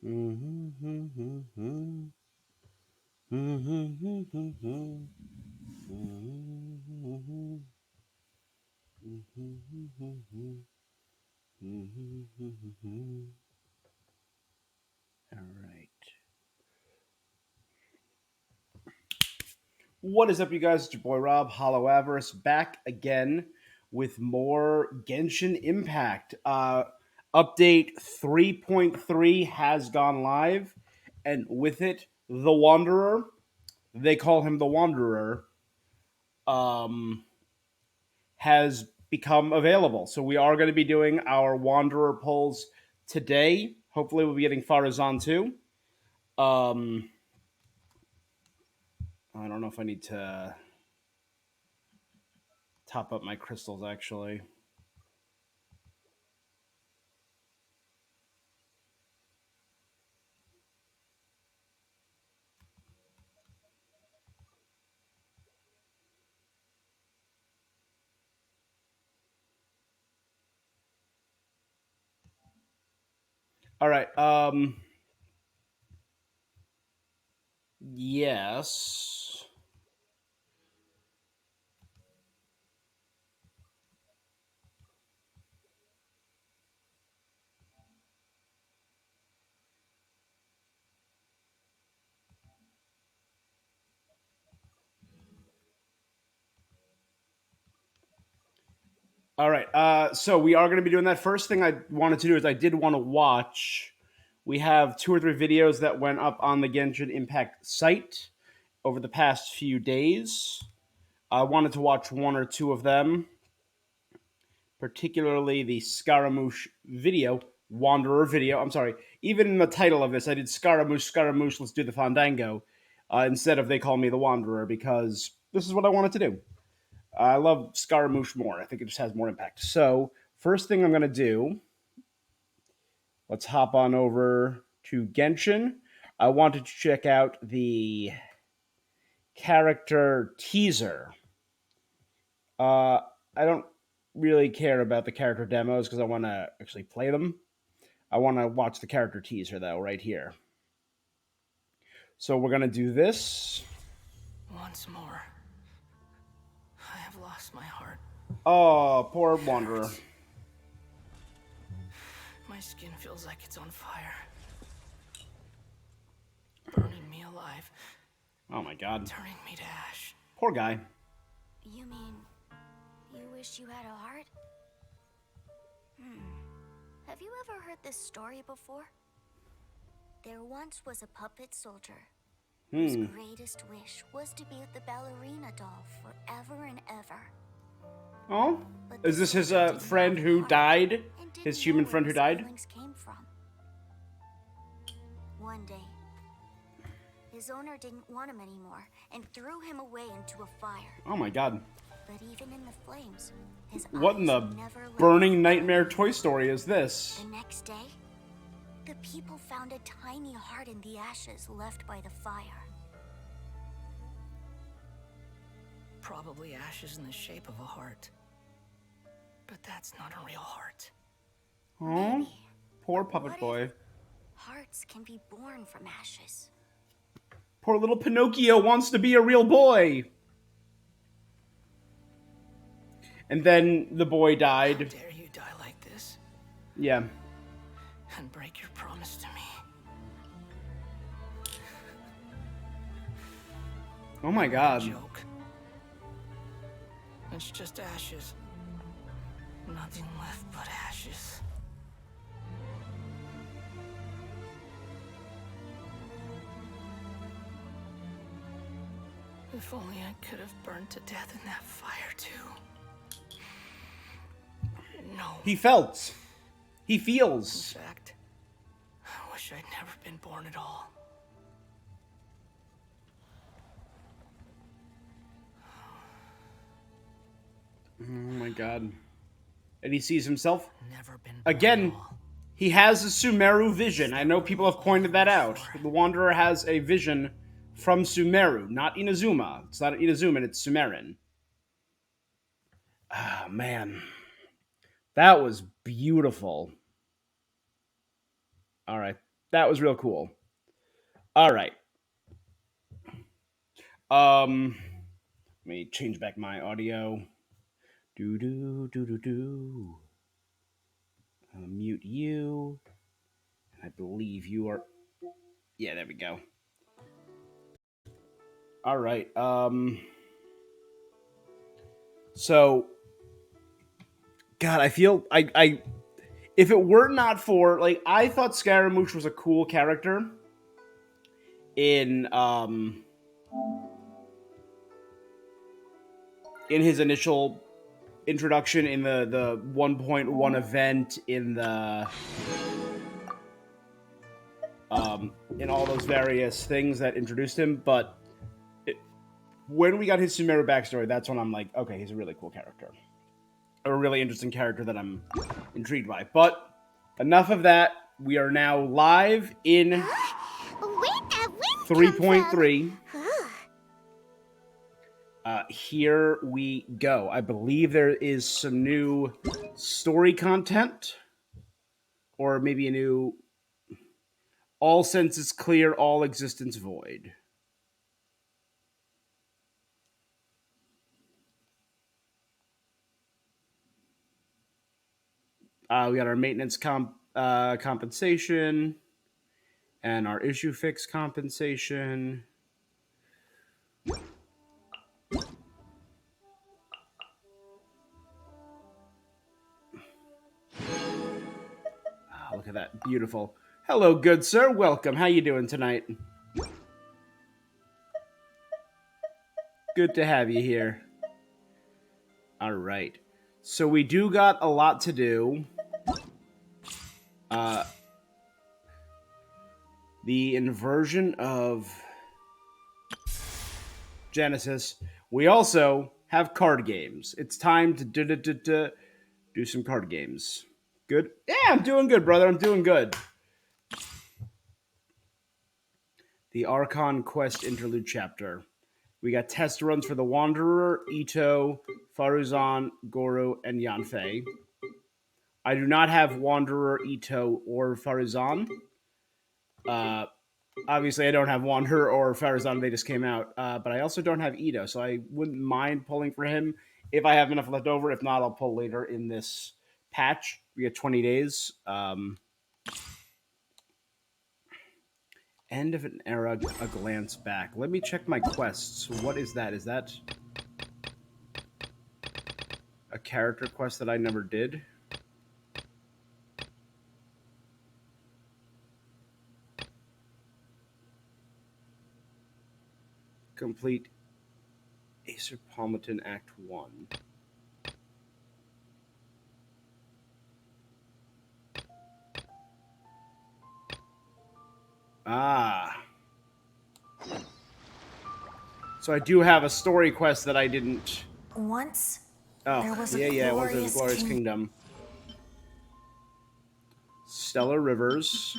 All right. What is up, you guys? It's your boy Rob, Hollow Avarice, back again with more Genshin Impact. Update 3.3 has gone live, and with it, the Wanderer, they call him the Wanderer, um, has become available. So we are going to be doing our Wanderer polls today. Hopefully, we'll be getting Farazan too. I don't know if I need to top up my crystals, actually. All right. Yes. All right. So we are going to be doing that. First thing I wanted to do is I did want to watch. We have 2 or 3 videos that went up on the Genshin Impact site over the past few days. I wanted to watch 1 or 2 of them, particularly the Scaramouche video, Wanderer video. I'm sorry. Even in the title of this, I did Scaramouche, Scaramouche, let's do the Fandango, instead of They Call Me the Wanderer, because this is what I wanted to do. I love Scaramouche more. I think it just has more impact. So, first thing I'm going to do, let's hop on over to Genshin. I wanted to check out the character teaser. I don't really care about the character demos because I want to actually play them. I want to watch the character teaser, though, right here. So, we're going to do this. Once more, I have lost my heart. Oh, poor Wanderer. My skin feels like it's on fire, burning me alive. Oh my god. Turning me to ash. Poor guy. You mean you wish you had a heart? Have you ever heard this story before? There once was a puppet soldier whose greatest wish was to be with the ballerina doll forever and ever. Oh? But Is the this his soldier didn't friend have a who heart died? and didn't His know human where friend who his died? feelings came from. One day, his owner didn't want him anymore and threw him away into a fire. Oh my god. But even in the flames, his What in eyes the never let burning go. nightmare Toy Story is this? The next day, the people found a tiny heart in the ashes left by the fire. Probably ashes in the shape of a heart. But that's not a real heart. Oh, Maybe. poor But puppet what boy. if hearts can be born from ashes? Poor little Pinocchio wants to be a real boy. And then the boy How died. dare you die like this Yeah. and break your promise to me? Oh my A god. joke. It's just ashes. Nothing left but ashes. If only I could have burned to death in that fire too. No. He felt. He In feels. fact, I wish I'd never been born at all. Oh my god. And he sees himself. Never been born Again, at all. he has a Sumeru vision. I know people have pointed that out. The Wanderer has a vision from Sumeru, not Inazuma. It's not Inazuman, it's Sumerin. Ah, man. That was beautiful. All right. That was real cool. All right. Let me change back my audio. Do do do do do. Mute you. I believe you are. Yeah, there we go. All right. So, God, I feel I if it were not for like I thought Scaramouche was a cool character in in his initial introduction in the 1.1 event in all those various things that introduced him, but when we got his Sumeru backstory, that's when I'm like, okay, he's a really cool character, a really interesting character that I'm intrigued by. But enough of that. We are now live in Where'd that wind come 3.3. from? Here we go. I believe there is some new story content, or maybe a new all senses clear, all existence void. We got our maintenance compensation and our issue fix compensation. Look at that. Beautiful. Hello, good sir. Welcome. How you doing tonight? Good to have you here. All right. So we do got a lot to do. The inversion of Genesis. We also have card games. It's time to do some card games. Good? Yeah, I'm doing good, brother. I'm doing good. The Archon Quest Interlude Chapter. We got test runs for the Wanderer, Ito, Faruzan, Goro, and Yanfei. I do not have Wanderer, Ito, or Faruzan. Obviously, I don't have Wanderer or Faruzan. They just came out. But I also don't have Ito, so I wouldn't mind pulling for him if I have enough left over. If not, I'll pull later in this patch. We get 20 days. End of an era, a glance back. Let me check my quests. What is that? Is that a character quest that I never did? Complete Acer Palmerton Act 1. Ah. So I do have a story quest that I didn't. Once Oh, there was yeah. a Once there's a glorious kingdom. Stellar Rivers.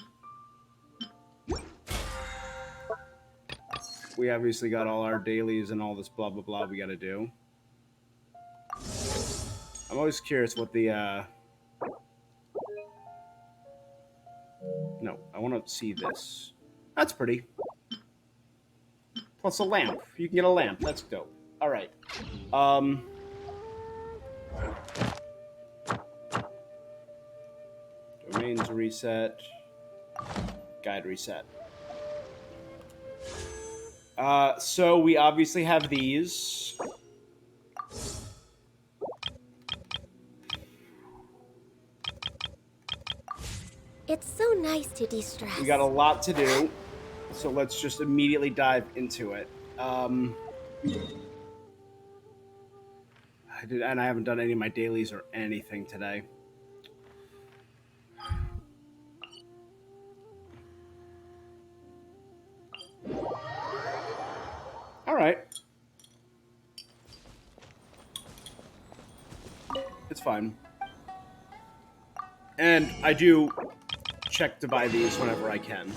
We obviously got all our dailies and all this blah blah blah we got to do. I'm always curious what the. No, I want to see this. That's pretty. Plus a lamp. You can get a lamp. That's dope. All right. Domains reset. Guide reset. So we obviously have these. It's so nice to de-stress. We got a lot to do, so let's just immediately dive into it. I haven't done any of my dailies or anything today. All right. It's fine. And I do check to buy these whenever I can.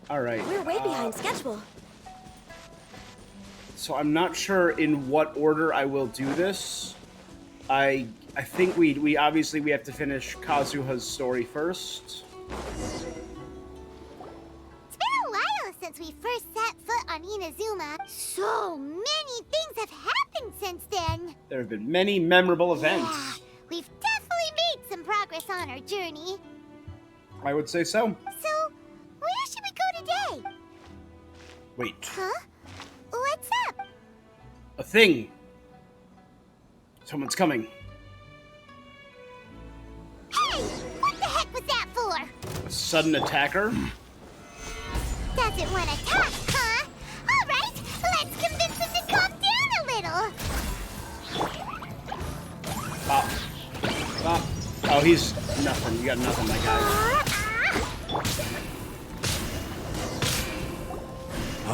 All right. We're way behind schedule. So I'm not sure in what order I will do this. I think we obviously we have to finish Kazuha's story first. It's been a while since we first set foot on Inazuma. So many things have happened since then. There have been many memorable events. Yeah, we've definitely made some progress on our journey. I would say so. So, where should we go today? Wait. Huh? What's up? A thing. Someone's coming. Hey! What the heck was that for? A sudden attacker? Doesn't want to talk, huh? Alright, let's convince him to calm down a little. Pop. Pop. Oh, he's nothing. You got nothing, my guy.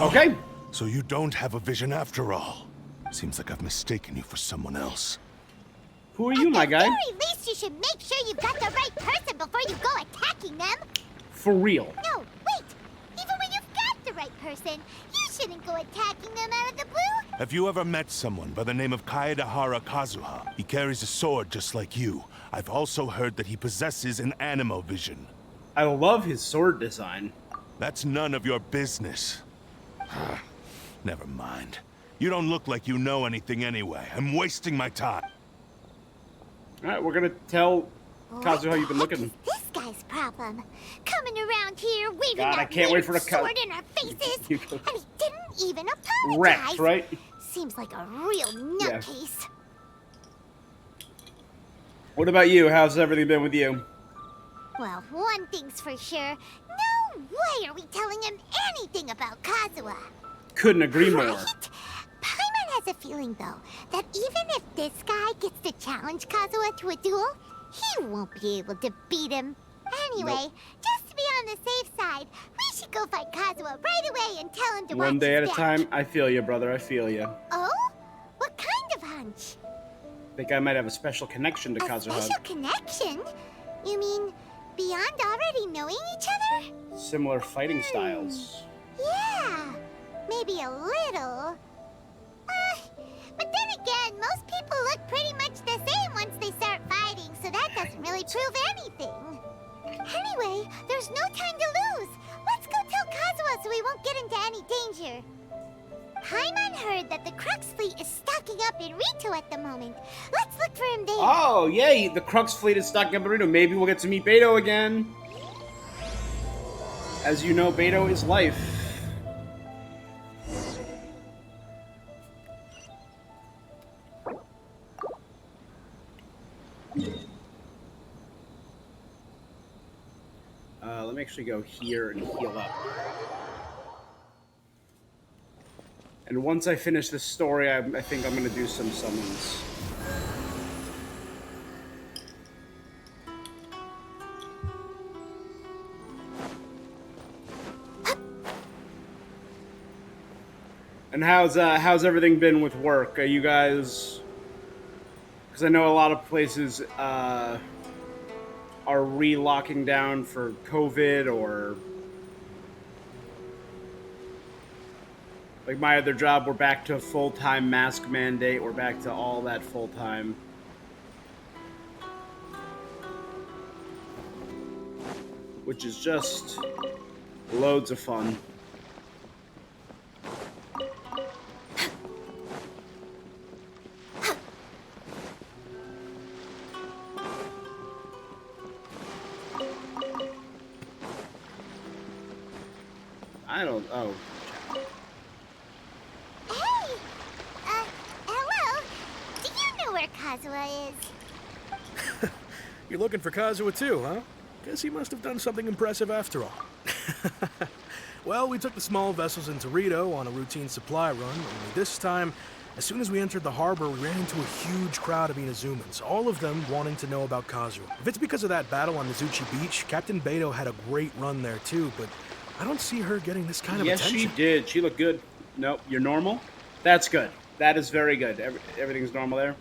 Okay. So you don't have a vision after all. Seems like I've mistaken you for someone else. Who are you, my guy? At the very least, you should make sure you've got the right person before you go attacking them. For real. No, wait. Even when you've got the right person, you shouldn't go attacking them out of the blue. Have you ever met someone by the name of Kaedahara Kazuha? He carries a sword just like you. I've also heard that he possesses an animo vision. I love his sword design. That's none of your business. Never mind. You don't look like you know anything anyway. I'm wasting my time. Alright, we're gonna tell Kazuha you've been What looking. is this guy's problem? Coming around here, waving God, I that can't wait for weird the cut. sword in our faces, You go- and he didn't even apologize. Wrecked, right? Seems like a real Yeah. nutcase. What about you? How's everything been with you? Well, one thing's for sure. No way are we telling him anything about Kazuha. Couldn't agree more. Right? Paimon has a feeling, though, that even if this guy gets to challenge Kazuha to a duel, he won't be able to beat him. Anyway, Nope. just to be on the safe side, we should go find Kazuha right away and tell him to One watch day at a his back. time. I feel you, brother. I feel you. Oh? What kind of hunch? Think I might have a special connection to A Kazuha. special connection? You mean beyond already knowing each other? Similar fighting styles. Yeah, maybe a little. But then again, most people look pretty much the same once they start fighting, so that doesn't really prove anything. Anyway, there's no time to lose. Let's go tell Kazuha so we won't get into any danger. Paimon heard that the Crux fleet is stocking up in Rito at the moment. Let's look for him there. Oh, yay! The Crux fleet is stocking up in Rito. Maybe we'll get to meet Beto again. As you know, Beto is life. Let me actually go here and heal up. And once I finish this story, I think I'm going to do some summons. And how's everything been with work? Are you guys? Because I know a lot of places are re-locking down for COVID, or like my other job, we're back to a full-time mask mandate. We're back to all that full-time. Which is just loads of fun. I don't. Oh. Hey! Hello? Do you know where Kazuha is? You're looking for Kazuha too, huh? Guess he must have done something impressive after all. Well, we took the small vessels into Rito on a routine supply run, only this time, as soon as we entered the harbor, we ran into a huge crowd of Inazumans, all of them wanting to know about Kazuha. If it's because of that battle on Mizuchi Beach, Captain Beto had a great run there too, but I don't see her getting this kind of Yes, attention. she did. She looked good. Nope, you're normal. That's good. That is very good. Everything's normal there.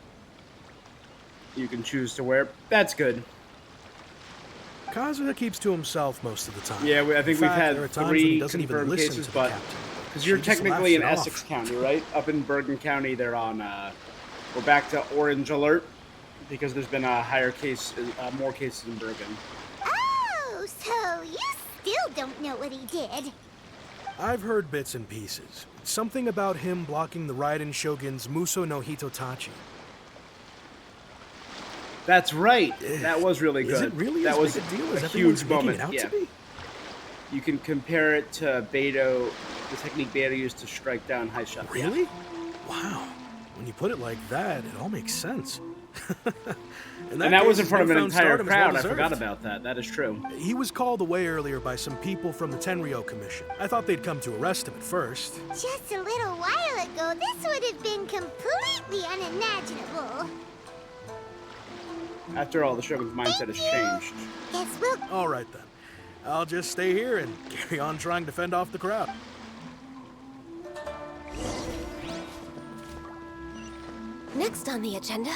You can choose to wear. That's good. Kazuha keeps to himself most of the time. Yeah, I think In we've fact, had there are times when he 3 doesn't even confirmed listen cases, to the but captain. Because you're She just laughs technically in it Essex off. County, right? Up in Bergen County, they're on. We're back to orange alert because there's been a more cases in Bergen. Oh, so you still don't know what he did? I've heard bits and pieces. Something about him blocking the Raiden Shogun's Muso no Hitotachi. That's right. That was really good. Is it really that as was big a deal as a everyone's huge making moment. it out Yeah. to be? You can compare it to Beto, the technique Beto used to strike down high shot. Really? Wow. When you put it like that, it all makes sense. And that was in case, front of an newfound entire stardom is crowd. I well-deserved. forgot about that. That is true. He was called away earlier by some people from the Tenryo Commission. I thought they'd come to arrest him at first. Just a little while ago, this would have been completely unimaginable. After all, the Shogun's mindset has changed. Guess we'll... All right then. I'll just stay here and carry on trying to fend off the crowd. Next on the agenda.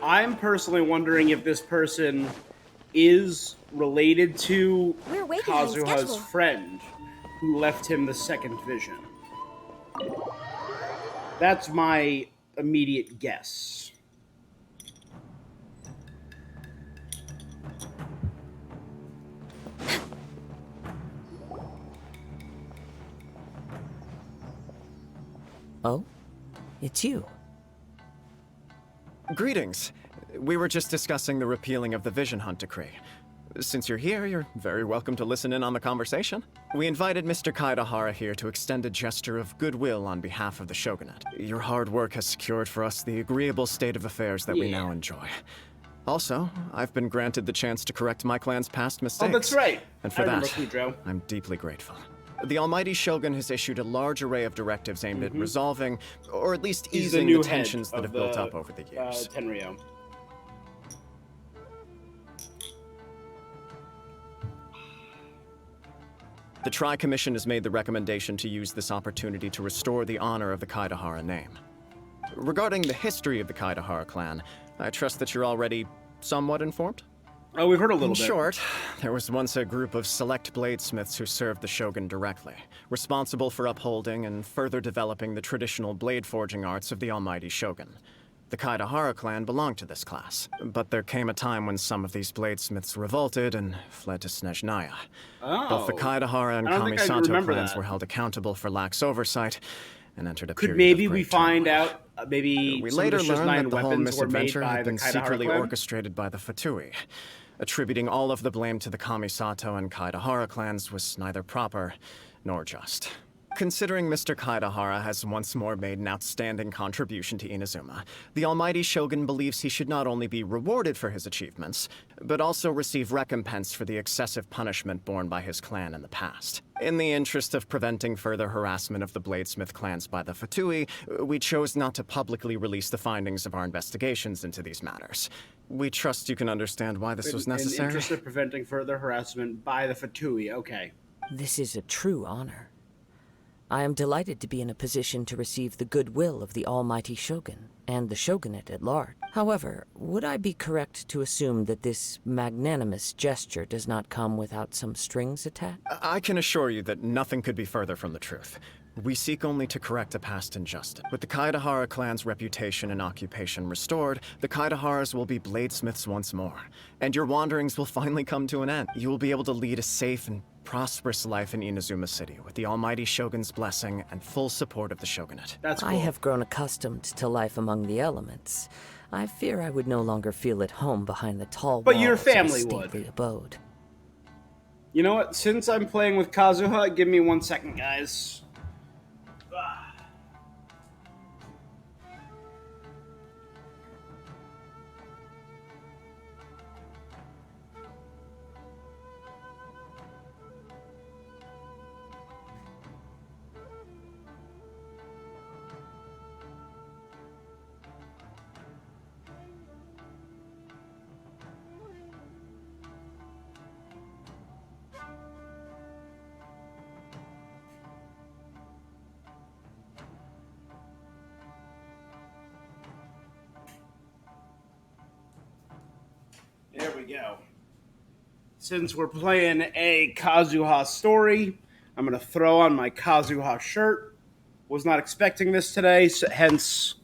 I'm personally wondering if this person is related to We're way behind Kazuha's schedule. friend who left him the second vision. That's my immediate guess. Oh? It's you. Greetings. We were just discussing the repealing of the Vision Hunt Decree. Since you're here, you're very welcome to listen in on the conversation. We invited Mr. Kaidahara here to extend a gesture of goodwill on behalf of the Shogunate. Your hard work has secured for us the agreeable state of affairs that we now enjoy. Also, I've been granted the chance to correct my clan's past mistakes. Oh, that's right. And for I remember that, Kudro. I'm deeply grateful. The Almighty Shogun has issued a large array of directives aimed at resolving, or at least He's the easing, new the head tensions that of have built the, up over the years. Tenryo. The Tri-Commission has made the recommendation to use this opportunity to restore the honor of the Kaidahara name. Regarding the history of the Kaidahara clan, I trust that you're already somewhat informed? Oh, we've heard a little In bit. short, there was once a group of select bladesmiths who served the Shogun directly, responsible for upholding and further developing the traditional blade forging arts of the Almighty Shogun. The Kaidahara clan belonged to this class, but there came a time when some of these bladesmiths revolted and fled to Snezhnaya. Oh. Both the Kaidahara and I don't think I Kamisato remember clans that. were held accountable for lax oversight and entered a Could period maybe of we great find turmoil. out maybe We some later of the learned Shiznai that the whole weapons were made misadventure by had the been Kaidahara secretly clan? orchestrated by the Fatui. Attributing all of the blame to the Kamisato and Kaidahara clans was neither proper nor just. Considering Mr. Kaidahara has once more made an outstanding contribution to Inazuma, the Almighty Shogun believes he should not only be rewarded for his achievements, but also receive recompense for the excessive punishment borne by his clan in the past. In the interest of preventing further harassment of the Bladesmith clans by the Fatui, we chose not to publicly release the findings of our investigations into these matters. We trust you can understand why this was In necessary. the interest of preventing further harassment by the Fatui. Okay. This is a true honor. I am delighted to be in a position to receive the goodwill of the Almighty Shogun and the Shogunate at large. However, would I be correct to assume that this magnanimous gesture does not come without some strings attached? I can assure you that nothing could be further from the truth. We seek only to correct a past injustice. With the Kaidahara clan's reputation and occupation restored, the Kaidaharas will be bladesmiths once more, and your wanderings will finally come to an end. You will be able to lead a safe and prosperous life in Inazuma City, with the Almighty Shogun's blessing and full support of the Shogunate. That's cool. I have grown accustomed to life among the elements. I fear I would no longer feel at home behind the tall But walls your of a family would. stately abode. You know what? Since I'm playing with Kazuha, give me 1 second, guys. there we go. Since we're playing a Kazuha story, I'm going to throw on my Kazuha shirt. Was not expecting this today, so hence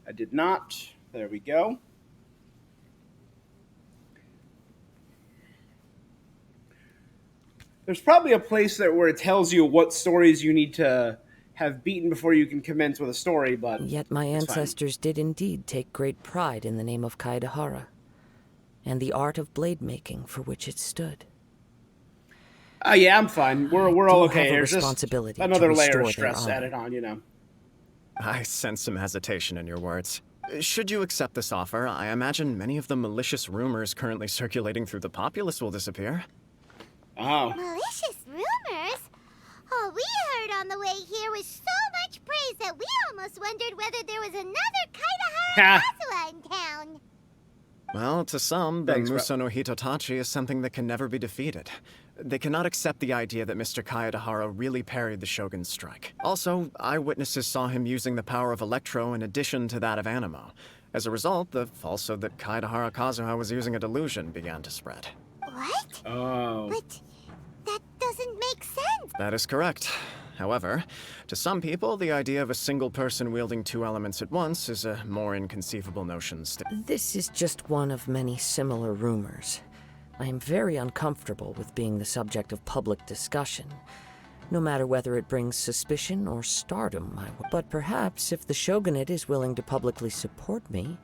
I did not. There we go. There's probably a place there where it tells you what stories you need to have beaten before you can commence with a story, but Yet my ancestors did indeed take great pride in the name of Kaedahara, and the art of blade making for which it stood. Yeah, I'm fine. We're all do have okay. a There's just responsibility to another layer restore of their stress honor. added on, you know. I sense some hesitation in your words. Should you accept this offer, I imagine many of the malicious rumors currently circulating through the populace will disappear. Oh. Malicious rumors? All we heard on the way here was so much praise that we almost wondered whether there was another Kaedahara Kazuha in town. Well, to some, the Thanks, bro. Muso no Hitotachi is something that can never be defeated. They cannot accept the idea that Mr. Kaedahara really parried the Shogun's strike. Also, eyewitnesses saw him using the power of Electro in addition to that of Animo. As a result, the falsehood that Kaedahara Kazuha was using a delusion began to spread. What? Oh. But that doesn't make sense. That is correct. However, to some people, the idea of a single person wielding two elements at once is a more inconceivable notion still. This is just one of many similar rumors. I am very uncomfortable with being the subject of public discussion, no matter whether it brings suspicion or stardom. But perhaps if the shogunate is willing to publicly support me,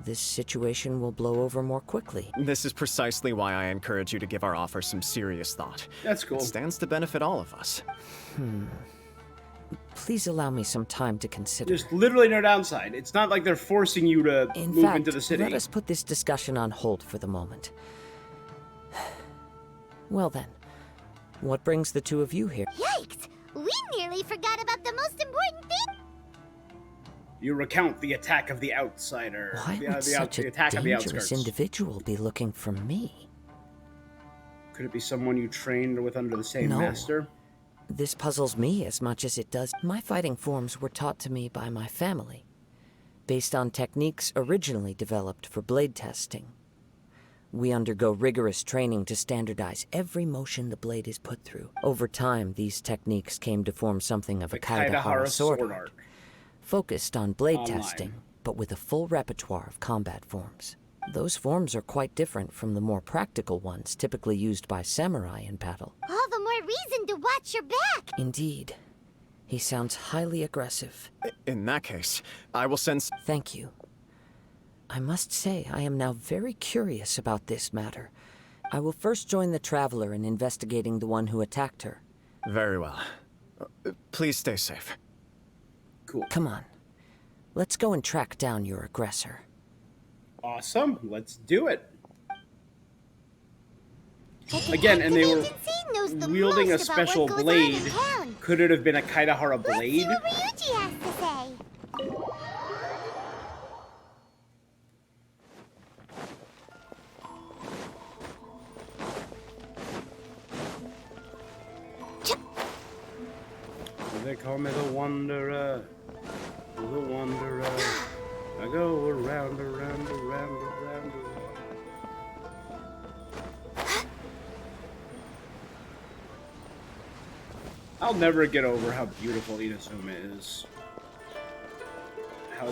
this situation will blow over more quickly. This is precisely why I encourage you to give our offer some serious thought. That's cool. It stands to benefit all of us. Please allow me some time to consider. There's literally no downside. It's not like they're forcing you to In move fact, into the city. let us put this discussion on hold for the moment. Well then, what brings the two of you here? Yikes! We nearly forgot about the most important thing. You recount the attack of the outsider. Why would such the a attack of the dangerous outskirts. individual be looking for me? Could it be someone you trained with under the same No. master? This puzzles me as much as it does. My fighting forms were taught to me by my family, based on techniques originally developed for blade testing. We undergo rigorous training to standardize every motion the blade is put through. Over time, these techniques came to form something of The a Kaedahara sword art, art. focused on blade Online. testing, but with a full repertoire of combat forms. Those forms are quite different from the more practical ones typically used by samurai in battle. All the more reason to watch your back. Indeed. He sounds highly aggressive. In that case, I will send... Thank you. I must say I am now very curious about this matter. I will first join the Traveler in investigating the one who attacked her. Very well. Please stay safe. Cool. Come on. Let's go and track down your aggressor. Awesome. Let's do it. Again, and they were wielding a special blade. Could it have been a Kaedahara blade? Let's see what Ryuji has to say. They call me the Wanderer. The Wanderer. I go around, around, around, around, around. I'll never get over how beautiful Inazuma is. How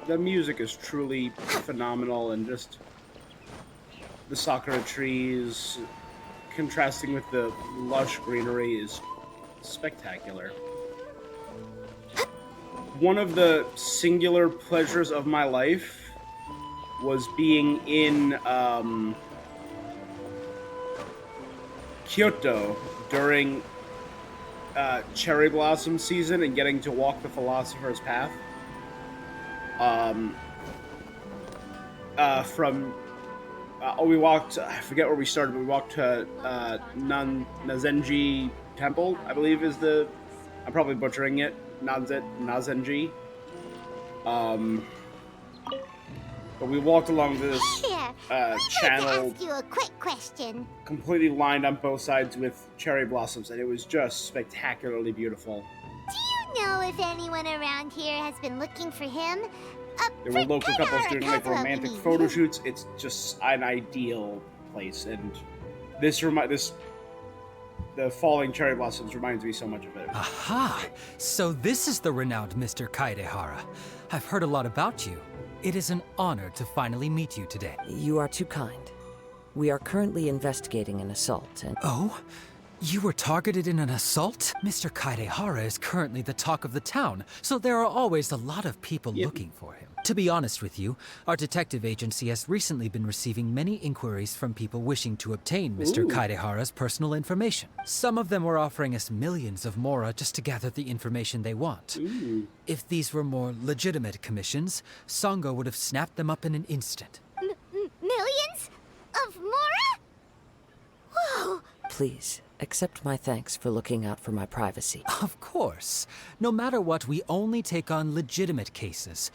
the music is truly phenomenal, and just the sakura trees contrasting with the lush greenery is spectacular. One of the singular pleasures of my life was being in Kyoto during cherry blossom season and getting to walk the Philosopher's Path. We walked, I forget where we started, but we walked to Nazenji Temple, I believe is the, I'm probably butchering it, Nazenji. But we walked along this I'd channel, like to ask you a quick question. completely lined on both sides with cherry blossoms, and it was just spectacularly beautiful. Do you know if anyone around here has been looking for him? There were local Forget couples doing like Arakawa, romantic we mean. photo shoots. It's just an ideal place, and the falling cherry blossoms reminds me so much of it. Aha! So this is the renowned Mr. Kaedehara. I've heard a lot about you. It is an honor to finally meet you today. You are too kind. We are currently investigating an assault, and Oh? You were targeted in an assault? Mr. Kaedehara is currently the talk of the town, so there are always a lot of people looking for him. To be honest with you, our detective agency has recently been receiving many inquiries from people wishing to obtain Mr. Kaedehara's personal information. Some of them were offering us millions of mora just to gather the information they want. If these were more legitimate commissions, Sango would have snapped them up in an instant. Millions? Of Mora? Whoa! please, accept my thanks for looking out for my privacy. Of course. No matter what, we only take on legitimate cases.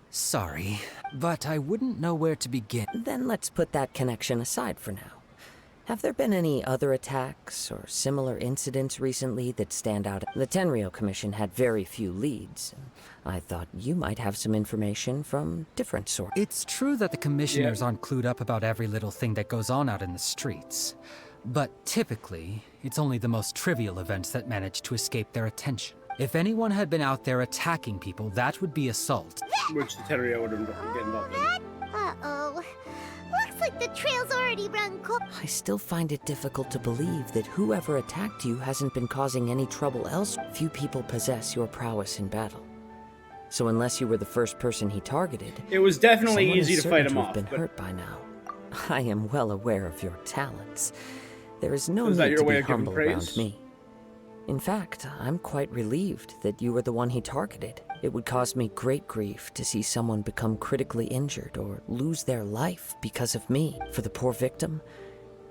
Sorry, but I wouldn't know where to begin. Then let's put that connection aside for now. Have there been any other attacks or similar incidents recently that stand out? The Tenryou Commission had very few leads. I thought you might have some information from different sources. It's true that the commissioners aren't clued up about every little thing that goes on out in the streets. But typically, it's only the most trivial events that manage to escape their attention. If anyone had been out there attacking people, that would be assault. Which the Tenryou would get involved in. Uh-oh. Looks like the trail's already run cold. I still find it difficult to believe that whoever attacked you hasn't been causing any trouble elsewhere. Few people possess your prowess in battle. So unless you were the first person he targeted, It was definitely someone easy is to fight certain him to have off. been But hurt by now. I am well aware of your talents. There is no Is that need your to way be of giving humble praise? around me. In fact, I'm quite relieved that you were the one he targeted. It would cause me great grief to see someone become critically injured or lose their life because of me. For the poor victim,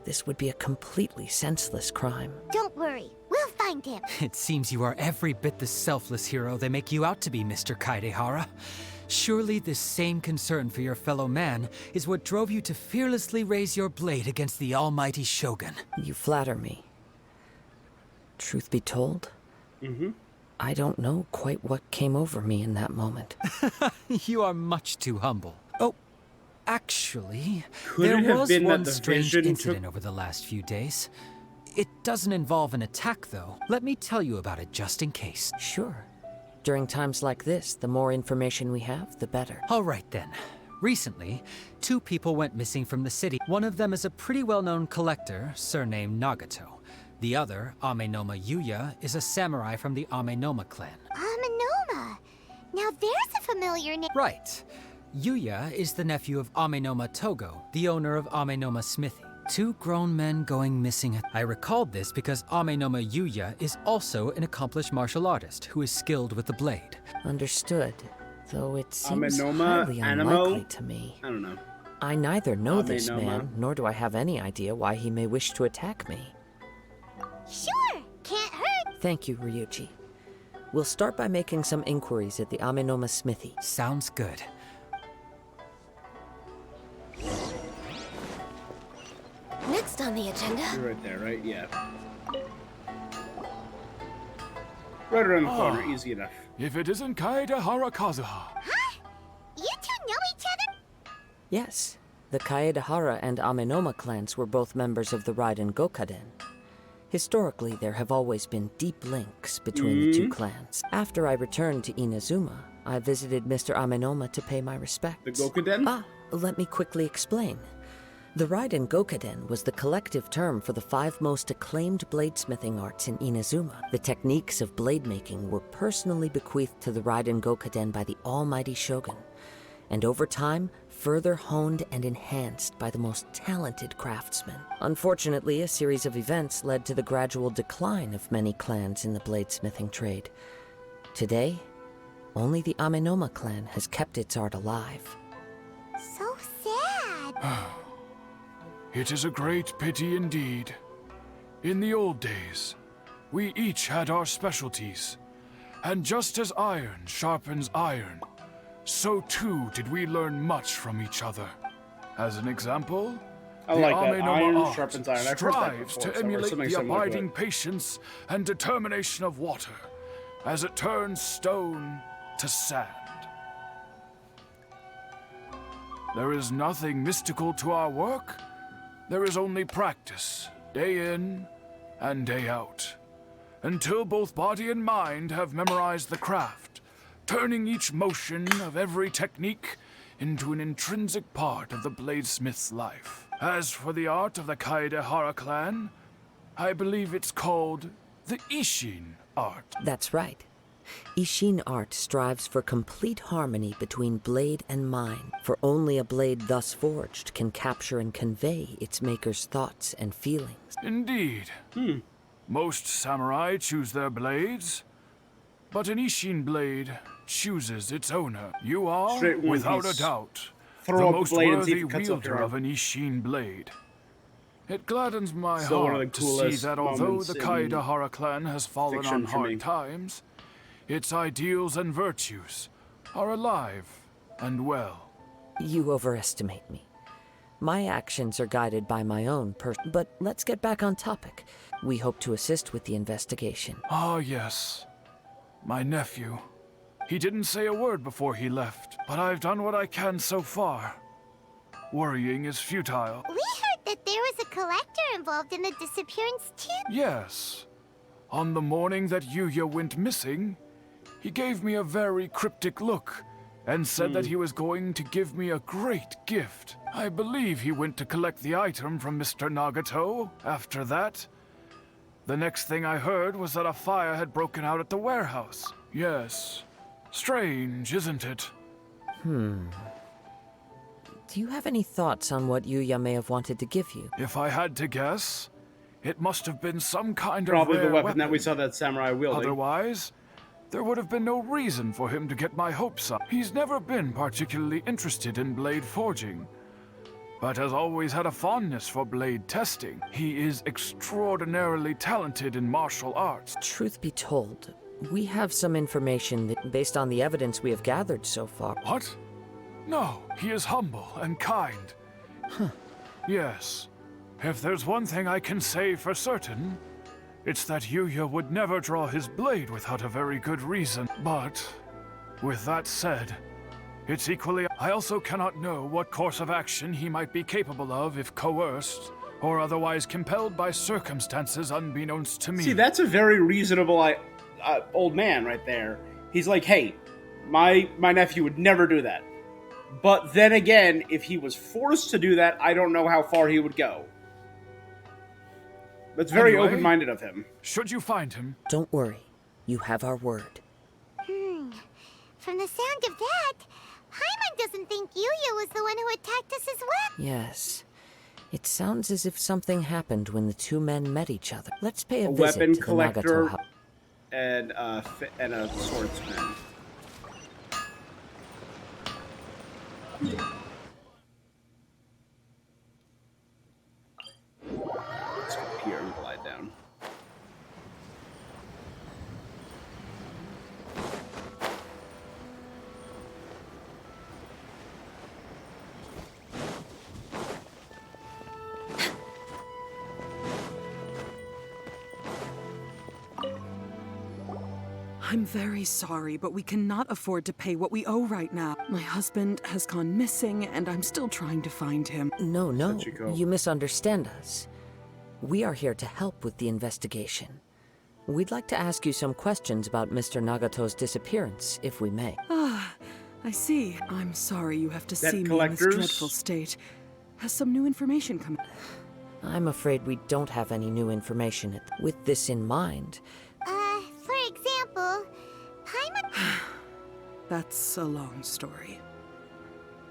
this would be a completely senseless crime. Don't worry, we'll find him. It seems you are every bit the selfless hero they make you out to be, Mr. Kaedehara. Surely this same concern for your fellow man is what drove you to fearlessly raise your blade against the almighty Shogun. You flatter me. Truth be told, I don't know quite what came over me in that moment. You are much too humble. Oh, actually, Could there it have was been that one the strange vision incident over the last few days. It doesn't involve an attack, though. Let me tell you about it just in case. Sure. During times like this, the more information we have, the better. All right, then. Recently, 2 people went missing from the city. One of them is a pretty well-known collector, surnamed Nagato. The other, Amenoma Yuya, is a samurai from the Amenoma clan. Amenoma. Now there's a familiar name. Right. Yuya is the nephew of Amenoma Togo, the owner of Amenoma Smithy. 2 grown men going missing. I recalled this because Amenoma Yuya is also an accomplished martial artist who is skilled with the blade. Understood. Though it seems Amenoma, highly Animo? unlikely to me. I don't know. I neither know this Amenoma. man, nor do I have any idea why he may wish to attack me. Sure, can't hurt. Thank you, Ryuji. We'll start by making some inquiries at the Amenoma Smithy. Sounds good. Next on the agenda. You're right there, right? Yeah. Right around the corner, easy enough. If it isn't Kaedehara Kazuha. Huh? You two know each other? Yes, the Kaedehara and Amenoma clans were both members of the Raiden Gokaden. Historically, there have always been deep links between the two clans. After I returned to Inazuma, I visited Mr. Amenoma to pay my respects. The Gokaden? Ah, let me quickly explain. The Raiden Gokaden was the collective term for the 5 most acclaimed bladesmithing arts in Inazuma. The techniques of blade making were personally bequeathed to the Raiden Gokaden by the almighty Shogun, and over time, further honed and enhanced by the most talented craftsmen. Unfortunately, a series of events led to the gradual decline of many clans in the bladesmithing trade. Today, only the Amenoma clan has kept its art alive. So sad. It is a great pity indeed. In the old days, we each had our specialties. And just as iron sharpens iron, so too did we learn much from each other. As an example, I the like that. Amenoma Iron art sharpens iron. I've heard that strives before, to or emulate something the similar to abiding it. patience and determination of water, as it turns stone to sand. There is nothing mystical to our work. There is only practice, day in and day out, until both body and mind have memorized the craft, turning each motion of every technique into an intrinsic part of the bladesmith's life. As for the art of the Kaedehara clan, I believe it's called the Ishin art. That's right. Ishin art strives for complete harmony between blade and mind, for only a blade thus forged can capture and convey its maker's thoughts and feelings. Indeed. Most samurai choose their blades, but an Ishin blade chooses its owner. You are, Straight one without piece. a doubt, Throw the up most blade and see worthy if it cuts off your wielder arm. of an Ishin blade. It gladdens my Still one of heart the to see coolest that although moments the in Kaedehara clan has fallen fiction on for me. hard times, its ideals and virtues are alive and well. You overestimate me. My actions are guided by my own but let's get back on topic. We hope to assist with the investigation. Ah, yes. My nephew. He didn't say a word before he left, but I've done what I can so far. Worrying is futile. We heard that there was a collector involved in the disappearance too. Yes. On the morning that Yuya went missing, he gave me a very cryptic look and said that he was going to give me a great gift. I believe he went to collect the item from Mr. Nagato after that. The next thing I heard was that a fire had broken out at the warehouse. Yes. Strange, isn't it? Do you have any thoughts on what Yuya may have wanted to give you? If I had to guess, it must have been some kind Probably of the rare weapon that we saw that samurai wielding. Otherwise, there would have been no reason for him to get my hopes up. He's never been particularly interested in blade forging, but has always had a fondness for blade testing. He is extraordinarily talented in martial arts. Truth be told, we have some information that, based on the evidence we have gathered so far. What? No, he is humble and kind. Yes. If there's one thing I can say for certain, it's that Yuya would never draw his blade without a very good reason. But, with that said, it's equally... I also cannot know what course of action he might be capable of if coerced, or otherwise compelled by circumstances unbeknownst to me. See, that's a very reasonable old man right there. He's like, hey, my nephew would never do that. But then again, if he was forced to do that, I don't know how far he would go. That's very Anyway, open-minded of him. Should you find him, Don't worry. You have our word. From the sound of that, Paimon doesn't think Yuya was the one who attacked us as well. Yes. It sounds as if something happened when the two men met each other. Let's pay a A visit weapon to the collector Nagato house. and a swordsman. Let's go here and glide down. I'm very sorry, but we cannot afford to pay what we owe right now. My husband has gone missing, and I'm still trying to find him. No, Sachiko. you misunderstand us. We are here to help with the investigation. We'd like to ask you some questions about Mr. Nagato's disappearance, if we may. Ah, I see. I'm sorry you have to Debt see me in collectors? this dreadful state. Has some new information come? I'm afraid we don't have any new information. With this in mind, For example, Paimon... That's a long story.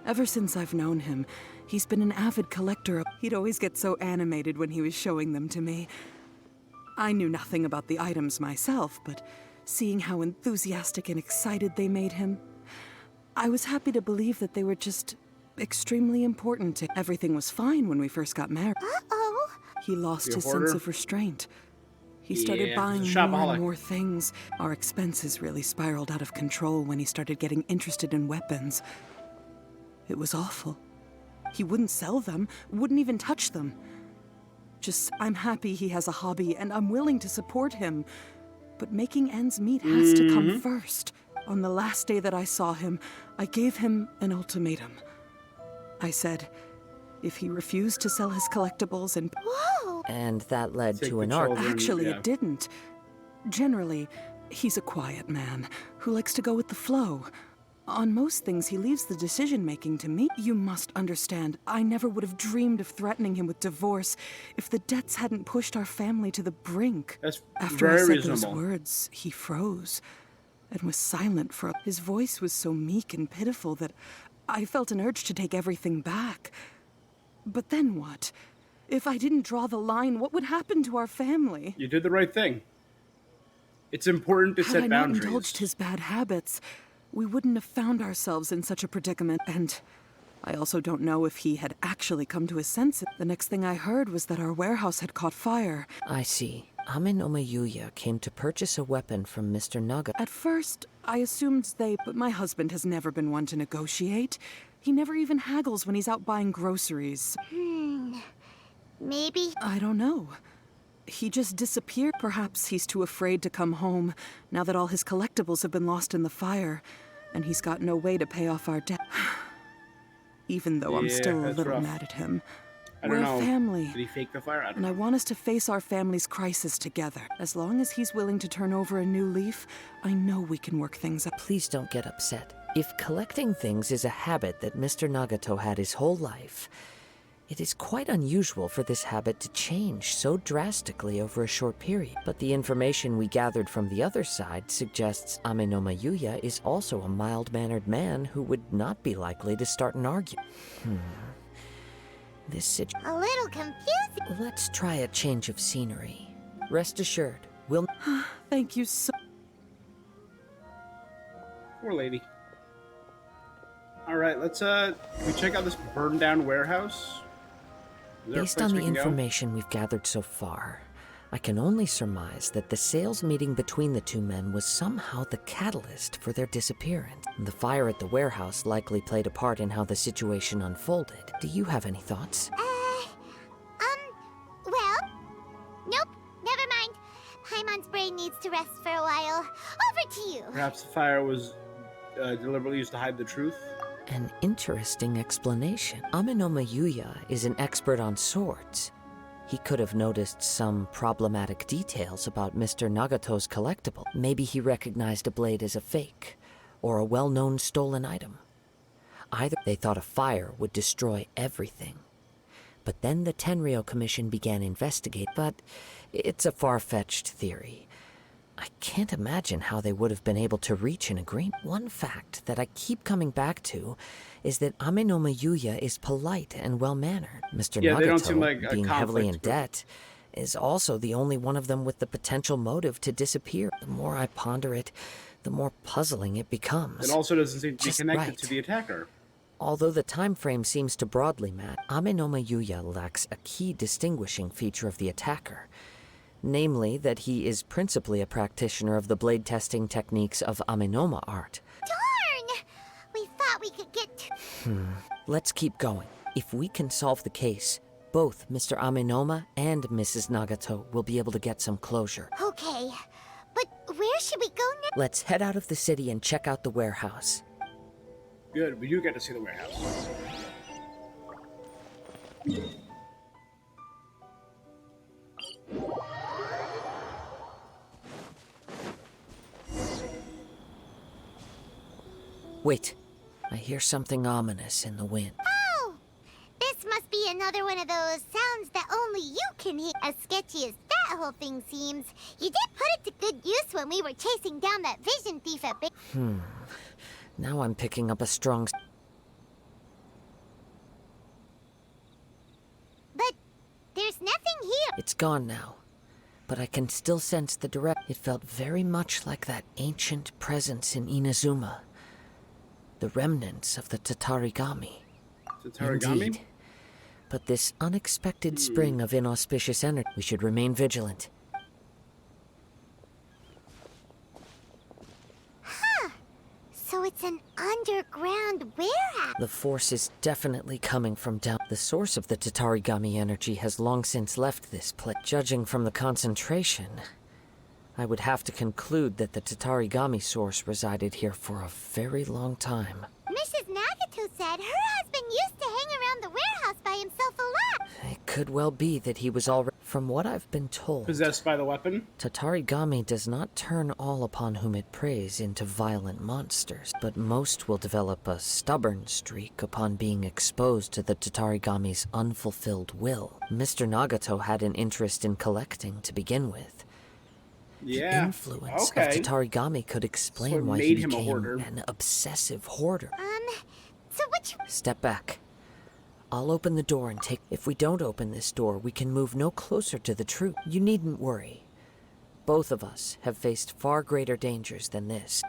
Ever since I've known him, he's been an avid collector. He'd always get so animated when he was showing them to me. I knew nothing about the items myself, but seeing how enthusiastic and excited they made him, I was happy to believe that they were just extremely important to... Everything was fine when we first got married. Uh-oh. He lost Be a his hoarder? sense of restraint. He started Yeah, buying he's a more shopaholic. and more things. Our expenses really spiraled out of control when he started getting interested in weapons. It was awful. He wouldn't sell them, wouldn't even touch them. Just, I'm happy he has a hobby and I'm willing to support him. But making ends meet has to come first. On the last day that I saw him, I gave him an ultimatum. I said, if he refused to sell his collectibles and... Whoa! And that led Take to the an argument. children. Actually, Yeah. it didn't. Generally, he's a quiet man who likes to go with the flow. On most things, he leaves the decision-making to me. You must understand, I never would have dreamed of threatening him with divorce if the debts hadn't pushed our family to the brink. That's After I very said reasonable. those words, he froze and was silent for His voice was so meek and pitiful that I felt an urge to take everything back. But then what? If I didn't draw the line, what would happen to our family? You did the right thing. It's important to Had set I not boundaries. indulged his bad habits, we wouldn't have found ourselves in such a predicament. And I also don't know if he had actually come to his senses. The next thing I heard was that our warehouse had caught fire. I see. Amenoma Yuya came to purchase a weapon from Mr. Naga. At first, I assumed but my husband has never been one to negotiate. He never even haggles when he's out buying groceries. Maybe. I don't know. He just disappeared. Perhaps he's too afraid to come home, now that all his collectibles have been lost in the fire, and he's got no way to pay off our debt. Even though I'm Yeah, still a that's little rough. mad at him. I We're don't know. a family, Did he fake the fire? I don't and I know. want us to face our family's crisis together. As long as he's willing to turn over a new leaf, I know we can work things out. Please don't get upset. If collecting things is a habit that Mr. Nagato had his whole life, it is quite unusual for this habit to change so drastically over a short period. But the information we gathered from the other side suggests Amenoma Yuya is also a mild-mannered man who would not be likely to start an argument. A little confusing. Let's try a change of scenery. Rest assured, we'll... Thank you so... Poor lady. Alright, let's can we check out this burned down warehouse? Is there a Based place on we the can go? information we've gathered so far, I can only surmise that the sales meeting between the two men was somehow the catalyst for their disappearance. The fire at the warehouse likely played a part in how the situation unfolded. Do you have any thoughts? Well, nope, never mind. Paimon's brain needs to rest for a while. Over to you. Perhaps the fire was deliberately used to hide the truth? An interesting explanation. Amenoma Yuya is an expert on swords. He could have noticed some problematic details about Mr. Nagato's collectible. Maybe he recognized a blade as a fake, or a well-known stolen item. Either they thought a fire would destroy everything. But then the Tenryo Commission began investigating, but it's a far-fetched theory. I can't imagine how they would have been able to reach an agreement. One fact that I keep coming back to is that Amenoma Yuya is polite and well-mannered. Mr. Yeah, Nagato, they don't seem like a being heavily in conflict. debt, is also the only one of them with the potential motive to disappear. The more I ponder it, the more puzzling it becomes. It also doesn't seem to be Just connected right. to the attacker. Although the time frame seems to broadly match, Amenoma Yuya lacks a key distinguishing feature of the attacker. Namely, that he is principally a practitioner of the blade testing techniques of Amenoma art. Darn! We thought we could get to... Let's keep going. If we can solve the case, both Mr. Amenoma and Mrs. Nagato will be able to get some closure. Okay, but where should we go next? Let's head out of the city and check out the warehouse. Good, we do get to see the warehouse. Wait, I hear something ominous in the wind. Oh! This must be another one of those sounds that only you can hear. As sketchy as that whole thing seems, you did put it to good use when we were chasing down that vision thief at Big... Now I'm picking up a strong... But there's nothing here. It's gone now, but I can still sense the direct... It felt very much like that ancient presence in Inazuma. The remnants of the Tatarigami. Tatarigami? Indeed. But this unexpected spring of inauspicious energy, we should remain vigilant. So it's an underground warehouse. The force is definitely coming from down. The source of the Tatarigami energy has long since left this place. Judging from the concentration, I would have to conclude that the Tatarigami source resided here for a very long time. Mrs. Nagato's said her husband used to hang around the warehouse by himself a lot. It could well be that he was already... From what I've been told... Possessed by the weapon? Tatarigami does not turn all upon whom it preys into violent monsters, but most will develop a stubborn streak upon being exposed to the Tatarigami's unfulfilled will. Mr. Nagato had an interest in collecting to begin with. Yeah. The influence of Tatarigami could explain why he became an obsessive hoarder. So which... Step back. I'll open the door and take... If we don't open this door, we can move no closer to the truth. You needn't worry. Both of us have faced far greater dangers than this.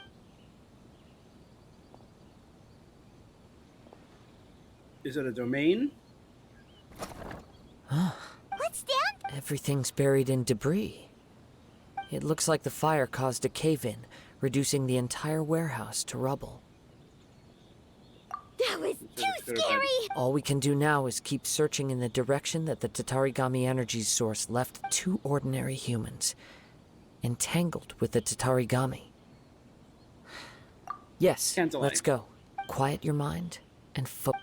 Is it a domain? What's that? Everything's buried in debris. It looks like the fire caused a cave-in, reducing the entire warehouse to rubble. That was too scary! All we can do now is keep searching in the direction that the Tatarigami energy source left two ordinary humans, entangled with the Tatarigami. Yes, let's go. Quiet your mind and focus.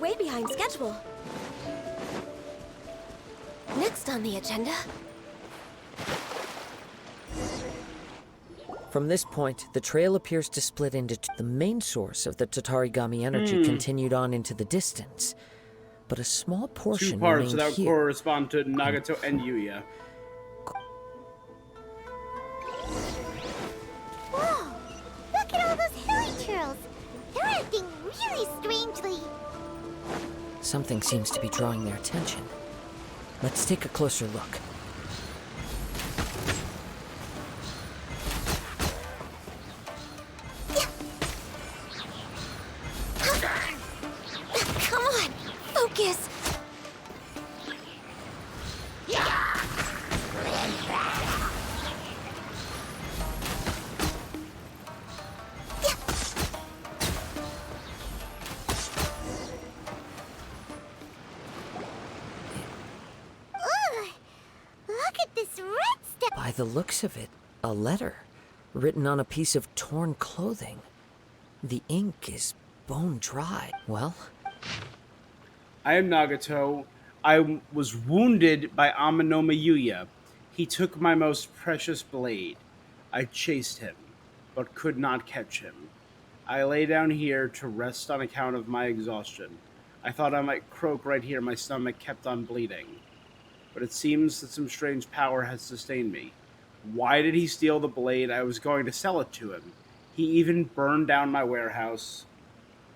Way behind schedule. Next on the agenda. From this point, the trail appears to split into two. The main source of the Tatarigami energy continued on into the distance, but a small portion two parts remained that here. correspond to Nagato and Yuya. Whoa! Look at all those hilly churls! They're acting really strangely. Something seems to be drawing their attention. Let's take a closer look. Come on, focus. By the looks of it, a letter written on a piece of torn clothing. The ink is bone dry. Well, I am Nagato. I was wounded by Amanoma Yuya. He took my most precious blade. I chased him, but could not catch him. I lay down here to rest on account of my exhaustion. I thought I might croak right here. My stomach kept on bleeding. But it seems that some strange power has sustained me. Why did he steal the blade? I was going to sell it to him. He even burned down my warehouse.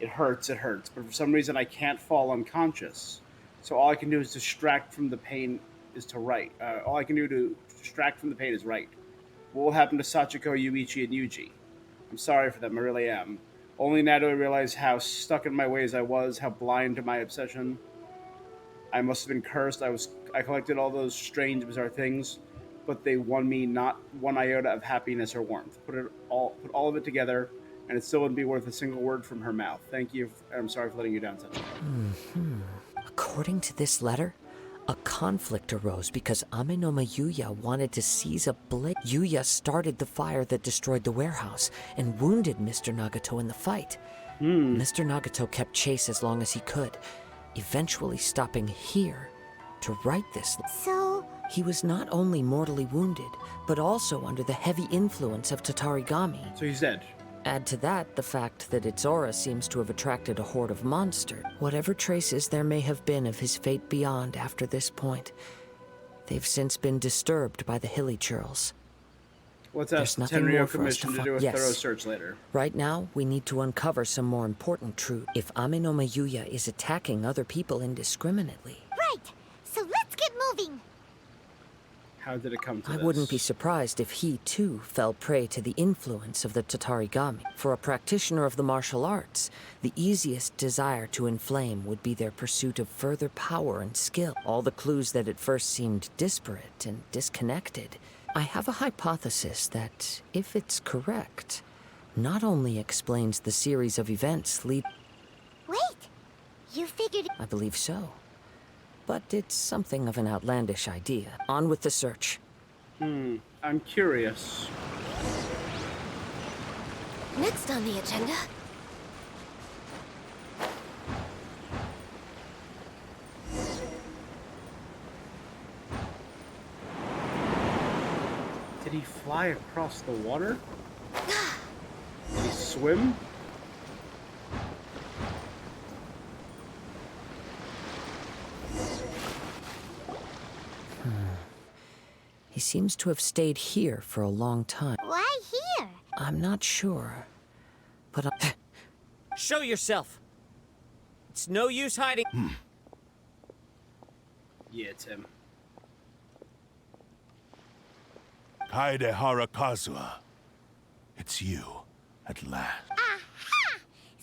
It hurts, but for some reason I can't fall unconscious. So all I can do is distract from the pain is to write. All I can do to distract from the pain is write. What will happen to Sachiko, Yuichi, and Yuji? I'm sorry for them, I really am. Only now do I realize how stuck in my ways I was, how blind to my obsession. I must have been cursed. I collected all those strange, bizarre things, but they won me not one iota of happiness or warmth. Put all of it together, and it still wouldn't be worth a single word from her mouth. Thank you, and I'm sorry for letting you down, Sachiko. According to this letter, a conflict arose because Amenoma Yuya wanted to seize a blade. Yuya started the fire that destroyed the warehouse and wounded Mr. Nagato in the fight. Mr. Nagato kept chase as long as he could, eventually stopping here to write this. So... He was not only mortally wounded, but also under the heavy influence of Tatarigami. So he's dead. Add to that the fact that its aura seems to have attracted a horde of monsters. Whatever traces there may have been of his fate beyond after this point, they've since been disturbed by the hilly churls. Let's ask the Tenryo Commission to do a thorough search later. Right now, we need to uncover some more important truth. If Amenoma Yuya is attacking other people indiscriminately... Right! So let's get moving! How did it come to I this? wouldn't be surprised if he, too, fell prey to the influence of the Tatarigami. For a practitioner of the martial arts, the easiest desire to inflame would be their pursuit of further power and skill. All the clues that at first seemed disparate and disconnected. I have a hypothesis that, if it's correct, not only explains the series of events lead... Wait! You figured... I believe so. But it's something of an outlandish idea. On with the search. I'm curious. Next on the agenda. Did he fly across the water? Did he swim? He seems to have stayed here for a long time. Why here? I'm not sure, but Show yourself! It's no use hiding. Yeah, it's him. Kaedehara Kazuha. It's you, at last. Aha!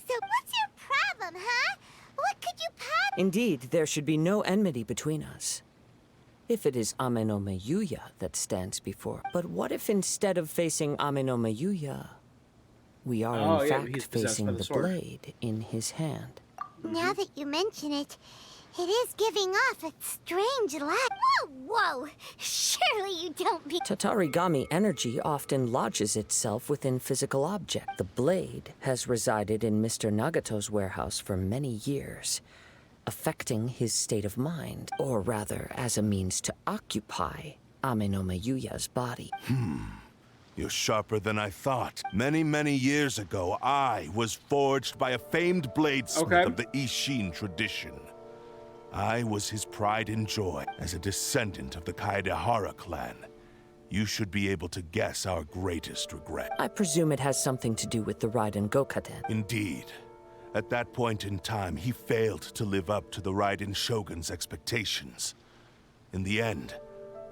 So what's your problem, huh? What could you Indeed, there should be no enmity between us. If it is Ame no Meyuya that stands before. But what if instead of facing Ame no Meyuya, we are in fact facing the blade in his hand? Now that you mention it, it is giving off a strange light. Whoa! Surely you don't mean... Tatarigami energy often lodges itself within physical objects. The blade has resided in Mr. Nagato's warehouse for many years, affecting his state of mind, or rather, as a means to occupy Ame no Meyuya's body. You're sharper than I thought. Many, many years ago, I was forged by a famed bladesmith of the Ishin tradition. I was his pride and joy. As a descendant of the Kaedehara clan, you should be able to guess our greatest regret. I presume it has something to do with the Raiden Gokaden. Indeed. At that point in time, he failed to live up to the Raiden Shogun's expectations. In the end,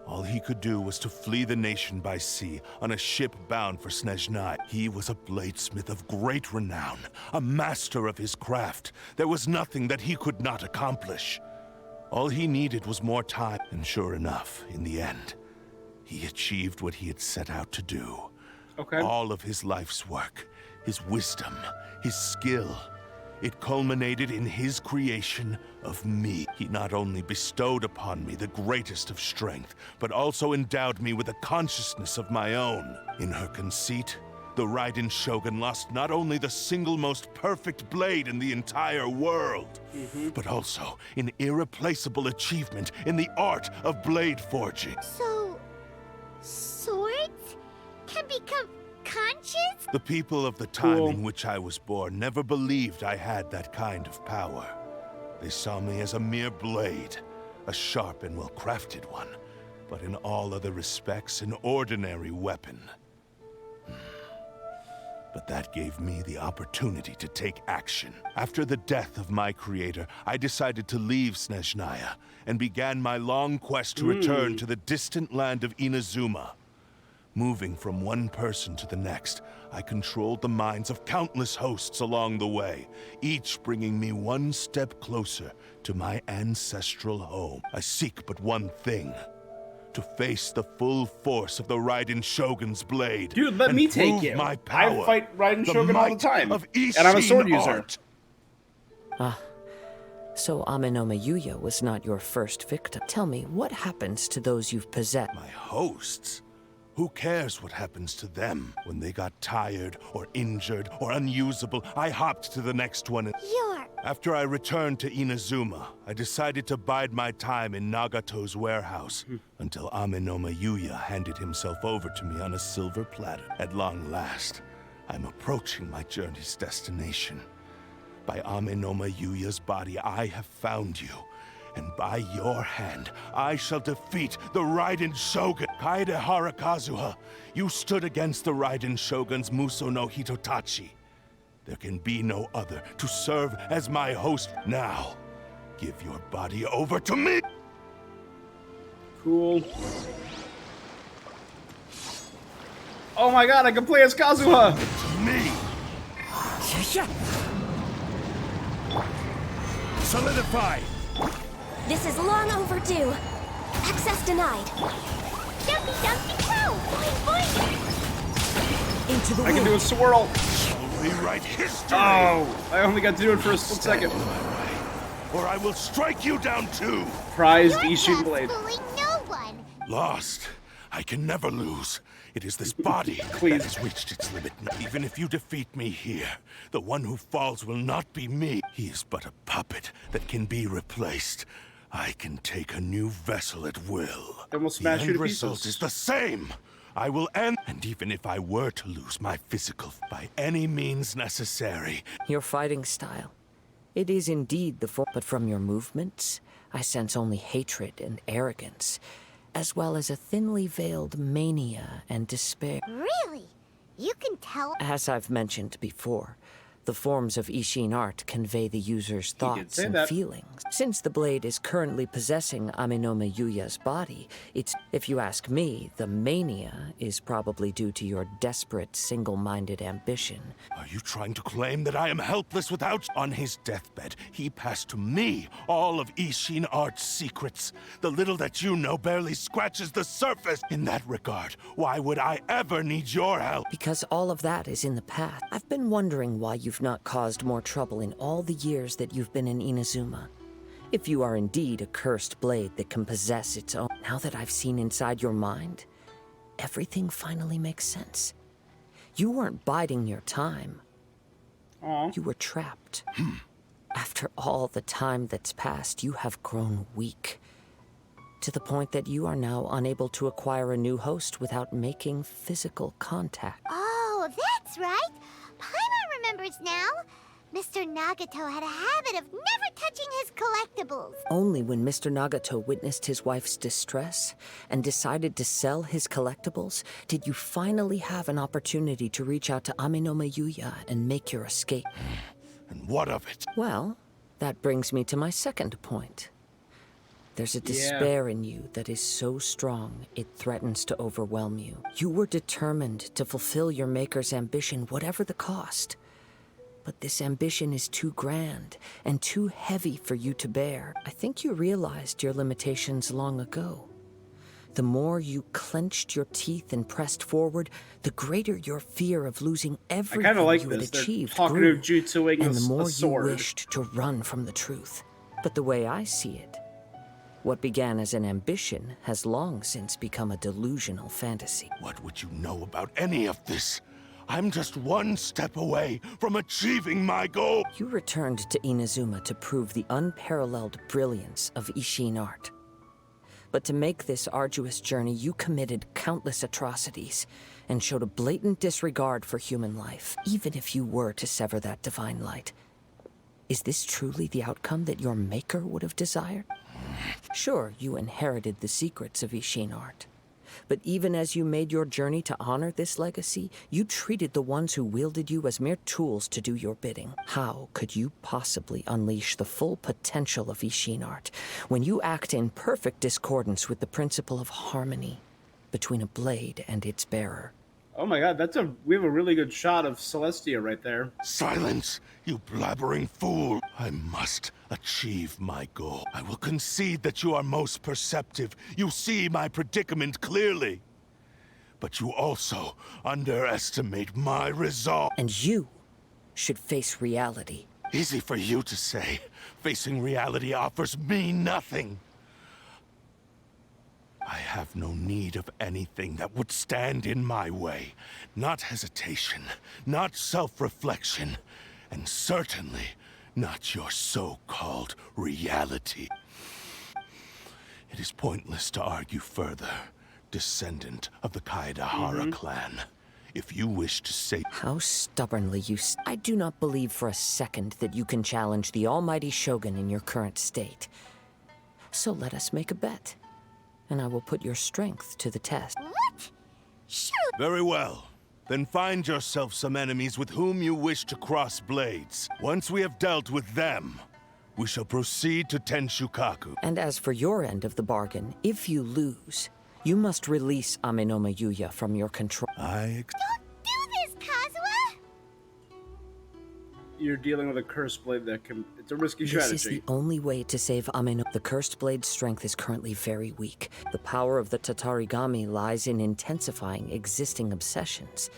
all he could do was to flee the nation by sea on a ship bound for Snezhnaya. He was a bladesmith of great renown, a master of his craft. There was nothing that he could not accomplish. All he needed was more time, and sure enough, in the end, he achieved what he had set out to do. All of his life's work, his wisdom, his skill, it culminated in his creation of me. He not only bestowed upon me the greatest of strength, but also endowed me with a consciousness of my own. In her conceit, the Raiden Shogun lost not only the single most perfect blade in the entire world, but also an irreplaceable achievement in the art of blade forging. So... swords can become conscious? The people of the time in which I was born never believed I had that kind of power. They saw me as a mere blade, a sharp and well-crafted one, but in all other respects an ordinary weapon. But that gave me the opportunity to take action. After the death of my creator, I decided to leave Snezhnaya and began my long quest to return to the distant land of Inazuma. Moving from one person to the next, I controlled the minds of countless hosts along the way, each bringing me one step closer to my ancestral home. I seek but one thing: to face the full force of the Raiden Shogun's blade. Dude, let me take it. My power, I fight Raiden Shogun all the time, and I'm a sword user. So Ame no Meyuya was not your first victim. Tell me, what happens to those you've possessed? My hosts? Who cares what happens to them? When they got tired, or injured, or unusable, I hopped to the next one. After I returned to Inazuma, I decided to bide my time in Nagato's warehouse until Ame no Meyuya handed himself over to me on a silver platter. At long last, I'm approaching my journey's destination. By Ame no Meyuya's body, I have found you. And by your hand, I shall defeat the Raiden Shogun. Kaedehara Kazuha, you stood against the Raiden Shogun's Muso no Hitotachi. There can be no other to serve as my host. Now, give your body over to me! Cool. Oh my god, I can play as Kazuha! Me! Solidify! This is long overdue. Access denied. Jumpy, jumpy, cow! Boing, boing! Into the I can wind. do a swirl! I'll rewrite history! Oh, I only got to do it for a split second. Or I will strike you down too! Prized You're Ishin not blade. fooling no one! Lost. I can never lose. It is this body Please. that has reached its limit. Even if you defeat me here, the one who falls will not be me. He is but a puppet that can be replaced. I can take a new vessel at will. Then we'll smash the you end to result pieces. is the same. I will end, and even if I were to lose my physical by any means necessary, Your fighting style. It is indeed the form, but from your movements, I sense only hatred and arrogance, as well as a thinly veiled mania and despair. Really? You can tell? As I've mentioned before, the forms of Ishin art convey the user's did thoughts say and that. feelings. Since the blade is currently possessing Aminome Yuya's body, it's, if you ask me, the mania is probably due to your desperate, single-minded ambition. are you trying to claim that I am helpless without? On his deathbed, he passed to me all of Ishin Art's secrets. The little that you know barely scratches the surface. In that regard, why would I ever need your help? Because all of that is in the past. I've been wondering why you've not caused more trouble in all the years that you've been in Inazuma. If you are indeed a cursed blade that can possess its own. Now that I've seen inside your mind, everything finally makes sense. You weren't biding your time. Aw. You were trapped. After all the time that's passed, you have grown weak. To the point that you are now unable to acquire a new host without making physical contact. Oh, that's right. Paimon remembers now. Mr. Nagato had a habit of never touching his collectibles. Only when Mr. Nagato witnessed his wife's distress and decided to sell his collectibles did you finally have an opportunity to reach out to Aminome Yuya and make your escape. And what of it? Well, that brings me to my second point. There's a despair in you that is so strong it threatens to overwhelm you. You were determined to fulfill your maker's ambition, whatever the cost. But this ambition is too grand and too heavy for you to bear. I think you realized your limitations long ago. The more you clenched your teeth and pressed forward, the greater your fear of losing I everything kind of like you had this. They're achieved talking grew, of jutsuing and the more a sword. you wished to run from the truth. But the way I see it, what began as an ambition has long since become a delusional fantasy. What would you know about any of this? I'm just one step away from achieving my goal. You returned to Inazuma to prove the unparalleled brilliance of Ishin art. But to make this arduous journey, you committed countless atrocities and showed a blatant disregard for human life, even if you were to sever that divine light. Is this truly the outcome that your maker would have desired? Sure, you inherited the secrets of Ishin art. But even as you made your journey to honor this legacy, you treated the ones who wielded you as mere tools to do your bidding. How could you possibly unleash the full potential of Ishin art when you act in perfect discordance with the principle of harmony between a blade and its bearer? Oh my god, we have a really good shot of Celestia right there. Silence, you blabbering fool. I must achieve my goal. I will concede that you are most perceptive. You see my predicament clearly. But you also underestimate my resolve. And you should face reality. Easy for you to say. Facing reality offers me nothing. I have no need of anything that would stand in my way. Not hesitation, not self-reflection, and certainly not your so-called reality. It is pointless to argue further, descendant of the Kaedahara clan. If you wish to say... How stubbornly you... I do not believe for a second that you can challenge the almighty Shogun in your current state. So let us make a bet, and I will put your strength to the test. What? Sure. Very well. Then find yourself some enemies with whom you wish to cross blades. Once we have dealt with them, we shall proceed to Tenshukaku. And as for your end of the bargain, if you lose, You must release Amenoma Yuya from your control. Don't do this, Kazuha! You're dealing with a cursed blade that can... It's a risky This strategy. is the only way to save Amenoma. The cursed blade's strength is currently very weak. The power of the Tatarigami lies in intensifying existing obsessions.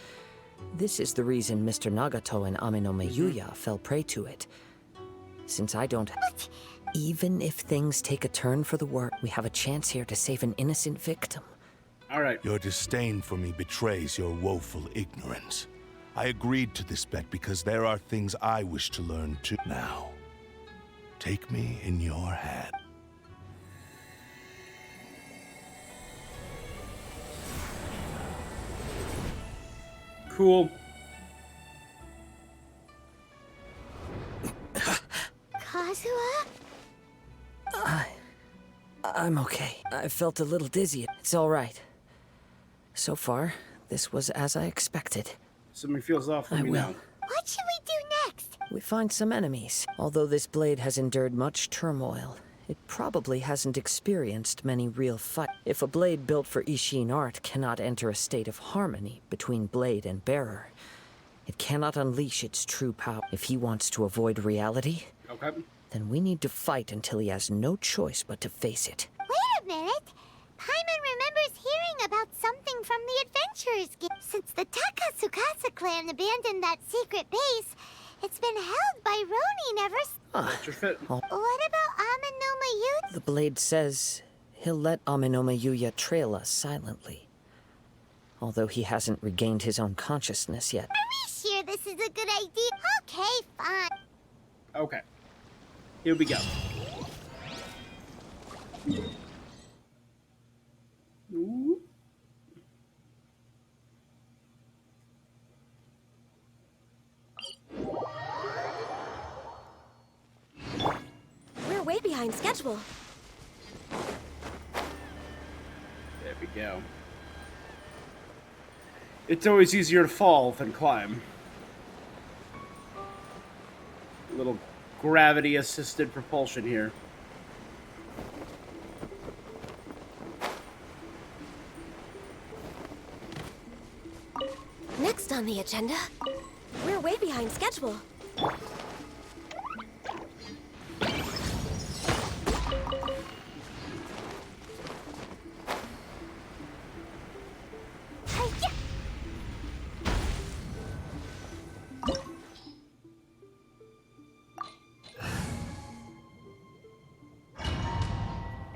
This is the reason Mr. Nagato and Amenoma Yuya fell prey to it. Since I don't... What? Even if things take a turn for the worse, we have a chance here to save an innocent victim. All right. Your disdain for me betrays your woeful ignorance. I agreed to this bet because there are things I wish to learn too. Now, take me in your hand. Cool. Kazuha? I'm okay. I felt a little dizzy. It's all right. So far, this was as I expected. Something feels off for I me will. now. What should we do next? We find some enemies. Although this blade has endured much turmoil, it probably hasn't experienced many real fights. If a blade built for Ishin art cannot enter a state of harmony between blade and bearer, it cannot unleash its true power. If he wants to avoid reality, Okay. then we need to fight until he has no choice but to face it. Wait a minute! Paimon remembers hearing about something from the Adventurers Guild. Since the Takatsukasa clan abandoned that secret base, it's been held by Ronin ever since. That's your fit. What about Amenoma Yuya? The blade says he'll let Amenoma Yuya trail us silently. Although he hasn't regained his own consciousness yet. Are we sure this is a good idea? Okay, fine. Okay. Here we go. Ooh. We're way behind schedule. There we go. It's always easier to fall than climb. A little gravity-assisted propulsion here. Next on the agenda, we're way behind schedule. Hiya!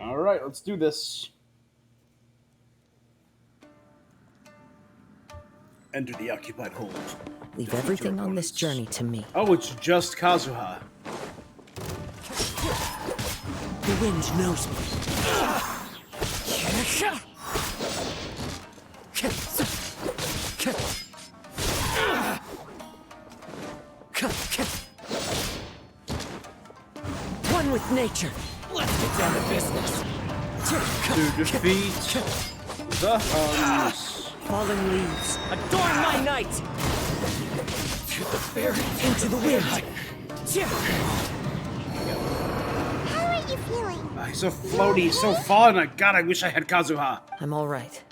All right, let's do this. Enter the occupied hold. Leave Defeat everything your on this opponents. journey to me. Oh, it's just Kazuha. The wind knows me. One with nature. Let's get down to business. To defeat the Huns. Falling leaves, adorn my night. To the fairy, into the wind. How are you feeling? He's so floaty, so fun. God, I wish I had Kazuha. I'm all right.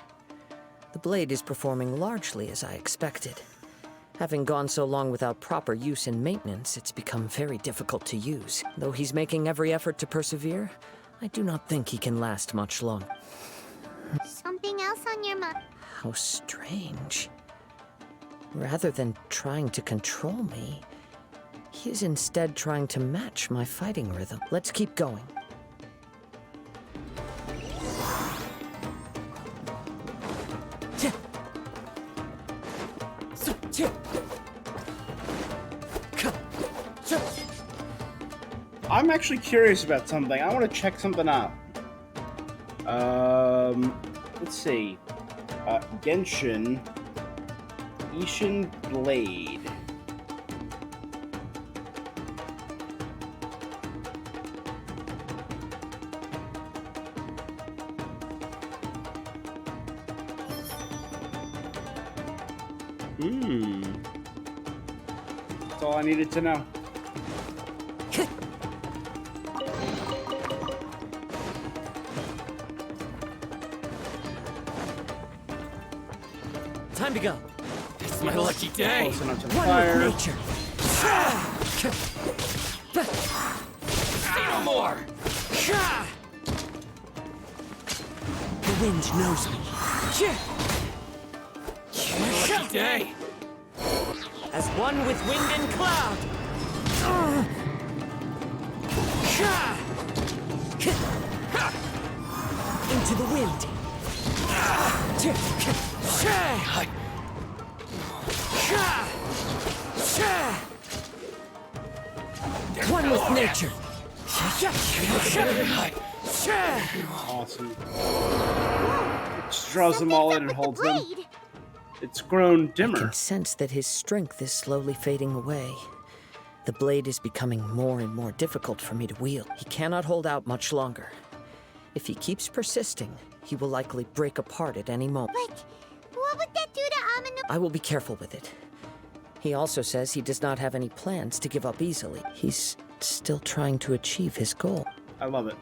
The blade is performing largely as I expected. Having gone so long without proper use and maintenance, it's become very difficult to use. Though he's making every effort to persevere, I do not think he can last much longer. Something else on your mind? How strange. Rather than trying to control me, he is instead trying to match my fighting rhythm. Let's keep going. I'm actually curious about something. I want to check something out. Let's see. Genshin. Ishin Blade. That's all I needed to know. Time to go. It's my lucky day. Close enough to the One fire. with nature. Say no more. The wind knows me. My lucky day. As one with wind and cloud. Into the wind. One with nature. Awesome. It just draws them all in and holds them. Blade. It's grown I dimmer. can sense that his strength is slowly fading away. The blade is becoming more and more difficult for me to wield. He cannot hold out much longer. If he keeps persisting, he will likely break apart at any moment. But what would that do to Amino? I will be careful with it. He also says he does not have any plans to give up easily. He's still trying to achieve his goal. I love it.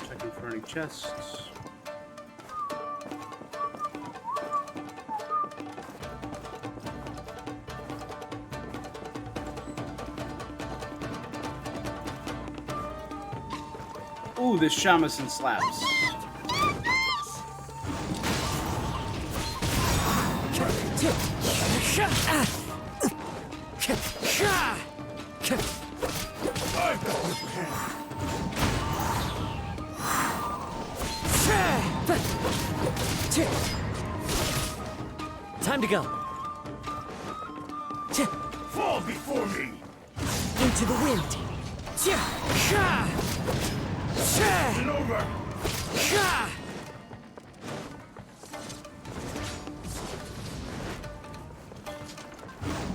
Checking for any chests. Ooh, this shamisen slaps. Time to go. Fall before me! Into the wind. And over!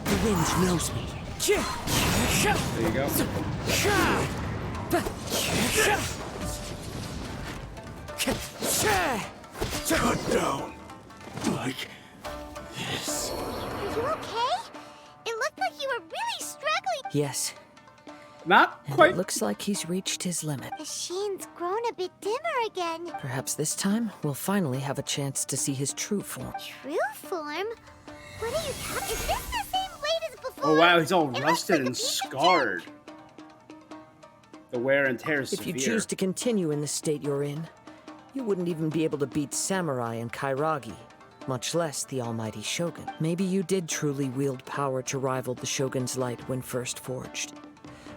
The wind knows me. There you go. Cut down! Like this. Are you okay? It looked like you were really struggling. Yes, Not and quite. it looks like he's reached his limit. The sheen's grown a bit dimmer again. Perhaps this time, we'll finally have a chance to see his true form. True form? What are you talking? Is this the same blade as before? Oh wow, he's all It looks rusted like a and piece of scarred. The wear and tear is If you severe. choose to continue in the state you're in, you wouldn't even be able to beat Samurai and Kairagi, much less the almighty Shogun. Maybe you did truly wield power to rival the Shogun's light when first forged.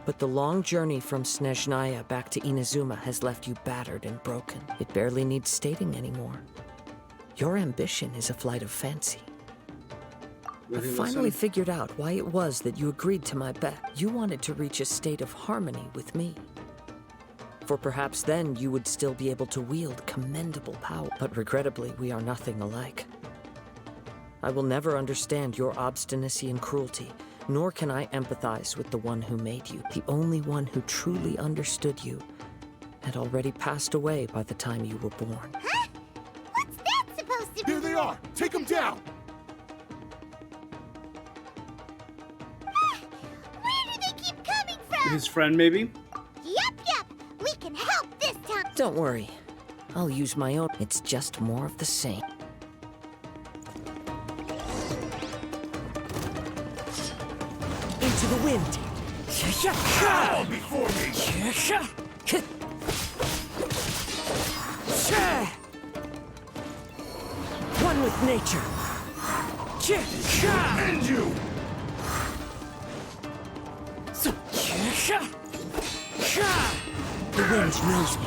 But the long journey from Snezhnaya back to Inazuma has left you battered and broken. It barely needs stating anymore. Your ambition is a flight of fancy. Will I he finally listen? figured out why it was that you agreed to my bet. You wanted to reach a state of harmony with me. For perhaps then you would still be able to wield commendable power. But regrettably, we are nothing alike. I will never understand your obstinacy and cruelty, nor can I empathize with the one who made you. The only one who truly understood you had already passed away by the time you were born. Huh? What's that supposed to be? Here they are! Take them down! Where do they keep coming from? His friend, maybe? Yep. We can help this time. Don't worry. I'll use my own. It's just more of the same. Into the wind. Fall before me! One with nature. And you! The wind knows me.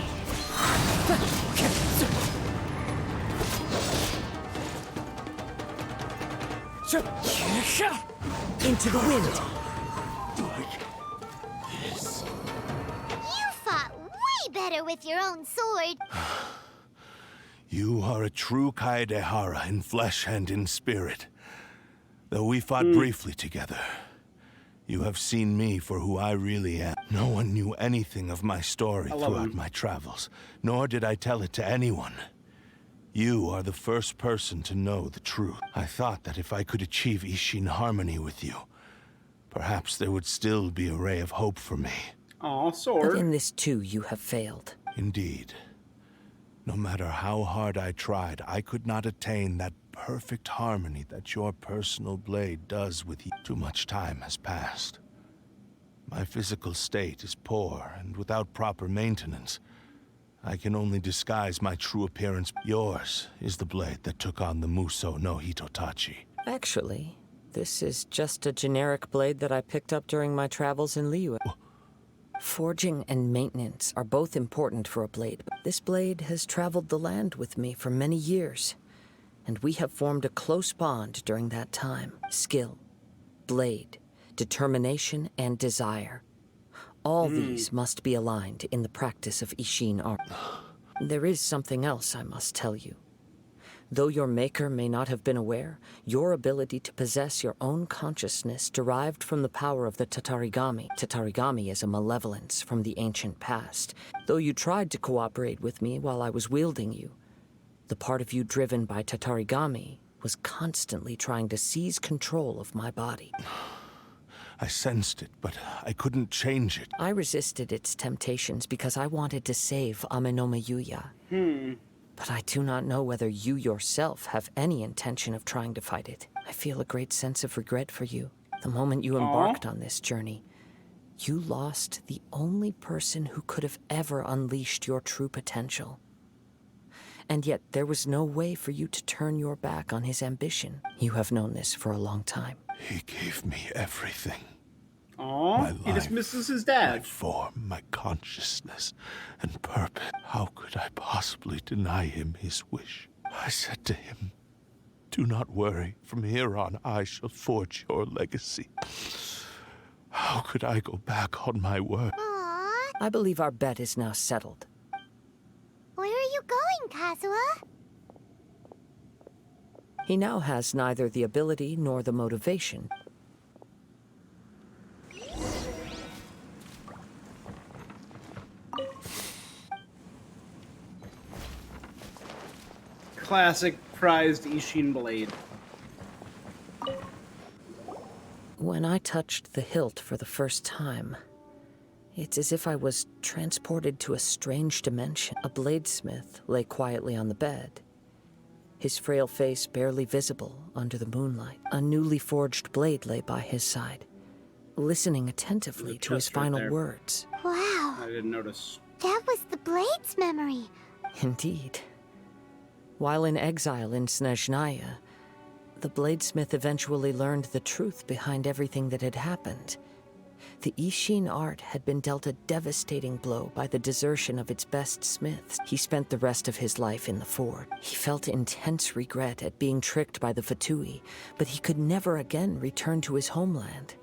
Into the wind. You fought way better with your own sword. You are a true Kaedehara in flesh and in spirit. Though we fought briefly together, you have seen me for who I really am. No one knew anything of my story I love throughout him. my travels, nor did I tell it to anyone. You are the first person to know the truth. I thought that if I could achieve Ishin harmony with you, perhaps there would still be a ray of hope for me. Aw, But sword. in this too, you have failed. Indeed. No matter how hard I tried, I could not attain that perfect harmony that your personal blade does with you. Too much time has passed. My physical state is poor, and without proper maintenance, I can only disguise my true appearance. Yours is the blade that took on the Muso no Hitotachi. Actually, this is just a generic blade that I picked up during my travels in Liyue. Forging and maintenance are both important for a blade. This blade has traveled the land with me for many years, and we have formed a close bond during that time. Skill, blade, determination, and desire. All these must be aligned in the practice of Ishin art. There is something else I must tell you. Though your maker may not have been aware, your ability to possess your own consciousness derived from the power of the Tatarigami. Tatarigami is a malevolence from the ancient past. Though you tried to cooperate with me while I was wielding you, the part of you driven by Tatarigami was constantly trying to seize control of my body. I sensed it, but I couldn't change it. I resisted its temptations because I wanted to save Amenome Yuya. But I do not know whether you yourself have any intention of trying to fight it. I feel a great sense of regret for you. The moment you embarked on this journey, you lost the only person who could have ever unleashed your true potential. And yet there was no way for you to turn your back on his ambition. You have known this for a long time. He gave me everything. Aw, he dismisses his dad. My form, my consciousness, and purpose. How could I possibly deny him his wish? I said to him, "Do not worry. From here on, I shall forge your legacy." How could I go back on my word? Aww. I believe our bet is now settled. Where are you going, Kazuha? He now has neither the ability nor the motivation. Classic prized Ishin blade. When I touched the hilt for the first time, it's as if I was transported to a strange dimension. A bladesmith lay quietly on the bed, his frail face barely visible under the moonlight. A newly forged blade lay by his side, listening attentively to his chest right final there. words. Wow, I didn't notice. that was the blade's memory. Indeed. While in exile in Snezhnaya, the bladesmith eventually learned the truth behind everything that had happened. The Ishin art had been dealt a devastating blow by the desertion of its best smiths. He spent the rest of his life in the forge. He felt intense regret at being tricked by the Fatui, but he could never again return to his homeland.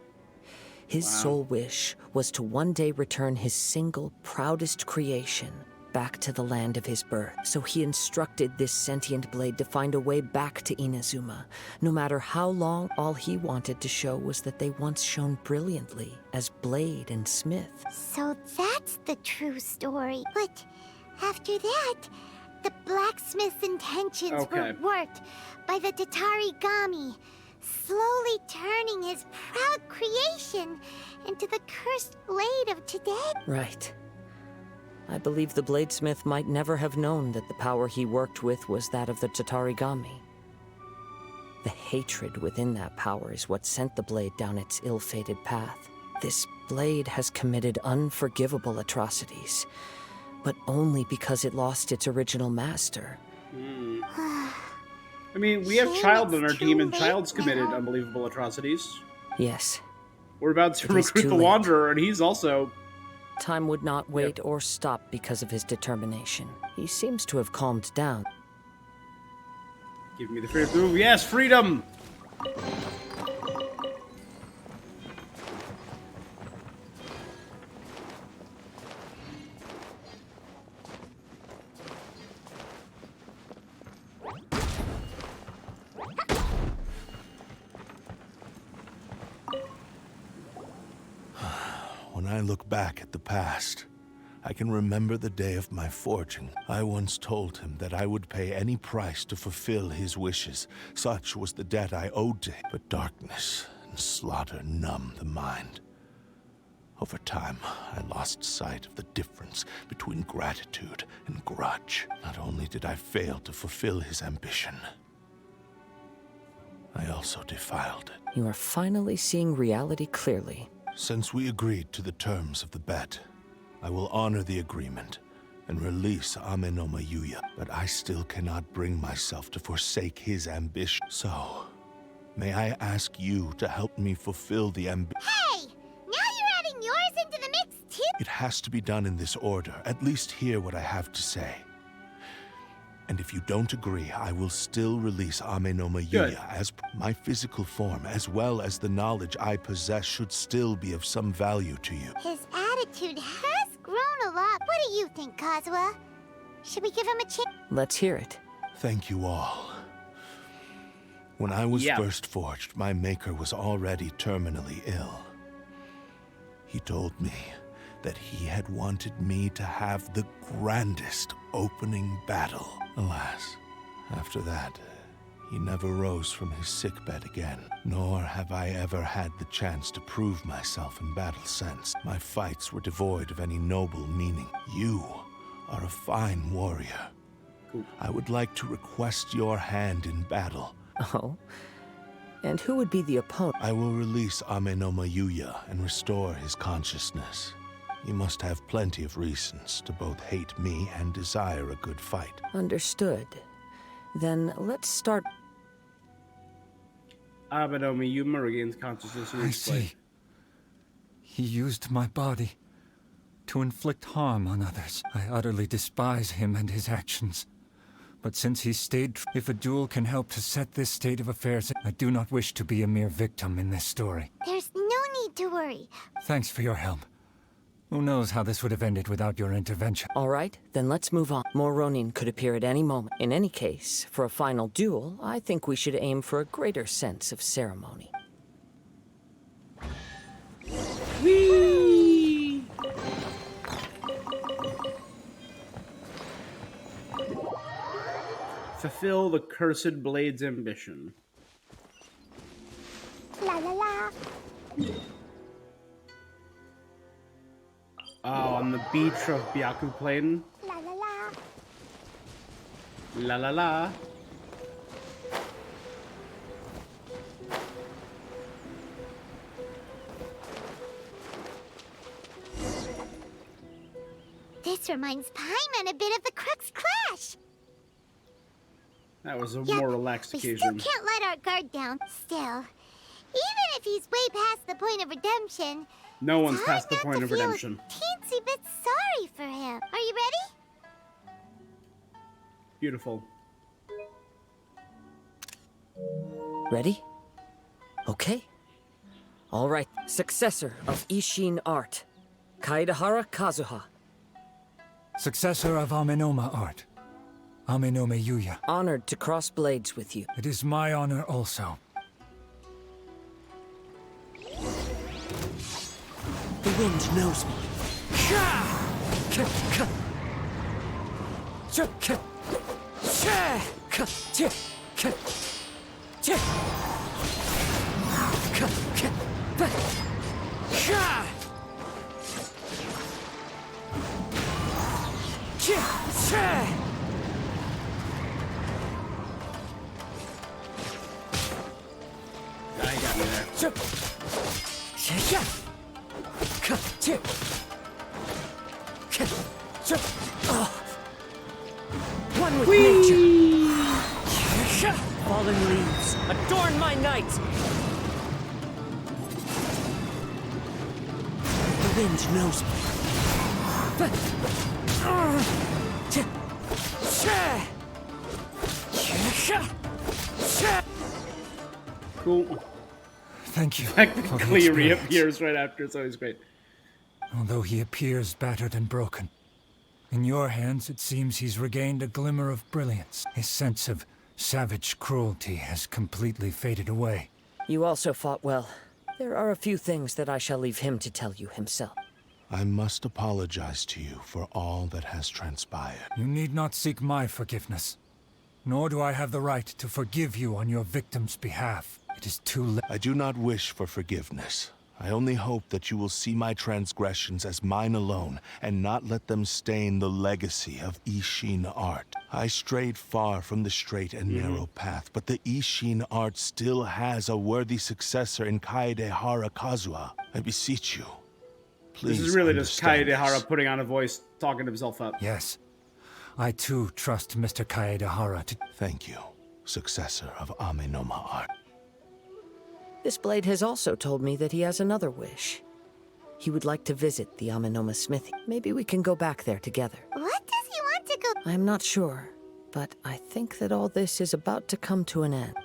His sole wish was to one day return his single, proudest creation back to the land of his birth. So he instructed this sentient blade to find a way back to Inazuma. No matter how long, all he wanted to show was that they once shone brilliantly as blade and smith. So that's the true story. But after that, the blacksmith's intentions were worked by the Tatarigami, slowly turning his proud creation into the cursed blade of today. Right. I believe the bladesmith might never have known that the power he worked with was that of the Tatarigami. The hatred within that power is what sent the blade down its ill-fated path. This blade has committed unforgivable atrocities, but only because it lost its original master. I mean, we have Child on our team, and Child's committed unbelievable atrocities. Yes. We're about to It is recruit too the late. Wanderer, and he's also... Time would not wait or stop because of his determination. He seems to have calmed down. Give me the freedom to move. Yes, freedom! When I look back at the past, I can remember the day of my forging. I once told him that I would pay any price to fulfill his wishes. Such was the debt I owed to him. But darkness and slaughter numb the mind. Over time, I lost sight of the difference between gratitude and grudge. Not only did I fail to fulfill his ambition, I also defiled it. You are finally seeing reality clearly. Since we agreed to the terms of the bet, I will honor the agreement and release Amenoma Yuya, but I still cannot bring myself to forsake his ambition. So, may I ask you to help me fulfill the ambition? Hey! Now you're adding yours into the mix, too! It has to be done in this order. At least hear what I have to say. And if you don't agree, I will still release Amenoma Yuya as my physical form, as well as the knowledge I possess, should still be of some value to you. His attitude has grown a lot. What do you think, Kazuha? Should we give him a chance? Let's hear it. Thank you all. When I was first forged, my maker was already terminally ill. He told me that he had wanted me to have the grandest opening battle. Alas, after that, he never rose from his sickbed again, nor have I ever had the chance to prove myself in battle since. My fights were devoid of any noble meaning. You are a fine warrior. I would like to request your hand in battle. Oh? And who would be the opponent? I will release Amenoma Yuya and restore his consciousness. He must have plenty of reasons to both hate me and desire a good fight. Understood. Then let's start. Amenoma Yuya regains consciousness. I see. He used my body to inflict harm on others. I utterly despise him and his actions. But since he stayed, if a duel can help to set this state of affairs, I do not wish to be a mere victim in this story. There's no need to worry. Thanks for your help. Who knows how this would have ended without your intervention? All right, then let's move on. More Ronin could appear at any moment. In any case, for a final duel, I think we should aim for a greater sense of ceremony. Whee! Fulfill the Cursed Blade's ambition. La la la. Oh, on the beach of Byaku Plain. La la la. La la la. This reminds Paimon a bit of the Crux Clash. That was a more relaxed we occasion. still can't let our guard down. Still, even if he's way past the point of redemption, No one's it's past hard the not point to of feel redemption. a teensy bit sorry for him. Are you ready? Beautiful. Ready? Okay. All right, successor of Ishin art, Kaedahara Kazuha. Successor of Amenoma art, Amenoma Yuya. Honored to cross blades with you. It is my honor also. The wind knows me. I got you there. One with nature. Fallen leaves, adorn my night. The wind knows me. Cool. Thank you. for the Technically experience. reappears right after. It's always great. Although he appears battered and broken, in your hands it seems he's regained a glimmer of brilliance. His sense of savage cruelty has completely faded away. You also fought well. There are a few things that I shall leave him to tell you himself. I must apologize to you for all that has transpired. You need not seek my forgiveness, nor do I have the right to forgive you on your victim's behalf. It is too late. I do not wish for forgiveness. I only hope that you will see my transgressions as mine alone, and not let them stain the legacy of Ishin art. I strayed far from the straight and narrow path, but the Ishin art still has a worthy successor in Kaedehara Kazuha. I beseech you, please This is really just Kaedehara this. putting on a voice, talking himself up. Yes. I too trust Mr. Kaedehara to... Thank you, successor of Amenoma art. This blade has also told me that he has another wish. He would like to visit the Amenoma smithy. Maybe we can go back there together. What does he want to go? I'm not sure, but I think that all this is about to come to an end.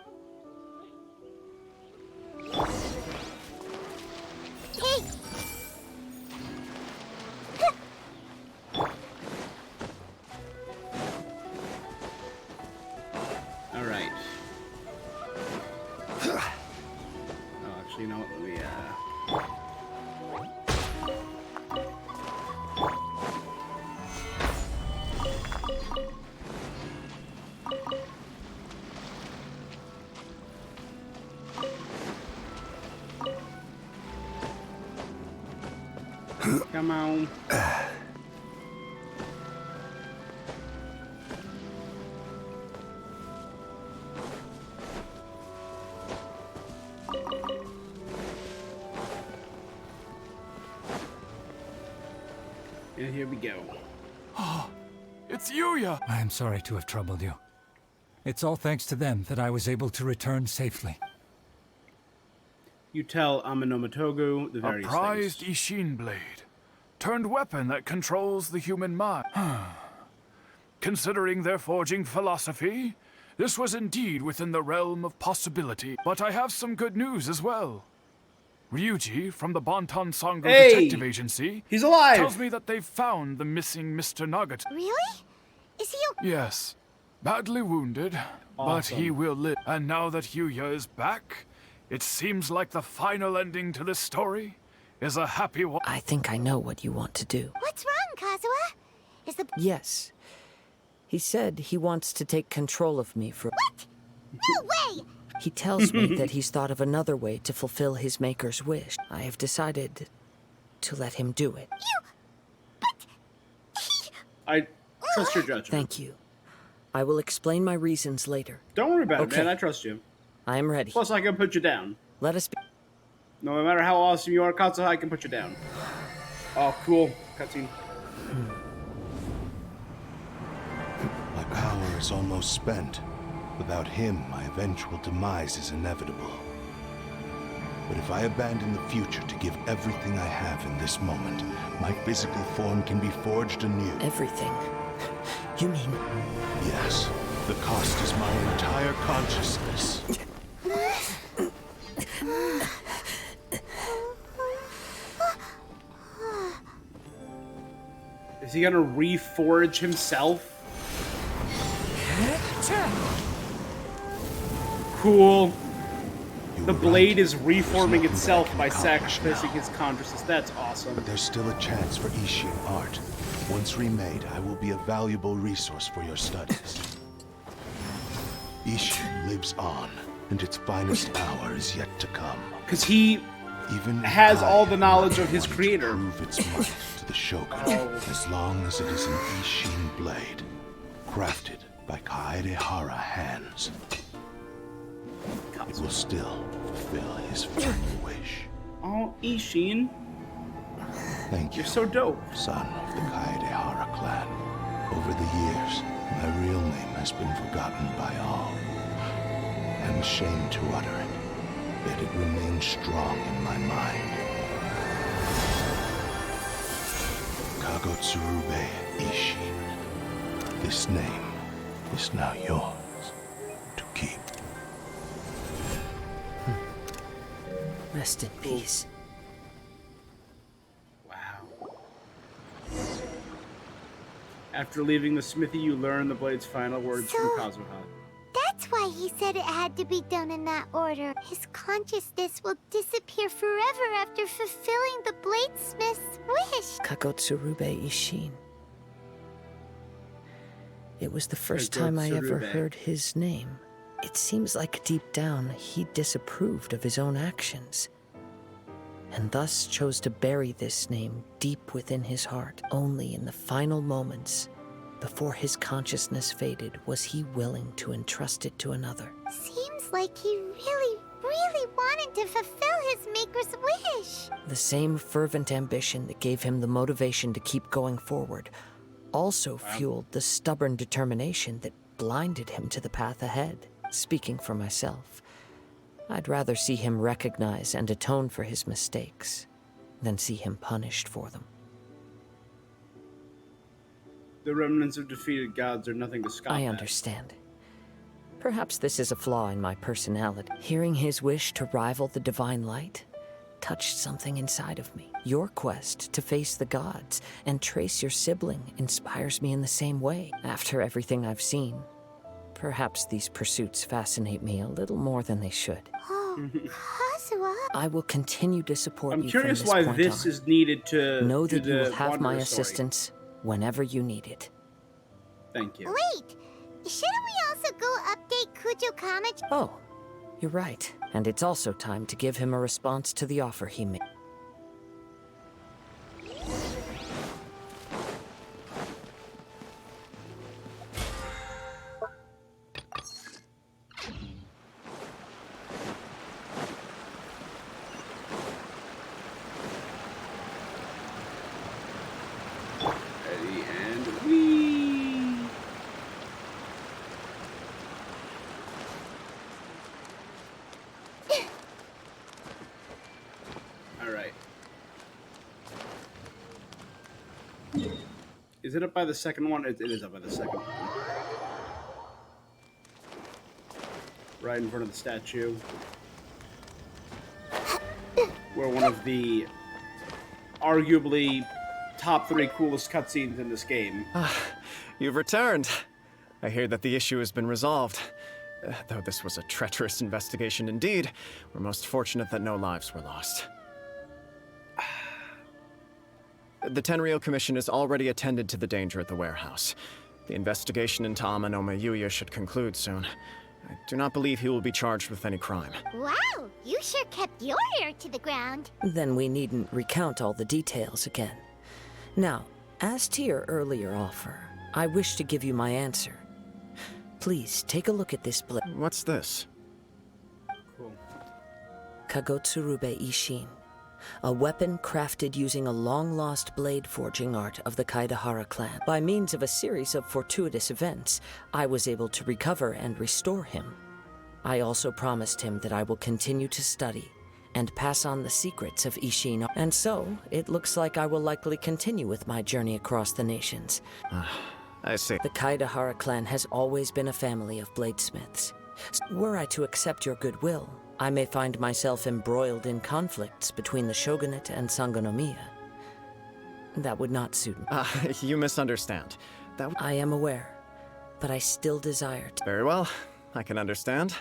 Hey! All right. Oh, actually, you know what? Let me. Come on. And here we go. It's Yuya! I am sorry to have troubled you. It's all thanks to them that I was able to return safely. You tell Amenomotogu the A various prized things. Ishin blade. Turned weapon that controls the human mind. Considering their forging philosophy, this was indeed within the realm of possibility. But I have some good news as well. Ryuji, from the Bonton Sango Hey! Detective Agency, He's alive! tells me that they've found the missing Mr. Nugget. Really? Is he okay? Yes, badly wounded, but he Awesome. will live. And now that Yuya is back, it seems like the final ending to this story is a happy one. I think I know what you want to do. What's wrong, Kazuha? Is the... Yes. He said he wants to take control of me for... What? No way! He tells me that he's thought of another way to fulfill his maker's wish. I have decided to let him do it. I trust your judgment. Thank you. I will explain my reasons later. Don't worry about Okay. it, man. I trust you. I am ready. Plus, I can put you down. Let us be... No matter how awesome you are, Katsuha, I can put you down. Oh, cool. Cutscene. My power is almost spent. Without him, my eventual demise is inevitable. But if I abandon the future to give everything I have in this moment, my physical form can be forged anew. Everything. You mean... Yes, the cost is my entire consciousness. Is he gonna reforge himself? Cool. You The were blade right. is reforming There's nothing itself that I by can accomplish sacrificing now. his consciousness. That's awesome. But there's still a chance for Ishin art. Once remade, I will be a valuable resource for your studies. Ishin lives on, and its finest hour is yet to come. Because he Even if has I all the am knowledge not of his one to creator. Prove its might to the Shogun, as long as it is an Ishin blade, crafted by Kaedehara hands. It will still fulfill his final wish. Oh, Ishin, Thank you, you're so dope. son of the Kaedehara clan. Over the years, my real name has been forgotten by all. I'm ashamed to utter it, yet it remains strong in my mind. Kagotsurube Ishin. This name is now yours to keep. Rest in peace. Wow. After leaving the smithy, you learn the blade's final words from So- Kazuha. That's why he said it had to be done in that order. His consciousness will disappear forever after fulfilling the bladesmith's wish. Kagotsurube Ishin. It was the first time I ever Kagotsurube. heard his name. It seems like deep down he disapproved of his own actions, and thus chose to bury this name deep within his heart. Only in the final moments, before his consciousness faded, was he willing to entrust it to another. Seems like he really wanted to fulfill his maker's wish. The same fervent ambition that gave him the motivation to keep going forward also fueled the stubborn determination that blinded him to the path ahead. Speaking for myself, I'd rather see him recognize and atone for his mistakes than see him punished for them. The remnants of defeated gods are nothing to scoff at. I understand. Perhaps this is a flaw in my personality. Hearing his wish to rival the divine light touched something inside of me. Your quest to face the gods and trace your sibling inspires me in the same way. After everything I've seen, perhaps these pursuits fascinate me a little more than they should. Oh, Kazuha. I will continue to support I'm you curious from this why point this on. is needed to Know do that you the will have my Wanderer story. assistance whenever you need it. Thank you. Wait, shouldn't we also go update Kujo Kama? Oh, you're right. And it's also time to give him a response to the offer he made. Ready and whee! Alright. Is it up by the second one? It is up by the second one. Right in front of the statue. Where one of the arguably top 3 coolest cutscenes in this game. You've returned. I hear that the issue has been resolved. Though this was a treacherous investigation indeed, we're most fortunate that no lives were lost. The Tenryou Commission has already attended to the danger at the warehouse. The investigation into Amanome Yuya should conclude soon. I do not believe he will be charged with any crime. Wow, you sure kept your ear to the ground. Then we needn't recount all the details again. Now, as to your earlier offer, I wish to give you my answer. Please take a look at this blade. What's this? Cool. Kagotsurube Ishin, a weapon crafted using a long-lost blade forging art of the Kaidahara clan. By means of a series of fortuitous events, I was able to recover and restore him. I also promised him that I will continue to study and pass on the secrets of Ishin. And so, it looks like I will likely continue with my journey across the nations. I see. The Kaidahara clan has always been a family of bladesmiths. Were I to accept your goodwill, I may find myself embroiled in conflicts between the shogunate and Sangonomiya. That would not suit me. You misunderstand. I am aware, but I still desire to. Very well. I can understand.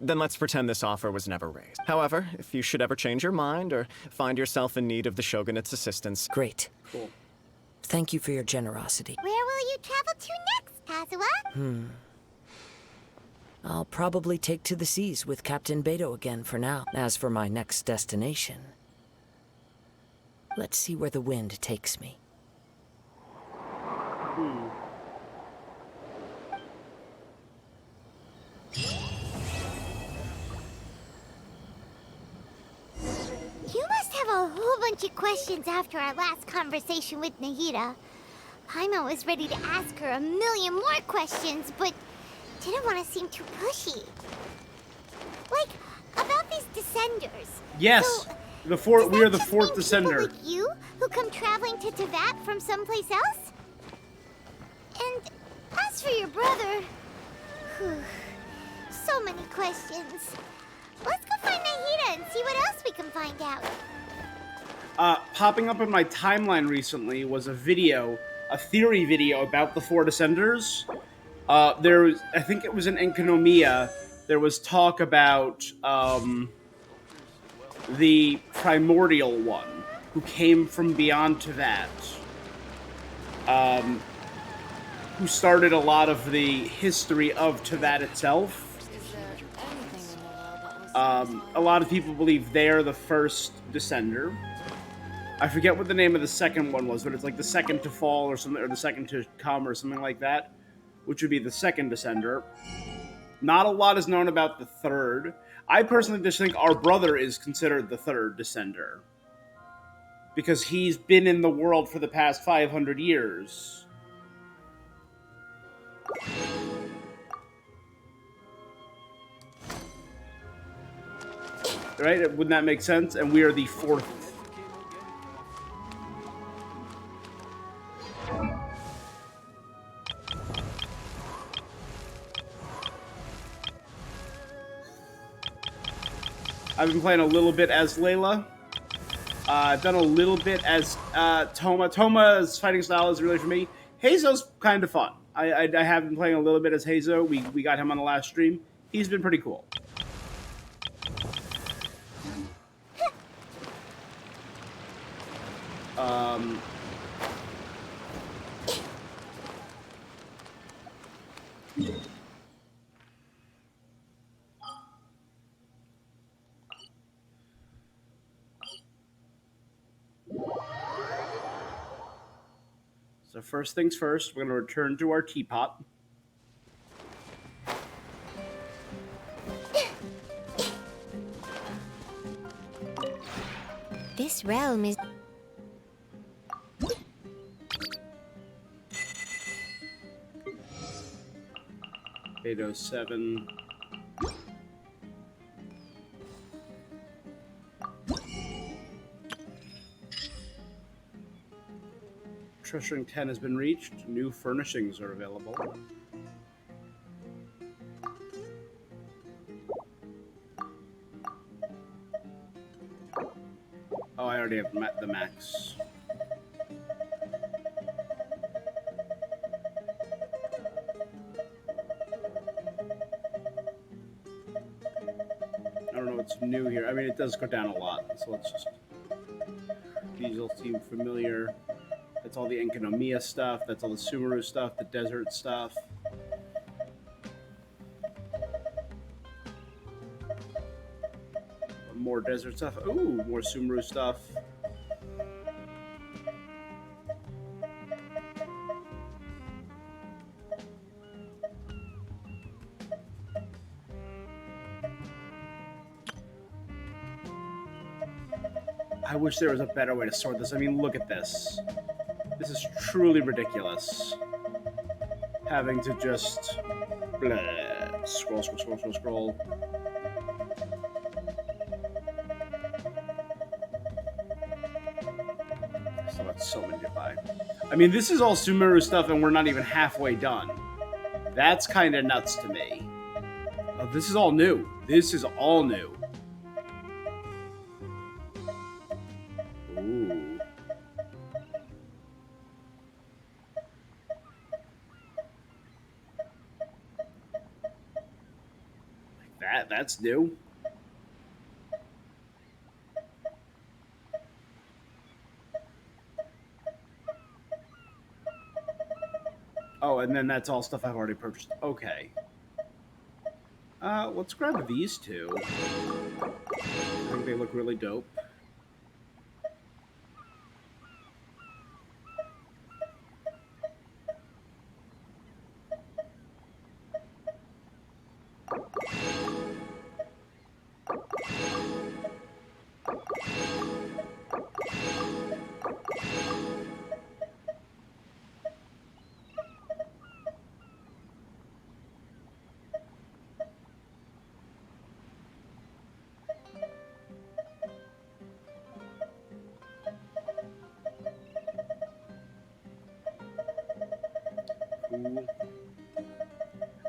Then let's pretend this offer was never raised. However, if you should ever change your mind or find yourself in need of the shogunate's assistance... Great. Cool. Thank you for your generosity. Where will you travel to next, Kazuha? I'll probably take to the seas with Captain Beto again for now. As for my next destination, let's see where the wind takes me. You must have a whole bunch of questions after our last conversation with Nahida. Paimon was ready to ask her a million more questions, but didn't want to seem too pushy. Like, about these descenders. Yes! So, We are the does that fourth just mean people descender. like you who come traveling to Teyvat from someplace else? And as for your brother... whew, so many questions. Let's go find Nahida and see what else we can find out. Popping up in my timeline recently was a video, a theory video about the Four Descenders. There was, I think it was in Enkanomiya, there was talk about the primordial one who came from beyond Teyvat, who started a lot of the history of Teyvat itself. A lot of people believe they're the first Descender. I forget what the name of the second one was, but it's like the second to fall or something, or the second to come or something like that, which would be the second Descender. Not a lot is known about the third. I personally just think our brother is considered the third Descender because he's been in the world for the past 500 years. Right? Wouldn't that make sense? And we are the fourth. I've been playing a little bit as Layla. I've done a little bit as Toma. Toma's fighting style is really for me. Hazo's kind of fun. I have been playing a little bit as Hazo. We got him on the last stream. He's been pretty cool. So first things first, we're going to return to our teapot. This realm is... Beto 7. Treasuring 10 has been reached. New furnishings are available. Oh, I already have the max. I don't know what's new here. I mean, it does go down a lot, so let's just... These all seem familiar. That's all the Enkanomiya stuff. That's all the Sumeru stuff, the desert stuff. More desert stuff. Ooh, more Sumeru stuff. I wish there was a better way to sort this. I mean, look at this. This is truly ridiculous. Having to just blah, scroll. Still got so many to buy. I mean, this is all Sumeru stuff, and we're not even halfway done. That's kind of nuts to me. Oh, this is all new. This is all new. Ooh. That's new. Oh, and then that's all stuff I've already purchased. Okay. Let's grab these two. I think they look really dope.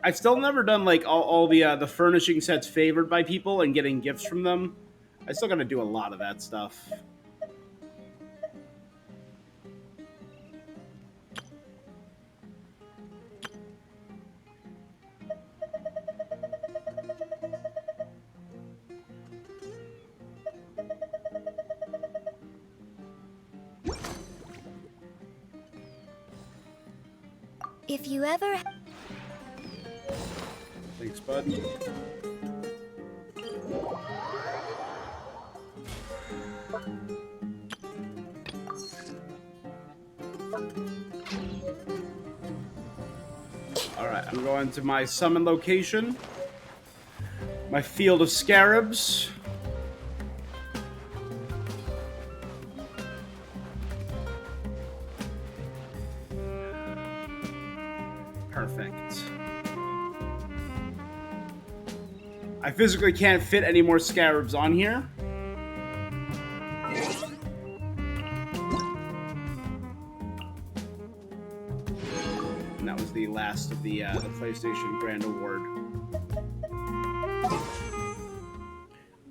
I've still never done like all the furnishing sets favored by people and getting gifts from them. I still gotta do a lot of that stuff. If you ever... Thanks, bud. Alright, I'm going to my summon location. My field of scarabs. Perfect. I physically can't fit any more scarabs on here. And that was the last of the PlayStation Grand Award.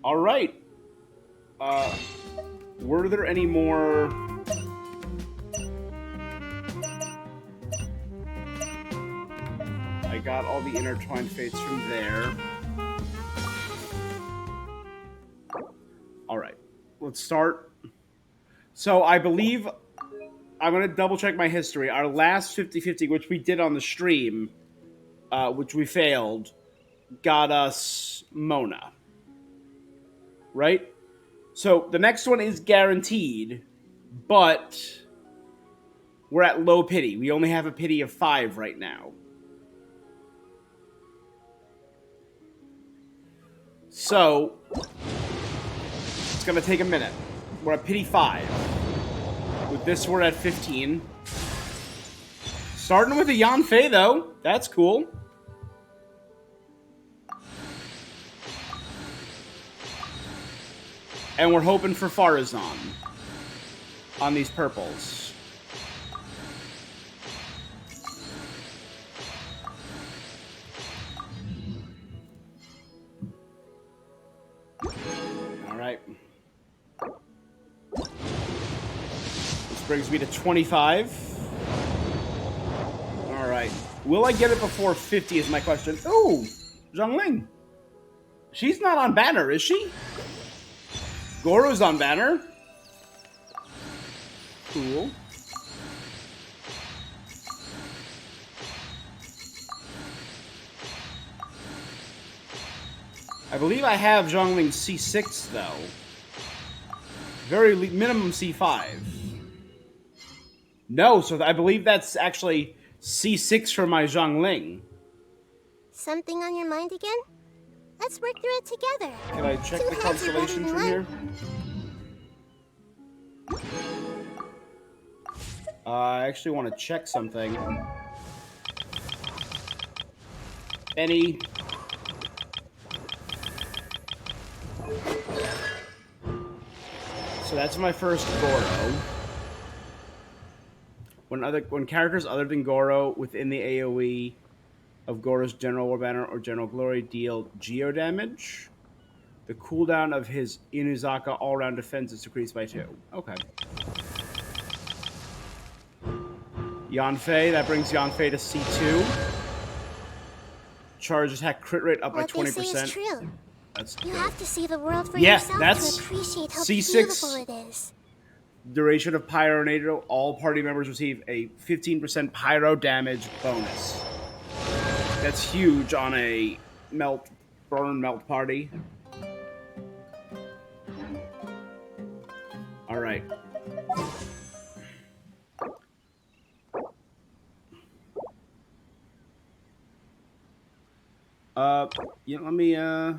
All right. Were there any more? I got all the intertwined fates from there. All right, let's start. So I believe I'm going to double check my history. Our last 50-50, which we did on the stream, which we failed, got us Mona. Right? So the next one is guaranteed, but we're at low pity. We only have a pity of 5 right now. So it's going to take a minute. We're at pity 5. With this, we're at 15. Starting with a Yanfei, though. That's cool. And we're hoping for Farazan on these purples. All right. This brings me to 25. All right. Will I get it before 50 is my question. Ooh, Zhongling. She's not on banner, is she? Goro's on banner. Cool. I believe I have Zhongling C6, though. Very minimum C5. No, so I believe that's actually C6 for my Zhongling. Something on your mind again? Let's work through it together. Can I check the constellations from here? I actually want to check something. Any... So that's my first Goro. When characters other than Goro within the AoE of Goro's General War Banner or General Glory deal geo damage, the cooldown of his Inuzaka all-round defense is decreased by 2. Okay. Yanfei, that brings Yanfei to C2. Charge attack crit rate up by 20%. What they say is true. That's You good. have to see the world for Yeah, yourself that's to appreciate how C6. beautiful it is. Duration of Pyronado, all party members receive a 15% pyro damage bonus. That's huge on a burn melt party. All right. Let me let's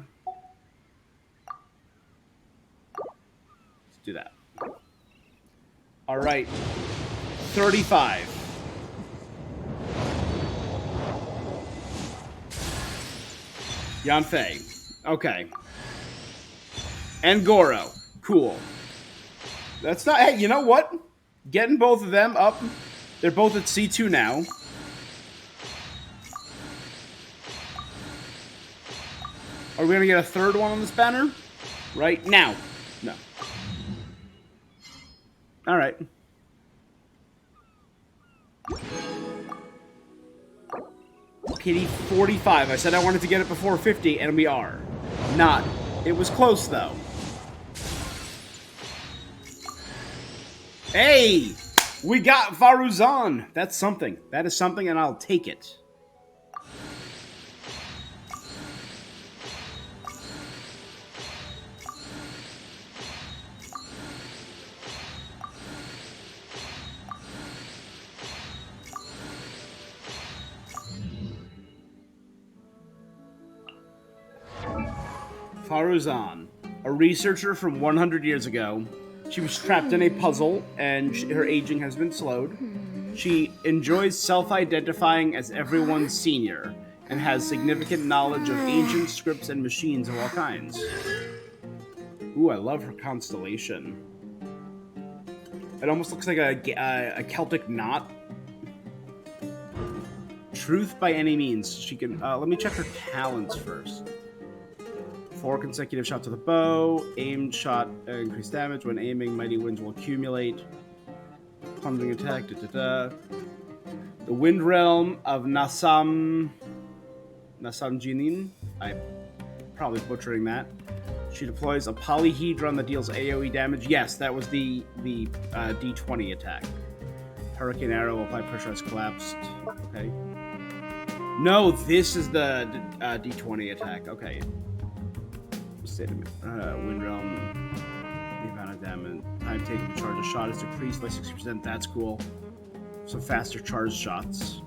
do that. All right. 35. Yanfei. Okay. And Goro. Cool. That's not... Hey, you know what? Getting both of them up. They're both at C2 now. Are we going to get a third one on this banner? Right now. No. All right. Pity 45. I said I wanted to get it before 50, and we are. Not. It was close, though. Hey! We got Faruzan! That's something. That is something, and I'll take it. Faruzan, a researcher from 100 years ago. She was trapped in a puzzle, and her aging has been slowed. She enjoys self-identifying as everyone's senior, and has significant knowledge of ancient scripts and machines of all kinds. Ooh, I love her constellation. It almost looks like a Celtic knot. Truth by any means. She can. Let me check her talents first. 4 consecutive shots with a bow. Aimed shot increased damage. When aiming, mighty winds will accumulate. Plunging attack. The Wind Realm of Nasamjinin. I'm probably butchering that. She deploys a polyhedron that deals AoE damage. Yes, that was the D20 attack. Hurricane Arrow will apply pressure as collapsed. Okay. No, this is the D20 attack. Okay. Wind Realm. The amount of damage. Time taken to charge a shot is decreased by 60%. That's cool. So faster charge shots.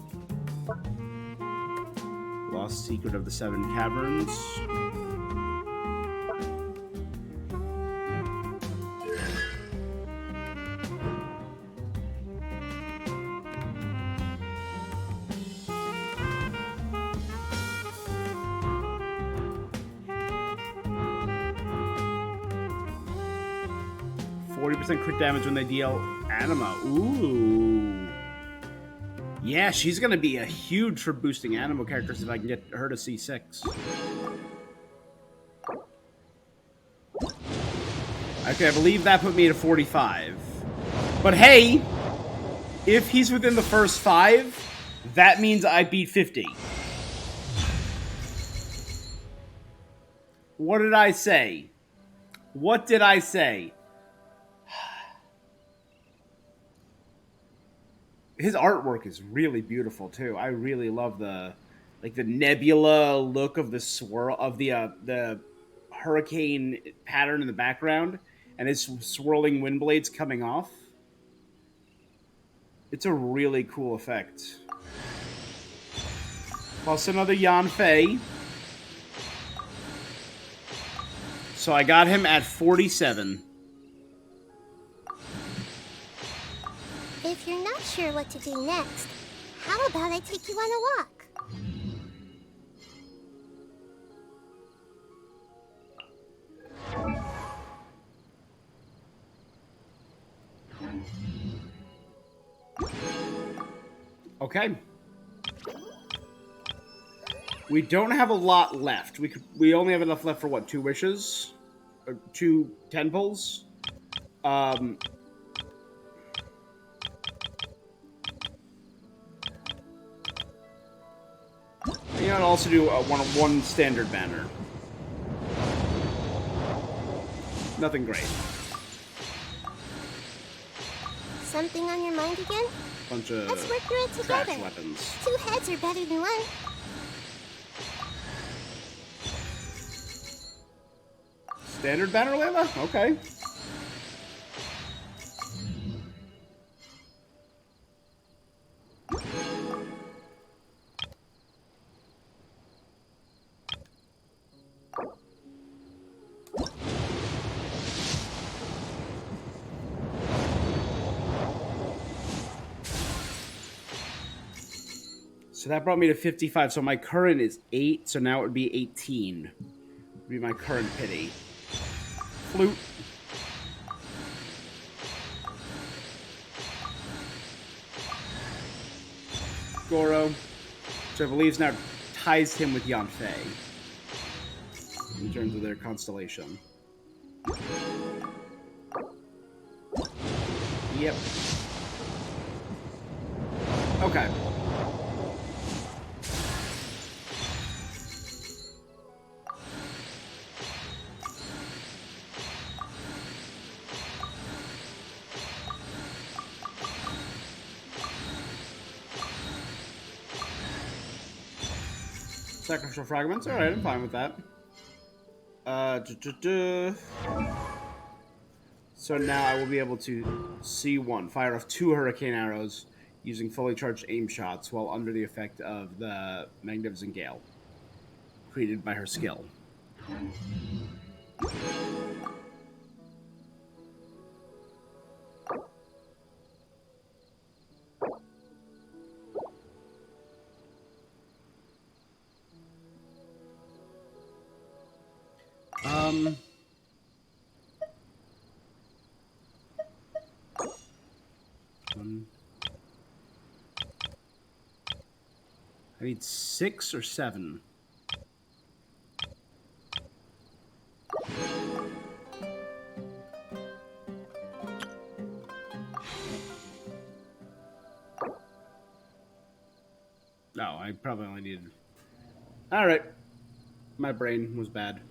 Lost Secret of the 7 Caverns. 40% crit damage when they deal anima. Ooh. Yeah, she's going to be a huge for boosting anima characters if I can get her to C6. Okay, I believe that put me to 45. But hey, if he's within the first 5, that means I beat 50. What did I say? What did I say? His artwork is really beautiful too. I really love the nebula look of the swirl of the hurricane pattern in the background and his swirling wind blades coming off. It's a really cool effect. Plus another Yanfei. So I got him at 47. If you're not sure what to do next, how about I take you on a walk? Okay. We don't have a lot left. We only have enough left for what, 2 wishes? Or 2 temples? You know, I'd also do one standard banner. Nothing great. Something on your mind again? Bunch of Let's work through it together. trash weapons. 2 heads are better than 1. Standard banner, Layla? Okay. So that brought me to 55. So my current is 8. So now it would be 18. Would be my current pity. Flute. Goro. So I believe now ties him with Yanfei. In terms of their constellation. Yep. Okay. Sacrificial fragments. Alright, I'm fine with that. So now I will be able to C1, fire off 2 hurricane arrows using fully charged aim shots while under the effect of the Magnificent Gale created by her skill. I need 6 or 7. No, I probably only needed... Alright. My brain was bad.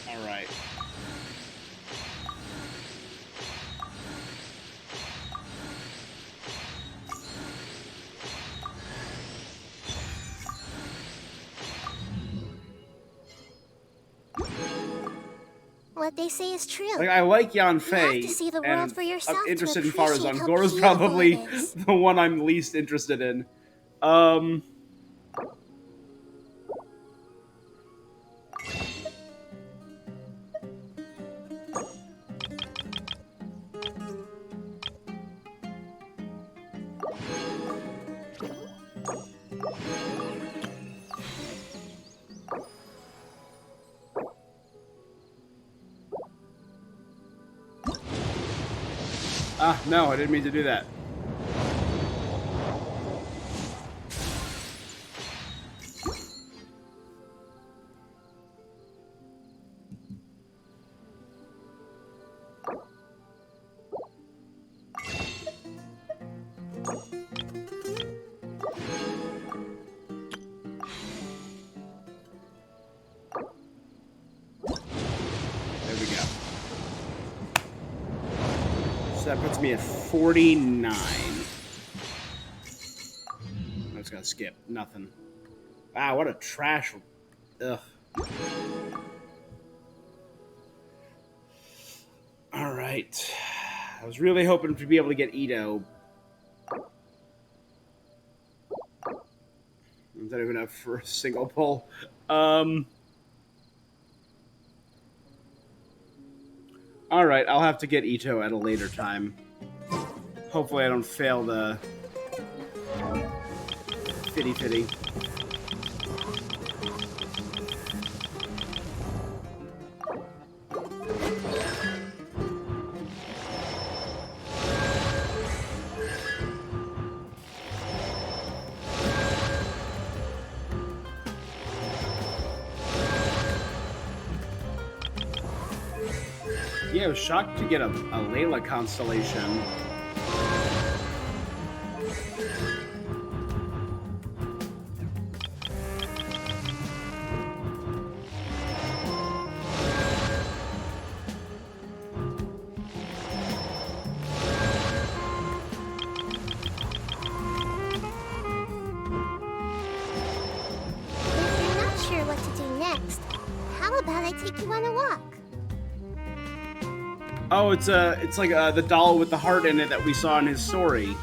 Alright. What they say is true. Like, I like Yan You Fei, have to see the world and for yourself I'm to interested in appreciate Farazan. how Goro's beautiful probably it is. the one I'm least interested in. Ah, no, I didn't mean to do that. There we go. So that puts me at 49. I was gonna skip. Nothing. Wow, what a trash. Ugh. Alright. I was really hoping to be able to get Ito. Is that even enough for a single pull? Alright, I'll have to get Ito at a later time. Hopefully I don't fail the fitty. Yeah, I was shocked to get a Layla constellation. If you're not sure what to do next, how about I take you on a walk? Oh, it's like the doll with the heart in it that we saw in his story.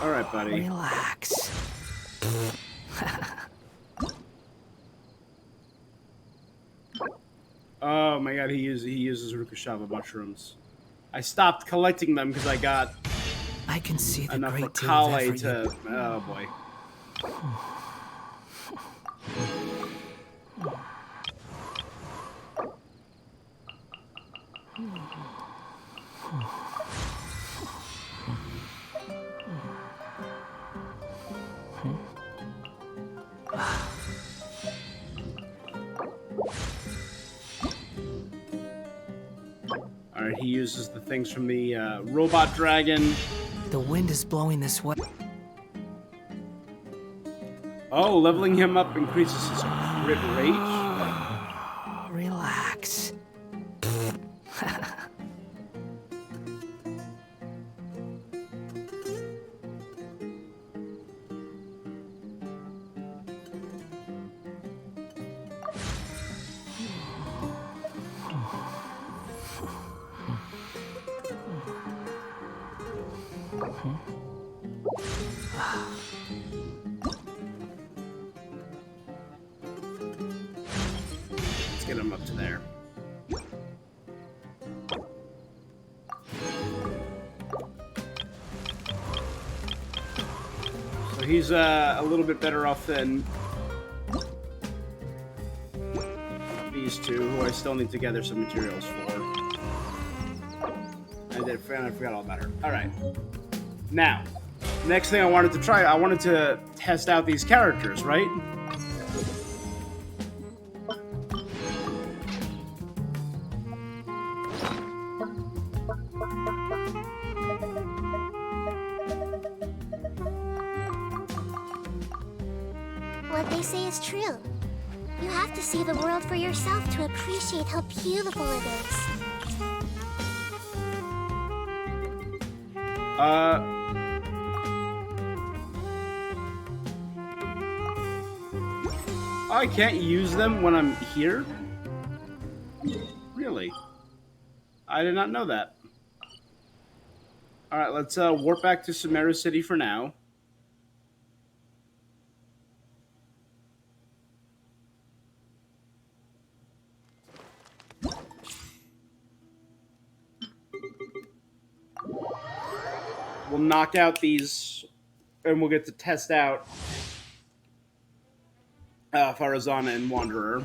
All right, buddy. Relax. Oh my god, he uses Rukashava mushrooms. I stopped collecting them because I got I can see the enough for great deal of Kale effort to. Oh boy. he uses the things from the robot dragon. The wind is blowing this way. Oh, leveling him up increases his crit rate. Relax. Let's get him up to there. So he's a little bit better off than these two, who I still need to gather some materials for. I forgot all about her. All right. Now, next thing I wanted to try, I wanted to test out these characters, right? What they say is true. You have to see the world for yourself to appreciate how beautiful it is. I can't use them when I'm here? Really? I did not know that. Alright, let's warp back to Sumeru City for now. We'll knock out these, and we'll get to test out Farazana and Wanderer.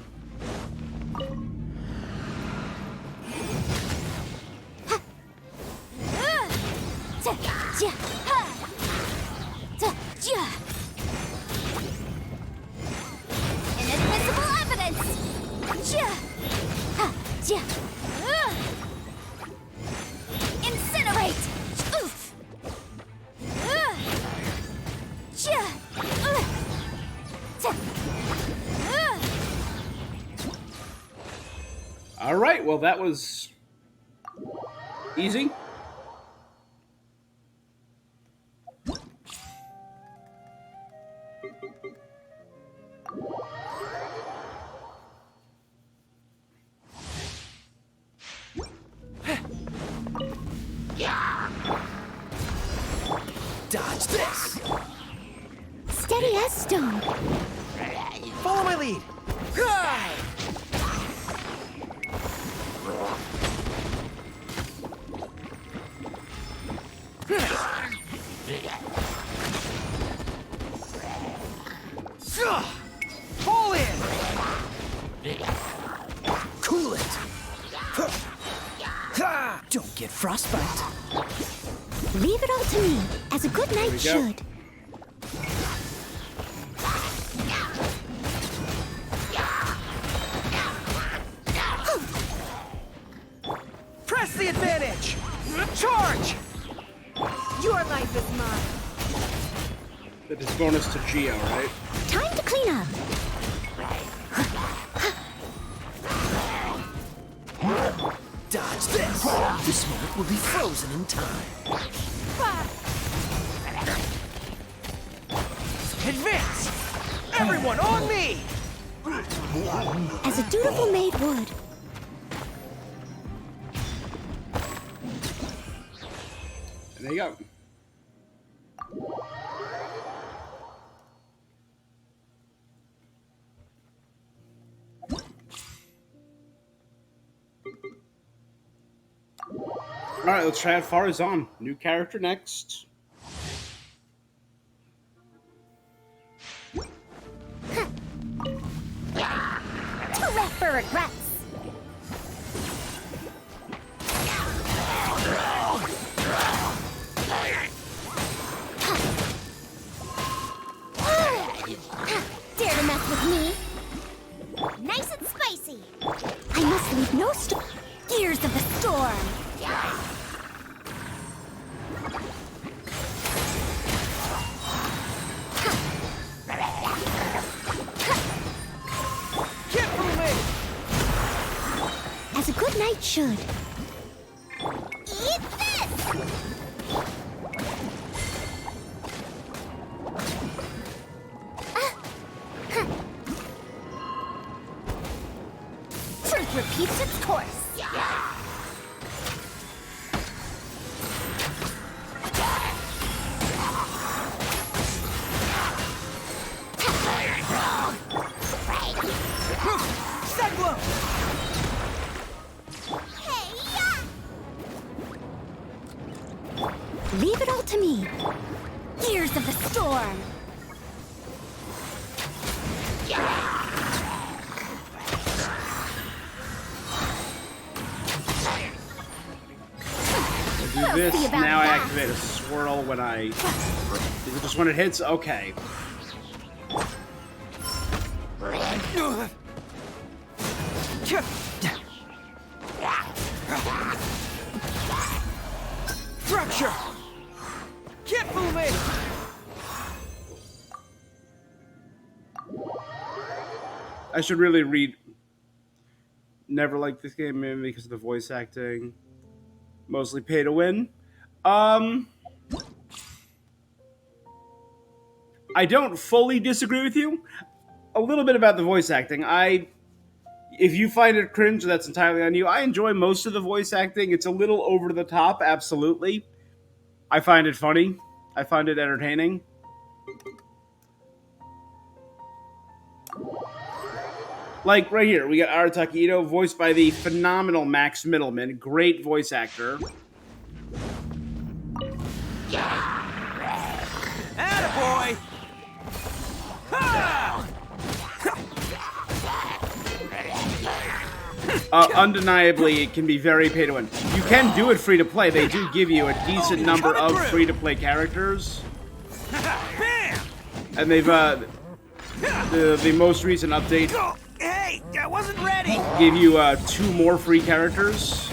Inadmissible evidence! Incinerate! All right, well, that was easy. Dodge this! Steady as stone. Follow my lead! Fall in! Cool it! Don't get frostbite. Leave it all to me, as a good knight should. Press the advantage! Charge! Your life is mine. That is bonus to Geo, right? Time to clean up. Dodge this! This moment will be frozen in time. Advance! Everyone on me! As a dutiful maid would. There you go. All right, let's try out Farazan. New character next. Too late for regrets. Dare to mess with me? Nice and spicy. I must leave no gears of the storm. as a good knight should. Eat this! Truth repeats its course. Leave it all to me. Gears of the storm. Do this. Now I activate a swirl when I... Is it just when it hits? Okay. Fracture! Can't fool me! I should really read... Never liked this game, maybe because of the voice acting. Mostly pay to win. I don't fully disagree with you. A little bit about the voice acting. If you find it cringe, that's entirely on you. I enjoy most of the voice acting. It's a little over the top, absolutely. I find it funny. I find it entertaining. Like, right here, we got Arataki Ito, voiced by the phenomenal Max Middleman. Great voice actor. Attaboy! Undeniably, it can be very pay to win. You can do it free to play. They do give you a decent number of free to play characters. And they've, the most recent update... Hey, I wasn't ready! Give you 2 more free characters.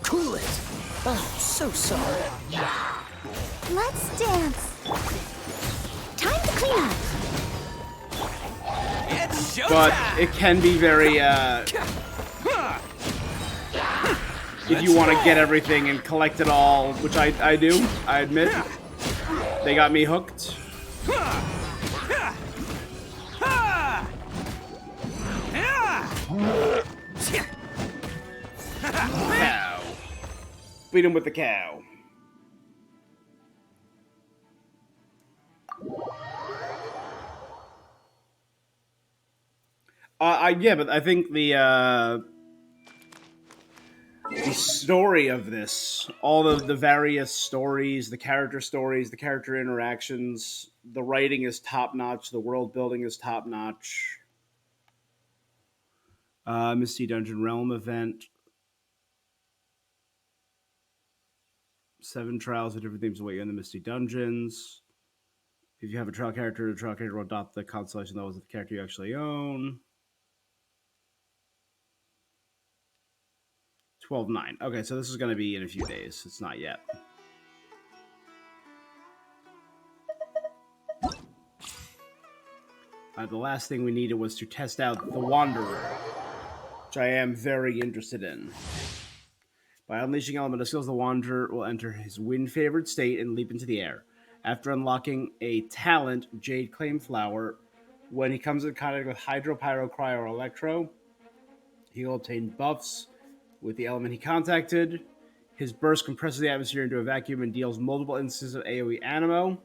Cool it. Oh, so sorry. Let's dance. Time to clean up. It's showtime! But it can be very, if you want to get everything and collect it all, which I do, I admit. They got me hooked. Cow. Beat him with the cow. Yeah, but I think the story of this, all of the various stories, the character interactions, the writing is top-notch, the world building is top-notch. Misty Dungeon Realm event. 7 trials of different themes await you in the Misty Dungeons. If you have a trial character, the trial character will adopt the constellation levels of the character you actually own. 12-9. Okay, so this is going to be in a few days. It's not yet. The last thing we needed was to test out the Wanderer, which I am very interested in. By unleashing elemental skills, the Wanderer will enter his wind-favored state and leap into the air. After unlocking a talent, Jade Claim Flower, when he comes in contact with Hydro, Pyro, Cryo, or Electro, he will obtain buffs with the element he contacted. His burst compresses the atmosphere into a vacuum and deals multiple instances of AoE Animo.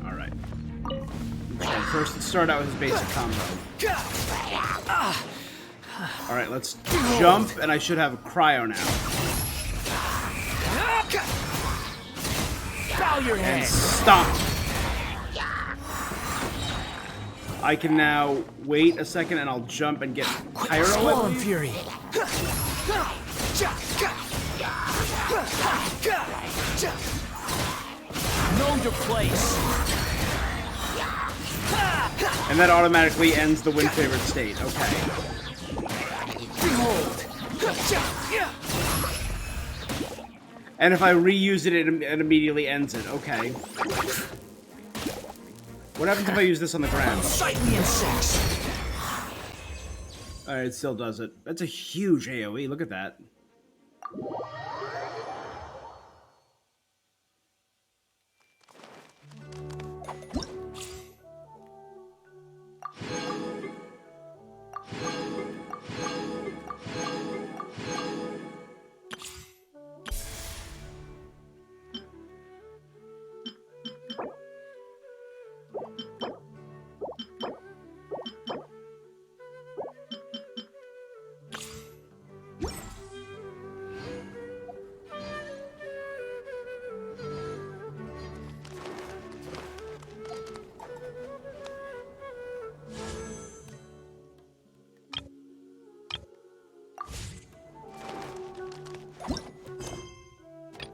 Alright. First, let's start out with his basic combo. Alright, let's jump, and I should have a Cryo now. Bow your head. And stop. I can now wait a second, and I'll jump and get Pyro. Swollen Fury. Know your place. And that automatically ends the wind-favored state. Okay. Behold. And if I reuse it, it immediately ends it. Okay. What happens if I use this on the ground? Unsightly insects! Alright, it still does it. That's a huge AoE. Look at that.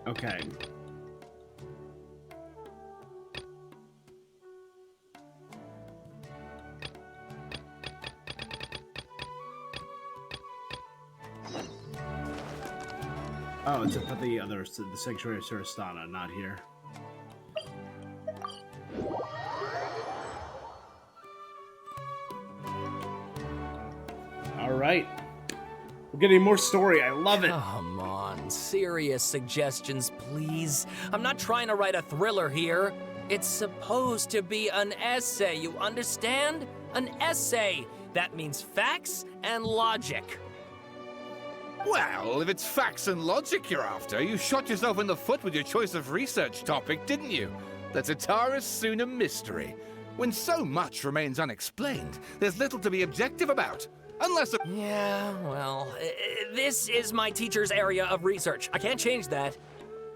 Okay. Oh, it's at the other, the Sanctuary of Surastana, not here. All right. We're getting more story. I love it. Come on, serious suggestions, please. I'm not trying to write a thriller here. It's supposed to be an essay, you understand? An essay. That means facts and logic. Well, if it's facts and logic you're after, you shot yourself in the foot with your choice of research topic, didn't you? The Tatarasuna mystery. When so much remains unexplained, there's little to be objective about. Unless a— Yeah, well, this is my teacher's area of research. I can't change that.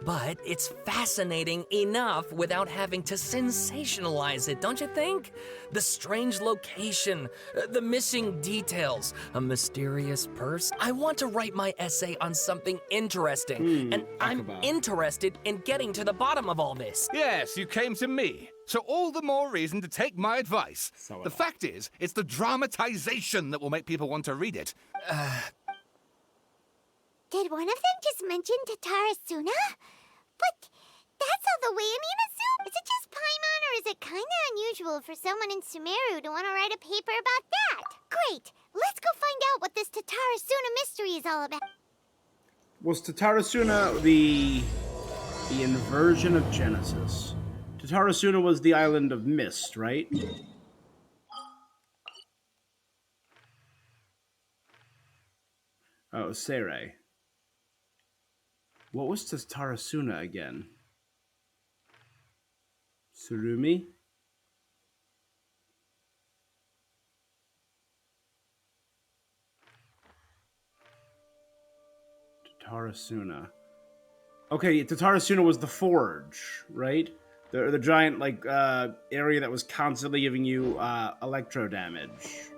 But it's fascinating enough without having to sensationalize it, don't you think? The strange location, the missing details, a mysterious person. I want to write my essay on something interesting, and I'm interested in getting to the bottom of all this. Yes, you came to me. So all the more reason to take my advice. The fact is, it's the dramatization that will make people want to read it. Did one of them just mention Tatarasuna? But that's all the way in Inazu. Is it just Paimon, or is it kind of unusual for someone in Sumeru to want to write a paper about that? Great! Let's go find out what this Tatarasuna mystery is all about. Was Tatarasuna the inversion of Genesis? Tatarasuna was the island of mist, right? Oh, Seirei. What was Tatarasuna again? Surumi? Tatarasuna. Okay, Tatarasuna was the forge, right? The giant, like, area that was constantly giving you, electro damage.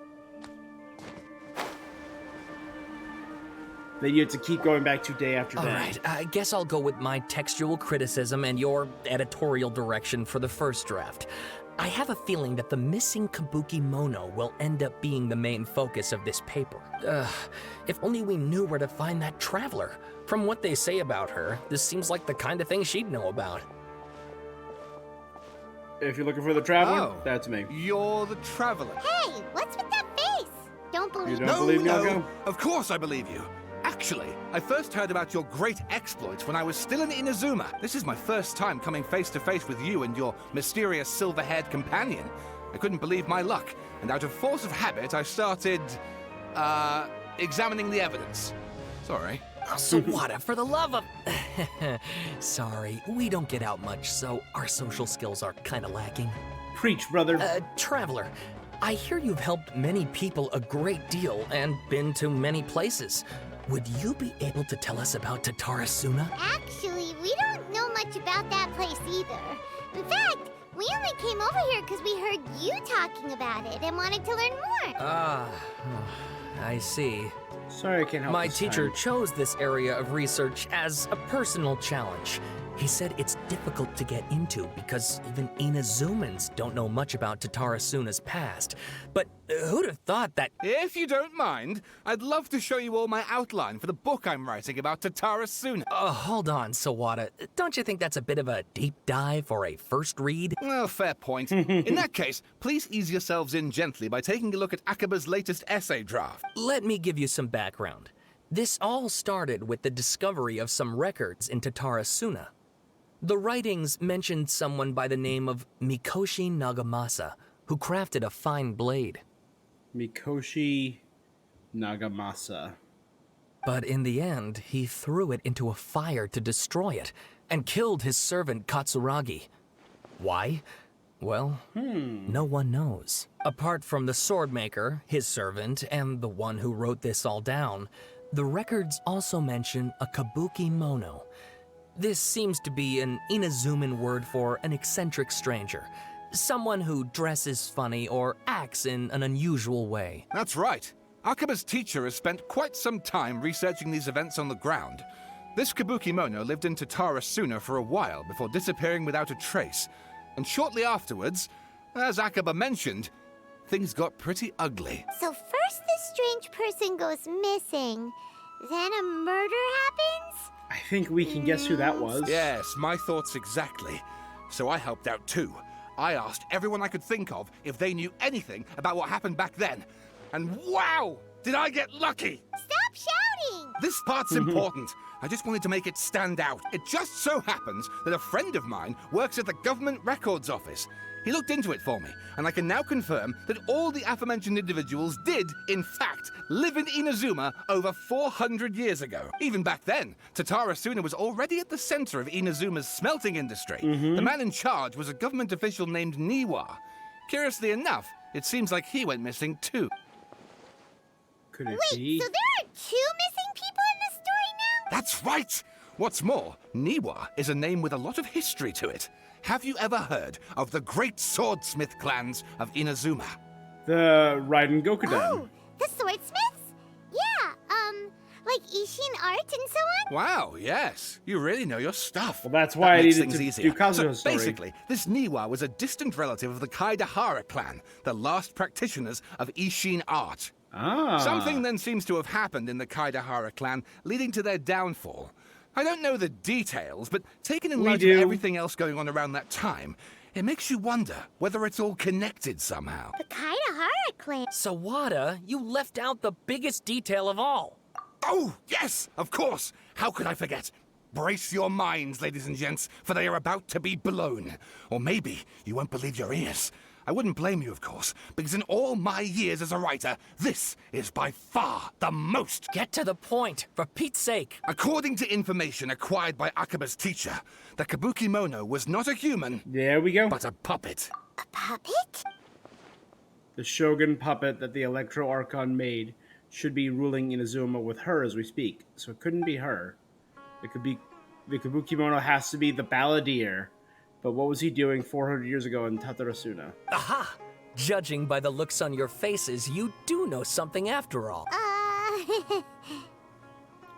That you had to keep going back to day after day. All right, I guess I'll go with my textual criticism and your editorial direction for the first draft. I have a feeling that the missing Kabuki Mono will end up being the main focus of this paper. If only we knew where to find that traveler. From what they say about her, this seems like the kind of thing she'd know about. If you're looking for the traveler, that's me. You're the traveler. Hey, what's with that face? Don't believe You don't believe me, I'll go. Of course I believe you. Actually, I first heard about your great exploits when I was still in Inazuma. This is my first time coming face to face with you and your mysterious silver-haired companion. I couldn't believe my luck, and out of force of habit, I started, examining the evidence. Sorry. Sawada, for the love of... Sorry, we don't get out much, so our social skills are kind of lacking. Preach, brother. Traveler, I hear you've helped many people a great deal and been to many places. Would you be able to tell us about Tatarasuna? Actually, we don't know much about that place either. In fact, we only came over here because we heard you talking about it and wanted to learn more. I see. Sorry, I can't help My this teacher time. chose this area of research as a personal challenge. He said it's difficult to get into because even Inazumans don't know much about Tatarasuna's past. But who'd have thought that— If you don't mind, I'd love to show you all my outline for the book I'm writing about Tatarasuna. Hold on, Sawada. Don't you think that's a bit of a deep dive for a first read? Well, fair point. In that case, please ease yourselves in gently by taking a look at Akaba's latest essay draft. Let me give you some background. This all started with the discovery of some records in Tatarasuna. The writings mentioned someone by the name of Mikoshi Nagamasa, who crafted a fine blade. Mikoshi Nagamasa. But in the end, he threw it into a fire to destroy it, and killed his servant Katsuragi. Why? Well, no one knows. Apart from the swordmaker, his servant, and the one who wrote this all down, the records also mention a kabuki mono. This seems to be an Inazuman word for an eccentric stranger. Someone who dresses funny or acts in an unusual way. That's right. Akaba's teacher has spent quite some time researching these events on the ground. This kabuki mono lived in Tatarasuna for a while before disappearing without a trace. And shortly afterwards, as Akaba mentioned, things got pretty ugly. So first this strange person goes missing, then a murder happens? I think we can guess who that was. Yes, my thoughts exactly. So I helped out too. I asked everyone I could think of if they knew anything about what happened back then. And wow, did I get lucky! Stop shouting! This part's important. I just wanted to make it stand out. It just so happens that a friend of mine works at the Government Records Office. He looked into it for me, and I can now confirm that all the aforementioned individuals did, in fact, live in Inazuma over 400 years ago. Even back then, Tatarasuna was already at the center of Inazuma's smelting industry. The man in charge was a government official named Niwa. Curiously enough, it seems like he went missing too. Could it Wait, be? so there are 2 missing people in this story now? That's right! What's more, Niwa is a name with a lot of history to it. Have you ever heard of the great swordsmith clans of Inazuma? The Raiden Gokudan. Oh, the swordsmiths? Yeah, like Ishin art and so on? Wow, yes. You really know your stuff. Well, that's why I makes needed things to easier. do Kazuha's So story. basically, this Niwa was a distant relative of the Kaidahara clan, the last practitioners of Ishin art. Ah. Something then seems to have happened in the Kaidahara clan, leading to their downfall. I don't know the details, but taken in light of everything else going on around that time, it makes you wonder whether it's all connected somehow. The Kaidahara clan. Sawada, you left out the biggest detail of all. Oh, yes, of course. How could I forget? Brace your minds, ladies and gents, for they are about to be blown. Or maybe you won't believe your ears. I wouldn't blame you, of course, because in all my years as a writer, this is by far the most. Get to the point, for Pete's sake. According to information acquired by Akaba's teacher, the Kabuki Mono was not a human. There we go. But a puppet. A puppet? The Shogun puppet that the Electro Archon made should be ruling Inazuma with her as we speak. So it couldn't be her. It could be the Kabuki Mono has to be the balladeer. But what was he doing 400 years ago in Tatarasuna? Aha! Judging by the looks on your faces, you do know something after all.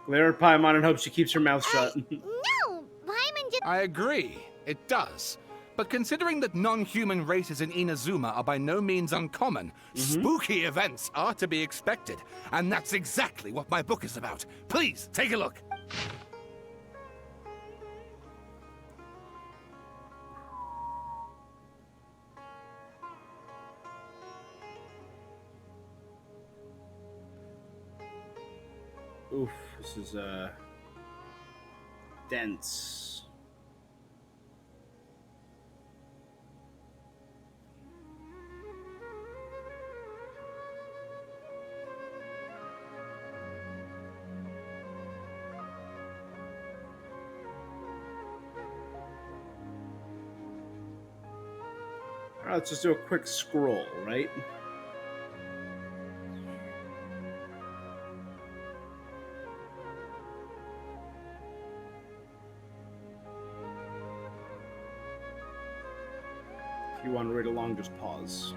Glare at Paimon and hope she keeps her mouth shut. No! Paimon just... I agree, it does. But considering that non-human races in Inazuma are by no means uncommon, spooky events are to be expected. And that's exactly what my book is about. Please, take a look. Oof, this is, dense. Alright, let's just do a quick scroll, right? If you want to read along, just pause.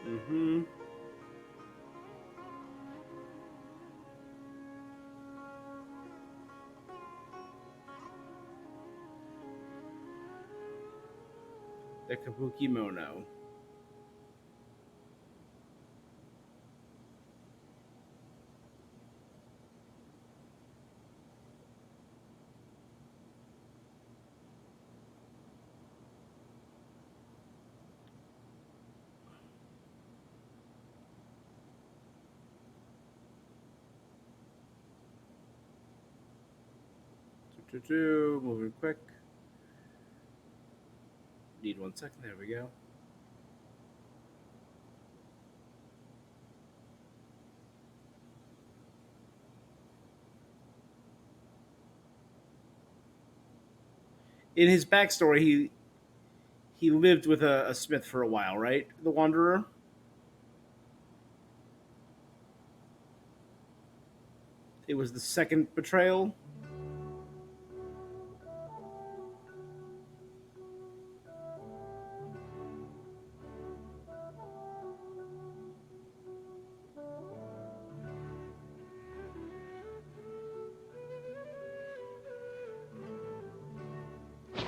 Mm-hmm. The Kabuki Mono. Moving quick. Need 1 second. There we go. In his backstory, he lived with a smith for a while, right? The Wanderer. It was the second betrayal.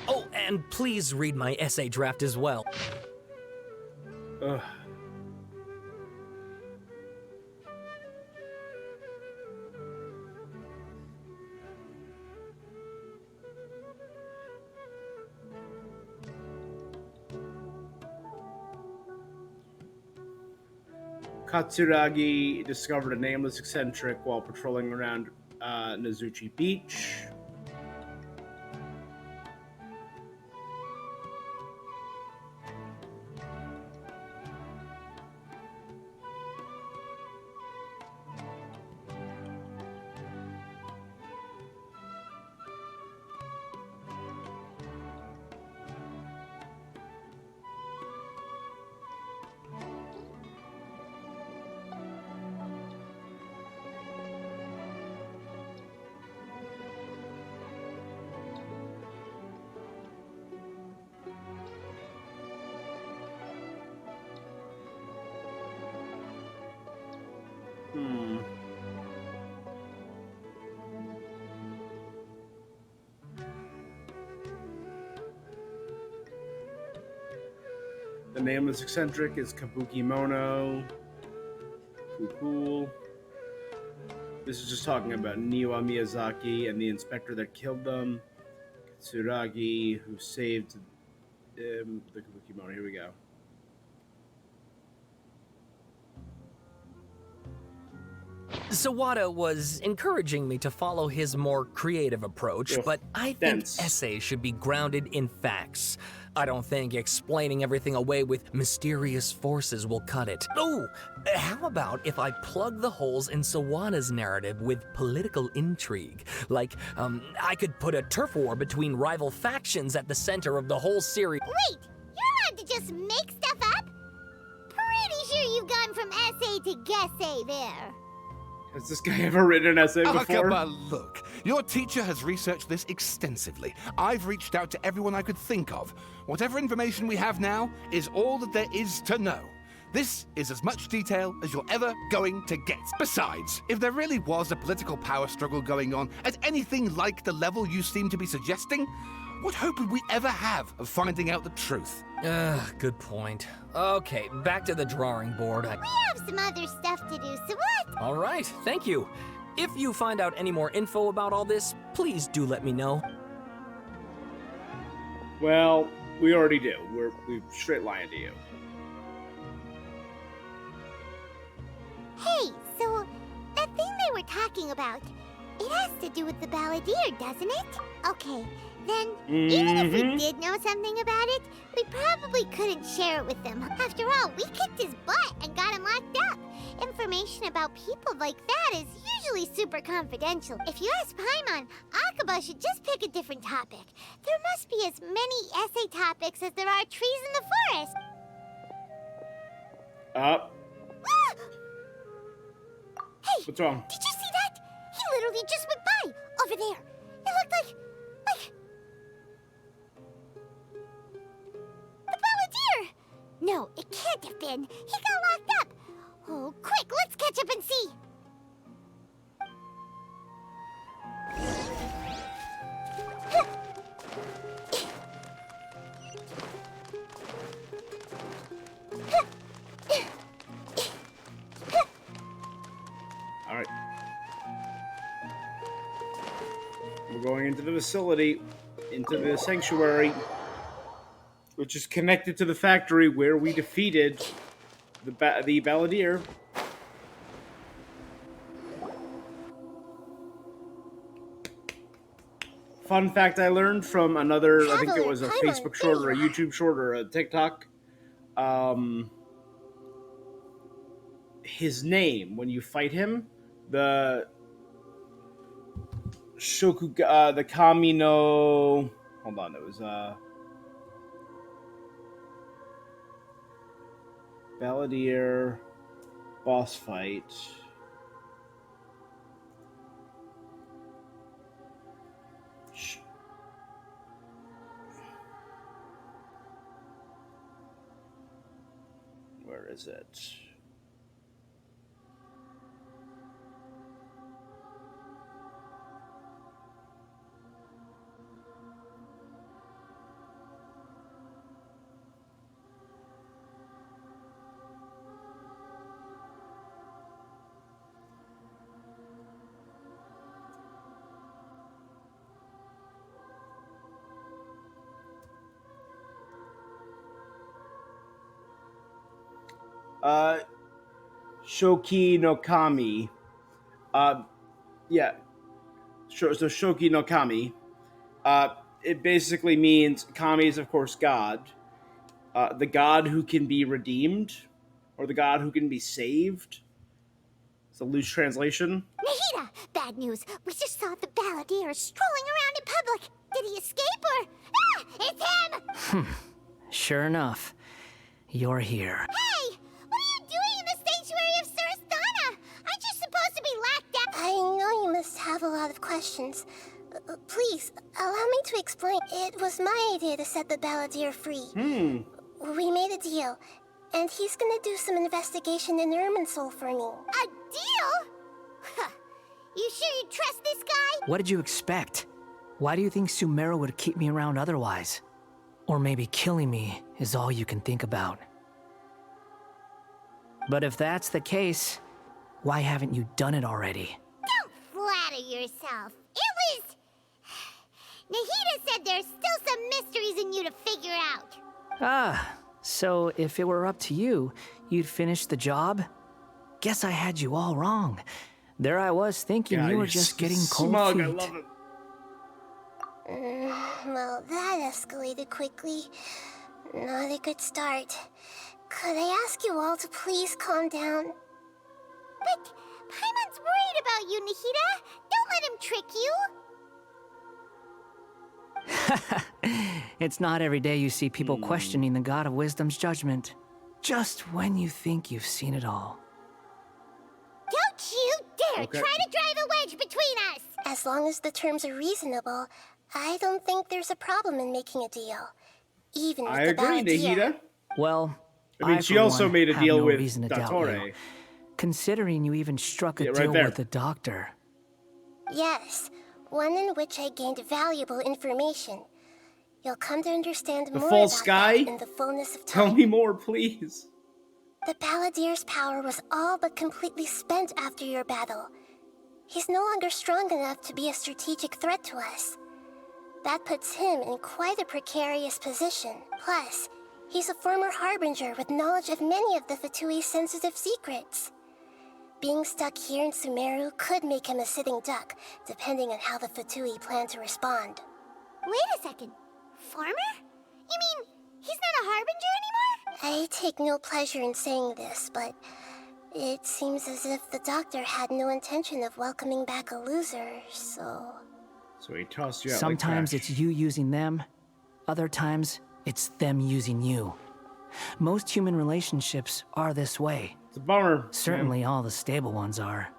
Oh, and please read my essay draft as well. Ugh. Katsuragi discovered a nameless eccentric while patrolling around Nazuchi Beach. The nameless eccentric is Kabuki Mono. Cool. This is just talking about Niwa Miyazaki and the inspector that killed them. Katsuragi, who saved the Kabuki Mono. Here we go. Sawada was encouraging me to follow his more creative approach, but I think essays should be grounded in facts. I don't think explaining everything away with mysterious forces will cut it. Oh, how about if I plug the holes in Sawada's narrative with political intrigue? Like, I could put a turf war between rival factions at the center of the whole series. Wait, you're allowed to just make stuff up? Pretty sure you've gone from essay to guessay there. Has this guy ever written an essay before? Look, your teacher has researched this extensively. I've reached out to everyone I could think of. Whatever information we have now is all that there is to know. This is as much detail as you're ever going to get. Besides, if there really was a political power struggle going on at anything like the level you seem to be suggesting, what hope would we ever have of finding out the truth? Good point. Okay, back to the drawing board. We have some other stuff to do, so what? All right, thank you. If you find out any more info about all this, please do let me know. Well, we already do. We've straight lying to you. Hey, so that thing they were talking about, it has to do with the balladeer, doesn't it? Okay, then even if we did know something about it, we probably couldn't share it with them. After all, we kicked his butt and got him locked up. Information about people like that is usually super confidential. If you ask Paimon, Akaba should just pick a different topic. There must be as many essay topics as there are trees in the forest. Hey! What's wrong? Did you see that? He literally just went by, over there. It looked like... The balladeer! No, it can't have been? He got locked up. Oh, quick, let's catch up and see. All right. We're going into the facility, into the sanctuary, which is connected to the factory where we defeated the Balladeer. Fun fact I learned from another, I think it was a Facebook short or a YouTube short or a TikTok. His name, when you fight him, the the Kami no... Hold on, it was, Balladeer boss fight. Where is it? Shoki no Kami. Yeah. So Shoki no Kami. It basically means Kami is, of course, God. The God who can be redeemed, or the God who can be saved. It's a loose translation. Nahida, bad news. We just saw the Balladeer strolling around in public. Did he escape or... Ah, it's him! Sure enough, you're here. Hey! What are you doing in the sanctuary of Surasthana? Aren't you supposed to be locked down? I know you must have a lot of questions. Please, allow me to explain. It was my idea to set the Balladeer free. We made a deal, and he's gonna do some investigation in Irminsul for me. A deal? Huh. You sure you trust this guy? What did you expect? Why do you think Sumeru would keep me around otherwise? Or maybe killing me is all you can think about. But if that's the case, why haven't you done it already? Don't flatter yourself. It was... Nahida said there's still some mysteries in you to figure out. Ah, so if it were up to you, you'd finish the job? Guess I had you all wrong. There I was thinking you were just getting cold smug, feet. I love it. Well, that escalated quickly. Not a good start. Could I ask you all to please calm down? But Paimon's worried about you, Nahida. Don't let him trick you. It's not every day you see people questioning the God of Wisdom's judgment. Just when you think you've seen it all. Don't you dare try to drive a wedge between us! As long as the terms are reasonable, I don't think there's a problem in making a deal. Even with I the agree, Balladeer. Nahida. Well, I mean, I, she for also one, made a have deal no with reason to doubt Dattore. you, considering you even struck a Yeah, right deal there. with the doctor. Yes, one in which I gained valuable information. You'll come to understand The more false about sky? that in the fullness of time. Tell me more, please. The Balladeer's power was all but completely spent after your battle. He's no longer strong enough to be a strategic threat to us. That puts him in quite a precarious position. Plus, he's a former Harbinger with knowledge of many of the Fatui's sensitive secrets. Being stuck here in Sumeru could make him a sitting duck, depending on how the Fatui plan to respond. Wait a second. Farmer? You mean he's not a Harbinger anymore? I take no pleasure in saying this, but it seems as if the doctor had no intention of welcoming back a loser, so... So he tossed you out Sometimes like trash. it's you using them, other times it's them using you. Most human relationships are this way. It's a bummer. Certainly all the stable ones are.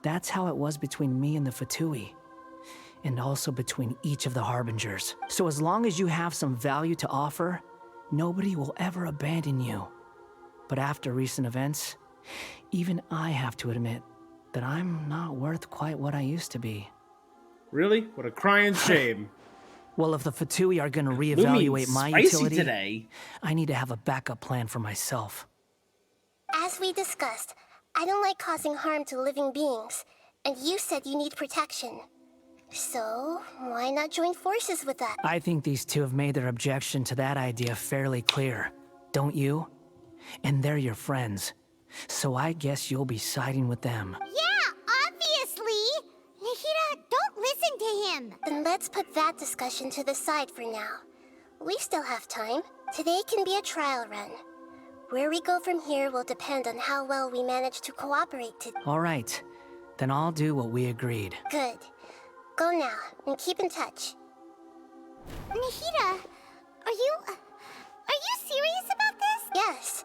That's how it was between me and the Fatui. And also between each of the Harbingers. So as long as you have some value to offer, nobody will ever abandon you. But after recent events, even I have to admit that I'm not worth quite what I used to be. Really? What a crying shame. Well, if the Fatui are gonna reevaluate my utility, today. I need to have a backup plan for myself. As we discussed, I don't like causing harm to living beings, and you said you need protection. So, why not join forces with that? I think these two have made their objection to that idea fairly clear, don't you? And they're your friends, so I guess you'll be siding with them. Yeah, obviously! Nahida, don't listen to him! Then let's put that discussion to the side for now. We still have time. Today can be a trial run. Where we go from here will depend on how well we manage to cooperate today. All right, then I'll do what we agreed. Good. Go now, and keep in touch. Nahida, are you serious about this? Yes.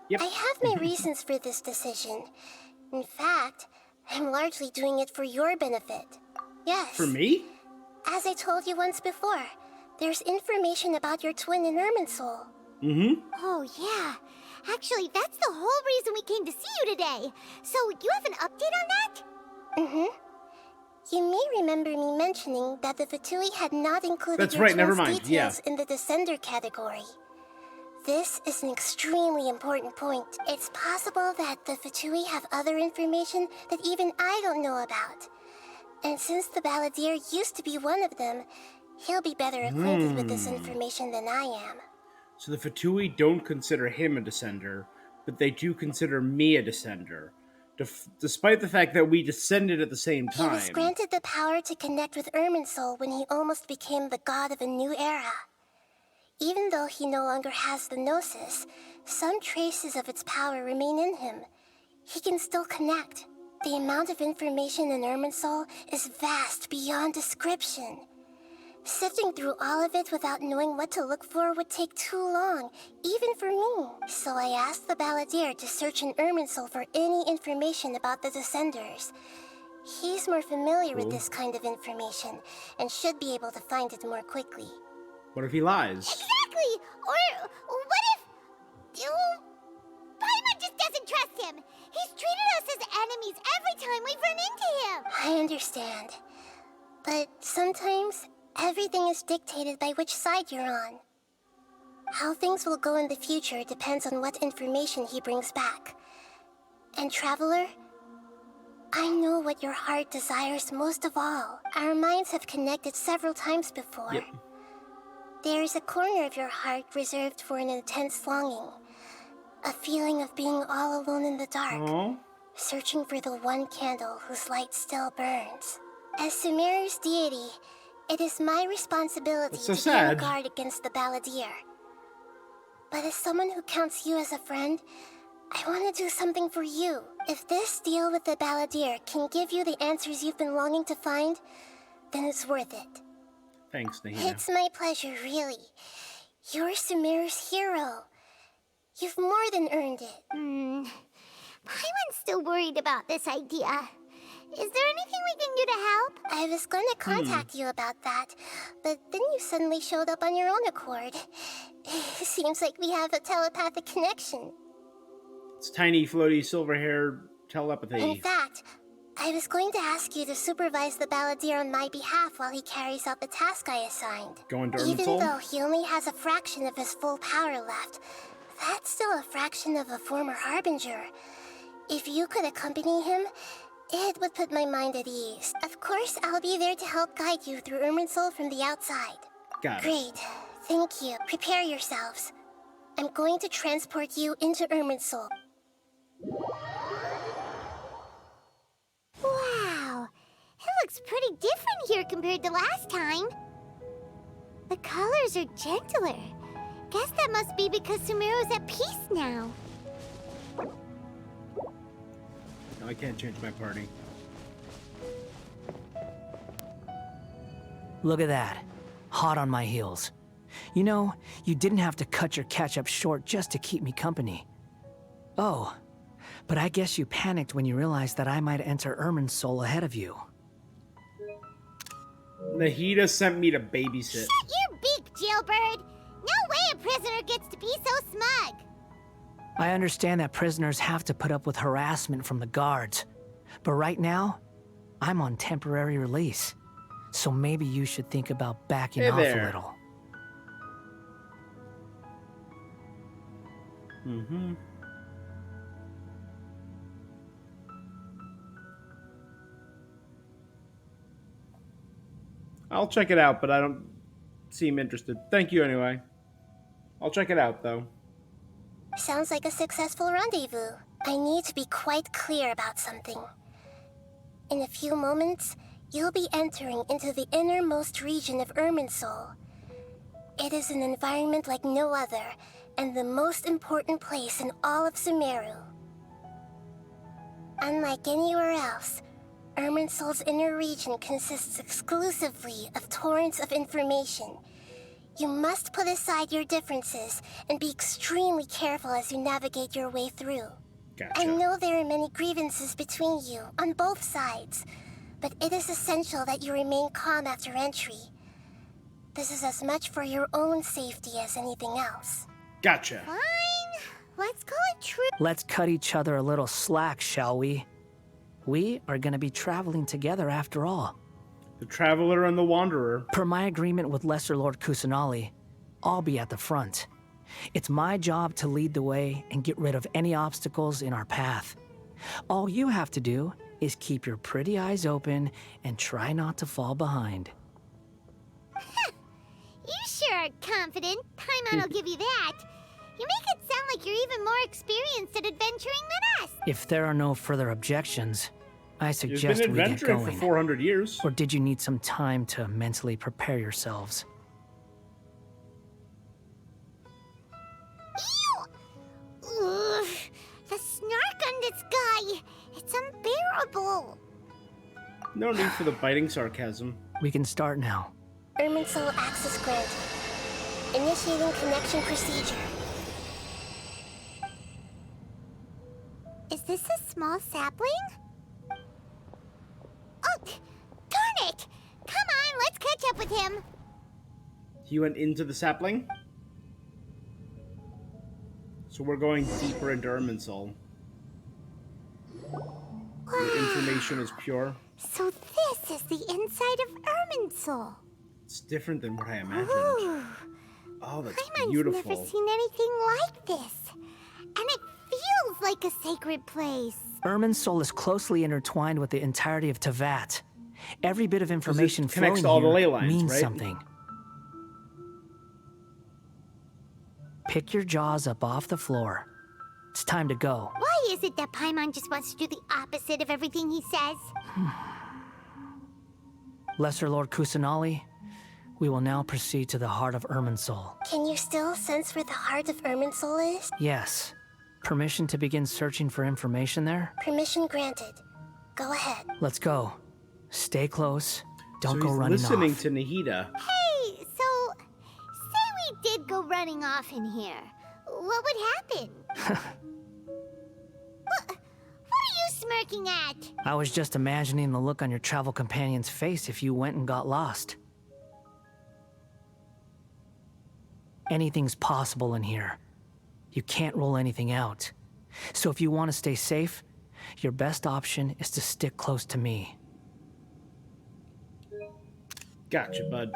Yep. I have my reasons for this decision. In fact, I'm largely doing it for your benefit. Yes. For me? As I told you once before, there's information about your twin in Irminsul. Mm-hmm. Oh, yeah. Actually, that's the whole reason we came to see you today. So, you have an update on that? Mm-hmm. You may remember me mentioning that the Fatui had not included That's your right, never twin's mind, details yeah. in the Descender category. This is an extremely important point. It's possible that the Fatui have other information that even I don't know about. And since the Balladeer used to be one of them, he'll be better acquainted with this information than I am. So the Fatui don't consider him a Descender, but they do consider me a Descender. Despite the fact that we descended at the same time. He was granted the power to connect with Irminsul when he almost became the god of a new era. Even though he no longer has the Gnosis, some traces of its power remain in him. He can still connect. The amount of information in Irminsul is vast beyond description. Sifting through all of it without knowing what to look for would take too long, even for me. So I asked the Balladeer to search in Irminsul for any information about the Descenders. He's more familiar with this kind of information, and should be able to find it more quickly. What if he lies? Exactly! Or what if... Paimon just doesn't trust him! He's treated us as enemies every time we've run into him! I understand. But sometimes, everything is dictated by which side you're on. How things will go in the future depends on what information he brings back. And Traveler, I know what your heart desires most of all. Our minds have connected several times before. Yep. There is a corner of your heart reserved for an intense longing. A feeling of being all alone in the dark. Aww. Searching for the one candle whose light still burns. As Sumeru's deity, it is my responsibility That's so to sad. be on guard against the Balladeer. But as someone who counts you as a friend, I want to do something for you. If this deal with the Balladeer can give you the answers you've been longing to find, then it's worth it. Thanks, Nahida. It's my pleasure, really. You're Sumeru's hero. You've more than earned it. Paimon's still worried about this idea. Is there anything we can do to help? I was going to contact you about that, but then you suddenly showed up on your own accord. Seems like we have a telepathic connection. It's tiny, floaty, silver-haired telepathy. In fact, I was going to ask you to supervise the Balladeer on my behalf while he carries out the task I assigned. Going to Even Irminsul? though he only has a fraction of his full power left, that's still a fraction of a former Harbinger. If you could accompany him, it would put my mind at ease. Of course, I'll be there to help guide you through Irminsul from the outside. Got it. Great. Thank you. Prepare yourselves. I'm going to transport you into Irminsul. Wow, it looks pretty different here compared to last time. The colors are gentler. Guess that must be because Sumeru's at peace now. No, I can't change my party. Look at that. Hot on my heels. You know, you didn't have to cut your catch-up short just to keep me company. Oh, but I guess you panicked when you realized that I might enter Irminsul ahead of you. Nahida sent me to babysit. Shut your beak, jailbird! No way a prisoner gets to be so smug! I understand that prisoners have to put up with harassment from the guards, but right now, I'm on temporary release. So maybe you should think about backing off a little. Mm-hmm. I'll check it out, but I don't seem interested. Thank you anyway. I'll check it out, though. Sounds like a successful rendezvous. I need to be quite clear about something. In a few moments, you'll be entering into the innermost region of Irminsul. It is an environment like no other, and the most important place in all of Sumeru. Unlike anywhere else, Irminsul's inner region consists exclusively of torrents of information. You must put aside your differences and be extremely careful as you navigate your way through. Gotcha. I know there are many grievances between you, on both sides, but it is essential that you remain calm after entry. This is as much for your own safety as anything else. Gotcha. Fine. Let's call it true. Let's cut each other a little slack, shall we? We are gonna be traveling together after all. The Traveler and the Wanderer. Per my agreement with Lesser Lord Kusanali, I'll be at the front. It's my job to lead the way and get rid of any obstacles in our path. All you have to do is keep your pretty eyes open and try not to fall behind. You sure are confident. Paimon will give you that. You make it sound like you're even more experienced at adventuring than us. If there are no further objections, I You've suggest been we get adventuring going. for 400 years. Or did you need some time to mentally prepare yourselves? Ew! Ugh, the snark on this guy. It's unbearable. No need for the biting sarcasm. We can start now. Irminsul access granted. Initiating connection procedure. Is this a small sapling? Oh, darn it! Come on, let's catch up with him. He went into the sapling? So we're going deeper into Irminsul. The information is pure. So this is the inside of Irminsul. It's different than what I imagined. Ooh. Oh, that's Paimon's beautiful. never seen anything like this. And it feels like a sacred place. Irminsul is closely intertwined with the entirety of Tevat. Every bit of information connects flowing to all the here ley lines, means right? something. Pick your jaws up off the floor. It's time to go. Why is it that Paimon just wants to do the opposite of everything he says? Lesser Lord Kusanali, we will now proceed to the heart of Irminsul. Can you still sense where the heart of Irminsul is? Yes. Permission to begin searching for information there? Permission granted. Go ahead. Let's go. Stay close. Don't So go he's running listening off. to Nahida. Hey, so say we did go running off in here. What would happen? What are you smirking at? I was just imagining the look on your travel companion's face if you went and got lost. Anything's possible in here. You can't rule anything out. So if you want to stay safe, your best option is to stick close to me. Gotcha, bud.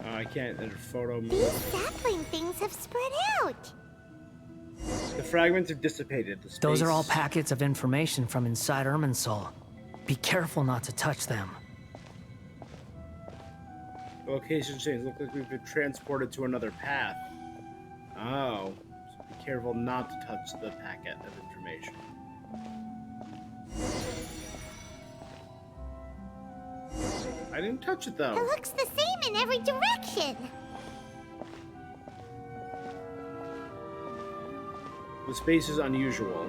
Oh, I can't enter photo mode. These sapling things have spread out. The fragments have dissipated. The Those are all space- packets of information from inside Irminsul. Be careful not to touch them. The location change. Look like we've been transported to another path. Oh. So be careful not to touch the packet of information. I didn't touch it though. It looks the same in every direction. The space is unusual.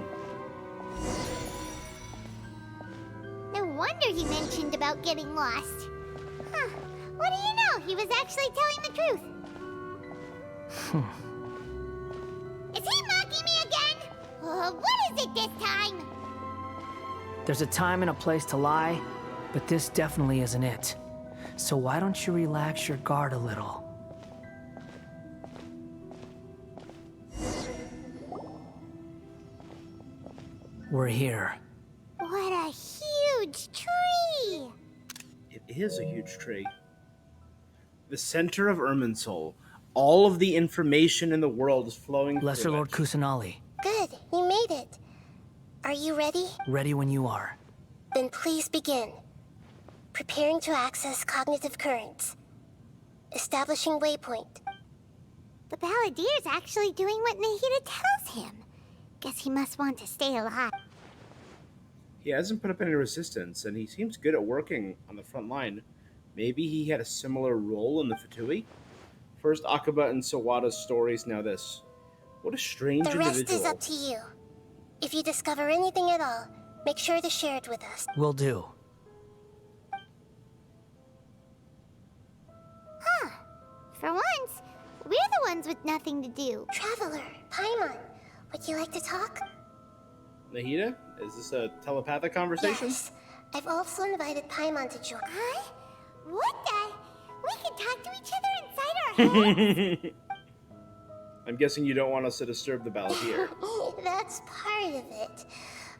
No wonder he mentioned about getting lost. Huh. What do you know? He was actually telling the truth. Is he What is it this time? There's a time and a place to lie, but this definitely isn't it. So why don't you relax your guard a little? We're here. What a huge tree! It is a huge tree. The center of Irminsul. All of the information in the world is flowing Lesser through Lord it. Kusanali. Good, you made it. Are you ready? Ready when you are. Then please begin. Preparing to access cognitive currents. Establishing waypoint. The Balladeer's actually doing what Nahida tells him. Guess he must want to stay alive. He hasn't put up any resistance, and he seems good at working on the front line. Maybe he had a similar role in the Fatui? First Akaba and Sawada's stories, now this. What a strange The rest individual. is up to you. If you discover anything at all, make sure to share it with us. Will do. Huh. For once, we're the ones with nothing to do. Traveler, Paimon, would you like to talk? Nahida? Is this a telepathic conversation? Yes. I've also invited Paimon to join. Huh? What the? We can talk to each other inside our heads? I'm guessing you don't want us to disturb the Balladeer. That's part of it.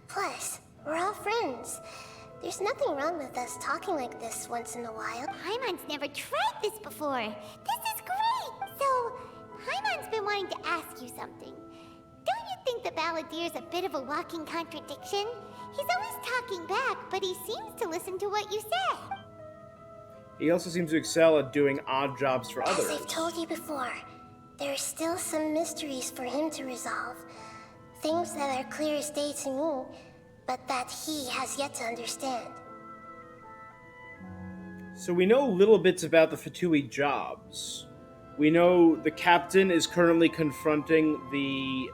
Plus, we're all friends. There's nothing wrong with us talking like this once in a while. Paimon's never tried this before. This is great! So, Paimon's been wanting to ask you something. Don't you think the Balladeer's a bit of a walking contradiction? He's always talking back, but he seems to listen to what you say. He also seems to excel at doing odd jobs for As others. I've told you before, there are still some mysteries for him to resolve. Things that are clear as day to me, but that he has yet to understand. So we know little bits about the Fatui jobs. We know the captain is currently confronting the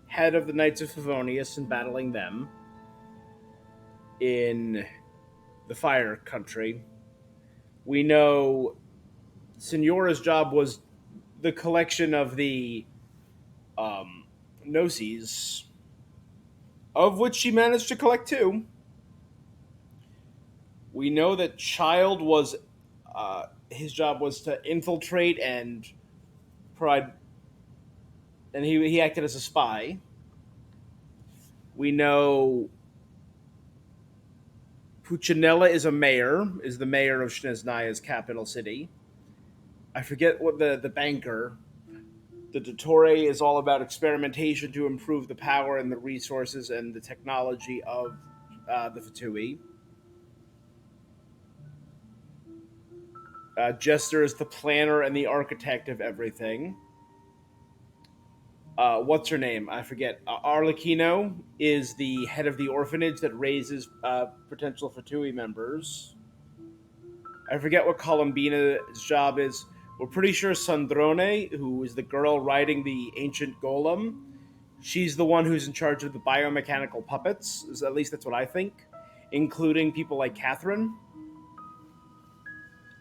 head of the Knights of Favonius and battling them in the Fire Country. We know Signora's job was the collection of the Gnosis, of which she managed to collect 2. We know that Child was his job was to infiltrate and provide, and he acted as a spy. We know Puccinella is the mayor of Shneznaya's capital city. I forget what the banker. The Dottore is all about experimentation to improve the power and the resources and the technology of the Fatui. Jester is the planner and the architect of everything. What's her name? I forget. Arlecchino is the head of the orphanage that raises potential Fatui members. I forget what Columbina's job is. We're pretty sure Sandrone, who is the girl riding the ancient golem, she's the one who's in charge of the biomechanical puppets. At least that's what I think, including people like Catherine.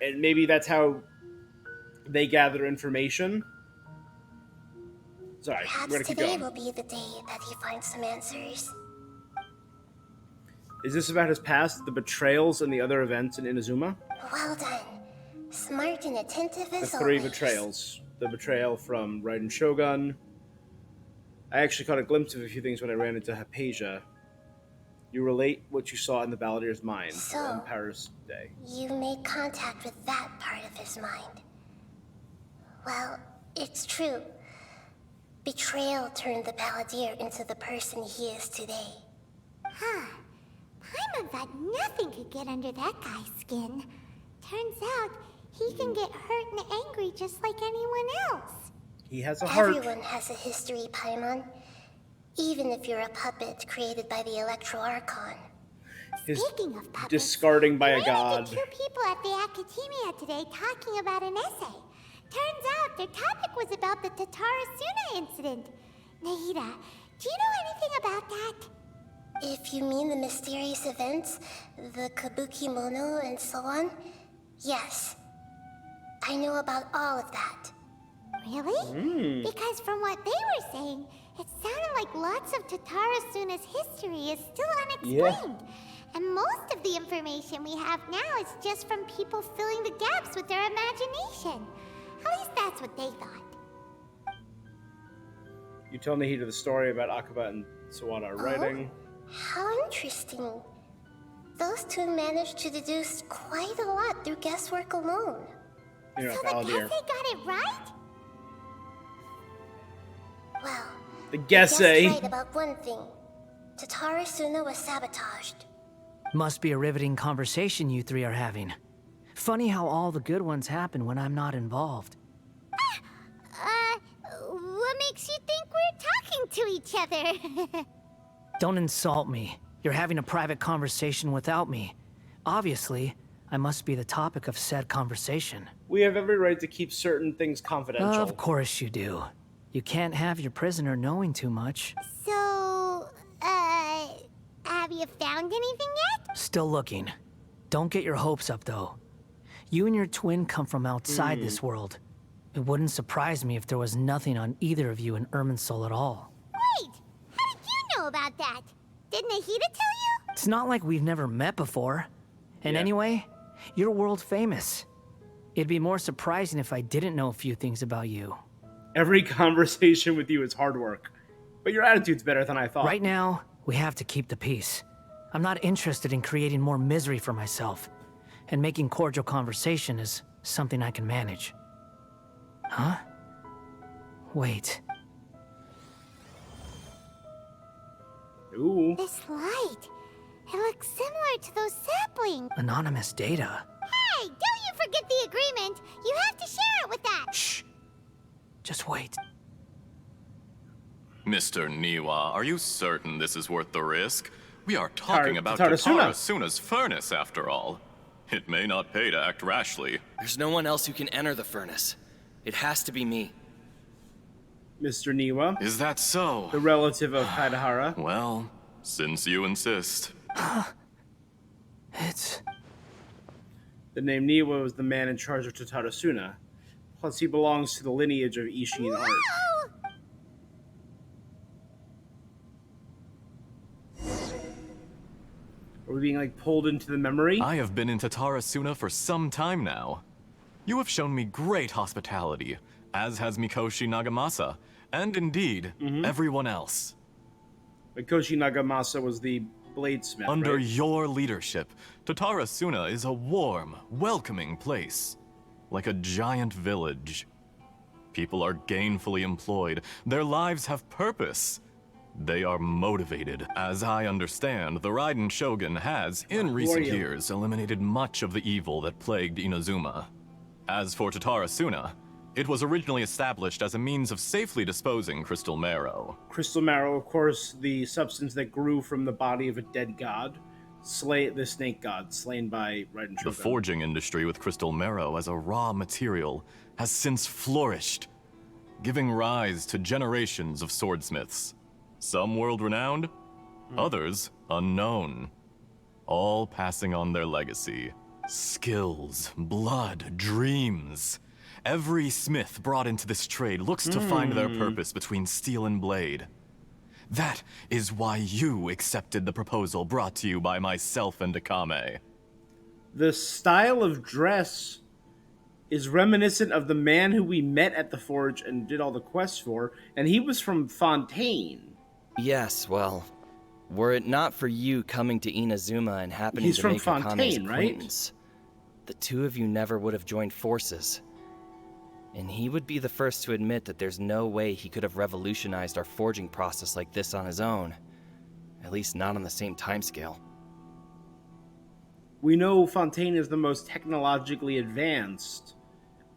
And maybe that's how they gather information. Sorry, Perhaps we're gonna keep today going. will be the day that he finds some answers. Is this about his past, the betrayals, and the other events in Inazuma? Well done. Smart and attentive The as 3 always. betrayals. The betrayal from Raiden Shogun. I actually caught a glimpse of a few things when I ran into Hypatia. You relate what you saw in the Balladeer's mind So- on Paris Day. You made contact with that part of his mind. Well, it's true. Betrayal turned the Balladeer into the person he is today. Huh. Paimon thought nothing could get under that guy's skin. Turns out, he can get hurt and angry just like anyone else. He has a heart. Everyone has a history, Paimon. Even if you're a puppet created by the Electro Archon. His Speaking of puppets, discarding by I a ran god. into 2 people at the Academia today talking about an essay. Turns out their topic was about the Tatarasuna incident. Nahida, do you know anything about that? If you mean the mysterious events, the Kabuki Mono and so on, yes. I know about all of that. Really? Because from what they were saying, it sounded like lots Lots of Tatarasuna's history is still unexplained. And most of the information we have now is just from people filling the gaps with their imagination. At least that's what they thought. You told Nahida the story about Akaba and Sawada writing. How interesting. Those two managed to deduce quite a lot through guesswork alone. You know, So the Gesse got it right? Well, the guessed Gesse. right about one thing. Tatarasuna was sabotaged. Must be a riveting conversation you three are having. Funny how all the good ones happen when I'm not involved. What makes you think we're talking to each other? Don't insult me. You're having a private conversation without me. Obviously, I must be the topic of said conversation. We have every right to keep certain things confidential. Of course you do. You can't have your prisoner knowing too much. So, have you found anything yet? Still looking. Don't get your hopes up, though. You and your twin come from outside this world. It wouldn't surprise me if there was nothing on either of you in Irminsul at all. Wait! How did you know about that? Did Nahida tell you? It's not like we've never met before. And anyway, you're world famous. It'd be more surprising if I didn't know a few things about you. Every conversation with you is hard work. But your attitude's better than I thought. Right now, we have to keep the peace. I'm not interested in creating more misery for myself. And making cordial conversation is something I can manage. Huh? Wait. Ooh. This light. It looks similar to those saplings. Anonymous data. Hey, don't you forget the agreement. You have to share it with us. Shh. Just wait. Mr. Niwa, are you certain this is worth the risk? We are talking about Tatarasuna. Tatarasuna's furnace, after all. It may not pay to act rashly. There's no one else who can enter the furnace. It has to be me. Mr. Niwa. Is that so? The relative of Kaidahara. Well, since you insist. It's... The name Niwa was the man in charge of Tatarasuna. Plus, he belongs to the lineage of Ishin art. Are we being, like, pulled into the memory? I have been in Tatarasuna for some time now. You have shown me great hospitality, as has Mikoshi Nagamasa, and indeed, everyone else. Mikoshi Nagamasa was the bladesmith, Under right? your leadership, Tatarasuna is a warm, welcoming place. Like a giant village. People are gainfully employed. Their lives have purpose. They are motivated. As I understand, the Raiden Shogun has, in recent years, eliminated much of the evil that plagued Inazuma. As for Tatarasuna, it was originally established as a means of safely disposing crystal marrow. Crystal marrow, of course, the substance that grew from the body of a dead god. The snake god, slain by Raiden Shogun. The forging industry with crystal marrow as a raw material has since flourished, giving rise to generations of swordsmiths. Some world-renowned, others unknown. All passing on their legacy. Skills, blood, dreams. Every smith brought into this trade looks to find their purpose between steel and blade. That is why you accepted the proposal brought to you by myself and Akame. The style of dress is reminiscent of the man who we met at the forge and did all the quests for, and he was from Fontaine. Yes, well, were it not for you coming to Inazuma and happening He's to from make Akame's Fontaine, right? acquaintance, the two of you never would have joined forces. And he would be the first to admit that there's no way he could have revolutionized our forging process like this on his own. At least not on the same timescale. We know Fontaine is the most technologically advanced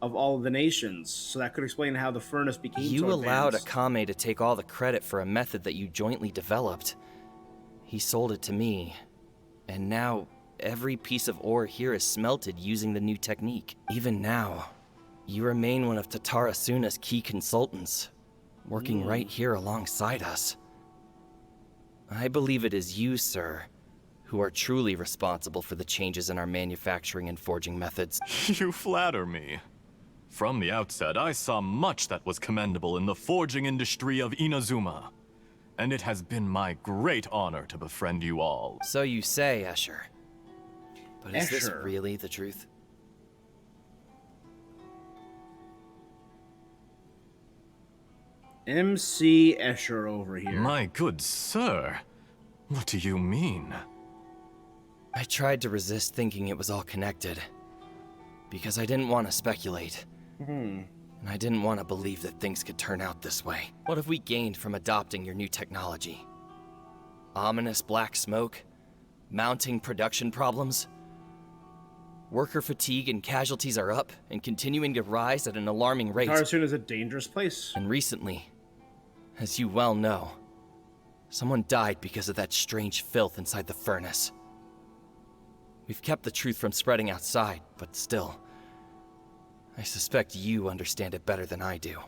of all of the nations, so that could explain how the furnace became so You allowed advanced. Akame to take all the credit for a method that you jointly developed. He sold it to me, and now every piece of ore here is smelted using the new technique. Even now, you remain one of Tatarasuna's key consultants, working right here alongside us. I believe it is you, sir, who are truly responsible for the changes in our manufacturing and forging methods. You flatter me. From the outset, I saw much that was commendable in the forging industry of Inazuma. and it has been my great honor to befriend you all. So you say, Escher. But is this Escher. really the truth? MC Escher over here. My good sir, what do you mean? I tried to resist thinking it was all connected. Because I didn't want to speculate. And I didn't want to believe that things could turn out this way. What have we gained from adopting your new technology? Ominous black smoke? Mounting production problems? Worker fatigue and casualties are up and continuing to rise at an alarming rate. Tarsuna is a dangerous place. And recently, as you well know, someone died because of that strange filth inside the furnace. We've kept the truth from spreading outside, but still, I suspect you understand it better than I do.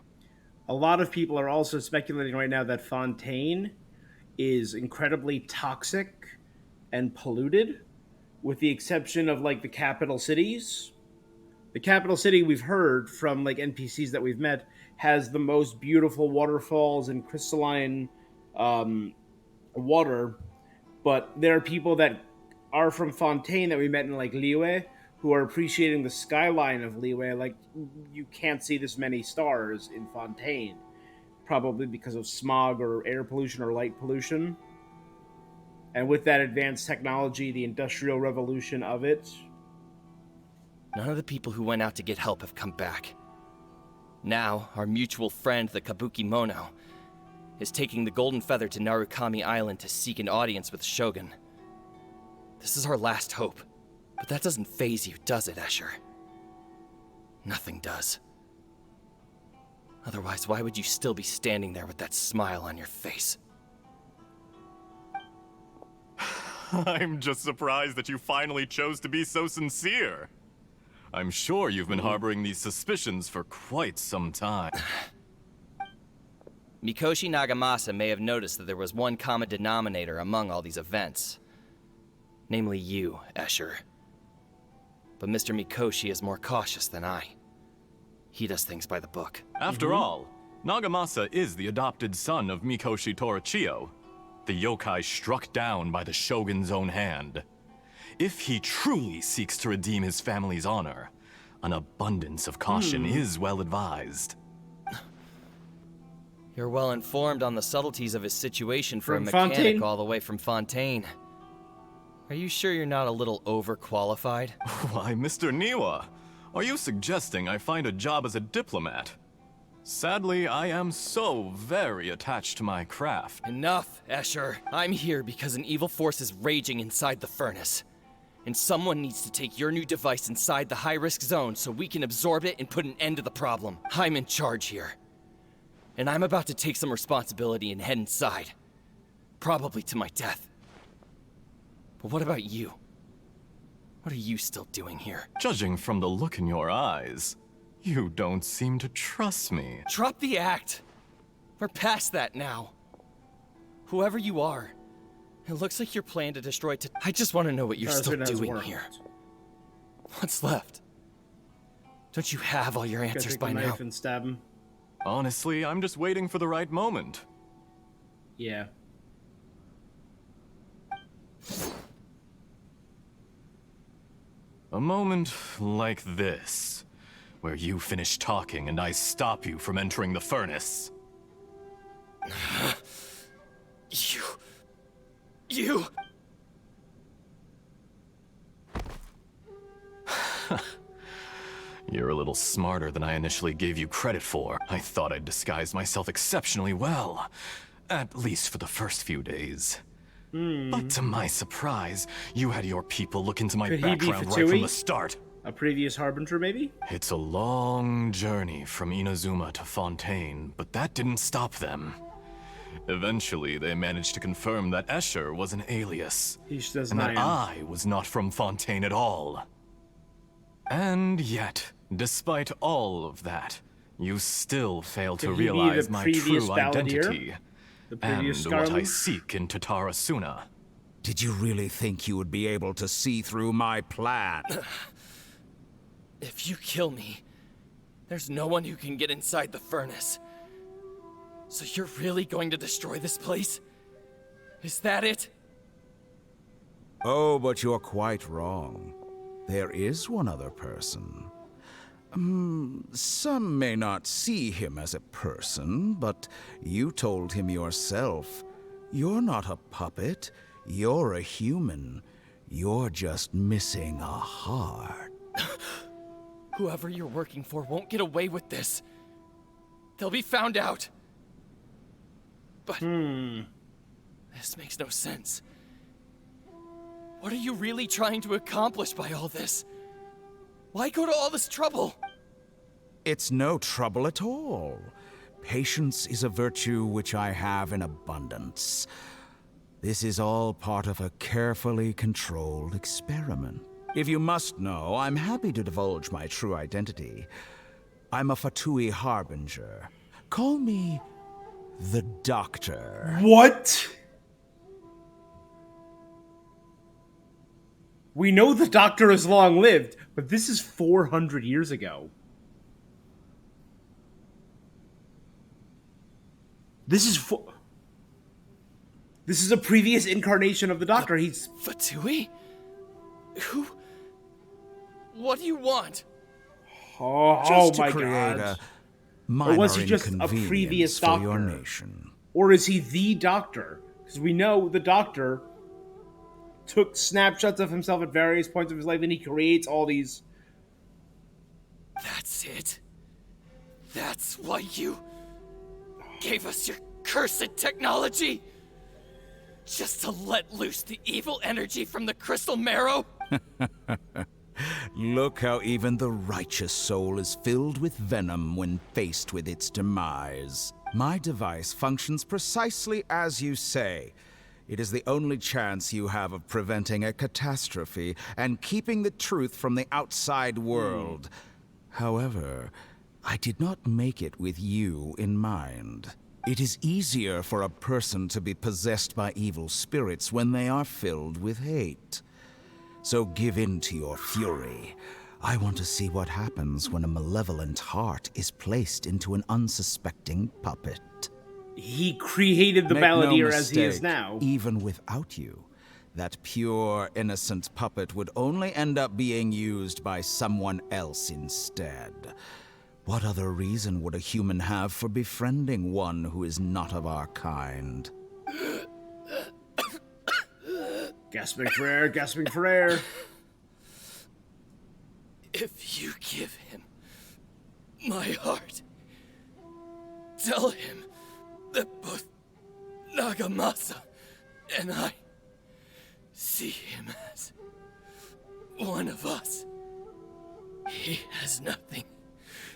A lot of people are also speculating right now that Fontaine is incredibly toxic and polluted, with the exception of, like, the capital cities. The capital city, we've heard from, like, NPCs that we've met, has the most beautiful waterfalls and crystalline water, but there are people that are from Fontaine that we met in, like, Liyue, who are appreciating the skyline of Liyue. Like, you can't see this many stars in Fontaine, probably because of smog or air pollution or light pollution. And with that advanced technology, the industrial revolution of it... None of the people who went out to get help have come back. Now, our mutual friend, the Kabuki Mono, is taking the Golden Feather to Narukami Island to seek an audience with Shogun. This is our last hope. But that doesn't faze you, does it, Escher? Nothing does. Otherwise, why would you still be standing there with that smile on your face? I'm just surprised that you finally chose to be so sincere. I'm sure you've been harboring these suspicions for quite some time. Mikoshi Nagamasa may have noticed that there was one common denominator among all these events. Namely you, Escher. But Mr. Mikoshi is more cautious than I. He does things by the book. After all, Nagamasa is the adopted son of Mikoshi Torichio, the yokai struck down by the Shogun's own hand. If he truly seeks to redeem his family's honor, an abundance of caution is well advised. You're well informed on the subtleties of his situation for a From mechanic Fontaine? all the way from Fontaine. Are you sure you're not a little overqualified? Why, Mr. Niwa, are you suggesting I find a job as a diplomat? Sadly, I am so very attached to my craft. Enough, Escher. I'm here because an evil force is raging inside the furnace. And someone needs to take your new device inside the high-risk zone so we can absorb it and put an end to the problem. I'm in charge here. And I'm about to take some responsibility and head inside. Probably to my death. But what about you? What are you still doing here? Judging from the look in your eyes, you don't seem to trust me. Drop the act! We're past that now. Whoever you are, it looks like your plan to destroy I just want to know what you're still doing here. What's left? Don't you have all your answers by now? And stab him. Honestly, I'm just waiting for the right moment. Yeah. A moment like this, where you finish talking and I stop you from entering the furnace. You... You're a little smarter than I initially gave you credit for. I thought I'd disguised myself exceptionally well, at least for the first few days. But to my surprise, you had your people look into my Could he be background right Fatui? from the start. A previous Harbinger, maybe? It's a long journey from Inazuma to Fontaine, but that didn't stop them. Eventually, they managed to confirm that Escher was an alias, and that I was not from Fontaine at all. And yet, despite all of that, you still fail to realize my true identity and what I seek in Tatarasuna. Did you really think you would be able to see through my plan? If you kill me, there's no one who can get inside the furnace. So you're really going to destroy this place? Is that it? Oh, but you're quite wrong. There is one other person. Some may not see him as a person, but you told him yourself. You're not a puppet. You're a human. You're just missing a heart. Whoever you're working for won't get away with this. They'll be found out. But this makes no sense. What are you really trying to accomplish by all this? Why go to all this trouble? It's no trouble at all. Patience is a virtue which I have in abundance. This is all part of a carefully controlled experiment. If you must know, I'm happy to divulge my true identity. I'm a Fatui Harbinger. Call me the Doctor. What? We know the Doctor is long-lived, but this is 400 years ago. This is a previous incarnation of the Doctor. He's Fatui? Who? What do you want? Oh my create god. Minor Or was he just a inconvenience previous for Doctor? your nation. Or is he the Doctor? Because we know the Doctor took snapshots of himself at various points of his life and he creates all these... That's it? That's why you gave us your cursed technology? Just to let loose the evil energy from the crystal marrow? Look how even the righteous soul is filled with venom when faced with its demise. My device functions precisely as you say. It is the only chance you have of preventing a catastrophe and keeping the truth from the outside world. However, I did not make it with you in mind. It is easier for a person to be possessed by evil spirits when they are filled with hate. So give in to your fury. I want to see what happens when a malevolent heart is placed into an unsuspecting puppet. He created the Make no balladeer as he is mistake, now. Even without you, that pure, innocent puppet would only end up being used by someone else instead. What other reason would a human have for befriending one who is not of our kind? Gasping for air, gasping for air. If you give him my heart, tell him that both Nagamasa and I see him as one of us. He has nothing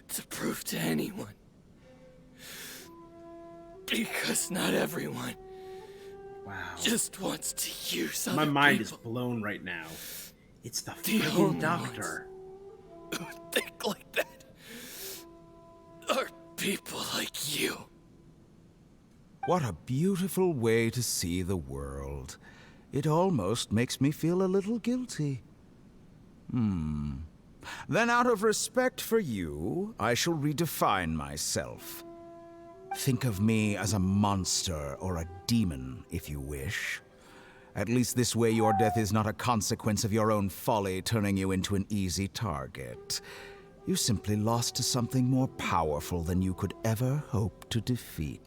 to prove to anyone. Because not everyone just wants to use other My mind people. is blown right now. It's the The freaking only Doctor. Who think like that are people like you. What a beautiful way to see the world. It almost makes me feel a little guilty. Then out of respect for you, I shall redefine myself. Think of me as a monster or a demon, if you wish. At least this way your death is not a consequence of your own folly turning you into an easy target. You simply lost to something more powerful than you could ever hope to defeat.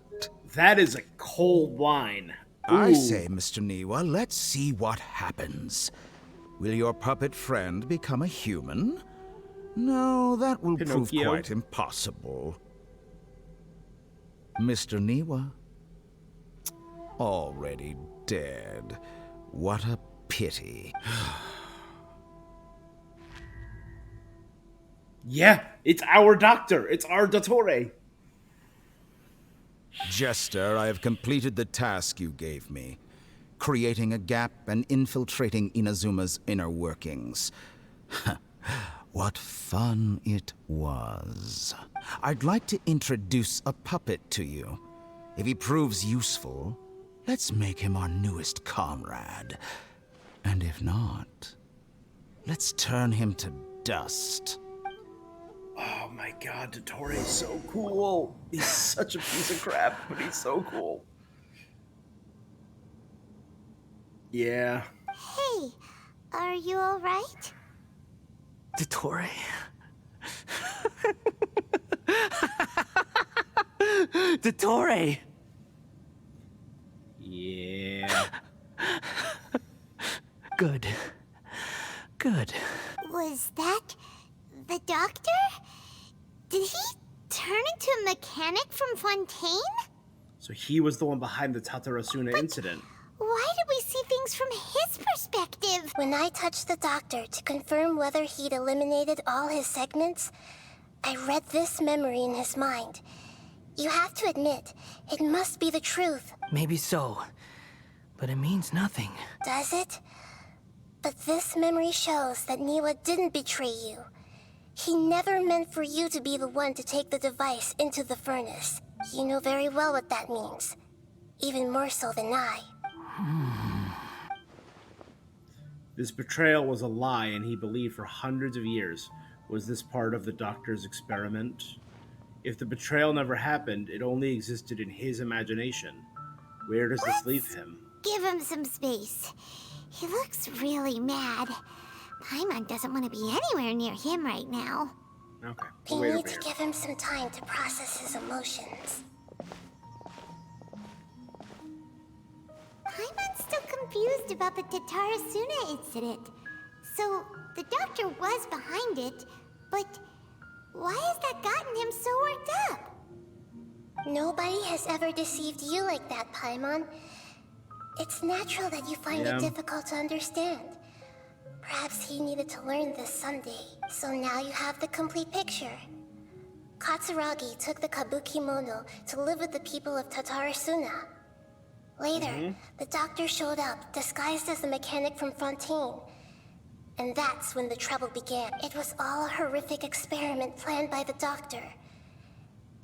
That is a cold line. I Ooh. say, Mr. Niwa, let's see what happens. Will your puppet friend become a human? No, that will prove Pinocchio. quite impossible. Mr. Niwa? Already dead. What a pity. Yeah, it's our Doctor. It's our Dottore. Jester, I have completed the task you gave me. Creating a gap and infiltrating Inazuma's inner workings. What fun it was. I'd like to introduce a puppet to you. If he proves useful, let's make him our newest comrade. And if not, let's turn him to dust. Oh my god, Dottore is so cool. He's such a piece of crap, but he's so cool. Yeah. Hey, are you alright? Dottore? Dottore! Yeah. Good. Good. Was that the doctor? Did he turn into a mechanic from Fontaine? So he was the one behind the Tatarasuna incident. Why did we see things from his perspective? When I touched the doctor to confirm whether he'd eliminated all his segments, I read this memory in his mind. You have to admit, it must be the truth. Maybe so. But it means nothing. Does it? But this memory shows that Niwa didn't betray you. He never meant for you to be the one to take the device into the furnace. You know very well what that means. Even more so than I. This betrayal was a lie, and he believed for hundreds of years. Was this part of the doctor's experiment? If the betrayal never happened, it only existed in his imagination. Where does this leave him? Give him some space. He looks really mad. Paimon doesn't want to be anywhere near him right now. Okay. We need to give him some time to process his emotions. Paimon's still confused about the Tatarasuna incident. So, the doctor was behind it, but why has that gotten him so worked up? Nobody has ever deceived you like that, Paimon. It's natural that you find it difficult to understand. Perhaps he needed to learn this someday, so now you have the complete picture. Katsuragi took the Kabukimono to live with the people of Tatarasuna. Later, the doctor showed up, disguised as a mechanic from Fontaine. And that's when the trouble began. It was all a horrific experiment planned by the doctor.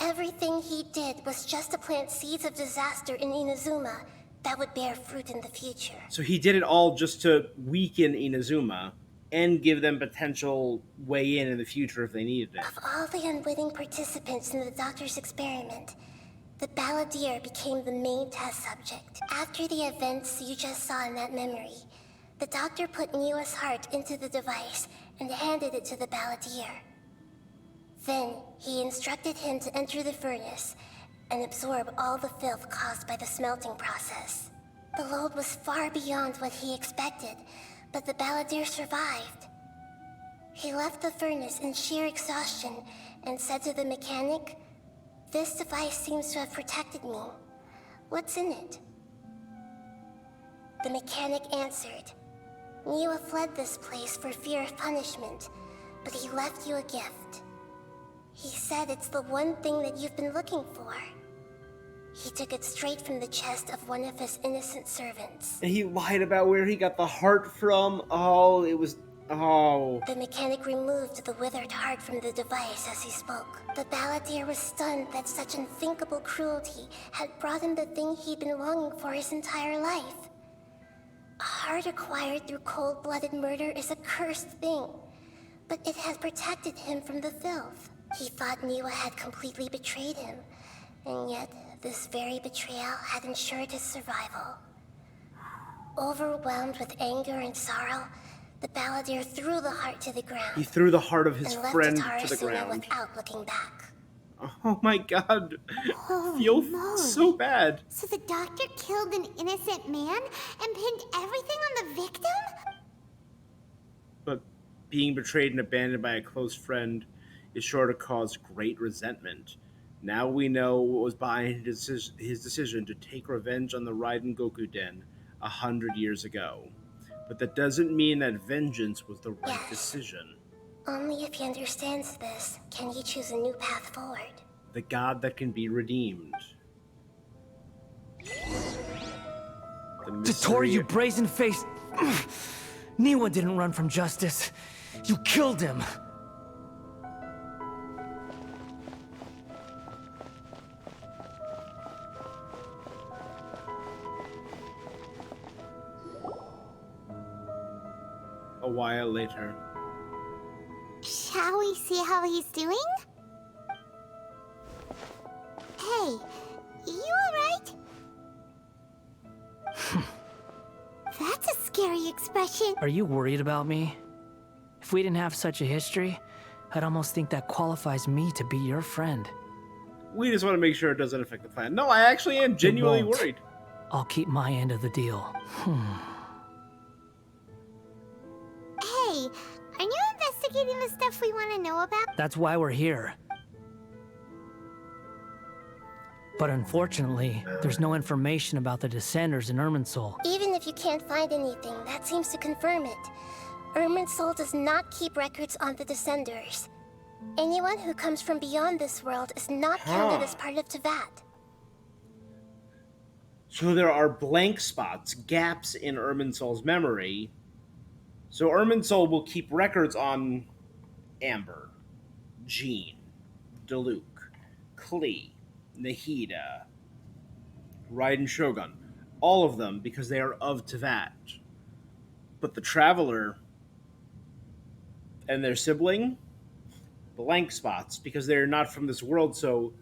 Everything he did was just to plant seeds of disaster in Inazuma that would bear fruit in the future. So he did it all just to weaken Inazuma and give them potential way in the future if they needed it. Of all the unwitting participants in the doctor's experiment, the balladeer became the main test subject. After the events you just saw in that memory, the doctor put Niwa's heart into the device and handed it to the balladeer. Then, he instructed him to enter the furnace and absorb all the filth caused by the smelting process. The load was far beyond what he expected, but the balladeer survived. He left the furnace in sheer exhaustion and said to the mechanic, "This device seems to have protected me. What's in it?" The mechanic answered, "Niwa fled this place for fear of punishment, but he left you a gift. He said it's the one thing that you've been looking for." He took it straight from the chest of one of his innocent servants. And he lied about where he got the heart from. Oh, it was... Oh. The mechanic removed the withered heart from the device as he spoke. The balladeer was stunned that such unthinkable cruelty had brought him the thing he'd been longing for his entire life. A heart acquired through cold-blooded murder is a cursed thing, but it had protected him from the filth. He thought Niwa had completely betrayed him, and yet this very betrayal had ensured his survival. Overwhelmed with anger and sorrow, the balladeer threw the heart to the ground. He threw the heart of his and friend left to the ground. without looking back. Oh my god. I feel so bad. So the doctor killed an innocent man and pinned everything on the victim? But being betrayed and abandoned by a close friend is sure to cause great resentment. Now we know what was behind his decision to take revenge on the Raiden Gokuden 100 years ago. But that doesn't mean that vengeance was the right decision. Only if he understands this can he choose a new path forward. The god that can be redeemed. Dottore, you brazen-faced... Niwa didn't run from justice. You killed him. A while later. Shall Shall we see how he's doing? Hey, you alright? That's a scary expression. Are you worried about me? If we didn't have such a history, I'd almost think that qualifies me to be your friend. We just want to make sure it doesn't affect the plan. No, I actually am genuinely worried. I'll keep my end of the deal. Hey, are you investigating the stuff we want to know about? That's why we're here. But unfortunately, there's no information about the Descenders in Irminsul. Even if you can't find anything, that seems to confirm it. Irminsul does not keep records on the Descenders. Anyone who comes from beyond this world is not counted as part of Teyvat. So there are blank spots, gaps in Irminsul's memory. So Irminsul will keep records on Amber, Jean, Diluc, Klee, Nahida, Raiden Shogun. All of them because they are of Teyvat. But the Traveler and their sibling, blank spots because they're not from this world, so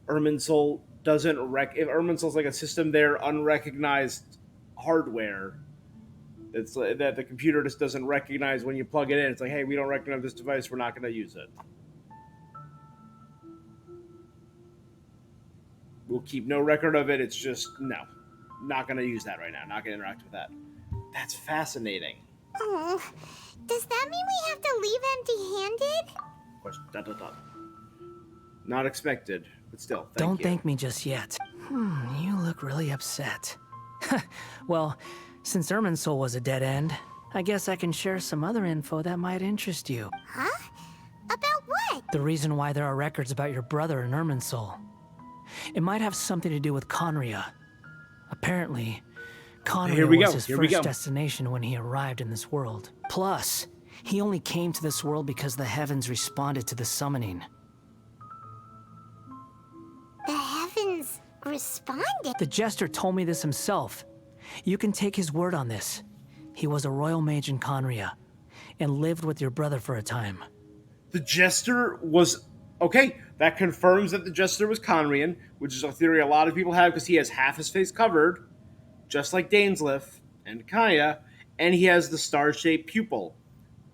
Irminsul doesn't if Irminsul's like a system, they're unrecognized hardware. It's like, that the computer just doesn't recognize when you plug it in. It's like, hey, we don't recognize this device, we're not going to use it. We'll keep no record of it. It's just, no, not going to use that right now. Not going to interact with that. That's fascinating. Oh, does that mean we have to leave empty-handed? Not expected, but still, Don't thank me just yet. You look really upset. Well, since Irminsul was a dead end, I guess I can share some other info that might interest you. Huh? About what? The reason why there are records about your brother in Irminsul. It might have something to do with Conria. Apparently, Conria was his first destination when he arrived in this world. Plus, he only came to this world because the heavens responded to the summoning. The heavens responded? The Jester told me this himself. You can take his word on this. He was a royal mage in Conria, and lived with your brother for a time. The Jester was... Okay, that confirms that the Jester was Conrian, which is a theory a lot of people have because he has half his face covered, just like Dainsleif and Kaya, and he has the star-shaped pupil,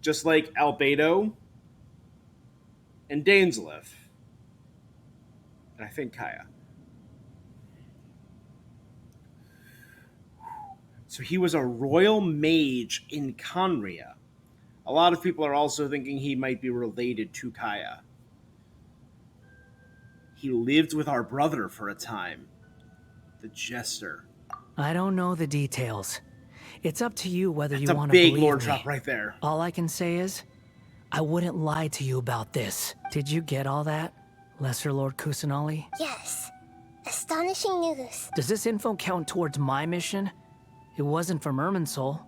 just like Albedo and Dainsleif. And I think Kaya. So he was a royal mage in Conria. A lot of people are also thinking he might be related to Kaya. He lived with our brother for a time. The Jester. I don't know the details. It's up to you whether you want to big believe lore me. drop right there. All I can say is, I wouldn't lie to you about this. Did you get all that, Lesser Lord Kusanali? Yes. Astonishing news. Does this info count towards my mission? It wasn't from Irminsul,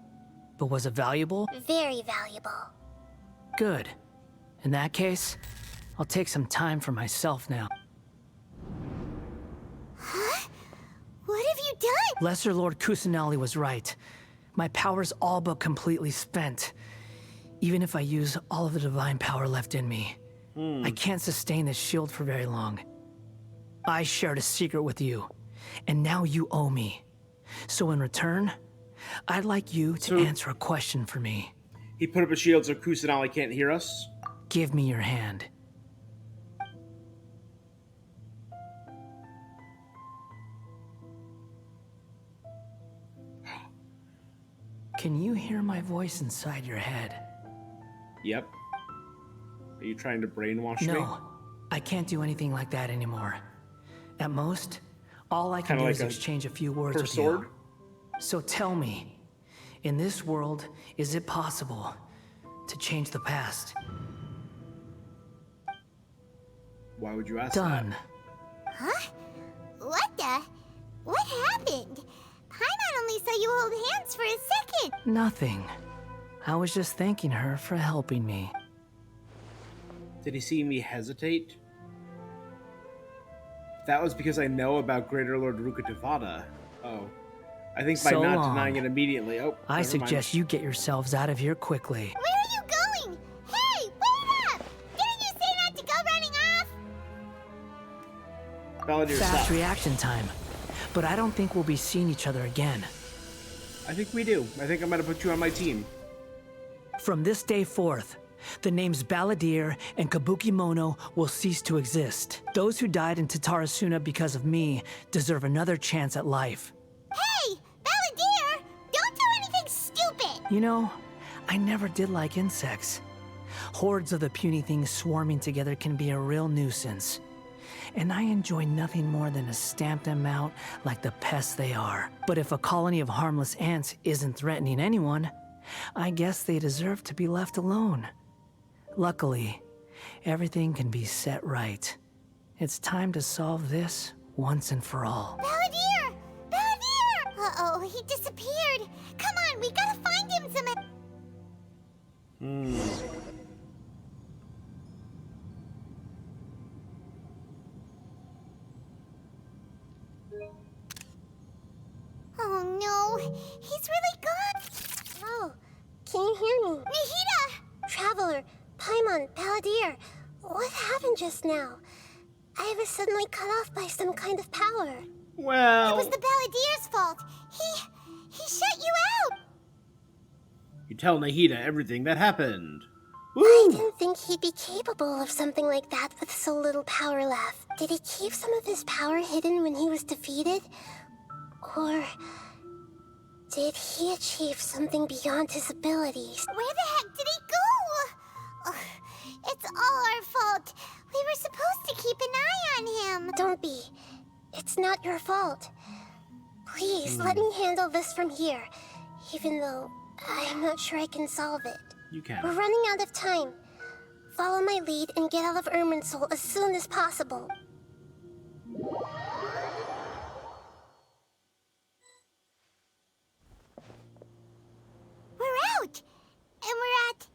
but was it valuable? Very valuable. Good. In that case, I'll take some time for myself now. Huh? What have you done? Lesser Lord Kusanali was right. My power's all but completely spent. Even if I use all of the divine power left in me, I can't sustain this shield for very long. I shared a secret with you, and now you owe me. So in return, I'd like you to answer a question for me. He put up a shield so Kusanali can't hear us? Give me your hand. Can you hear my voice inside your head? Yep. Are you trying to brainwash me? No, I can't do anything like that anymore. At most, all I can do is exchange a few words with you. So tell me, in this world, is it possible to change the past? Why would you ask Done. that? Huh? What happened? Paimon only saw you hold hands for a second. Nothing. I was just thanking her for helping me. Did he see me hesitate? That was because I know about Greater Lord Rukkhadevata. Oh. I think by So not long. denying it immediately. Oh, I never suggest mind. you get yourselves out of here quickly. Where are you going? Hey, wait! Balladeer, Fast stop. reaction time. But I don't think we'll be seeing each other again. I think we do. I think I'm gonna put you on my team. From this day forth, the names Balladeer and Kabukimono will cease to exist. Those who died in Tatarasuna because of me deserve another chance at life. Hey, Balladeer! Don't do anything stupid! You know, I never did like insects. Hordes of the puny things swarming together can be a real nuisance. And I enjoy nothing more than to stamp them out like the pests they are. But if a colony of harmless ants isn't threatening anyone, I guess they deserve to be left alone. Luckily, everything can be set right. It's time to solve this once and for all. Balladeer! Balladeer! Uh-oh, he disappeared. Come on, we gotta find him some... Oh no, he's really gone. Oh, can you hear me? Nahida! Traveler, Paimon, Balladeer, what happened just now? I was suddenly cut off by some kind of power. Well... It was the Balladeer's fault. He shut you out. You tell Nahida everything that happened. I didn't think he'd be capable of something like that with so little power left. Did he keep some of his power hidden when he was defeated? Or did he achieve something beyond his abilities? Where the heck did he go? Ugh, it's all our fault. We were supposed to keep an eye on him. Don't be. It's not your fault. Please, let me handle this from here, even though I'm not sure I can solve it. You can. We're running out of time. Follow my lead and get out of Irminsul as soon as possible. We're out! And we're at,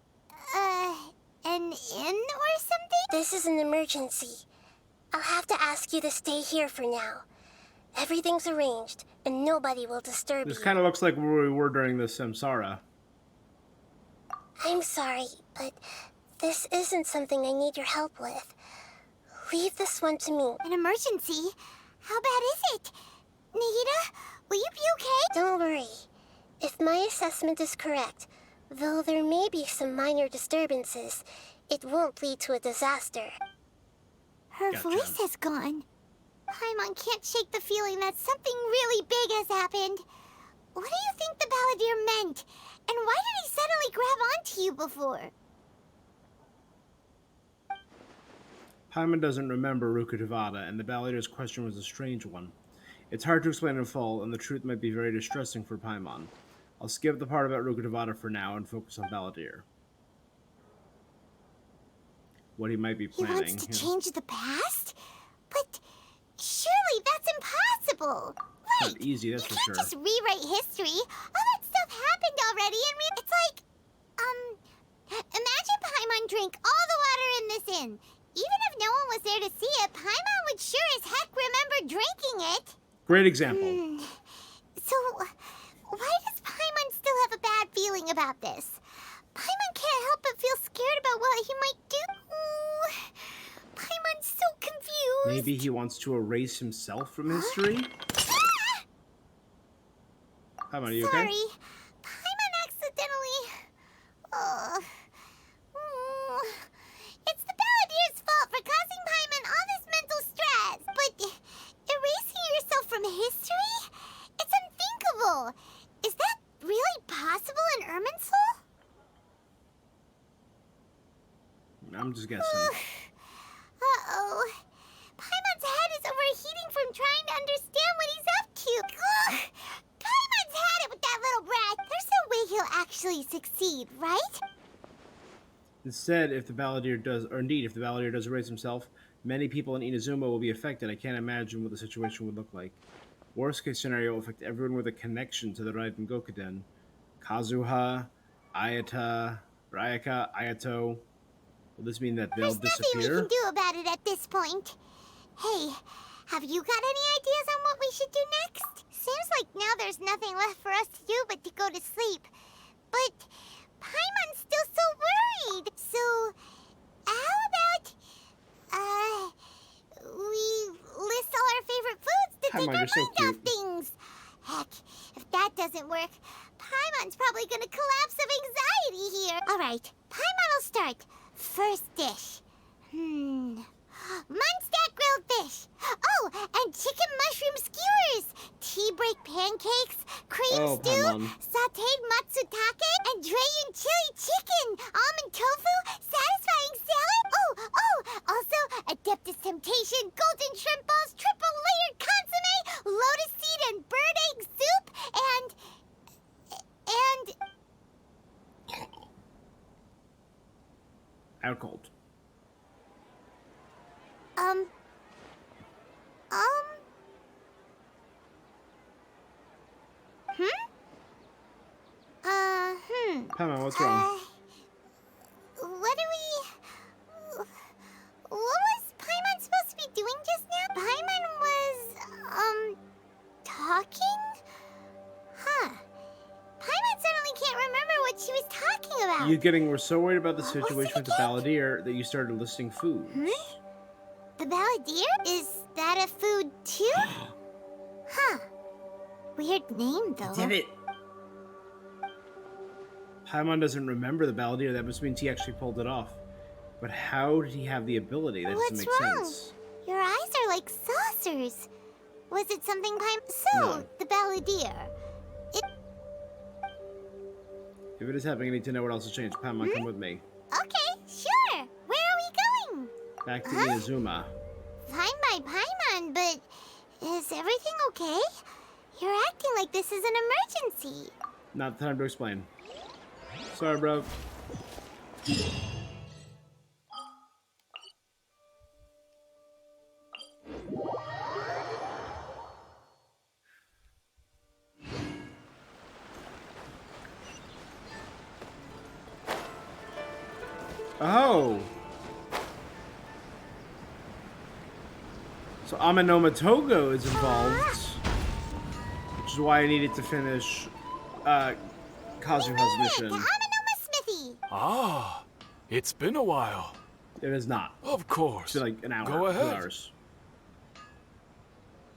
an inn or something? This is an emergency. I'll have to ask you to stay here for now. Everything's arranged, and nobody will disturb This you. kind of looks like where we were during the Samsara. I'm sorry, but this isn't something I need your help with. Leave this one to me. An emergency? How bad is it? Nahida, will you be okay? Don't worry. If my assessment is correct, though there may be some minor disturbances, it won't lead to a disaster. Her voice has gone. Paimon can't shake the feeling that something really big has happened. What do you think the Balladeer meant? And why did he suddenly grab onto you before? Paimon doesn't remember Rukkhadevata, and the Balladeer's question was a strange one. It's hard to explain in full, and the truth might be very distressing for Paimon. I'll skip the part about Rukkhadevata for now and focus on Balladeer. What he might be He planning. wants to change the past? But surely that's impossible. Not easy, that's You for can't sure. just rewrite history. All that stuff happened already, and it's like, imagine Paimon drank all the water in this inn. Even if no one was there to see it, Paimon would sure as heck remember drinking it. Great example. So, why does Paimon still have a bad feeling about this? Paimon can't help but feel scared about what he might do. Paimon's so confused. Maybe he wants to erase himself from history? Paimon, are you Sorry. okay? Paimon accidentally... It's the Balladeer's fault for causing Paimon all this mental stress. But erasing yourself from history? It's unthinkable. Is that really possible in Irminsul? I'm just guessing. Uh-oh. Paimon's head is overheating from trying to understand what he's up to. Ugh. Paimon's had it with that little brat. There's no way he'll actually succeed, right? Instead, if the Balladeer does erase himself, many people in Inazuma will be affected. I can't imagine what the situation would look like. Worst case scenario will affect everyone with a connection to the Raiden Gokuden. Kazuha, Ayaka, Ayato. Will this mean that they'll There's nothing we disappear? can do about it at this point. Hey, have you got any ideas on what we should do next? Seems like now there's nothing left for us to do but to go to sleep. But Paimon's still so worried. So, how about, we list all Paimon, you're so mind cute. off things. Heck, if that doesn't work, Paimon's probably gonna collapse of anxiety here. All right, Paimon will start. First dish. Munstack grilled fish. Oh, and chicken mushroom skewers. Tea break pancakes, cream stew, Paimon. sauteed matsutake, and Dragon chili chicken, almond tofu, satisfying salad. Also Adeptus Temptation, golden shrimp balls, triple layered consomme, lotus seed and bird egg soup, and Out cold. Paimon, what's wrong? What was Paimon supposed to be doing just now? Paimon was, talking? Huh. Paimon suddenly can't remember what she was talking about. We're so worried about the situation with the balladeer that you started listing foods. The balladeer? Is that a food too? Huh. Weird name, though. Damn it. Paimon doesn't remember the balladeer. That must mean he actually pulled it off. But how did he have the ability? That doesn't make sense. Your eyes are like saucers. Was it something Paimon... So, No. the balladeer. If it is happening, I need to know what else has changed. Paimon, come with me. Okay, sure. Where are we going? Back to Inazuma. Fine by Paimon, but is everything okay? You're acting like this is an emergency. Not the time to explain. Sorry, bro. Oh. So Amanoma Togo is involved, which is why I needed to finish Kazuha's mission. Ah, it's been a while. It is not. Of course. It's been like an hour. Go 2 ahead. hours.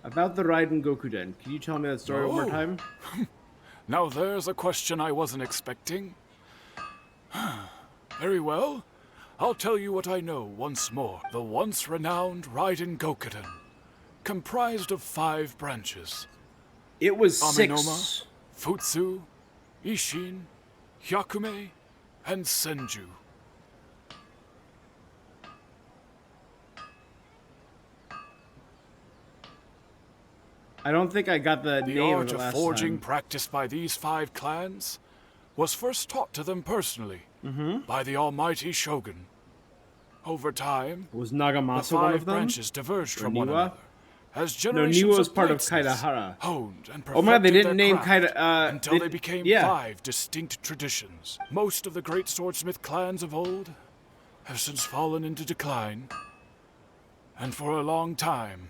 About the Raiden Gokuden, can you tell me that story one more time? Now there's a question I wasn't expecting. Very well. I'll tell you what I know once more. The once renowned Raiden Gokuden, comprised of 5 branches. It was Amenoma, 6. Futsu, Ishin, Hyakume, and Senju. I don't think I got the The name of art it of last forging time. practiced by these 5 clans was first taught to them personally by the almighty Shogun. Over time, Was the Nagamasa 5 one of them? branches diverged Or from one Niwa? another. As No, generations Niwa was of part of bladesmiths Kaidahara. honed and Oh my god, they perfected didn't their name craft Kaida. until they became yeah. 5 distinct traditions. Most of the great swordsmith clans of old have since fallen into decline. And for a long time,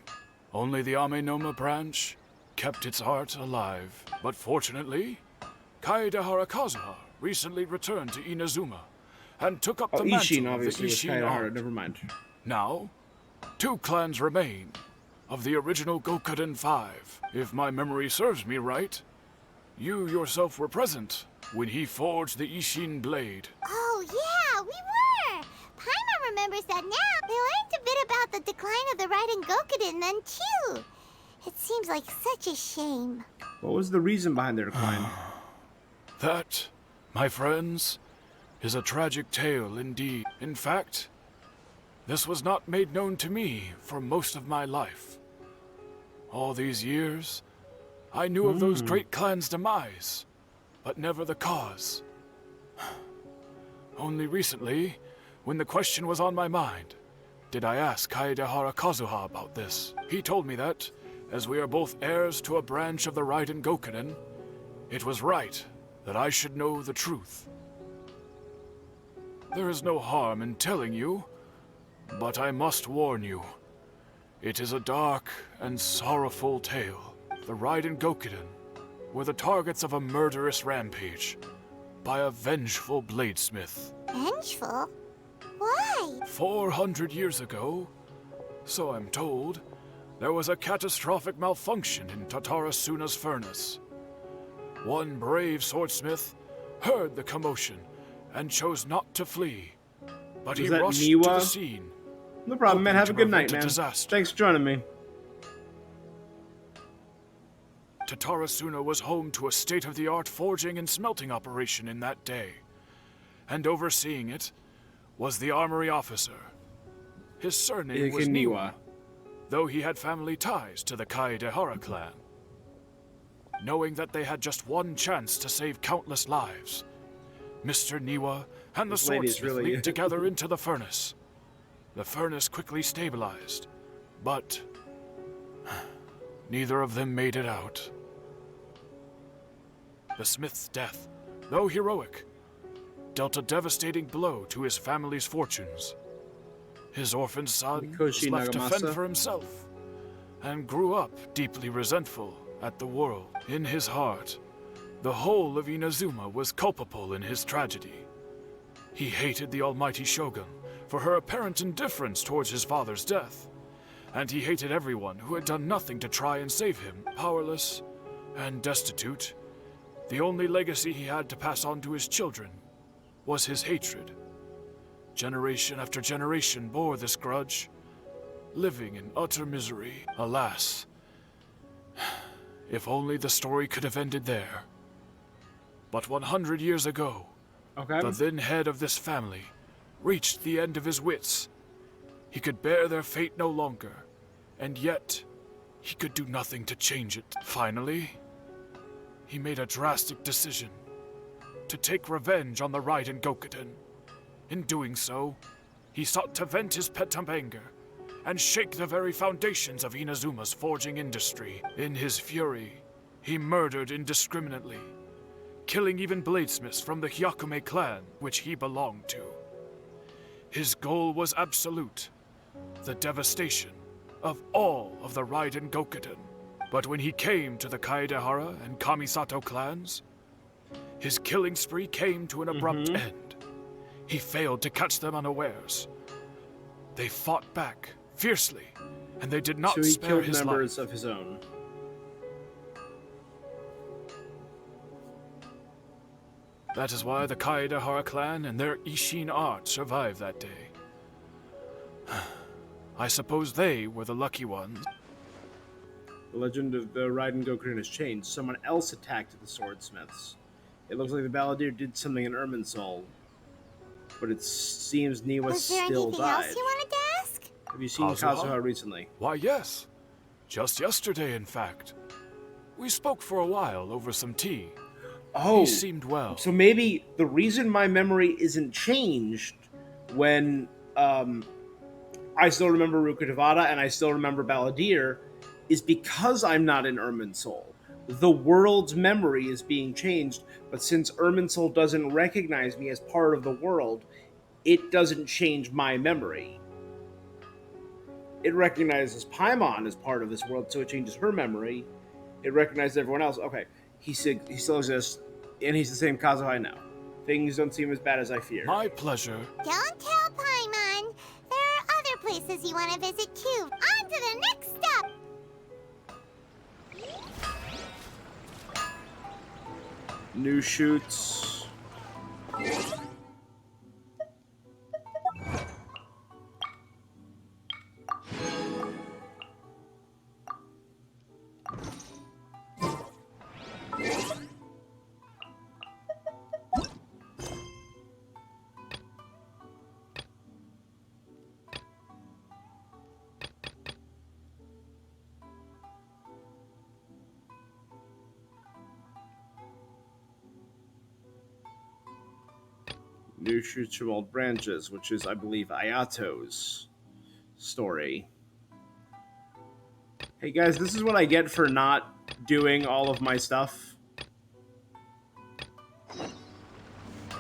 only the Amenoma branch kept its art alive. But fortunately, Kaidahara Kazuha recently returned to Inazuma and took up Oh, the Ishin mantle of the obviously was Ishin Kaidahara. art. Never mind. Now, 2 clans remain of the original Gokuden 5. If my memory serves me right, you yourself were present when he forged the Ishin blade. Oh, yeah, we were. Paimon remembers that now. They learned a bit about the decline of the Raiden Gokuden then, too. It seems like such a shame. What was the reason behind their decline? That, my friends, is a tragic tale indeed. In fact, this was not made known to me for most of my life. All these years, I knew of those great clans' demise, but never the cause. Only recently, when the question was on my mind, did I ask Kaidahara Kazuha about this. He told me that, as we are both heirs to a branch of the Raiden Gokuden, it was right that I should know the truth. There is no harm in telling you, but I must warn you. It is a dark and sorrowful tale. The Raiden Gokuden were the targets of a murderous rampage by a vengeful bladesmith. Vengeful? Why? 400 years ago, so I'm told, there was a catastrophic malfunction in Tatarasuna's furnace. One brave swordsmith heard the commotion and chose not to flee, but he rushed to the scene. No problem, man. Have a good night, man. Disaster. Thanks for joining me. Tatarasuna was home to a state-of-the-art forging and smelting operation in that day, and overseeing it was the armory officer. His surname was Niwa, though he had family ties to the Kaedehara clan. Knowing that they had just one chance to save countless lives, Mr. Niwa and the swordsmith leaped together into the furnace. The furnace quickly stabilized, but neither of them made it out. The smith's death, though heroic, dealt a devastating blow to his family's fortunes. His orphaned son was left to fend for himself, and grew up deeply resentful at the world. In his heart, the whole of Inazuma was culpable in his tragedy. He hated the almighty shogun for her apparent indifference towards his father's death, and he hated everyone who had done nothing to try and save him. Powerless and destitute, the only legacy he had to pass on to his children was his hatred. Generation after generation bore this grudge, living in utter misery. Alas, if only the story could have ended there. But 100 years ago, the then head of this family reached the end of his wits. He could bear their fate no longer, and yet he could do nothing to change it. Finally, he made a drastic decision to take revenge on the Raiden Gokuden. In doing so, he sought to vent his pent anger and shake the very foundations of Inazuma's forging industry. In his fury, he murdered indiscriminately, killing even bladesmiths from the Hyakume clan, which he belonged to. His goal was absolute, the devastation of all of the Raiden Gokuden. But when he came to the Kaedehara and Kamisato clans, his killing spree came to an abrupt end. He failed to catch them unawares. They fought back fiercely, and they did not spare his life. So he killed members of his own. That is why the Kaedehara clan and their Ishin art survived that day. I suppose they were the lucky ones. The legend of the Raiden Gokuden has changed. Someone else attacked the swordsmiths. It looks like the Balladeer did something in Irminsul, but it seems Niwa still died. Was there anything else you wanted to ask? Have you seen Kazuha recently? Why, yes. Just yesterday, in fact. We spoke for a while over some tea. Oh, he seemed well. So maybe the reason my memory isn't changed when I still remember Rukkhadevata and I still remember Balladeer is because I'm not in Irminsul. The world's memory is being changed, but since Irminsul doesn't recognize me as part of the world, it doesn't change my memory. It recognizes Paimon as part of this world, so it changes her memory. It recognizes everyone else. Okay, he still exists, and he's the same Kazuha I know. Things don't seem as bad as I feared. My pleasure. Don't tell Paimon. There are other places you want to visit too. On to the next step. New shoots. New shoots from old branches, which is, I believe, Ayato's story. Hey guys, this is what I get for not doing all of my stuff.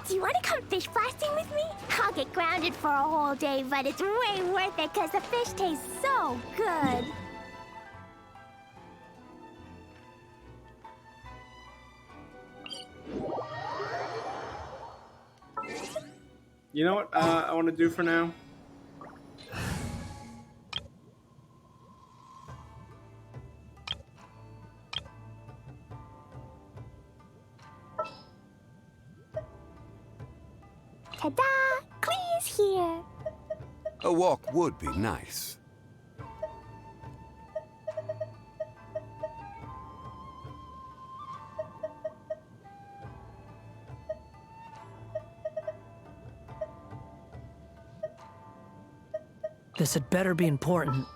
Do you want to come fish blasting with me? I'll get grounded for a whole day, but it's way worth it because the fish tastes so good. You know what I want to do for now? Ta-da! Clee's here. A walk would be nice. This had better be important.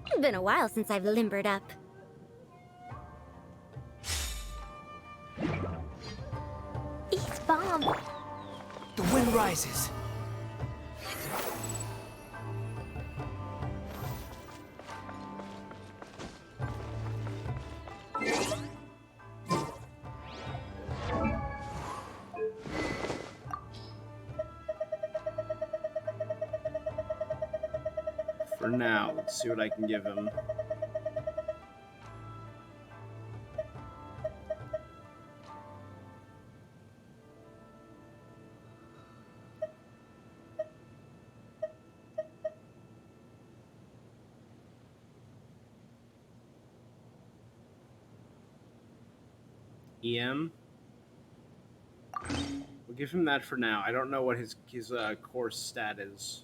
It's been a while since I've limbered up. These bombs. The wind rises. For now, let's see what I can give him. EM. We'll give him that for now. I don't know what his core stat is.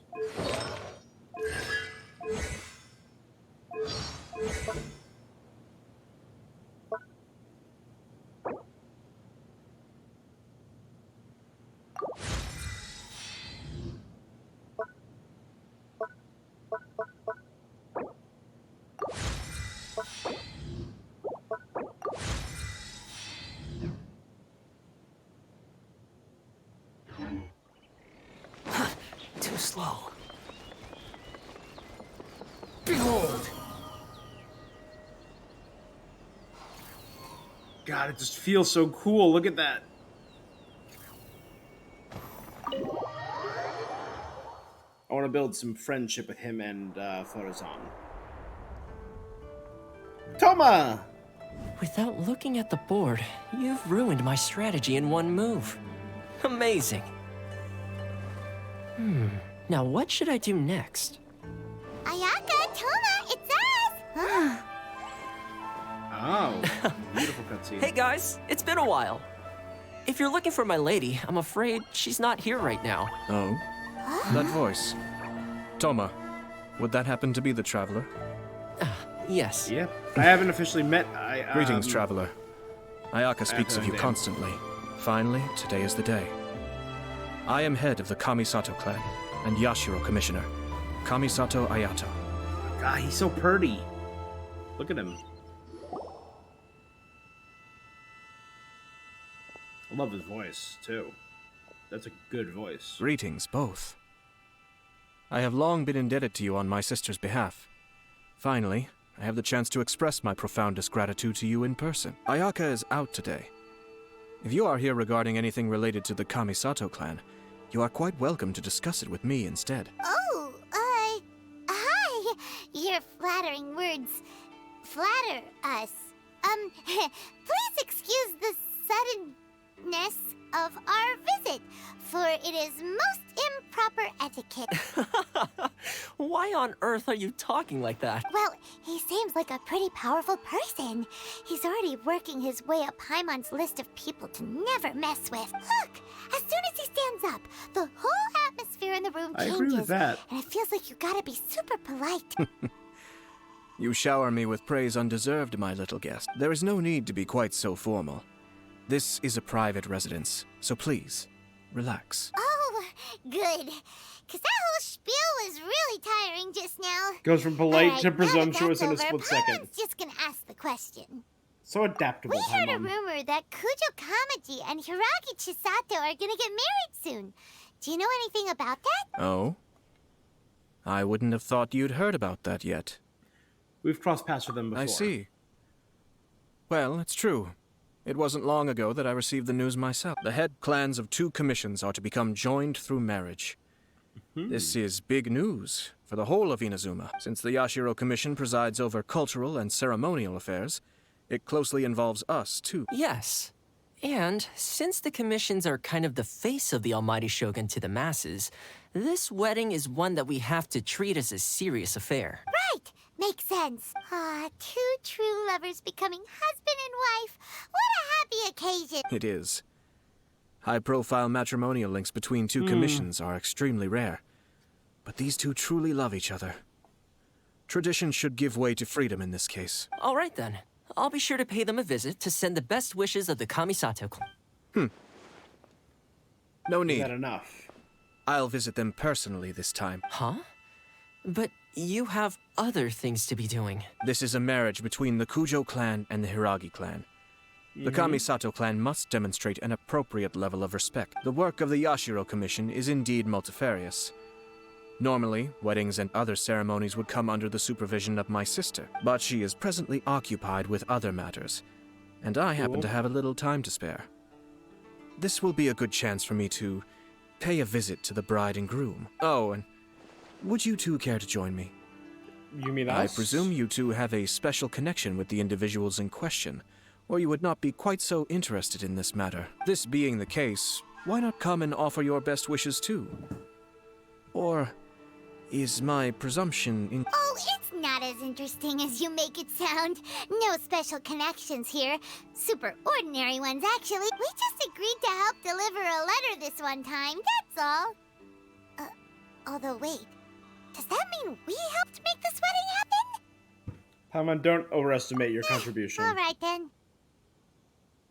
Too slow. Behold! God, it just feels so cool. Look at that. I want to build some friendship with him and Florazan. Toma! Without looking at the board, you've ruined my strategy in one move. Amazing. Now what should I do next? Ayaka, Toma, it's us! Oh, beautiful cutscene. Hey guys, it's been a while. If you're looking for my lady, I'm afraid she's not here right now. Oh? That voice. Toma, would that happen to be the Traveler? Yes. Yep. I haven't officially met... Greetings, Traveler. Ayaka speaks of you constantly. Finally, today is the day. I am head of the Kamisato clan and Yashiro Commissioner, Kamisato Ayato. God, he's so pretty. Look at him. I love his voice, too. That's a good voice. Greetings, both. I have long been indebted to you on my sister's behalf. Finally, I have the chance to express my profoundest gratitude to you in person. Ayaka is out today. If you are here regarding anything related to the Kamisato clan, you are quite welcome to discuss it with me instead. Oh, hi. Your flattering words flatter us. Please excuse the suddenness of our visit, for it is most improper etiquette. Why on earth are you talking like that? Well, he seems like a pretty powerful person. He's already working his way up Paimon's list of people to never mess with. Look, as soon as he stands up, the whole atmosphere in the room changes. I agree with that. And it feels like you gotta be super polite. You shower me with praise undeserved, my little guest. There is no need to be quite so formal. This is a private residence, so please, relax. Oh, good. Because that whole spiel was really tiring just now. Goes from polite All to right, now that presumptuous in a that's split over, second. Paimon's just gonna ask the question. So adaptable, We heard a Paimon. rumor that Kujo Kamaji and Hiragi Chisato are gonna get married soon. Do you know anything about that? Oh? I wouldn't have thought you'd heard about that yet. We've crossed paths with them before. I see. Well, it's true. It wasn't long ago that I received the news myself. The head clans of 2 commissions are to become joined through marriage. This is big news for the whole of Inazuma. Since the Yashiro Commission presides over cultural and ceremonial affairs, it closely involves us, too. Yes. And since the commissions are kind of the face of the Almighty Shogun to the masses, this wedding is one that we have to treat as a serious affair. Right! Makes sense. Ah, 2 true lovers becoming husband and wife. What a happy occasion. It is. High-profile matrimonial links between two commissions are extremely rare. But these two truly love each other. Tradition should give way to freedom in this case. All right, then. I'll be sure to pay them a visit to send the best wishes of the Kamisato clan. No need. Is that enough? I'll visit them personally this time. Huh? But you have other things to be doing. This is a marriage between the Kujo clan and the Hiragi clan. The Kamisato clan must demonstrate an appropriate level of respect. The work of the Yashiro Commission is indeed multifarious. Normally, weddings and other ceremonies would come under the supervision of my sister, but she is presently occupied with other matters, and I happen to have a little time to spare. This will be a good chance for me to pay a visit to the bride and groom. Oh, and would you two care to join me? You mean us? I presume you two have a special connection with the individuals in question, or you would not be quite so interested in this matter. This being the case, why not come and offer your best wishes too? Or is my presumption in... Oh, it's not as interesting as you make it sound. No special connections here. Super ordinary ones, actually. We just agreed to help deliver a letter this one time, that's all. Although wait, does that mean we helped make this wedding happen? Paimon, don't overestimate your contribution. All right, then.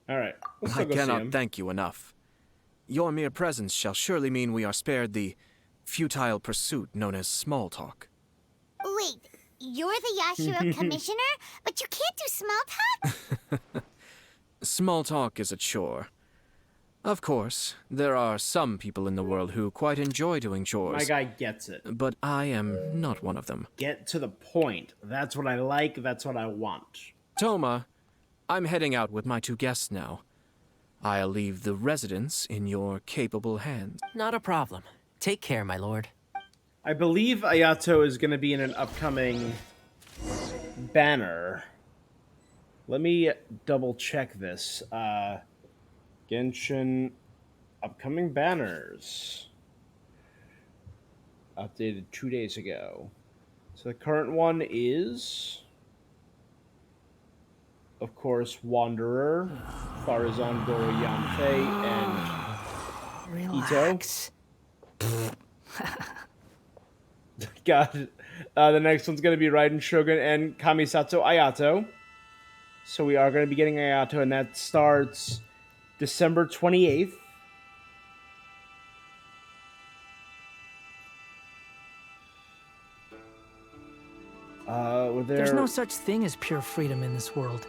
All right. I cannot thank you enough. Your mere presence shall surely mean we are spared the futile pursuit known as small talk. Wait, you're the Yashiro commissioner? But you can't do small talk? Small talk is a chore. Of course, there are some people in the world who quite enjoy doing chores. My guy gets it. But I am not one of them. Get to the point. That's what I like. That's what I want. Toma, I'm heading out with my two guests now. I'll leave the residence in your capable hands. Not a problem. Take care, my lord. I believe Ayato is going to be in an upcoming banner. Let me double check this. Genshin upcoming banners. Updated 2 days ago. So the current one is, of course, Wanderer, Farazan Goro Yanfei, and Relax. Ito. God. The next one's going to be Raiden Shogun and Kamisato Ayato. So we are going to be getting Ayato, and that starts December 28th. There's no such thing as pure freedom in this world.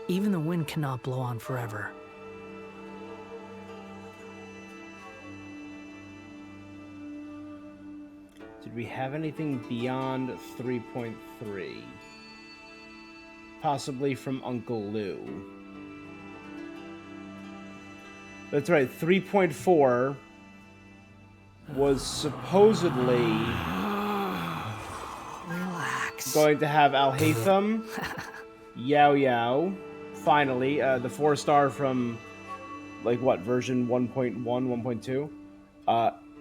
Even the wind cannot blow on forever. Did we have anything beyond 3.3? Possibly from Uncle Lou. That's right, 3.4 was supposedly going to have Al-Haytham, Yao Yao, finally, the 4-star from, like, what, version 1.1, 1.2?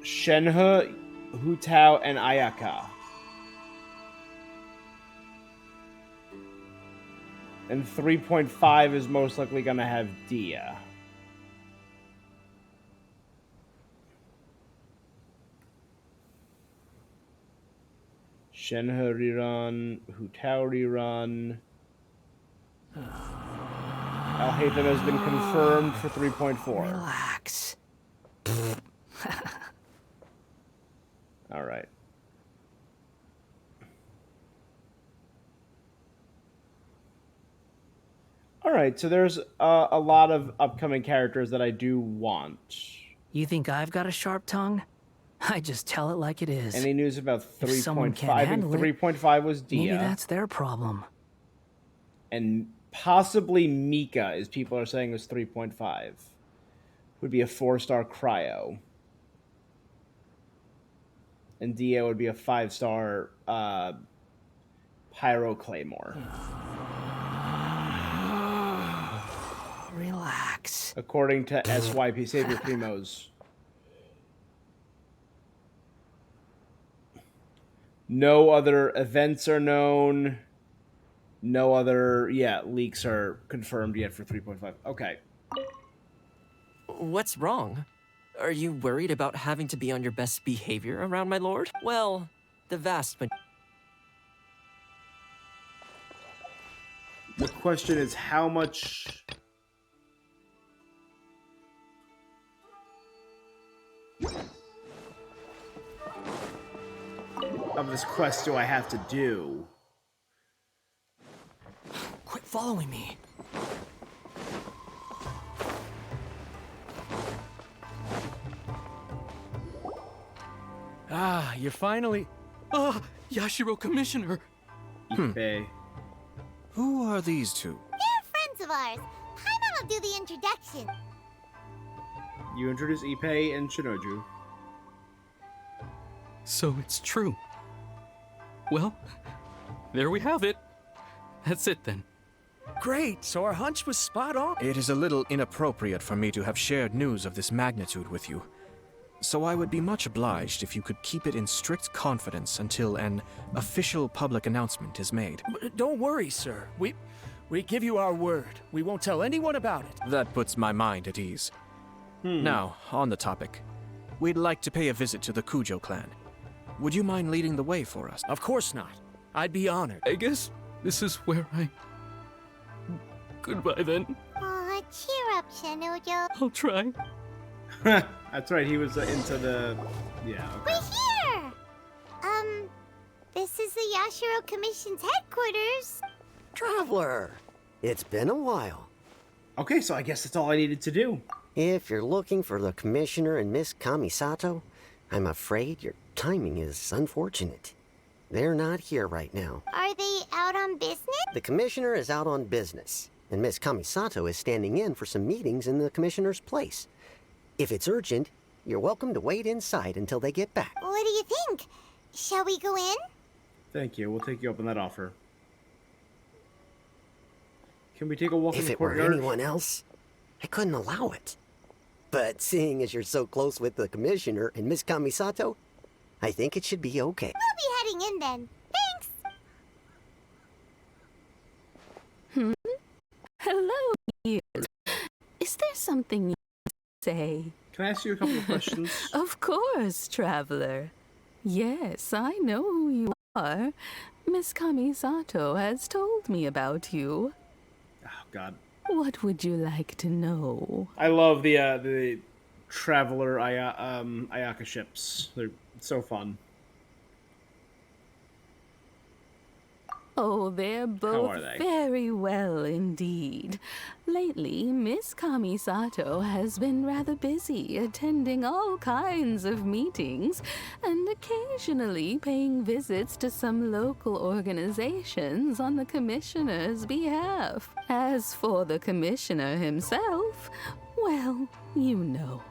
Shenhe, Hu Tao, and Ayaka. And 3.5 is most likely going to have Dia. Shenhe Riran, Hu Tao Riran. Al-Haytham has been confirmed for 3.4. Relax. All right. All right, so there's a lot of upcoming characters that I do want. You think I've got a sharp tongue? I just tell it like it is. Any news about If someone 3.5? can't And handle it, 3.5 was Dia. maybe that's their problem. And possibly Mika, as people are saying, was 3.5. Would be a 4-star cryo. And Dia would be a 5-star Pyro Claymore. Relax. According to SYP Savior Primo's. No other events are known. No other, leaks are confirmed yet for 3.5. Okay. What's wrong? Are you worried about having to be on your best behavior around my lord? Well, the vast The question is how much of this quest do I have to do? Quit following me. Ah, you're finally... Ah, Yashiro Commissioner! Ippei. Who are these two? They're friends of ours. Paimon will do the introduction. You introduce Ippei and Shinoju. So it's true. Well, there we have it. That's it then. Great, so our hunch was spot on. It is a little inappropriate for me to have shared news of this magnitude with you. So I would be much obliged if you could keep it in strict confidence until an official public announcement is made. Don't worry, sir. We give you our word. We won't tell anyone about it. That puts my mind at ease. Now, on the topic. We'd like to pay a visit to the Kujo clan. Would you mind leading the way for us? Of course not. I'd be honored. I guess this is where I... Goodbye then. Aw, cheer up, Shinojo. I'll try. That's right, he was into the... Yeah, okay. We're here! This is the Yashiro Commission's headquarters. Traveler, it's been a while. Okay, so I guess that's all I needed to do. If you're looking for the Commissioner and Miss Kamisato, I'm afraid your timing is unfortunate. They're not here right now. Are they out on business? The Commissioner is out on business, and Miss Kamisato is standing in for some meetings in the Commissioner's place. If it's urgent, you're welcome to wait inside until they get back. What do you think? Shall we go in? Thank you, we'll take you up on that offer. Can we take a walk in the courtyard? If it were anyone else, I couldn't allow it. But seeing as you're so close with the Commissioner and Miss Kamisato, I think it should be okay. We'll be heading in then. Thanks! Hello, ears. Is there something you say? Can I ask you a couple of questions? Of course, traveler. Yes, I know who you are. Miss Kamisato has told me about you. Oh, God. What would you like to know? I love the Traveler Ayaka ships. They're so fun. Oh, they're both are they? very well indeed. Lately, Miss Kamisato has been rather busy attending all kinds of meetings and occasionally paying visits to some local organizations on the Commissioner's behalf. As for the Commissioner himself, well, you know,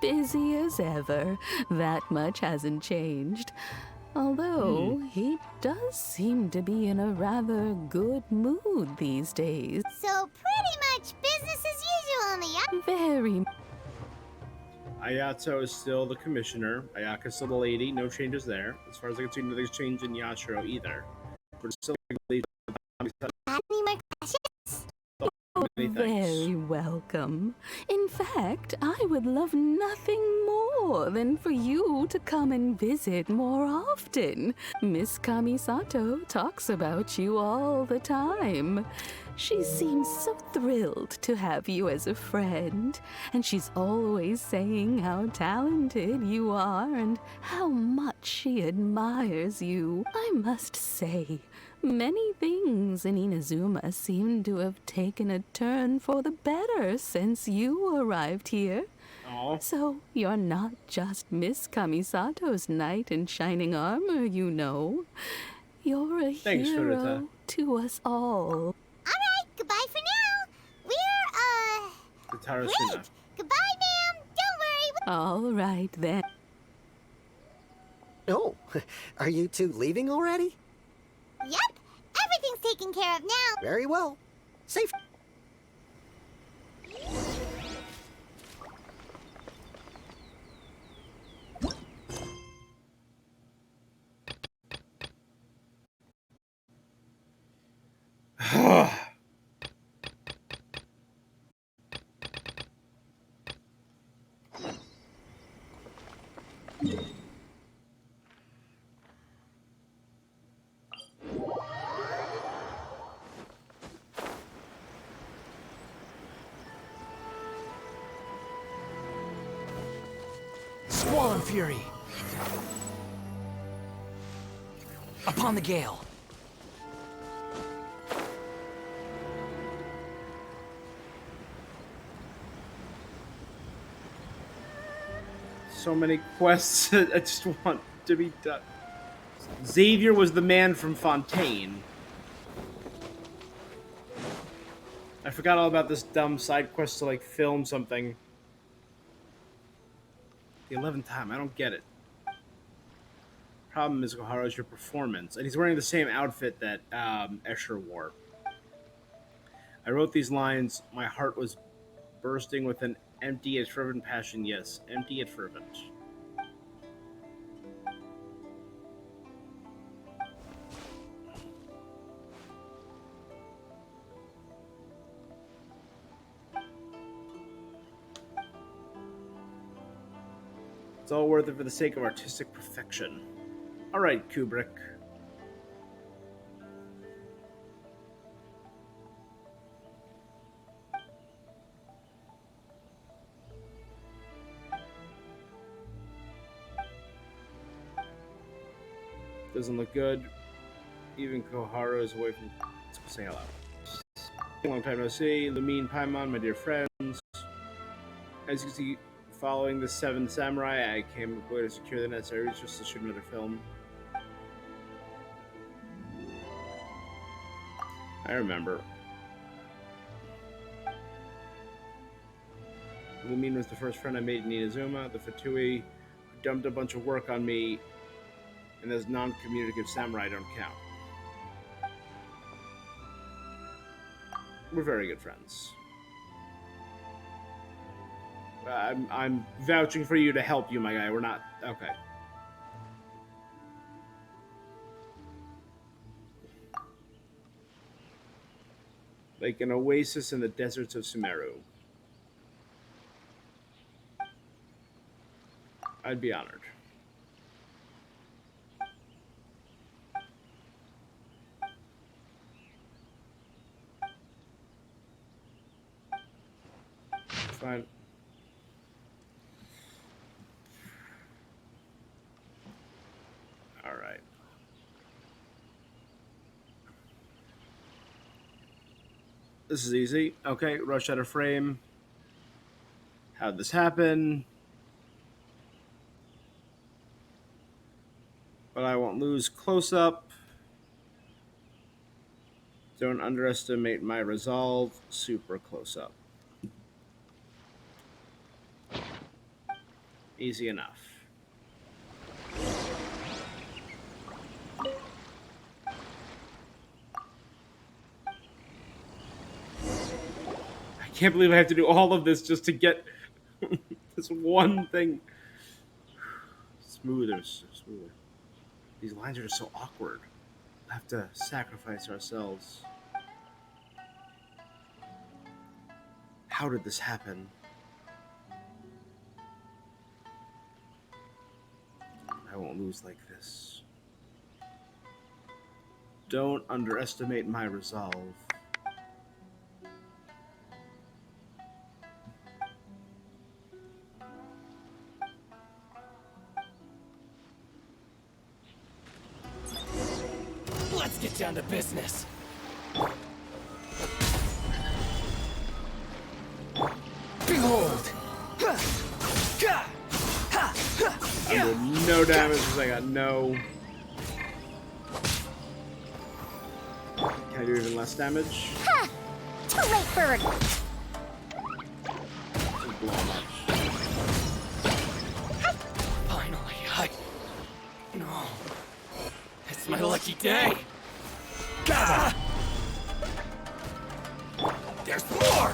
busy as ever. That much hasn't changed. Although, he does seem to be in a rather good mood these days. So pretty much business as usual on the yacht. Very. Ayato is still the Commissioner. Ayaka's still the lady. No changes there. As far as I can see, nothing's changed in Yashiro either. We're still Any more questions? Very welcome. In fact, I would love nothing more than for you to come and visit more often. Miss Kamisato talks about you all the time. She seems so thrilled to have you as a friend, and she's always saying how talented you are and how much she admires you. I must say, many things in Inazuma seem to have taken a turn for the better since you arrived here. Aww. So you're not just Miss Kamisato's knight in shining armor, you know. You're a Thanks, hero Furuta. to us all. Alright, goodbye for now. We're, Tarashina. Goodbye, ma'am. Don't worry. All right, then. Oh, are you two leaving already? Yep, everything's taken care of now. Very well. Safe. Squall Fury! Upon the gale! So many quests I just want to be done. Xavier was the man from Fontaine. I forgot all about this dumb side quest to like film something. The 11th time, I don't get it. Problem is, Koharu, is your performance. And he's wearing the same outfit that Escher wore. I wrote these lines, my heart was bursting with an empty yet fervent passion. Yes, empty yet fervent. It's all worth it for the sake of artistic perfection. All right, Kubrick. Doesn't look good. Even Koharu is away from... Let's say hello. Long time no see. Lumine Paimon, my dear friends. As you can see, following the Seventh Samurai, I came aboard to secure the necessary resources to shoot another film. I remember. Lumine was the first friend I made in Inazuma, the Fatui, who dumped a bunch of work on me, and those non-communicative samurai don't count. We're very good friends. I'm vouching for you to help you, my guy. We're not... Okay. Like an oasis in the deserts of Sumeru. I'd be honored. Fine. All right. This is easy. Okay, rush out of frame. How'd this happen? But I won't lose close up. Don't underestimate my resolve. Super close up. Easy enough. I can't believe I have to do all of this just to get this one thing. Smoother. These lines are just so awkward. We'll have to sacrifice ourselves. How did this happen? I won't lose like this. Don't underestimate my resolve. Let's get down to business. Behold! I did no damage because I got no... Can I do even less damage? Ha! Too late, bird! Just blow him up. Finally, No. It's my lucky day! Gah! There's more!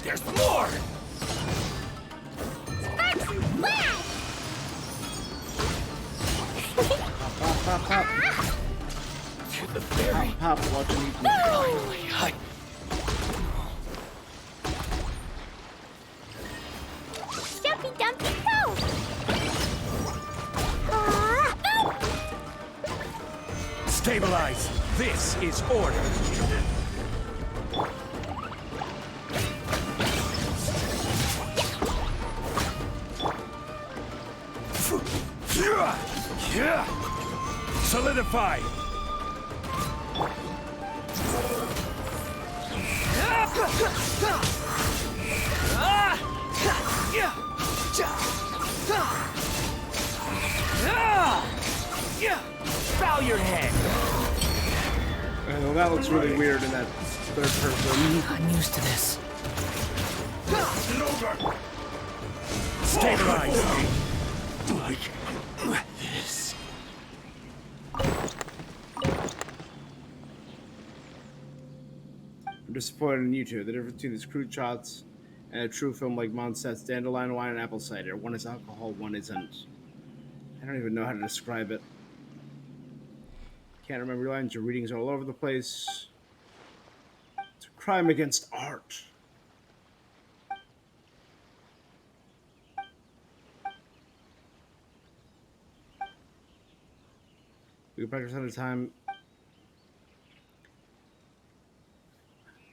There's more! Pop, pop. To the fairy! Pop, watch me. Finally, Stabilize. This is order. Solidify. Bow your head. Well, that looks really weird in that third person. I'm used to this. Stabilize. Like this. I'm disappointed in you two. The difference between these crude shots and a true film like Mondstadt's Dandelion Wine and Apple Cider. One is alcohol, one isn't. I don't even know how to describe it. Can't remember your lines. Your readings are all over the place. It's a crime against art. We can practice at a time.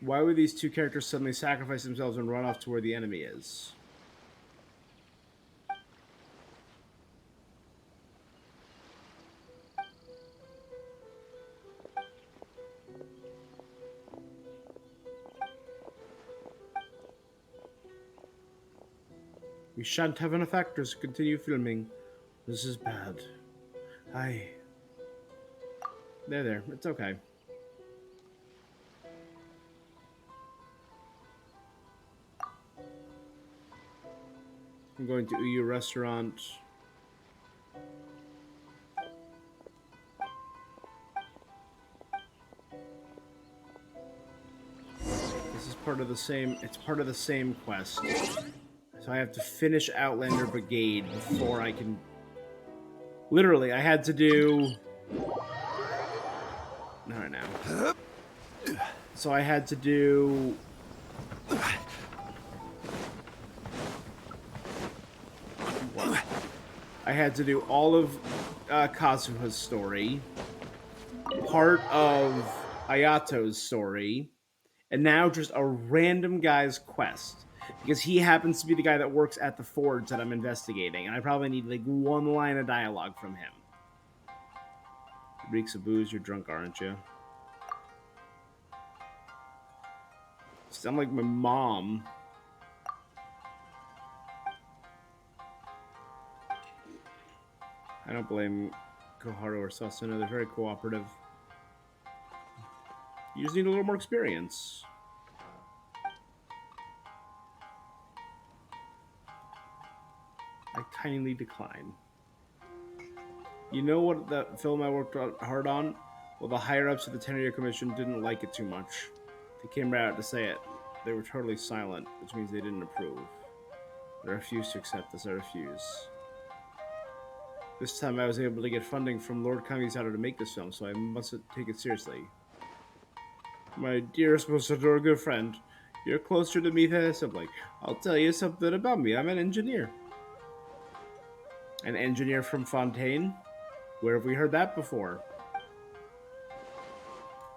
Why would these two characters suddenly sacrifice themselves and run off to where the enemy is? We shan't have enough actors to continue filming. This is bad. There. It's okay. I'm going to Uyu Restaurant. This is part of the same. It's part of the same quest. So I have to finish Outlander Brigade before I can... Literally, I had to do... Not right now. So I had to do... What? I had to do all of Kazuha's story, part of Ayato's story, and now just a random guy's quest. Because he happens to be the guy that works at the forge that I'm investigating, and I probably need like one line of dialogue from him. Reeks of booze, you're drunk, aren't you? Sound like my mom. I don't blame Koharu or Sasuna, they're very cooperative. You just need a little more experience. I kindly decline. You know what the film I worked hard on? Well, the higher-ups of the 10-year commission didn't like it too much. They came right out to say it. They were totally silent, which means they didn't approve. I refused to accept this, I refuse. This time I was able to get funding from Lord Kamisato to make this film, so I must take it seriously. My dearest, most adored good friend, you're closer to me than a sibling. I'll tell you something about me. I'm an engineer. An engineer from Fontaine? Where have we heard that before?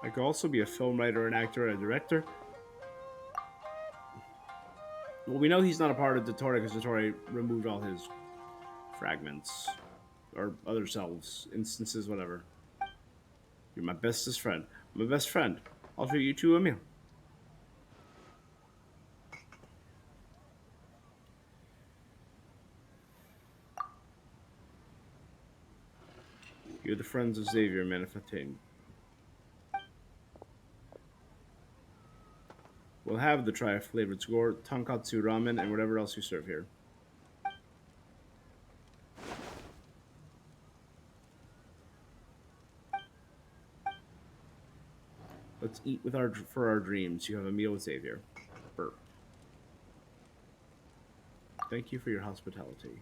I could also be a film writer, an actor, and a director. Well, we know he's not a part of Dottore because Dottore removed all his fragments. Or other selves, instances, whatever. You're my bestest friend. My best friend. I'll treat you to a meal. You're the friends of Xavier, Manifesting. We'll have the tri-flavored score, tonkatsu ramen, and whatever else you serve here. Let's eat with for our dreams. You have a meal with Xavier. Burp. Thank you for your hospitality.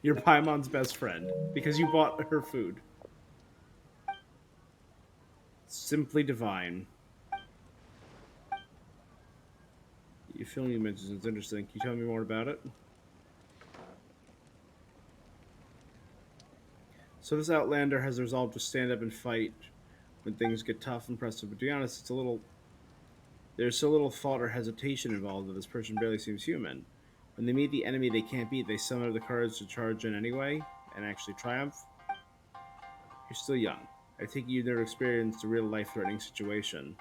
You're Paimon's best friend because you bought her food. Simply divine. You film you mentioned it's interesting. Can you tell me more about it? So this Outlander has resolved to stand up and fight when things get tough and pressing. But to be honest, there's so little thought or hesitation involved that this person barely seems human. When they meet the enemy they can't beat, they summon up the courage to charge in anyway and actually triumph. You're still young. I think you've never experienced a real life-threatening situation.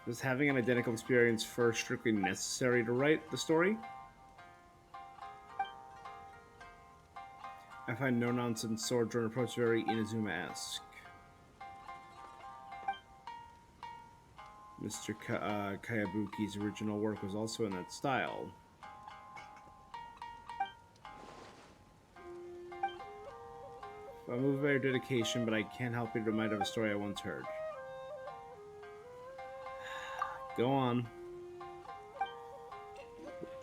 Was having an identical experience first strictly necessary to write the story? I find no-nonsense sword-drawn approach very Inazuma-esque. Mr. Kayabuki's original work was also in that style. I move by your dedication, but I can't help but remind of a story I once heard. Go on.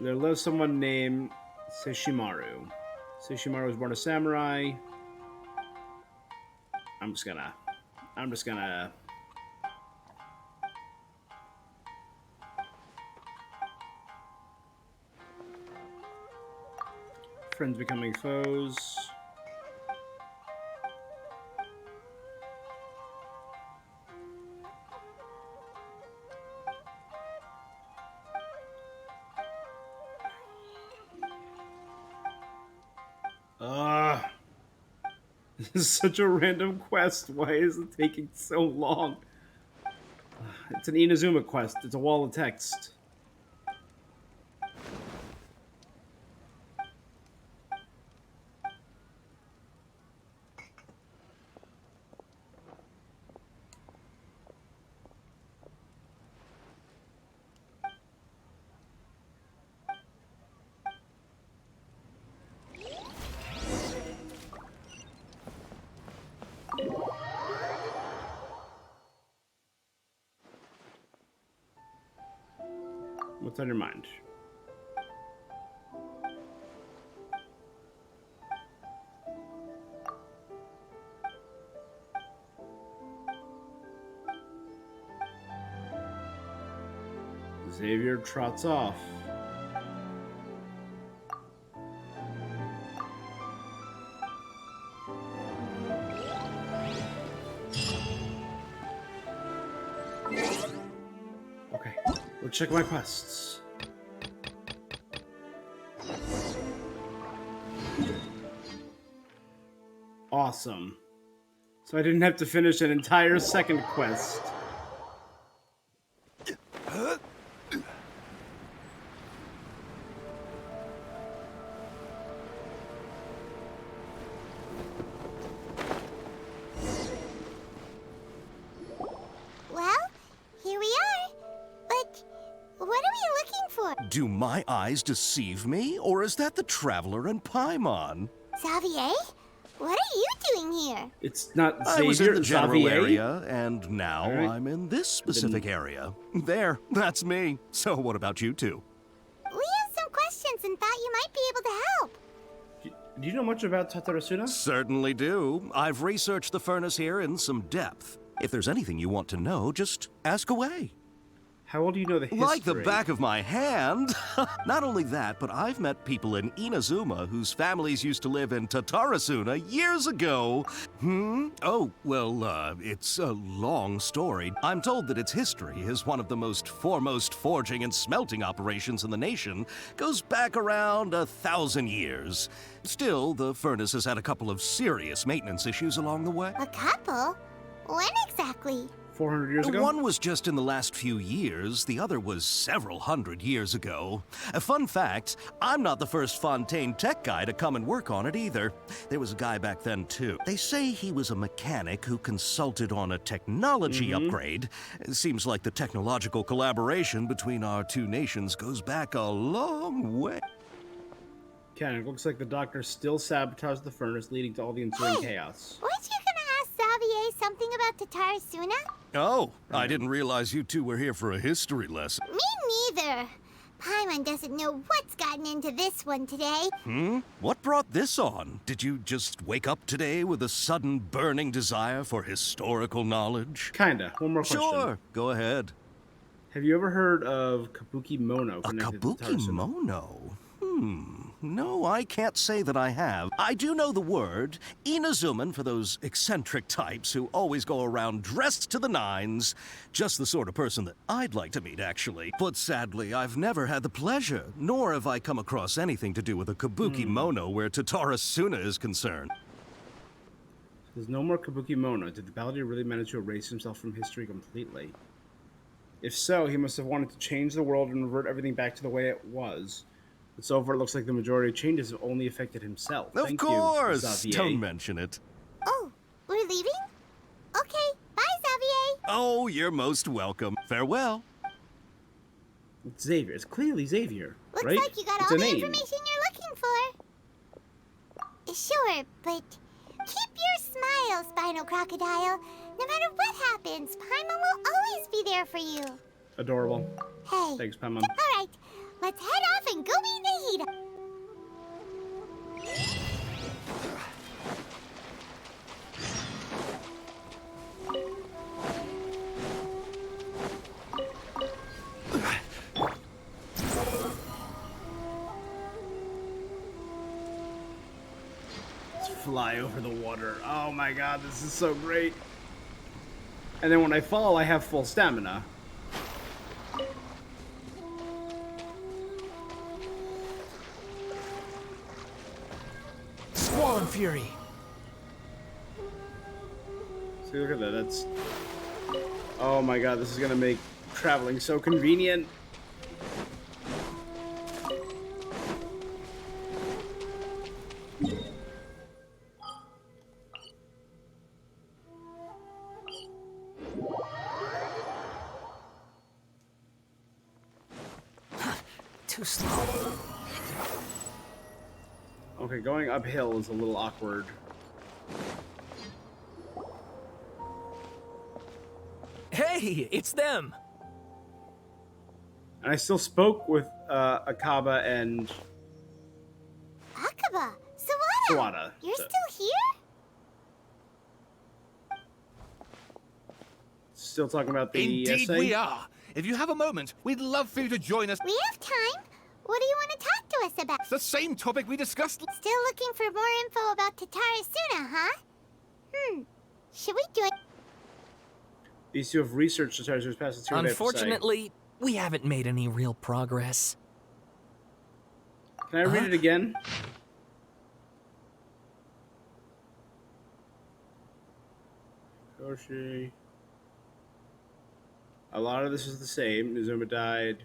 There lives someone named Sesshimaru. Sesshimaru was born a samurai. I'm just gonna... Friends becoming foes. This is such a random quest. Why is it taking so long? It's an Inazuma quest. It's a wall of text. What's on your mind? Xavier trots off. Okay, we'll check my quests. Awesome. So I didn't have to finish an entire second quest. Well, here we are. But what are we looking for? Do my eyes deceive me, or is that the Traveler and Paimon? Xavier? What are you doing here? It's not Xavier, I was in the general Xavier. area, and now Right. I'm in this specific area. There, that's me. So what about you two? We have some questions and thought you might be able to help. Do you know much about Tatarasuna? Certainly do. I've researched the furnace here in some depth. If there's anything you want to know, just ask away. How well do you know the history? Like the back of my hand. Not only that, but I've met people in Inazuma whose families used to live in Tatarasuna years ago. Oh, well, it's a long story. I'm told that its history is one of the most foremost forging and smelting operations in the nation. Goes back around 1,000 years. Still, the furnace has had a couple of serious maintenance issues along the way. A couple? When exactly? 400 years ago? One was just in the last few years, the other was several hundred years ago. A fun fact, I'm not the first Fontaine tech guy to come and work on it either. There was a guy back then too. They say he was a mechanic who consulted on a technology upgrade. It seems like the technological collaboration between our two nations goes back a long way. Ken, it looks like the doctor still sabotaged the furnace, leading to all the ensuing chaos. Weren't you gonna ask Xavier something about Tatarasuna? Oh, I didn't realize you two were here for a history lesson. Me neither. Paimon doesn't know what's gotten into this one today. What brought this on? Did you just wake up today with a sudden burning desire for historical knowledge? Kinda. One more question. Sure, go ahead. Have you ever heard of Kabuki Mono? A Kabuki Mono? no, I can't say that I have. I do know the word, Inazuman, for those eccentric types who always go around dressed to the nines. Just the sort of person that I'd like to meet, actually. But sadly, I've never had the pleasure, nor have I come across anything to do with a Kabuki Mono where Tatara Suna is concerned. There's no more Kabuki Mono. Did the paladin really manage to erase himself from history completely? If so, he must have wanted to change the world and revert everything back to the way it was. But so far, it looks like the majority of changes have only affected himself. Of Thank course! You, Xavier. Don't mention it. Oh, we're leaving? Okay, bye, Xavier. Oh, you're most welcome. Farewell. It's Xavier. It's clearly Xavier, Looks right? like you got It's all a the name. information you're looking for. Sure, but keep your smile, Spinal Crocodile. No matter what happens, Paimon will always be there for you. Adorable. Hey. Thanks, Paimon. All right, let's head off and go meet Nahida. Fly over the water. Oh my god, this is so great. And then when I fall, I have full stamina. Squall and Fury. See, look at that. That's... Oh my god, this is gonna make traveling so convenient. Too slow. Okay, going uphill is a little awkward. Hey, it's them! And I still spoke with Akaba and Akaba, Sawada, Sawada. You're So- still here? Still talking about the Indeed essay? we are. If you have a moment, we'd love for you to join us. We have time. What do you want to talk to us about? It's the same topic we discussed. Still looking for more info about Tatara Suna, huh? Should we do it? These two have researched the Tarsus past. Let's hear what they have to say. Unfortunately, we haven't made any real progress. Can I read it again? Koshi. A lot of this is the same. Nizuma died.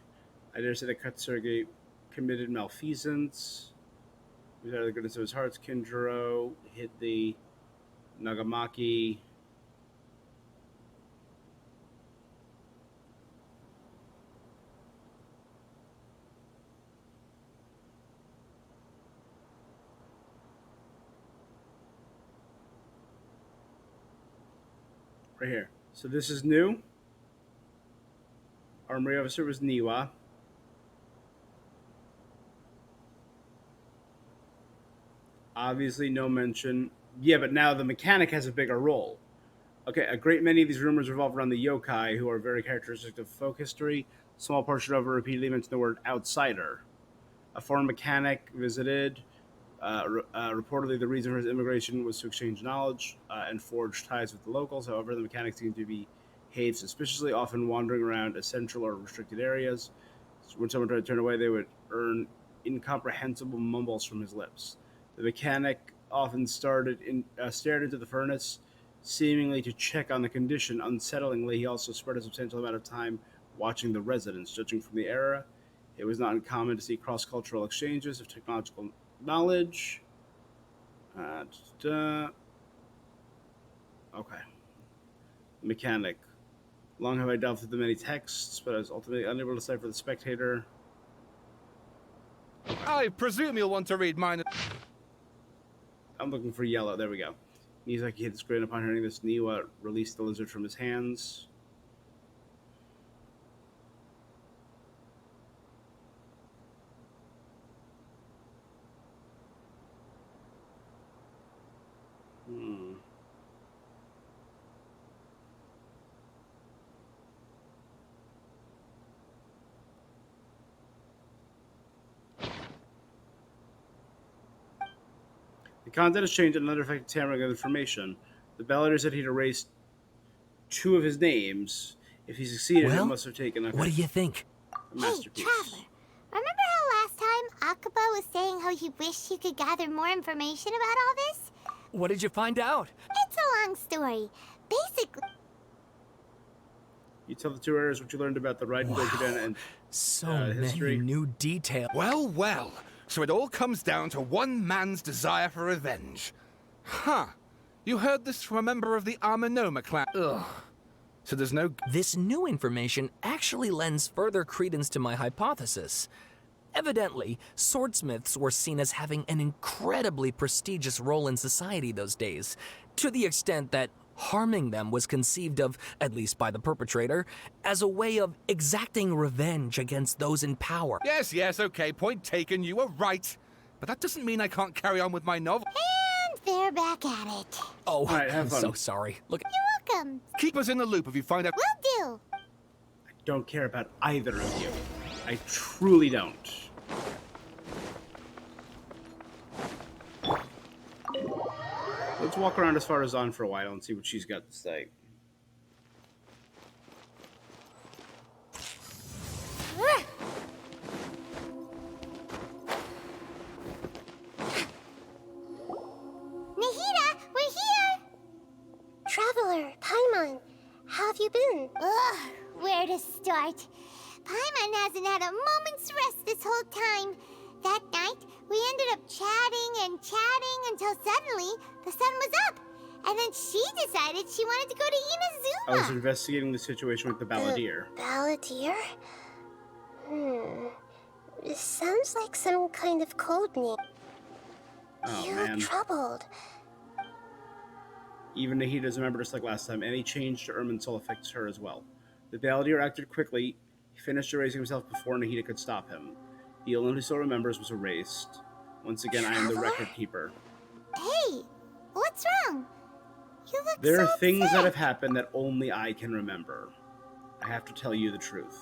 I dare say that Katsuragi committed malfeasance. He was out of the goodness of his heart. Kinjiro hit the Nagamaki. Right here. So this is new. Armory officer was Niwa. Obviously, no mention. Yeah, but now the mechanic has a bigger role. Okay, a great many of these rumors revolve around the yokai, who are very characteristic of folk history. Small portion of it repeatedly mention the word outsider. A foreign mechanic visited. Reportedly, the reason for his immigration was to exchange knowledge and forge ties with the locals. However, the mechanics seem to behave suspiciously, often wandering around essential or restricted areas. When someone tried to turn away, they would earn incomprehensible mumbles from his lips. The mechanic often stared into the furnace, seemingly to check on the condition. Unsettlingly, he also spent a substantial amount of time watching the residents. Judging from the era, it was not uncommon to see cross-cultural exchanges of technological knowledge. Okay. Mechanic. Long have I delved through the many texts, but I was ultimately unable to decipher the spectator. I presume you'll want to read mine. I'm looking for yellow. There we go. Miyazaki hit his grin upon hearing this. Niwa released the lizard from his hands. content has changed and another affected tampering of information. The Balladeer said he'd erased 2 of his names. If he succeeded, it Well, must have taken what do you think? a Hey, masterpiece. Traveler, remember how last time Akaba was saying how he wished he could gather more information about all this? What did you find out? It's a long story. Basically, You tell the 2 errors what you learned about the Ride Dokuden and history. new details. Well, well. So it all comes down to one man's desire for revenge. Huh. You heard this from a member of the Amanoma clan. Ugh. So there's no... This new information actually lends further credence to my hypothesis. Evidently, swordsmiths were seen as having an incredibly prestigious role in society those days, to the extent that harming them was conceived of, at least by the perpetrator, as a way of exacting revenge against those in power. Yes, okay, point taken, you were right. But that doesn't mean I can't carry on with my novel. and they're back at it. Oh, All right, have I'm fun. so sorry. Look, You're welcome. Keep us in the loop if you find out... Will do. I don't care about either of you. I truly don't. Let's walk around as far as on for a while and see what she's got to say. Nahida, we're here! Traveler, Paimon, how have you been? Ugh, where to start? Paimon hasn't had a moment's rest this whole time. That night, we ended up chatting and chatting until suddenly the sun was up. And then she decided she wanted to go to I was Inazuma. investigating the situation with the Balladeer. Balladeer? This sounds like some kind of code name. Oh, You man. look troubled. Even Nahida doesn't remember just like last time. Any change to Irminsul affects her as well. The Balladeer acted quickly. He finished erasing himself before Nahida could stop him. The only one who still remembers was erased. Once again, I am the record keeper. Hey, what's wrong? You look There so are things upset. that have happened that only I can remember. I have to tell you the truth.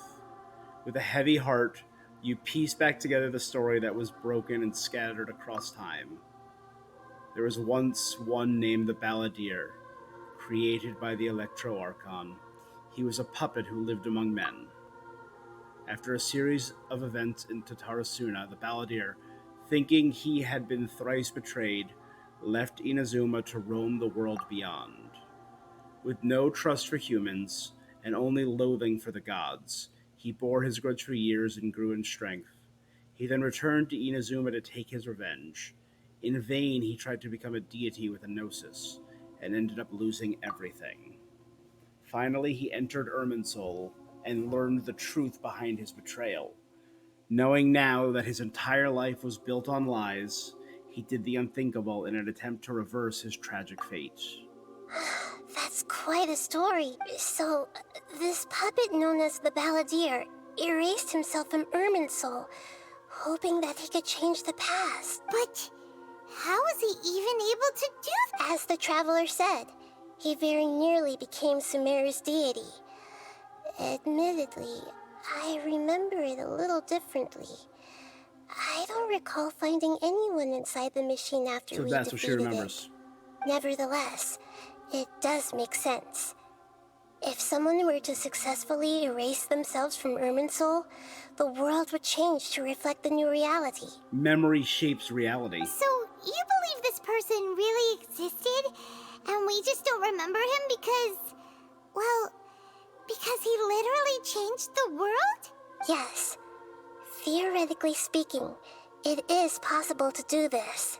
With a heavy heart, you piece back together the story that was broken and scattered across time. There was once one named the Balladeer, created by the Electro Archon. He was a puppet who lived among men. After a series of events in Tatarasuna, the Balladeer, thinking he had been thrice betrayed, left Inazuma to roam the world beyond. With no trust for humans, and only loathing for the gods, he bore his grudge for years and grew in strength. He then returned to Inazuma to take his revenge. In vain, he tried to become a deity with a gnosis, and ended up losing everything. Finally, he entered Irminsul, and learned the truth behind his betrayal. Knowing now that his entire life was built on lies, he did the unthinkable in an attempt to reverse his tragic fate. That's quite a story. So, this puppet known as the Balladeer erased himself from Irminsul, hoping that he could change the past. But how was he even able to do that? As the Traveler said, he very nearly became Sumeru's deity. Admittedly, I remember it a little differently. I don't recall finding anyone inside the machine after So we that's what she defeated remembers. it. Nevertheless, it does make sense. If someone were to successfully erase themselves from Irminsul, the world would change to reflect the new reality. Memory shapes reality. So, you believe this person really existed, and we just don't remember him because, well, because he literally changed the world? Yes. Theoretically speaking, it is possible to do this.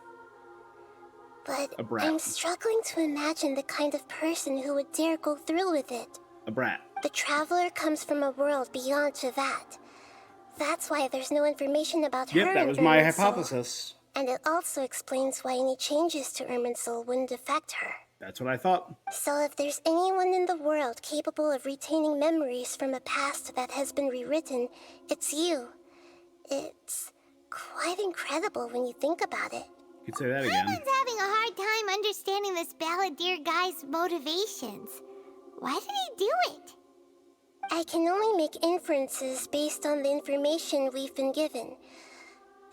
But A brat. I'm struggling to imagine the kind of person who would dare go through with it. A brat. The Traveler comes from a world beyond Javat. That's why there's no information about her Yep, that in was my Irminsul. hypothesis. And it also explains why any changes to Irminsul wouldn't affect her. That's what I thought. So if there's anyone in the world capable of retaining memories from a past that has been rewritten, it's you. It's quite incredible when you think about it. You could say that again. Paimon's having a hard time understanding this Balladeer guy's motivations. Why did he do it? I can only make inferences based on the information we've been given.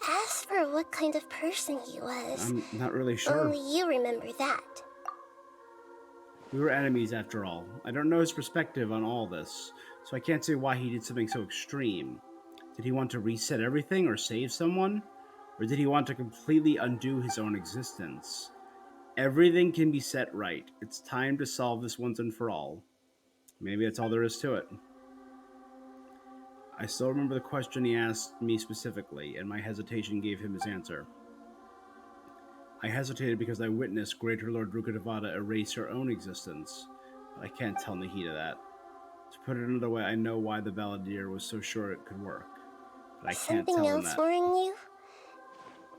As for what kind of person he was, I'm not really sure. only you remember that. We were enemies after all. I don't know his perspective on all this, so I can't say why he did something so extreme. Did he want to reset everything or save someone? Or did he want to completely undo his own existence? Everything can be set right. It's time to solve this once and for all. Maybe that's all there is to it. I still remember the question he asked me specifically, and my hesitation gave him his answer. I hesitated because I witnessed Greater Lord Rukkhadevata erase her own existence, but I can't tell Nahida that. To put it another way, I know why the Balladeer was so sure it could work, but I can't Something tell him else that. worrying you?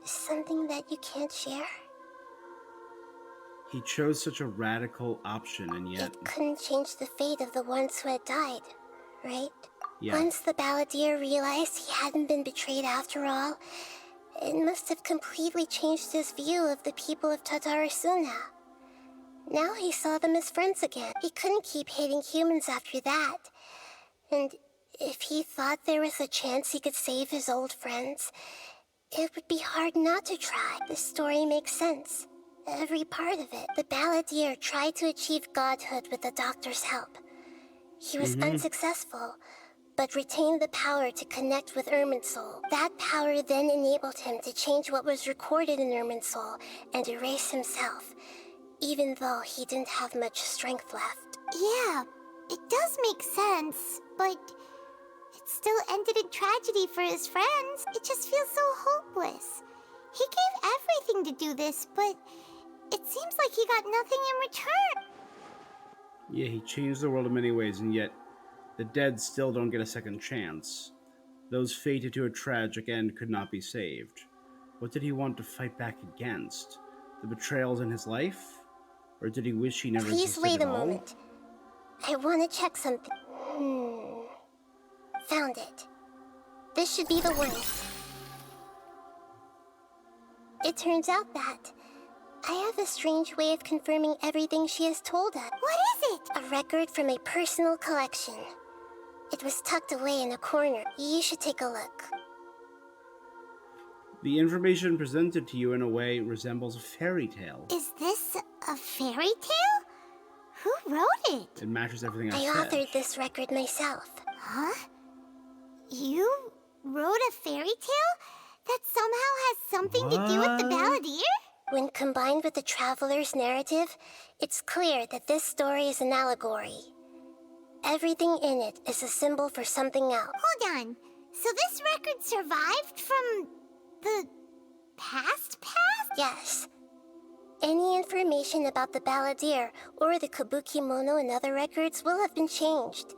Something that you can't share? He chose such a radical option, and yet... It couldn't change the fate of the ones who had died, right? Yeah. Once the Balladeer realized he hadn't been betrayed after all, it must have completely changed his view of the people of Tatarasuna. Now he saw them as friends again. He couldn't keep hating humans after that. And if he thought there was a chance he could save his old friends, it would be hard not to try. The story makes sense. Every part of it. The Balladeer tried to achieve godhood with the doctor's help. He was unsuccessful, but retained the power to connect with Irminsul. That power then enabled him to change what was recorded in Irminsul and erase himself, even though he didn't have much strength left. Yeah, it does make sense, but it still ended in tragedy for his friends. It just feels so hopeless. He gave everything to do this, but it seems like he got nothing in return. Yeah, he changed the world in many ways, and yet the dead still don't get a second chance. Those fated to a tragic end could not be saved. What did he want to fight back against? The betrayals in his life? Or did he wish he never Please existed wait at a all? moment. I want to check something. Found it. This should be the one. It turns out that I have a strange way of confirming everything she has told us. What is it? A record from a personal collection. It was tucked away in a corner. You should take a look. The information presented to you in a way resembles a fairy tale. Is this a fairy tale? Who wrote it? It matches everything I said. authored this record myself. Huh? You wrote a fairy tale that somehow has something to do with the Balladeer? When combined with the Traveler's narrative, it's clear that this story is an allegory. Everything in it is a symbol for something else. Hold on. So this record survived from the past? Yes. Any information about the Balladeer or the Kabuki Mono and other records will have been changed.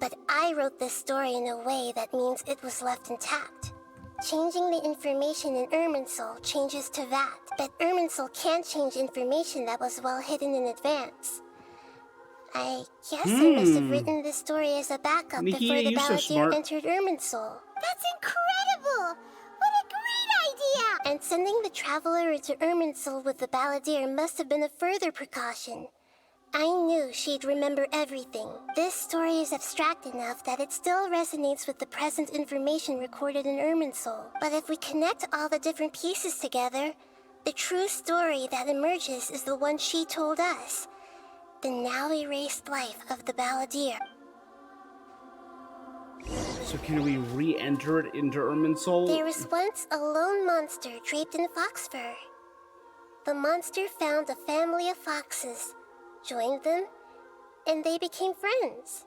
But I wrote this story in a way that means it was left intact. Changing the information in Irminsul changes to that, but Irminsul can't change information that was well hidden in advance. I guess I must have written this story as a backup Nahida, before the you're so Balladeer smart. entered Irminsul. That's incredible! What a great idea! And sending the Traveler into Irminsul with the Balladeer must have been a further precaution. I knew she'd remember everything. This story is abstract enough that it still resonates with the present information recorded in Irminsul. But if we connect all the different pieces together, the true story that emerges is the one she told us. The now erased life of the Balladeer. So can we re-enter it into Irminsul? There was once a lone monster draped in fox fur. The monster found a family of foxes, joined them, and they became friends.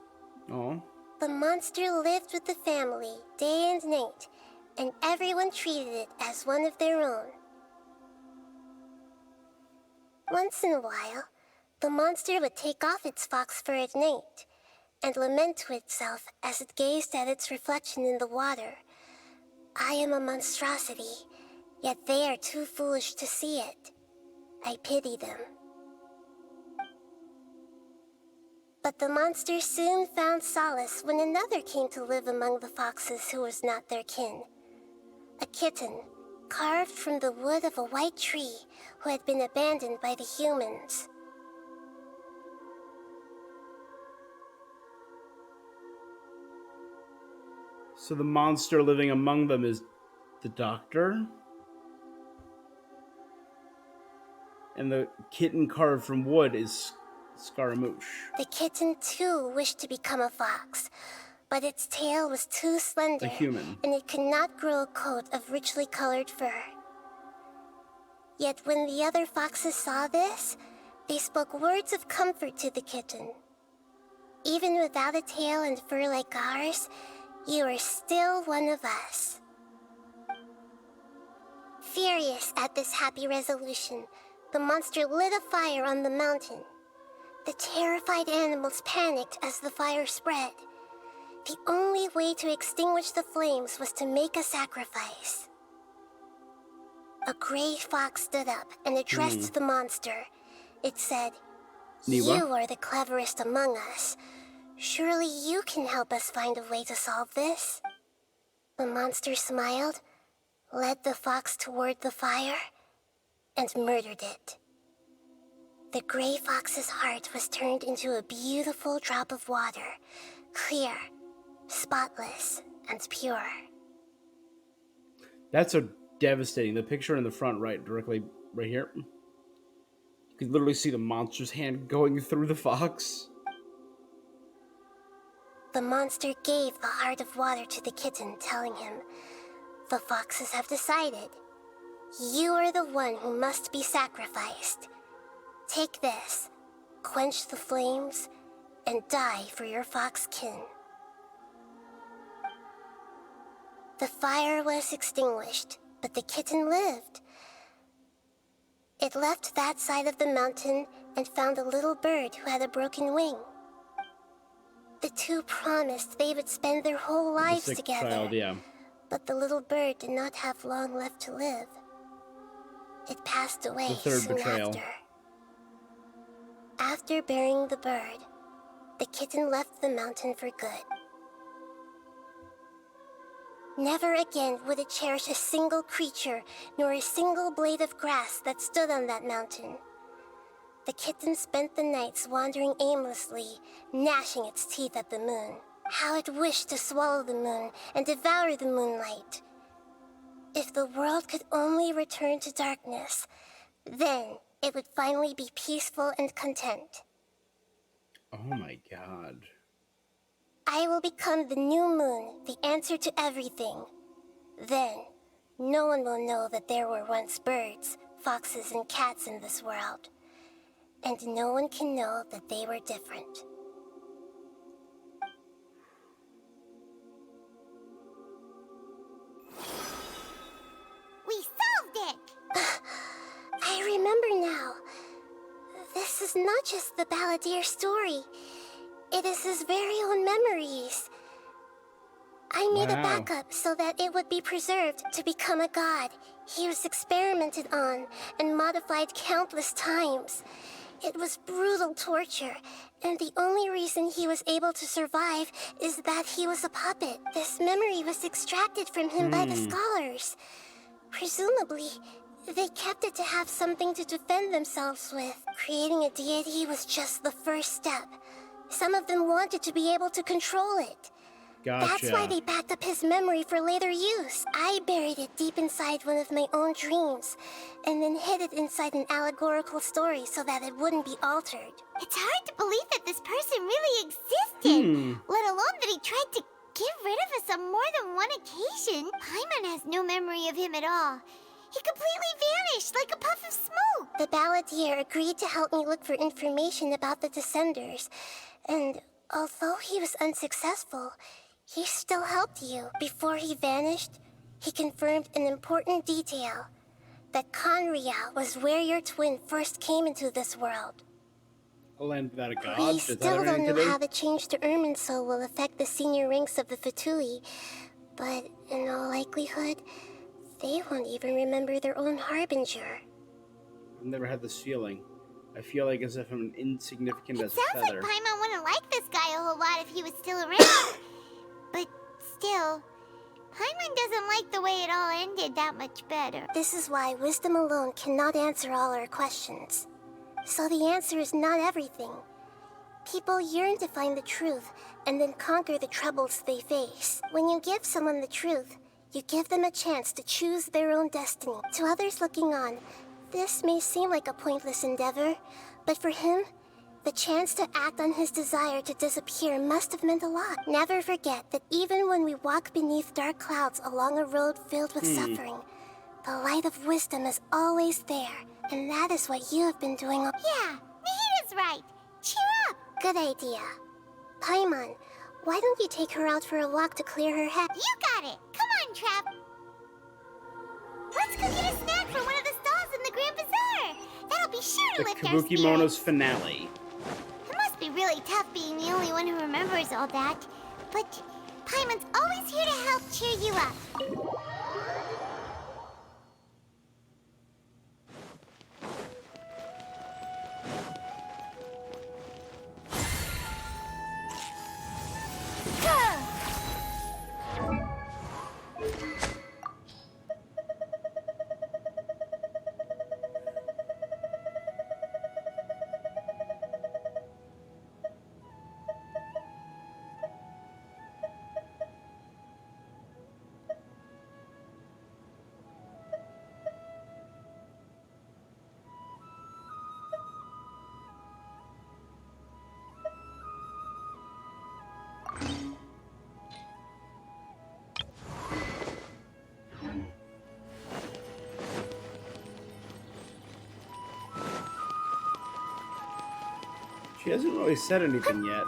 Oh. The monster lived with the family day and night, and everyone treated it as one of their own. Once in a while, the monster would take off its fox fur at night and lament to itself as it gazed at its reflection in the water. I am a monstrosity, yet they are too foolish to see it. I pity them. But the monster soon found solace when another came to live among the foxes who was not their kin. A kitten, carved from the wood of a white tree who had been abandoned by the humans. So the monster living among them is The doctor? And the kitten carved from wood is Scaramouche. The kitten too wished to become a fox, but its tail was too slender, A human. and it could not grow a coat of richly colored fur. Yet when the other foxes saw this, they spoke words of comfort to the kitten. Even without a tail and fur like ours, you are still one of us. Furious at this happy resolution, the monster lit a fire on the mountain. The terrified animals panicked as the fire spread. The only way to extinguish the flames was to make a sacrifice. A gray fox stood up and addressed the monster. It said, Niwa? "You are the cleverest among us. Surely you can help us find a way to solve this." The monster smiled, led the fox toward the fire, and murdered it. The gray fox's heart was turned into a beautiful drop of water, clear, spotless, and pure. That's so devastating. The picture in the front right, directly right here. You can literally see the monster's hand going through the fox. The monster gave the heart of water to the kitten, telling him, "The foxes have decided. You are the one who must be sacrificed. Take this, quench the flames, and die for your fox kin." The fire was extinguished, but the kitten lived. It left that side of the mountain and found a little bird who had a broken wing. The two promised they would spend their whole lives The sick together. child, yeah. But the little bird did not have long left to live. It passed away The third soon betrayal. after. After burying the bird, the kitten left the mountain for good. Never again would it cherish a single creature, nor a single blade of grass that stood on that mountain. The kitten spent the nights wandering aimlessly, gnashing its teeth at the moon. How it wished to swallow the moon and devour the moonlight. If the world could only return to darkness, then it would finally be peaceful and content. Oh my god. I will become the new moon, the answer to everything. Then, no one will know that there were once birds, foxes, and cats in this world. And no one can know that they were different. We solved it! I remember now. This is not just the Balladeer story. It is his very own memories. I made a backup so that it would be preserved to become a god. He was experimented on and modified countless times. It was brutal torture, and the only reason he was able to survive is that he was a puppet. This memory was extracted from him by the scholars. Presumably, they kept it to have something to defend themselves with. Creating a deity was just the first step. Some of them wanted to be able to control it. Gotcha. That's why they backed up his memory for later use. I buried it deep inside one of my own dreams, and then hid it inside an allegorical story so that it wouldn't be altered. It's hard to believe that this person really existed, let alone that he tried to get rid of us on more than one occasion. Paimon has no memory of him at all. He completely vanished like a puff of smoke. The Balladeer agreed to help me look for information about the Descenders, and although he was unsuccessful, he still helped you. Before he vanished, he confirmed an important detail, that Conria was where your twin first came into this world. A land without a god? We Is that still don't know today? how the change to Irminsul will affect the senior ranks of the Fatui, but in all likelihood, they won't even remember their own harbinger. I've never had this feeling. I feel like as if I'm insignificant as a Sounds like feather. Paimon wouldn't like this guy a whole lot if he was still around. But still, Paimon doesn't like the way it all ended that much better. This is why wisdom alone cannot answer all our questions. So the answer is not everything. People yearn to find the truth and then conquer the troubles they face. When you give someone the truth, You give them a chance to choose their own destiny. To others looking on, this may seem like a pointless endeavor, but for him, the chance to act on his desire to disappear must have meant a lot. Never forget that even when we walk beneath dark clouds along a road filled with suffering, the light of wisdom is always there, and that is what you have been doing. Yeah, Nahita's right. Cheer up. Good idea. Paimon, why don't you take her out for a walk to clear her head? You got it. Come on, Trap. Let's go get a snack from one of the stalls in the Grand Bazaar. That'll be sure to The lift our Kabuki spirits. Mono's finale. It must be really tough being the only one who remembers all that. But Paimon's always here to help cheer you up. She hasn't really said anything yet.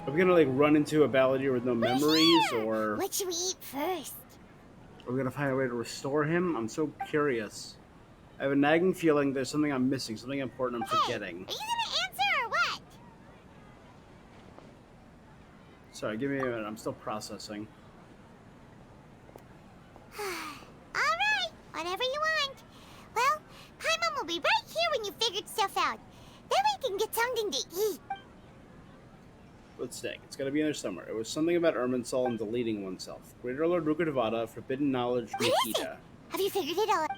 Are we gonna like run into a balladeer with no memories, or What should we eat first? are we gonna find a way to restore him? I'm so curious. I have a nagging feeling there's something I'm missing, something important I'm forgetting. Are you gonna answer or what? Sorry, give me a minute. I'm still processing. Alright, whatever you want. Well, Paimon will be right here when you figured stuff out. Then we can get something to eat. Let's think. It's gotta be in there somewhere. It was something about Irminsul and deleting oneself. Greater Lord Rukkhadevata, forbidden knowledge, What is it? Nikita. Have you figured it out?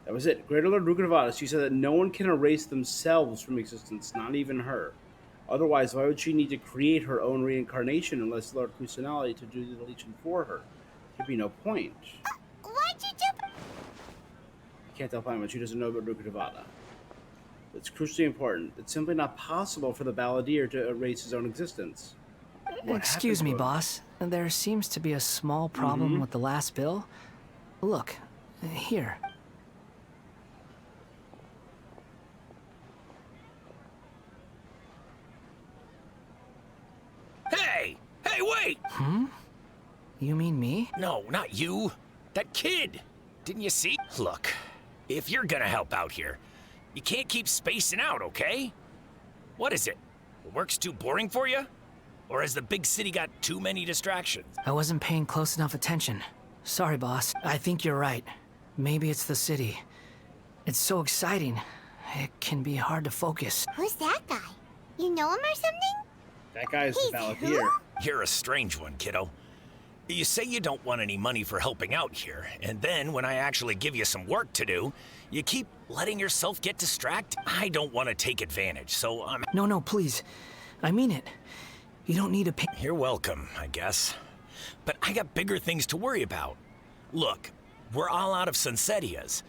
That was it. Greater Lord Rukkhadevata. She said that no one can erase themselves from existence, not even her. Otherwise, why would she need to create her own reincarnation unless Lord Kusanali to do the deletion for her? There'd be no point. Why'd you jump? I can't tell Paimon. She doesn't know about Rukkhadevata. It's crucially important. It's simply not possible for the balladeer to erase his own existence. What Excuse happened me, to him? boss. There seems to be a small problem with the last bill. Look, here. Hey! Hey, wait! Hmm? You mean me? No, not you. That kid. Didn't you see? Look, if you're gonna help out here, you can't keep spacing out, okay? What is it? Work's too boring for you? Or has the big city got too many distractions? I wasn't paying close enough attention. Sorry, boss. I think you're right. Maybe it's the city. It's so exciting. It can be hard to focus. Who's that guy? You know him or something? That guy's the He's balladeer. You're a strange one, kiddo. You say you don't want any money for helping out here, and then when I actually give you some work to do, you keep letting yourself get distracted. I don't want to take advantage, so I'm... No, please. I mean it. You don't need to pay. You're welcome, I guess. But I got bigger things to worry about. Look, we're all out of Sunsetias,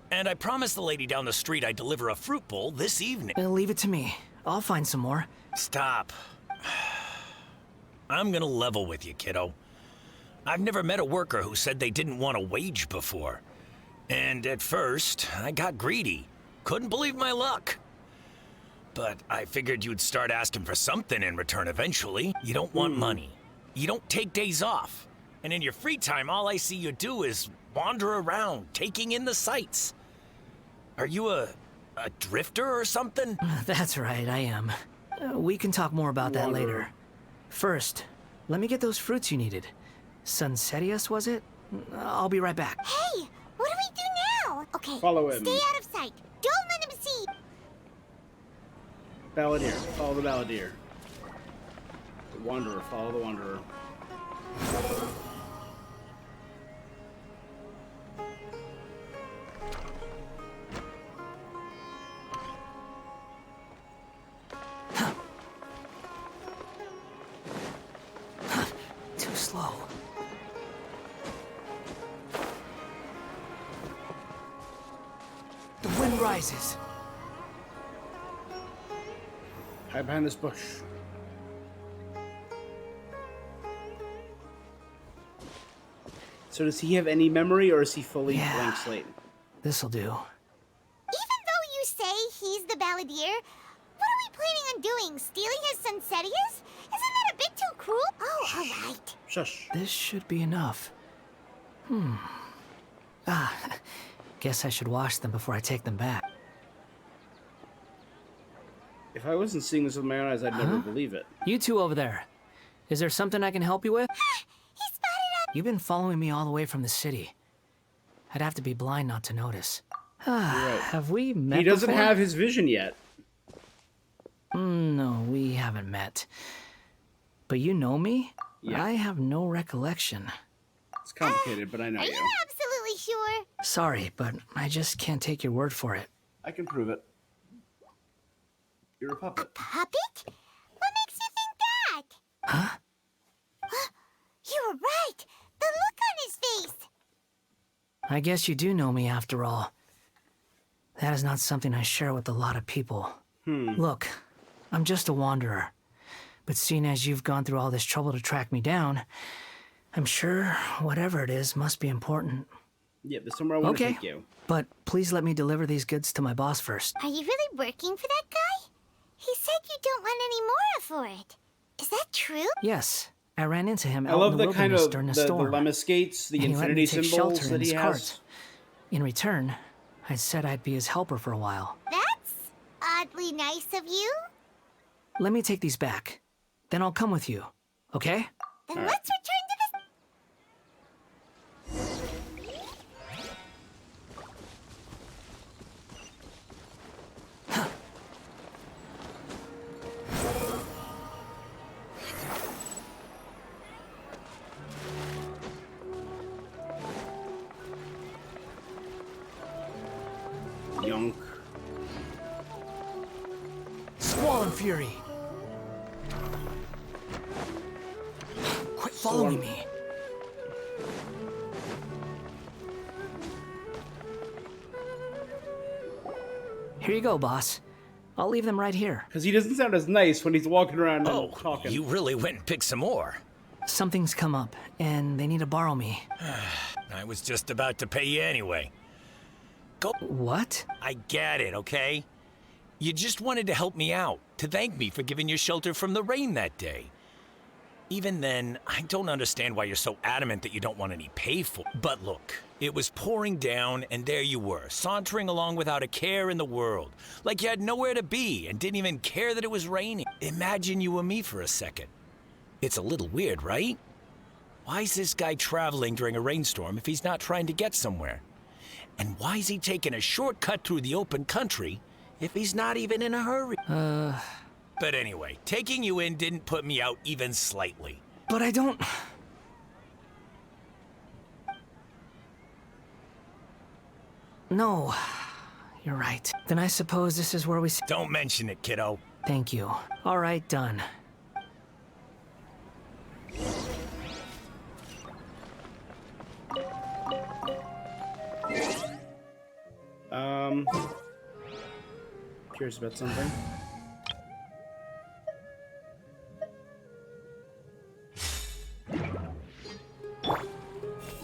and I promised the lady down the street I'd deliver a fruit bowl this evening. Leave it to me. I'll find some more. Stop. I'm gonna level with you, kiddo. I've never met a worker who said they didn't want a wage before. And at first, I got greedy. Couldn't believe my luck. But I figured you'd start asking for something in return eventually. You don't want money. You don't take days off. And in your free time, all I see you do is wander around, taking in the sights. Are you a a drifter or something? That's right, I am. We can talk more about that later. First, let me get those fruits you needed. Sunsetius, was it? I'll be right back. Hey, what do we do now? Okay, Follow him. stay out of sight. Don't let him see. Balladeer. Follow the Balladeer. The Wanderer. Follow the Wanderer. Too slow. The wind rises. Hide behind this bush. So does he have any memory, or is he fully blank slate? This'll do. Even though you say he's the Balladeer, what are we planning on doing? Stealing his Sunsetius? Isn't that a bit too cruel? Oh, all right. Shush. This should be enough. Guess I should wash them before I take them back. If I wasn't seeing this with my own eyes, I'd never believe it. You two over there. Is there something I can help you with? He spotted us. You've been following me all the way from the city. I'd have to be blind not to notice. Right. Have we met He doesn't before? have his vision yet. No, we haven't met. But you know me? Yeah. I have no recollection. It's complicated, but I know Are you. you absolutely sure? Sorry, but I just can't take your word for it. I can prove it. You're a puppet. Puppet? What makes you think that? Huh? You were right. The look on his face. I guess you do know me after all. That is not something I share with a lot of people. Look, I'm just a wanderer. But seeing as you've gone through all this trouble to track me down, I'm sure whatever it is must be important. Yeah, there's somewhere I want to Okay, take you. but please let me deliver these goods to my boss first. Are you really working for that guy? He said you don't want any more for it. Is that true? Yes, I ran into him I out love in the the kind wilderness of during a the storm. lemma skates, the and he let me infinity take symbols shelter in that he his has. cart. In return, I said I'd be his helper for a while. That's oddly nice of you. Let me take these back. Then I'll come with you, okay? Then let's return to this. Yonk. Squall and Fury. Quit following me. Here you go, boss. I'll leave them right here. Because he doesn't sound as nice when he's walking around and talking. You really went and picked some more. Something's come up, and they need to borrow me. I was just about to pay you anyway. Go. What? I get it, okay? You just wanted to help me out, to thank me for giving you shelter from the rain that day. Even then, I don't understand why you're so adamant that you don't want any pay for it. But look, it was pouring down, and there you were, sauntering along without a care in the world. Like you had nowhere to be and didn't even care that it was raining. Imagine you were me for a second. It's a little weird, right? Why is this guy traveling during a rainstorm if he's not trying to get somewhere? And why is he taking a shortcut through the open country if he's not even in a hurry? But anyway, taking you in didn't put me out even slightly. But I don't... No, you're right. Then I suppose this is where we... Don't mention it, kiddo. Thank you. All right, done. Curious about something.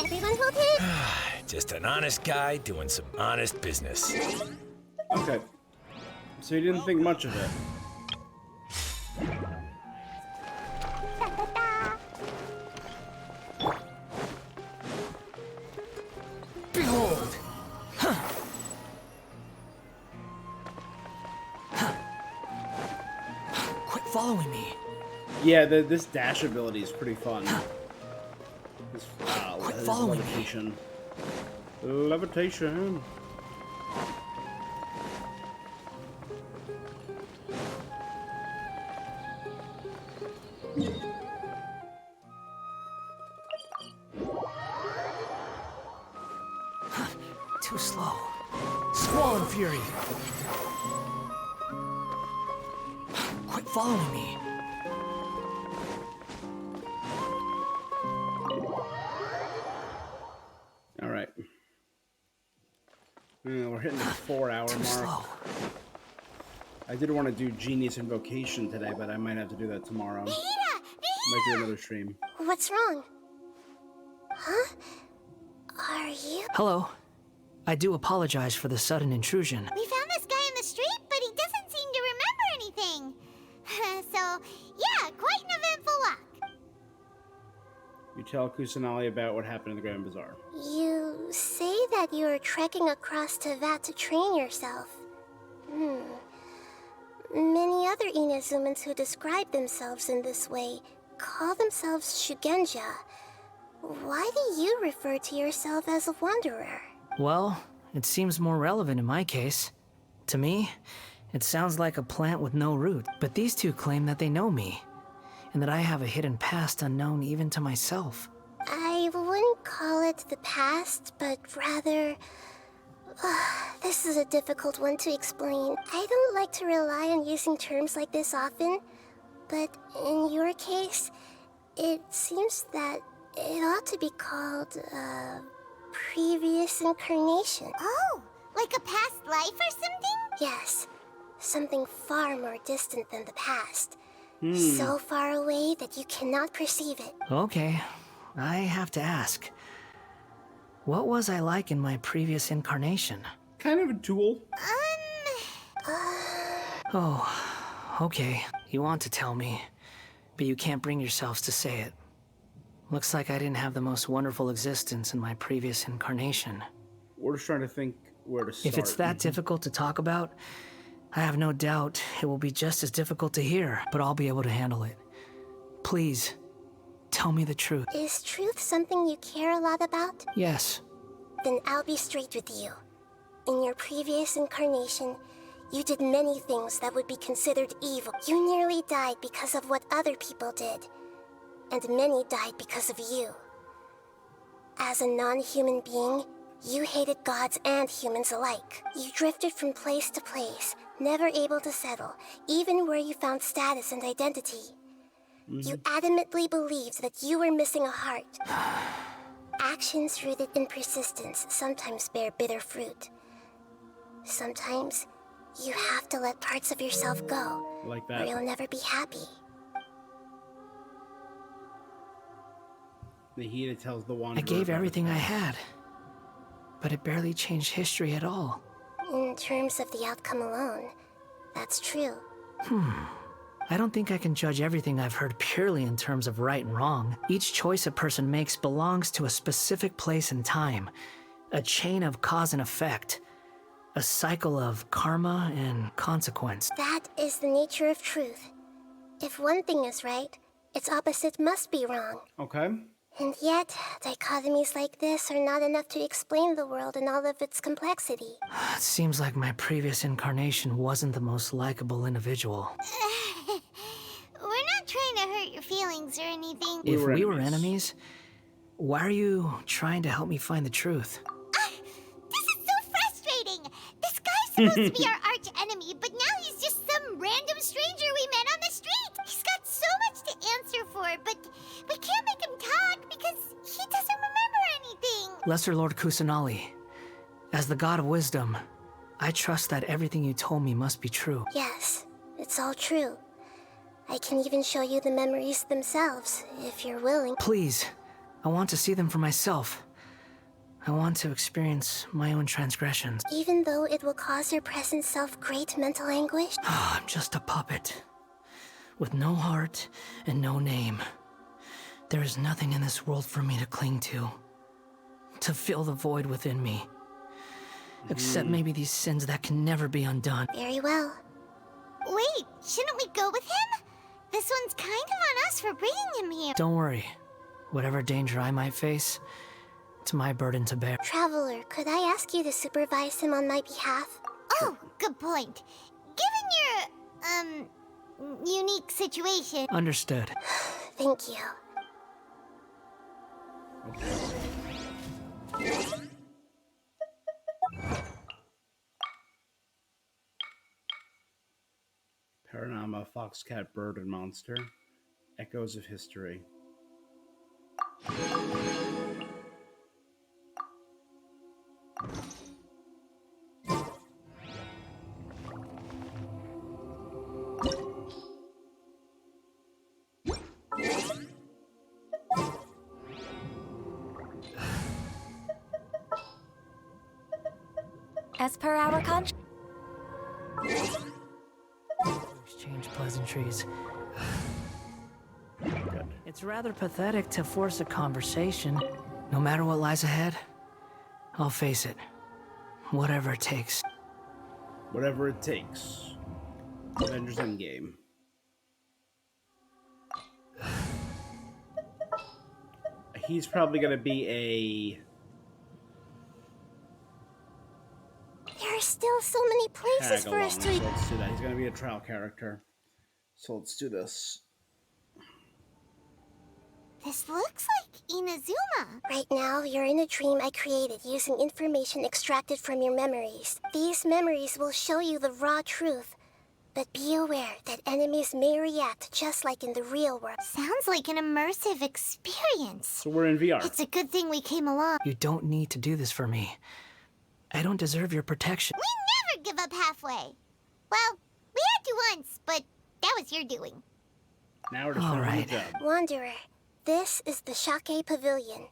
Everyone hold it. Just an honest guy doing some honest business. Okay. So you didn't think much of it. Behold! Yeah, this dash ability is pretty fun. This, this following me. levitation. Levitation. Too slow. Squall and Fury. Quit following me. All right. We're hitting the 4-hour mark. Slow. I did want to do Genius Invocation today, but I might have to do that tomorrow. Might do another stream. What's wrong? Huh? Are you? Hello. I do apologize for the sudden intrusion. We found this guy in the street, but he doesn't seem to remember anything. So, yeah, quite an eventful walk. You tell Kusanali about what happened in the Grand Bazaar. You say that you are trekking across Teyvat to train yourself. Many other Inazumans who describe themselves in this way call themselves Shugenja. Why do you refer to yourself as a wanderer? Well, it seems more relevant in my case. To me, it sounds like a plant with no root. But these two claim that they know me, and that I have a hidden past unknown even to myself. I wouldn't call it the past, but rather... this is a difficult one to explain. I don't like to rely on using terms like this often, but in your case, it seems that it ought to be called, previous incarnation. Oh, like a past life or something? Yes, something far more distant than the past. So far away that you cannot perceive it. Okay, I have to ask. What was I like in my previous incarnation? Kind of a tool. Oh, okay. You want to tell me, but you can't bring yourselves to say it. Looks like I didn't have the most wonderful existence in my previous incarnation. We're just trying to think where to start. If it's that difficult to talk about, I have no doubt it will be just as difficult to hear, but I'll be able to handle it. Please, tell me the truth. Is truth something you care a lot about? Yes. Then I'll be straight with you. In your previous incarnation, you did many things that would be considered evil. You nearly died because of what other people did. And many died because of you. As a non-human being, you hated gods and humans alike. You drifted from place to place, never able to settle, even where you found status and identity. You adamantly believed that you were missing a heart. Actions rooted in persistence sometimes bear bitter fruit. Sometimes, you have to let parts of yourself go, like that. or you'll never be happy. Nahida tells the Wanderer. I gave everything I had, but it barely changed history at all. In terms of the outcome alone, that's true. I don't think I can judge everything I've heard purely in terms of right and wrong. Each choice a person makes belongs to a specific place and time, a chain of cause and effect, a cycle of karma and consequence. That is the nature of truth. If one thing is right, its opposite must be wrong. Okay. And yet, dichotomies like this are not enough to explain the world in all of its complexity. It seems like my previous incarnation wasn't the most likable individual. We're not trying to hurt your feelings or anything. If we were enemies, why are you trying to help me find the truth? This is so frustrating! This guy's supposed to be our arch enemy, but now he's just some random stranger we met on the street! He's got so much to answer for, but we can't make him talk because he doesn't remember anything! Lesser Lord Kusanali, as the god of wisdom, I trust that everything you told me must be true. Yes, it's all true. I can even show you the memories themselves, if you're willing. Please, I want to see them for myself. I want to experience my own transgressions. Even though it will cause your present self great mental anguish? I'm just a puppet, with no heart and no name. There is nothing in this world for me to cling to fill the void within me. Except maybe these sins that can never be undone. Very well. Wait, shouldn't we go with him? This one's kind of on us for bringing him here. Don't worry. Whatever danger I might face, it's my burden to bear. Traveler, could I ask you to supervise him on my behalf? Oh, good point. Given your, unique situation... Understood. Thank you. Paranama, Foxcat, Bird, and Monster. Echoes of History. As per our contract. Exchange pleasantries. It's rather pathetic to force a conversation. No matter what lies ahead, I'll face it. Whatever it takes. Whatever it takes. Avengers Endgame. He's probably gonna be a... There are still so many places for us to... So let's do that. He's gonna be a trial character. So let's do this. This looks like Inazuma. Right now, you're in a dream I created using information extracted from your memories. These memories will show you the raw truth. But be aware that enemies may react just like in the real world. Sounds like an immersive experience. So we're in VR. It's a good thing we came along. You don't need to do this for me. I don't deserve your protection. We never give up halfway. Well, we had to once, but that was your doing. Now we're just on the job. Wanderer, this is the Shake Pavilion.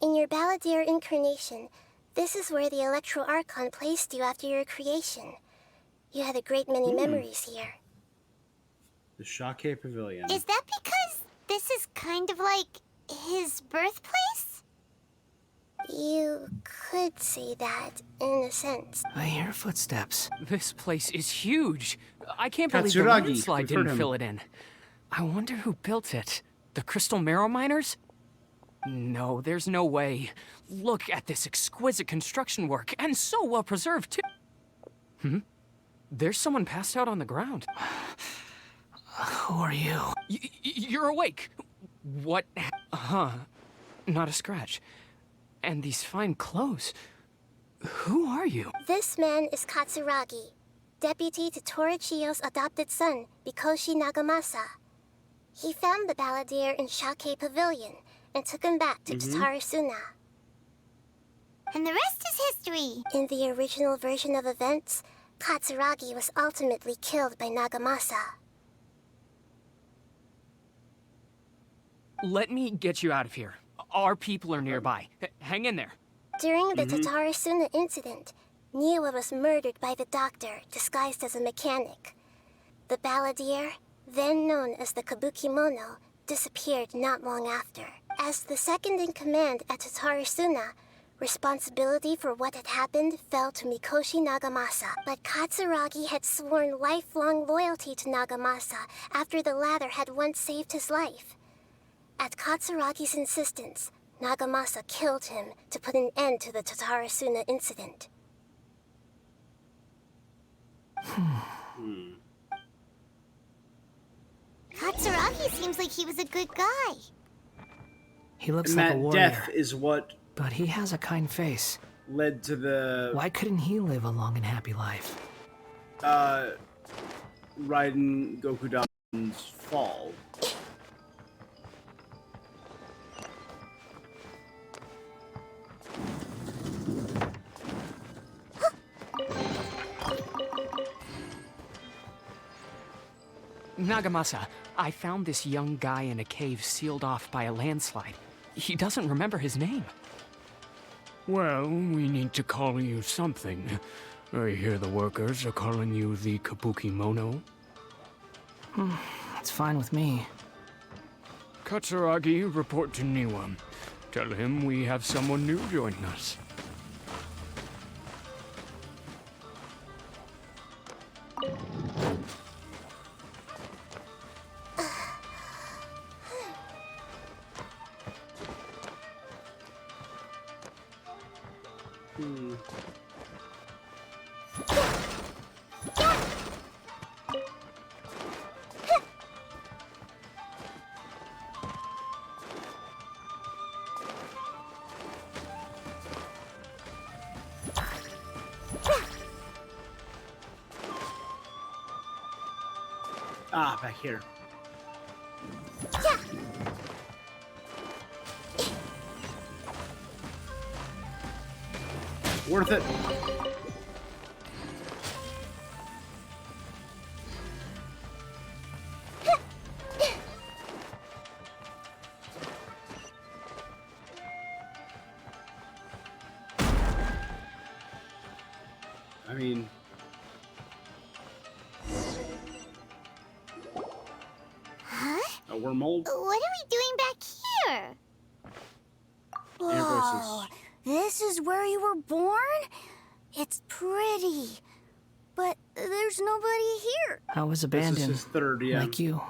In your Balladeer incarnation, this is where the Electro Archon placed you after your creation. You had a great many memories here. The Shake Pavilion. Is that because this is kind of like his birthplace? You could say that, in a sense. I hear footsteps. This place is huge. I can't believe the Katsuragi, landslide we've heard didn't him. fill it in. I wonder who built it. The Crystal Marrow Miners? No, there's no way. Look at this exquisite construction work, and so well preserved, too. There's someone passed out on the ground. Who are you? You're awake. What? Not a scratch. And these fine clothes. Who are you? This man is Katsuragi, deputy to Torichio's adopted son, Mikoshi Nagamasa. He found the Balladeer in Shake Pavilion and took him back to Tatarasuna. And the rest is history. In the original version of events, Katsuragi was ultimately killed by Nagamasa. Let me get you out of here. Our people are nearby. Hang in there. During the Tatarasuna incident, Niwa was murdered by the doctor disguised as a mechanic. The Balladeer, then known as the Kabukimono, disappeared not long after. As the second in command at Tatarasuna, responsibility for what had happened fell to Mikoshi Nagamasa. But Katsuragi had sworn lifelong loyalty to Nagamasa after the latter had once saved his life. At Katsuragi's insistence, Nagamasa killed him to put an end to the Tatarasuna incident. Katsuragi seems like he was a good guy. He looks And like that a warrior. death is what But he has a kind face. led to the Why couldn't he live a long and happy life? Raiden Gokudan's fall. Nagamasa, I found this young guy in a cave sealed off by a landslide. He doesn't remember his name. Well, we need to call you something. I hear the workers are calling you the Kabukimono. It's fine with me. Katsuragi, report to Niwa. Tell him we have someone new joining us. Ah, back here. Worth it. I mean, Huh? a wormhole. What are we doing back here? Whoa, this is where you were born? It's pretty, but there's nobody here. I was This abandoned. is his third, yeah. Like you.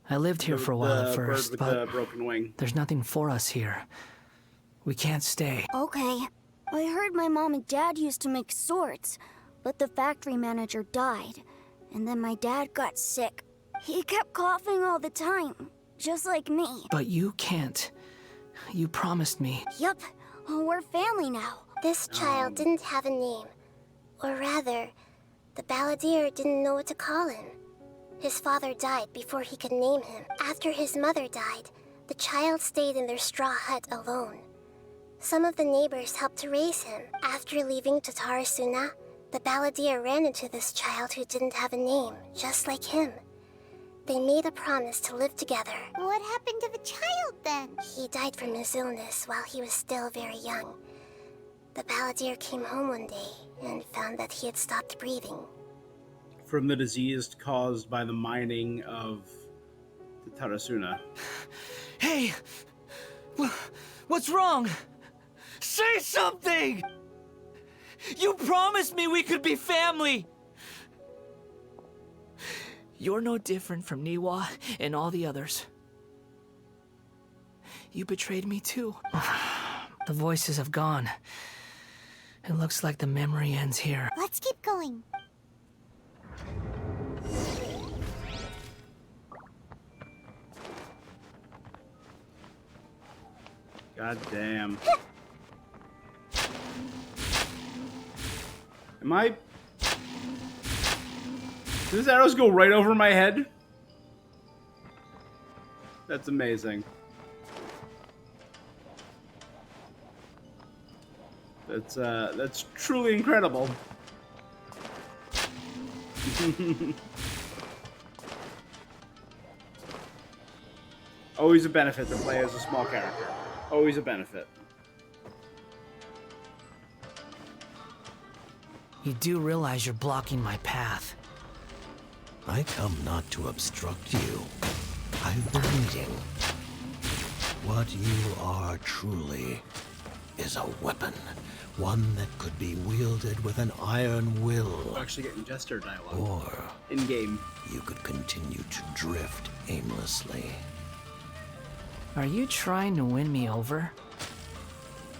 I lived here for a while The at bird first, with but the broken wing. there's nothing for us here. We can't stay. Okay, I heard my mom and dad used to make swords, but the factory manager died, and then my dad got sick. He kept coughing all the time, just like me. But you can't. You promised me. Yup, we're family now. This child didn't have a name. Or rather, the balladeer didn't know what to call him. His father died before he could name him. After his mother died, the child stayed in their straw hut alone. Some of the neighbors helped to raise him. After leaving Tatarasuna, the balladeer ran into this child who didn't have a name, just like him. They made a promise to live together. What happened to the child then? He died from his illness while he was still very young. The balladeer came home one day and found that he had stopped breathing. From the disease caused by the mining of the Tarasuna. Hey! What's wrong? Say something! You promised me we could be family! You're no different from Niwa and all the others. You betrayed me too. The voices have gone. It looks like the memory ends here. Let's keep going. God damn. Am I... Do these arrows go right over my head? That's amazing. That's truly incredible. Always a benefit to play as a small character. Always a benefit. You do realize you're blocking my path. I come not to obstruct you. I've been waiting. What you are truly is a weapon. One that could be wielded with an iron will. I'm actually getting gesture dialogue. Or in-game. You could continue to drift aimlessly. Are you trying to win me over?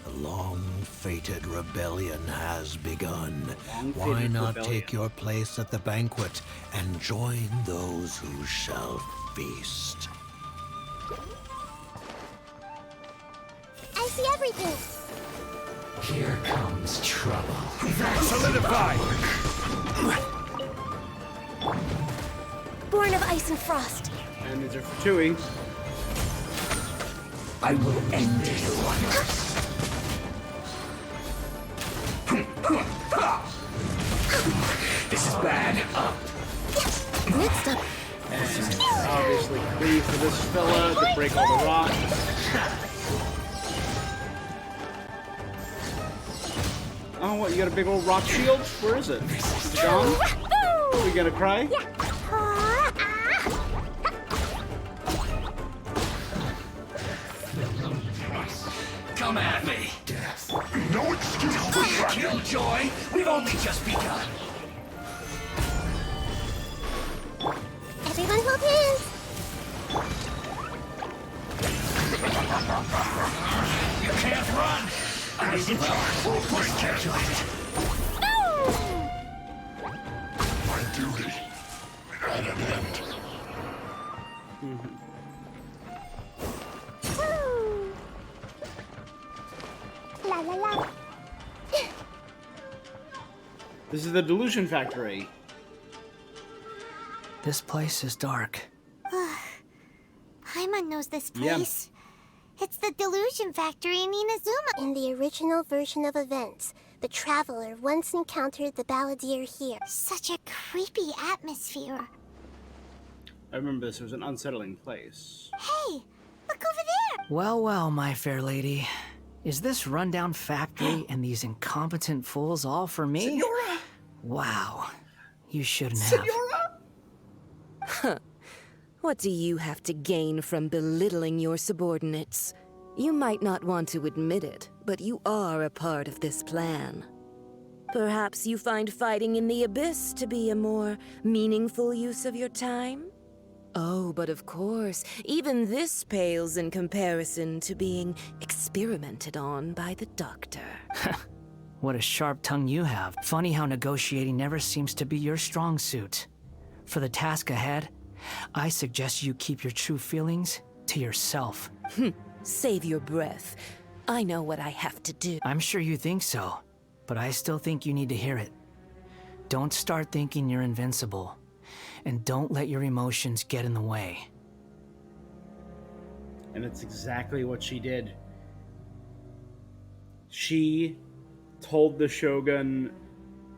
The long-fated rebellion has begun. Long-fated Why not rebellion. take your place at the banquet and join those who shall feast? I see everything. Here comes trouble. Solidify! Born of ice and frost. And these are for Chewie. I will end you. This is bad. Next up. And obviously free for this fella to break all the rocks. Oh, what? You got a big old rock shield? Where is it? Is it gone? We gonna cry? Come at me. Death. No excuse for that. Killjoy, we've only just begun. Everyone hold hands. You can't run. I Rise in time will bring you to it. My duty at an end. La la la. This is the Delusion Factory. This place is dark. Paimon knows this Yeah. place. It's the Delusion Factory in Inazuma. In the original version of events, the Traveler once encountered the Balladeer here. Such a creepy atmosphere. I remember this. It was an unsettling place. Hey, look over there. Well, well, my fair lady. Is this rundown factory and these incompetent fools all for me? Senora! Wow. You shouldn't have. Huh. What do you have to gain from belittling your subordinates? You might not want to admit it, but you are a part of this plan. Perhaps you find fighting in the Abyss to be a more meaningful use of your time? Oh, but of course, even this pales in comparison to being experimented on by the Doctor. What a sharp tongue you have. Funny how negotiating never seems to be your strong suit. For the task ahead, I suggest you keep your true feelings to yourself. Save your breath. I know what I have to do. I'm sure you think so, but I still think you need to hear it. Don't start thinking you're invincible, and don't let your emotions get in the way. And it's exactly what she did. She told the Shogun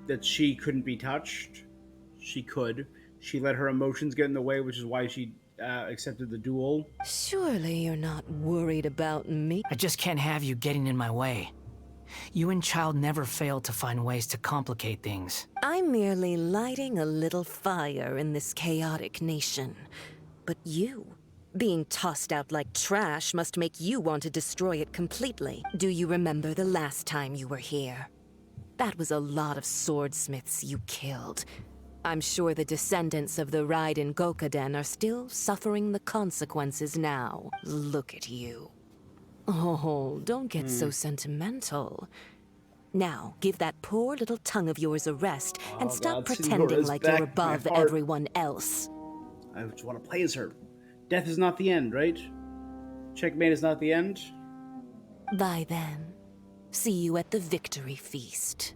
that she couldn't be touched. She could. She let her emotions get in the way, which is why she accepted the duel. Surely you're not worried about me. I just can't have you getting in my way. You and Child never failed to find ways to complicate things. I'm merely lighting a little fire in this chaotic nation. But you, being tossed out like trash, must make you want to destroy it completely. Do you remember the last time you were here? That was a lot of swordsmiths you killed. I'm sure the descendants of the Raiden Gokaden are still suffering the consequences now. Look at you. Oh, don't get so sentimental. Now, give that poor little tongue of yours a rest and stop pretending Senora's like back you're in my above heart. everyone else. I just want to play as her. Death is not the end, right? Checkmate is not the end? Bye then. See you at the victory feast.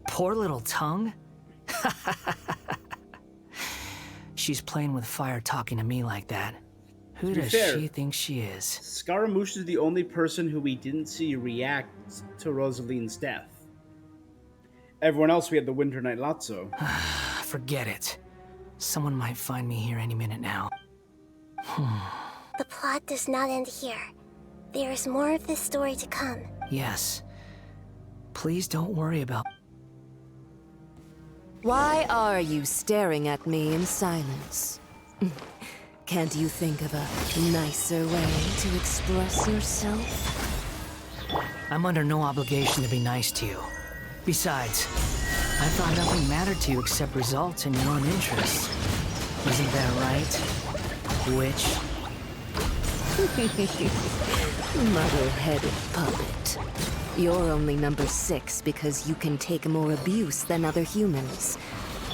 Poor little tongue? She's playing with fire talking to me like that. Who To be does fair, she think she is? Scaramouche is the only person who we didn't see react to Rosaline's death. Everyone else, we had the Winter Night Lazzo. Forget it. Someone might find me here any minute now. The plot does not end here. There is more of this story to come. Yes. Please don't worry about... Why are you staring at me in silence? Can't you think of a nicer way to express yourself? I'm under no obligation to be nice to you. Besides, I thought nothing mattered to you except results and your own interests. Isn't that right, witch? Muddle-headed puppet. You're only number 6 because you can take more abuse than other humans.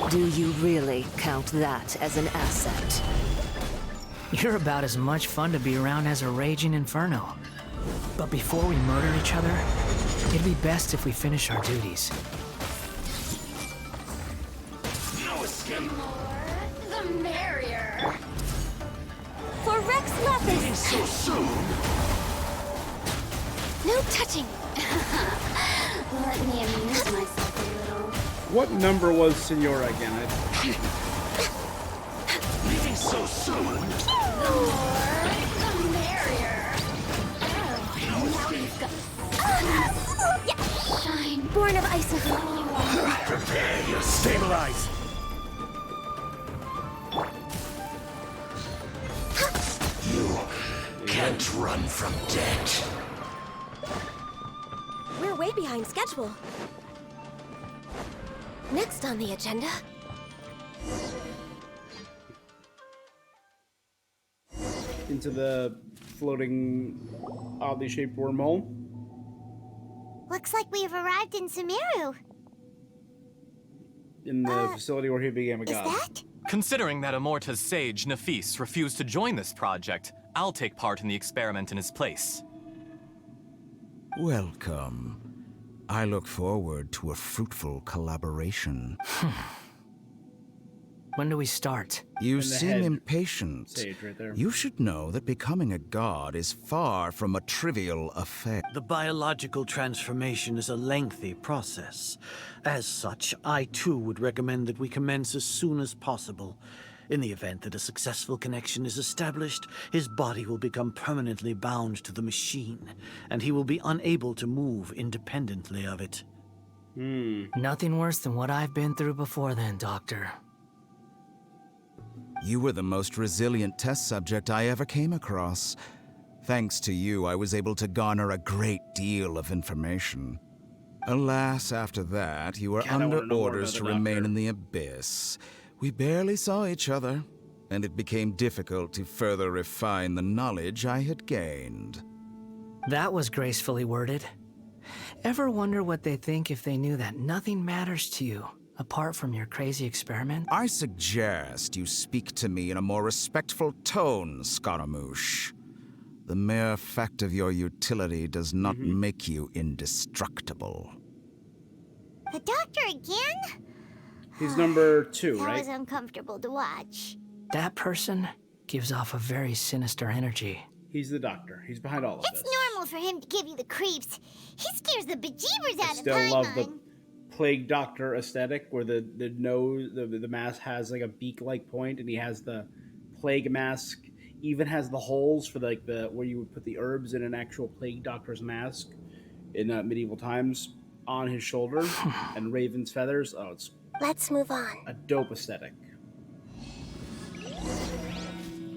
Do you really count that as an asset? You're about as much fun to be around as a raging inferno. But before we murder each other, it'd be best if we finish our duties. No escape. The merrier. For Rex Lapis! So soon. No touching! Let me amuse myself a little. What number was Senora again? Leaving so soon. The more, the merrier. Shine, born of ice and fire. Prepare yourself. Stabilize. You can't run from death. We're way behind schedule. Next on the agenda. Into the floating, oddly shaped wormhole. Looks like we have arrived in Sumeru. In the facility where he became a god. Considering that Amorta's sage, Nafis, refused to join this project, I'll take part in the experiment in his place. Welcome. I look forward to a fruitful collaboration. When do we start? You seem impatient. Sage right there. You should know that becoming a god is far from a trivial affair. The biological transformation is a lengthy process. As such, I too would recommend that we commence as soon as possible. In the event that a successful connection is established, his body will become permanently bound to the machine, and he will be unable to move independently of it. Nothing worse than what I've been through before then, Doctor. You were the most resilient test subject I ever came across. Thanks to you, I was able to garner a great deal of information. Alas, after that, you were under orders to remain in the abyss. We barely saw each other, and it became difficult to further refine the knowledge I had gained. That was gracefully worded. Ever wonder what they think if they knew that nothing matters to you, apart from your crazy experiment? I suggest you speak to me in a more respectful tone, Scaramouche. The mere fact of your utility does not make you indestructible. The doctor again? He's number 2, That right? was uncomfortable to watch. That person gives off a very sinister energy. He's the doctor. He's behind all of It's this. normal for him to give you the creeps. He scares the bejeebers out of Still love Paimon. the plague doctor aesthetic where the nose, the mask has like a beak-like point, and he has the plague mask, even has the holes for like the where you would put the herbs in an actual plague doctor's mask in medieval times on his shoulder, and raven's feathers. Oh, it's Let's move on. a dope aesthetic.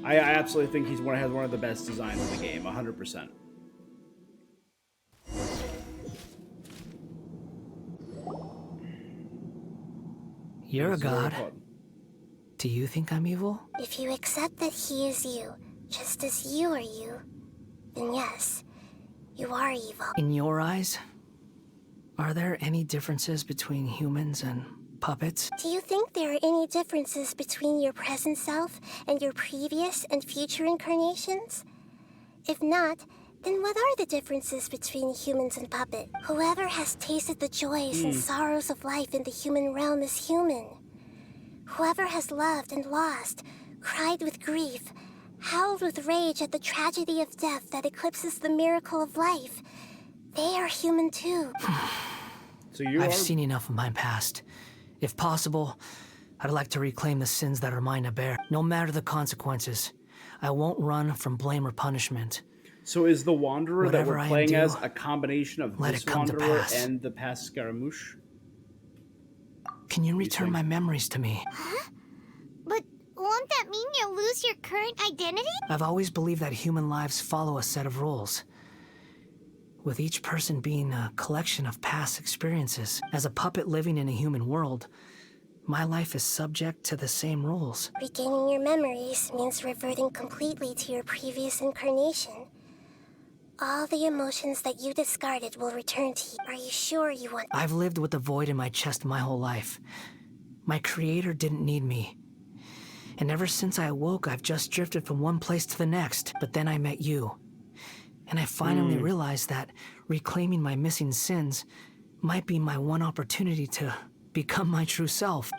I absolutely think has one of the best designs in the game, 100%. You're a This is very god. fun. Do you think I'm evil? If you accept that he is you, just as you are you, then yes, you are evil. In your eyes, are there any differences between humans and puppets? Do you think there are any differences between your present self and your previous and future incarnations? If not, then what are the differences between humans and puppet? Whoever has tasted the joys and sorrows of life in the human realm is human. Whoever has loved and lost, cried with grief, howled with rage at the tragedy of death that eclipses the miracle of life, they are human too. So I've seen enough of my past. If possible, I'd like to reclaim the sins that are mine to bear, no matter the consequences. I won't run from blame or punishment. So is the Wanderer Whatever that I we're playing do, as a combination of let this it come to Wanderer pass. and the past Scaramouche? Can you return my memories to me? But won't that mean you'll lose your current identity? I've always believed that human lives follow a set of rules, with each person being a collection of past experiences. As a puppet living in a human world, my life is subject to the same rules. Regaining your memories means reverting completely to your previous incarnation. All the emotions that you discarded will return to you. Are you sure you want? I've lived with the void in my chest my whole life. My creator didn't need me. And ever since I awoke, I've just drifted from one place to the next. But then I met you. And I finally realized that reclaiming my missing sins might be my one opportunity to become my true self.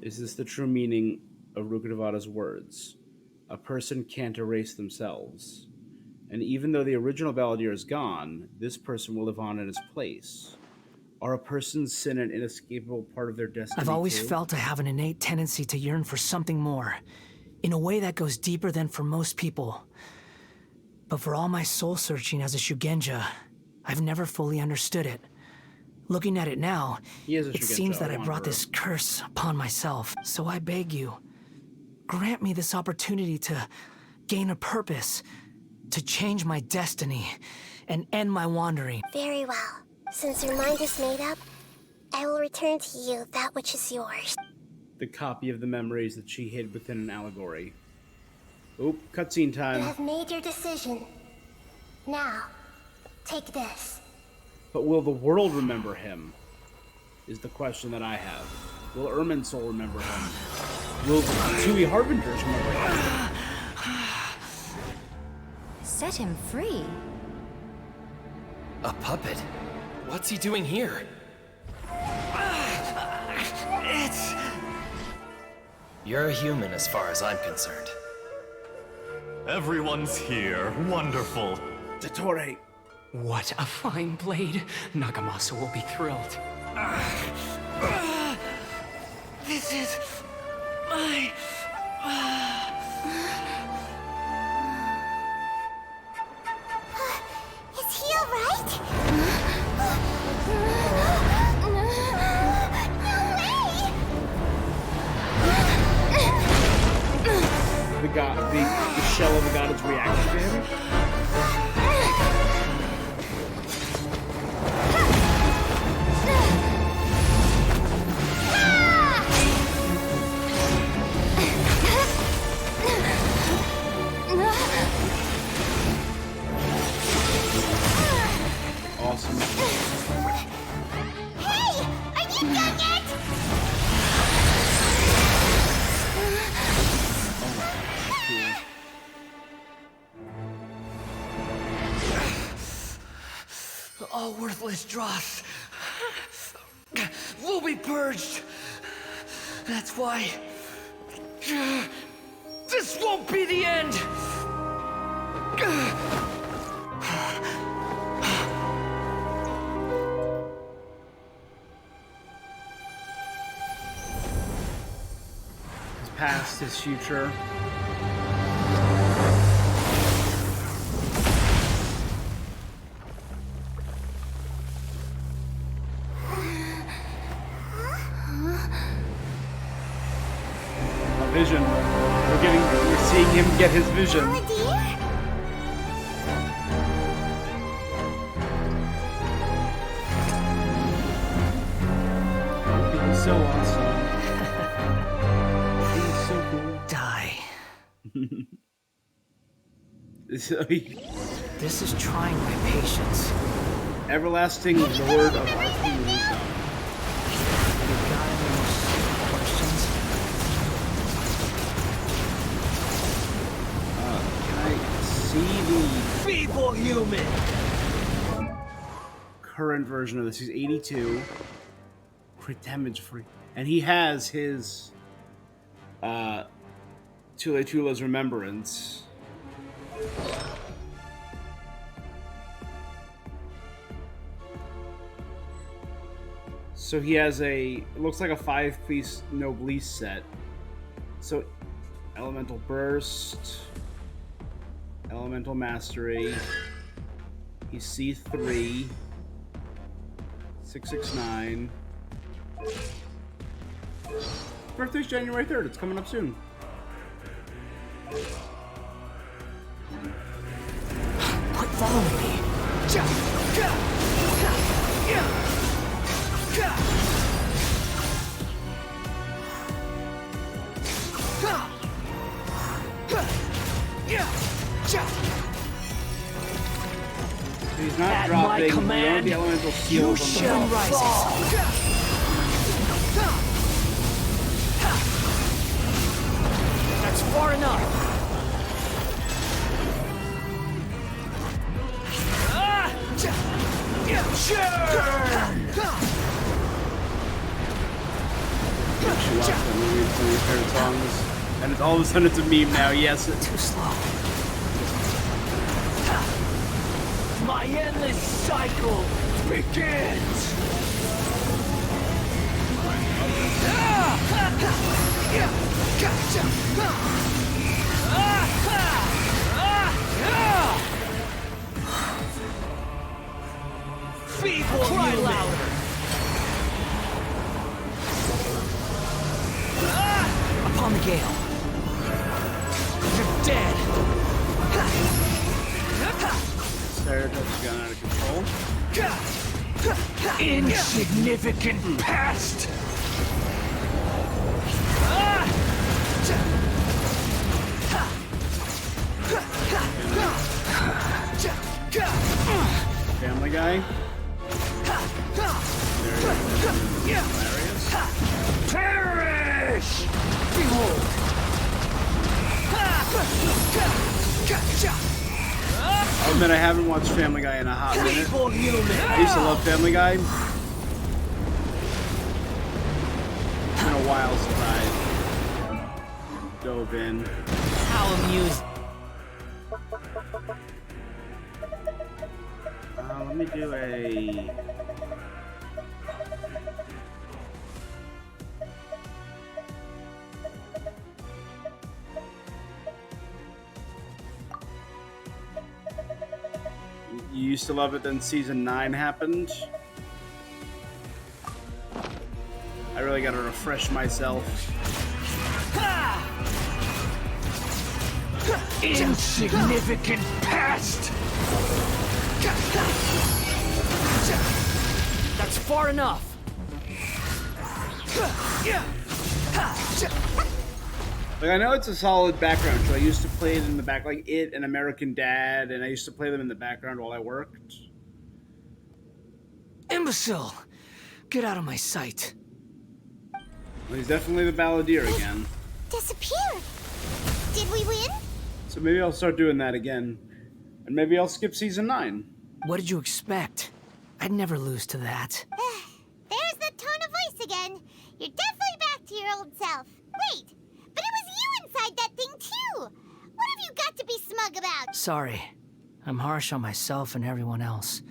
Is this the true meaning of Rukkhadevada's words? A person can't erase themselves. And even though the original Balladeer is gone, this person will live on in its place. Are a person's sin an inescapable part of their destiny? I've always too? felt I have an innate tendency to yearn for something more, in a way that goes deeper than for most people. But for all my soul-searching as a Shugenja, I've never fully understood it. Looking at it now, it seems that I brought this curse upon myself. So I beg you, grant me this opportunity to gain a purpose, to change my destiny, and end my wandering. Very well. Since your mind is made up, I will return to you that which is yours. The copy of the memories that she hid within an allegory. Oop, cutscene You time. have made your decision. Now, take this. But will the world remember him? Is the question that I have. Will Irminsul remember him? Will the Tui Harbingers remember him? Set him free? A puppet? What's he doing here? It's... You're a human as far as I'm concerned. Everyone's here. Wonderful. Dottore. What a fine blade. Nagamasa will be thrilled. This is... my... Is he alright? The shell of the god is reacting to him? Awesome. Hey! Are you done yet? All worthless dross will be purged. That's why this won't be the end. His past, his future. Vision. We're seeing him get his vision. He's so awesome. He's so cool. Die. This is trying my patience. Everlasting Lord of Arthur. Feeble human. Current version of this. He's 82. Crit damage free. And he has his Tule Tula's remembrance. So he has it looks like a 5-piece Noblesse set. So Elemental Burst, Elemental Mastery, he's C3, 669. Birthday's January 3rd, it's coming up soon. Quit following me. He's not At dropping my command, the elemental you seals on shall the fall. That's far enough. She watched that movie, it's one of your favorite songs, and it's all of a sudden it's a meme now. Yes, too slow. My endless cycle begins. Feeble cry louder. Upon the gale. You're dead. Stereotypes gone out of control. Insignificant past. Family Guy. Hilarious. Perish! Behold! I'll admit I haven't watched Family Guy in a hot minute. I used to love Family Guy. It's been a while since I dove in. How amusing. Let me do a... You used to love it, then season 9 happened. I really gotta refresh myself. Insignificant past! That's far enough. Like, I know it's a solid background show. I used to play it in the back, like It and American Dad, and I used to play them in the background while I worked. Imbecile! Get out of my sight. Well, he's definitely the balladeer again. Disappeared. Did we win? So maybe I'll start doing that again. And maybe I'll skip season 9. What did you expect? I'd never lose to that. There's the tone of voice again. You're definitely back to your old self. Wait, but it was you inside that thing too. What have you got to be smug about? Sorry. I'm harsh on myself and everyone else.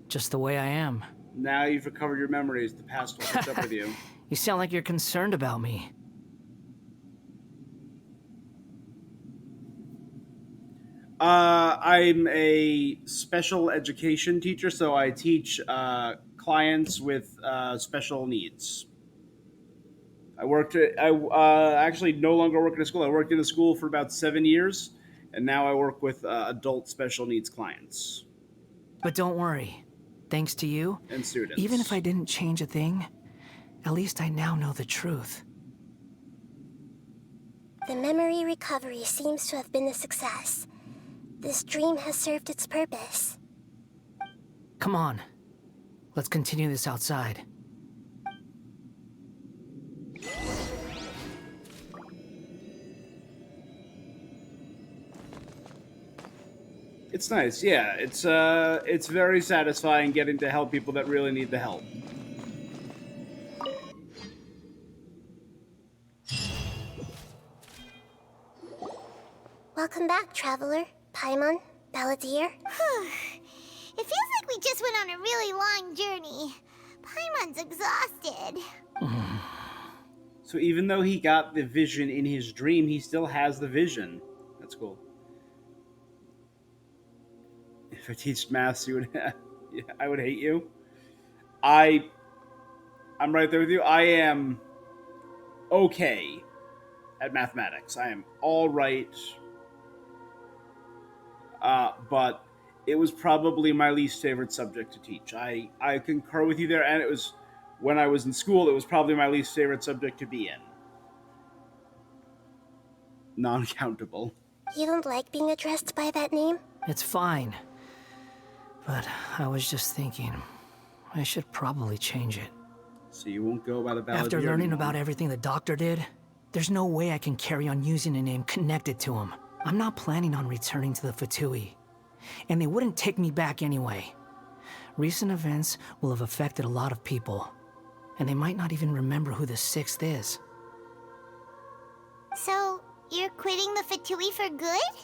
Just the way I am. Now you've recovered your memories. The past will catch up with you. You sound like you're concerned about me. I'm a special education teacher, so I teach clients with special needs. I actually no longer work in a school. I worked in a school for about 7 years, and now I work with adult special needs clients. But don't worry. Thanks to you, and students. Even if I didn't change a thing, at least I now know the truth. The memory recovery seems to have been a success. This dream has served its purpose. Come on. Let's continue this outside. It's nice, yeah. It's very satisfying getting to help people that really need the help. Welcome back, traveler. Paimon, Balladeer. It feels like we just went on a really long journey. Paimon's exhausted. So even though he got the vision in his dream, he still has the vision. That's cool. If I teach maths, you would I would hate you. I'm right there with you. I am okay at mathematics. I am all right. But it was probably my least favorite subject to teach. I concur with you there, and it was, when I was in school, it was probably my least favorite subject to be in. Non-countable. You don't like being addressed by that name? It's fine. But I was just thinking, I should probably change it. So you won't go by the balladeer After learning anymore? about everything the doctor did, there's no way I can carry on using a name connected to him. I'm not planning on returning to the Fatui. And they wouldn't take me back anyway. Recent events will have affected a lot of people. And they might not even remember who the 6th is. So, you're quitting the Fatui for good?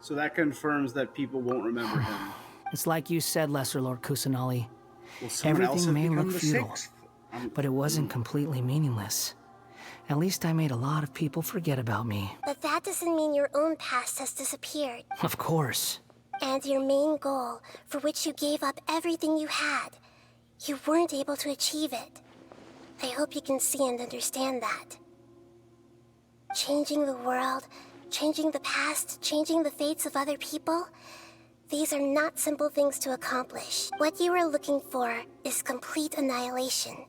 So that confirms that people won't remember him. It's like you said, Lesser Lord Kusanali. Will someone else have Everything may become look the futile, 6th? but it wasn't completely meaningless. At least I made a lot of people forget about me. But that doesn't mean your own past has disappeared. Of course. And your main goal, for which you gave up everything you had, you weren't able to achieve it. I hope you can see and understand that. Changing the world, changing the past, changing the fates of other people, these are not simple things to accomplish. What you are looking for is complete annihilation.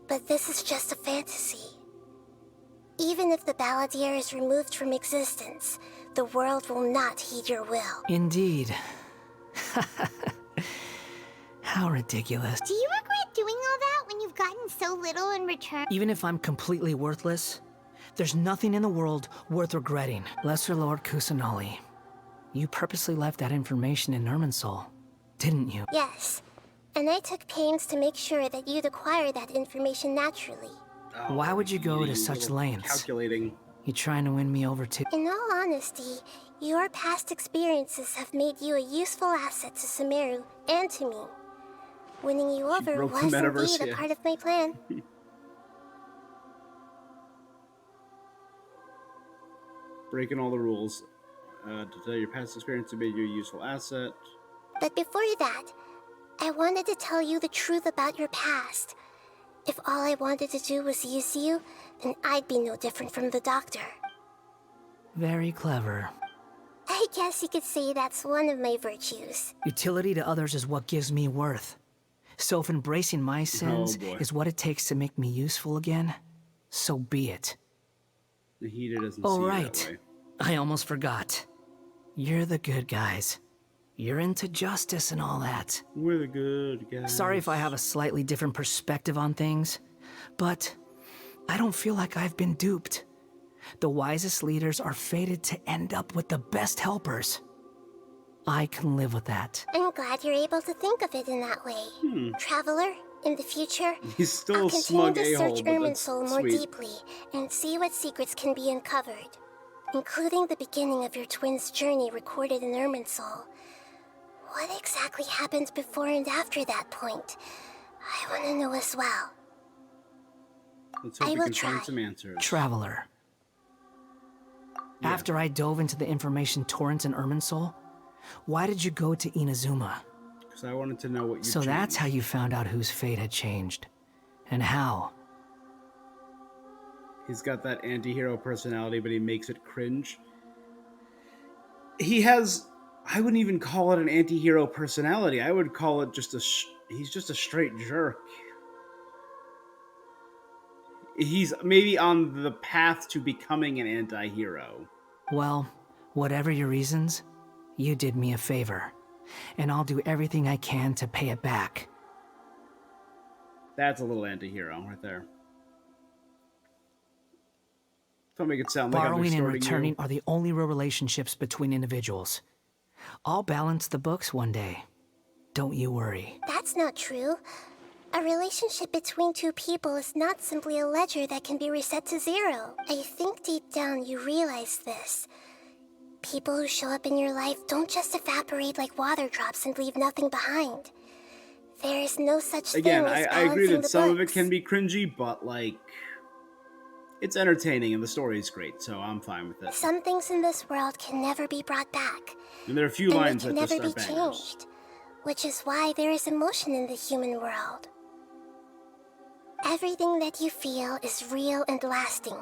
But this is just a fantasy. Even if the Balladeer is removed from existence, the world will not heed your will. Indeed. How ridiculous. Do you regret doing all that when you've gotten so little in return? Even if I'm completely worthless, there's nothing in the world worth regretting. Lesser Lord Kusanali, you purposely left that information in Irminsul, didn't you? Yes. And I took pains to make sure that you'd acquire that information naturally. Why would you go to such lengths? Calculating. You trying to win me over too? In all honesty, your past experiences have made you a useful asset to Sumeru and to me. Winning you over broke the was metaverse, indeed a yeah. part of my plan. Breaking all the rules. To tell your past experience to be your useful asset. But before that, I wanted to tell you the truth about your past. If all I wanted to do was use you, then I'd be no different from the doctor. Very clever. I guess you could say that's one of my virtues. Utility to others is what gives me worth. So if embracing my sins boy. is what it takes to make me useful again, so be it. Nahida doesn't Oh, see right. it that way. I almost forgot. You're the good guys. You're into justice and all that. We're the good guys. Sorry if I have a slightly different perspective on things, but I don't feel like I've been duped. The wisest leaders are fated to end up with the best helpers. I can live with that. I'm glad you're able to think of it in that way. Traveler, in the future, He's still I'll a continue smug to a-hole, search but that's Irminsul more sweet. deeply and see what secrets can be uncovered, including the beginning of your twins' journey recorded in Irminsul. What exactly happened before and after that point? I want to know as well. Let's hope I we will can try. find some answers. Traveler. Yeah. After I dove into the information torrents in Irminsul, why did you go to Inazuma? Because I wanted to know what you So that's how you found out whose fate had changed. And how. He's got that anti-hero personality, but he makes it cringe. He has... I wouldn't even call it an anti-hero personality. I would call it just he's just a straight jerk. He's maybe on the path to becoming an anti-hero. Well, whatever your reasons, you did me a favor. And I'll do everything I can to pay it back. That's a little anti-hero right there. Don't make it sound like I'm Borrowing and extorting returning you. are the only real relationships between individuals. I'll balance the books one day. Don't you worry. That's not true. A relationship between two people is not simply a ledger that can be reset to zero. I think deep down you realize this. People who show up in your life don't just evaporate like water drops and leave nothing behind. There is no such Again, thing as I agree balancing that the some of it books. can be cringy, but like... It's entertaining and the story is great, so I'm fine with it. Some things in this world can never be brought back. And there are a few and lines they that can just never are be bangers. changed. Which is why there is emotion in the human world. Everything that you feel is real and lasting.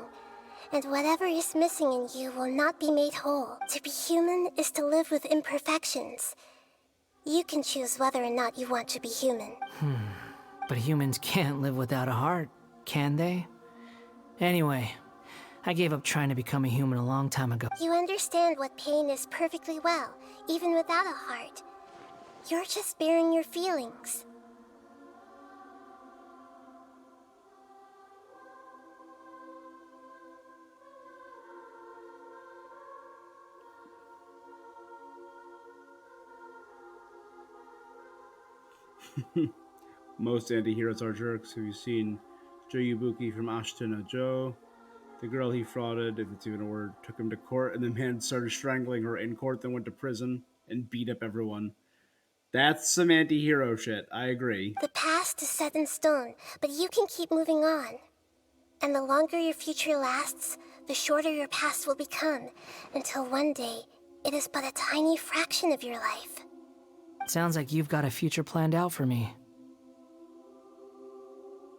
And whatever is missing in you will not be made whole. To be human is to live with imperfections. You can choose whether or not you want to be human. But humans can't live without a heart, can they? Anyway, I gave up trying to become a human a long time ago. You understand what pain is perfectly well, even without a heart. You're just bearing your feelings. Most anti-heroes are jerks. Have you seen Joe Yubuki from Ashita no Joe? The girl he frauded, if it's even a word, took him to court, and the man started strangling her in court, then went to prison and beat up everyone. That's some anti-hero shit. I agree. The past is set in stone, but you can keep moving on. And the longer your future lasts, the shorter your past will become, until one day, it is but a tiny fraction of your life. Sounds like you've got a future planned out for me.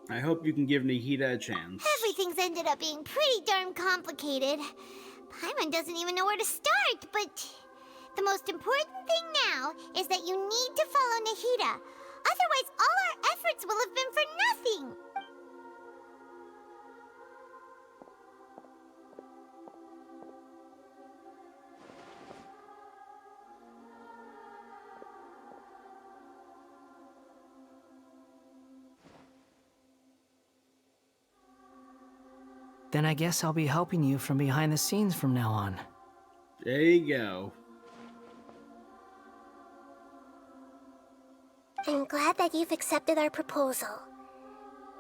I hope you can give Nahida a chance. Everything's ended up being pretty darn complicated. Paimon doesn't even know where to start, but the most important thing now is that you need to follow Nahida. Otherwise, all our efforts will have been for nothing. Then I guess I'll be helping you from behind the scenes from now on. There you go. I'm glad that you've accepted our proposal.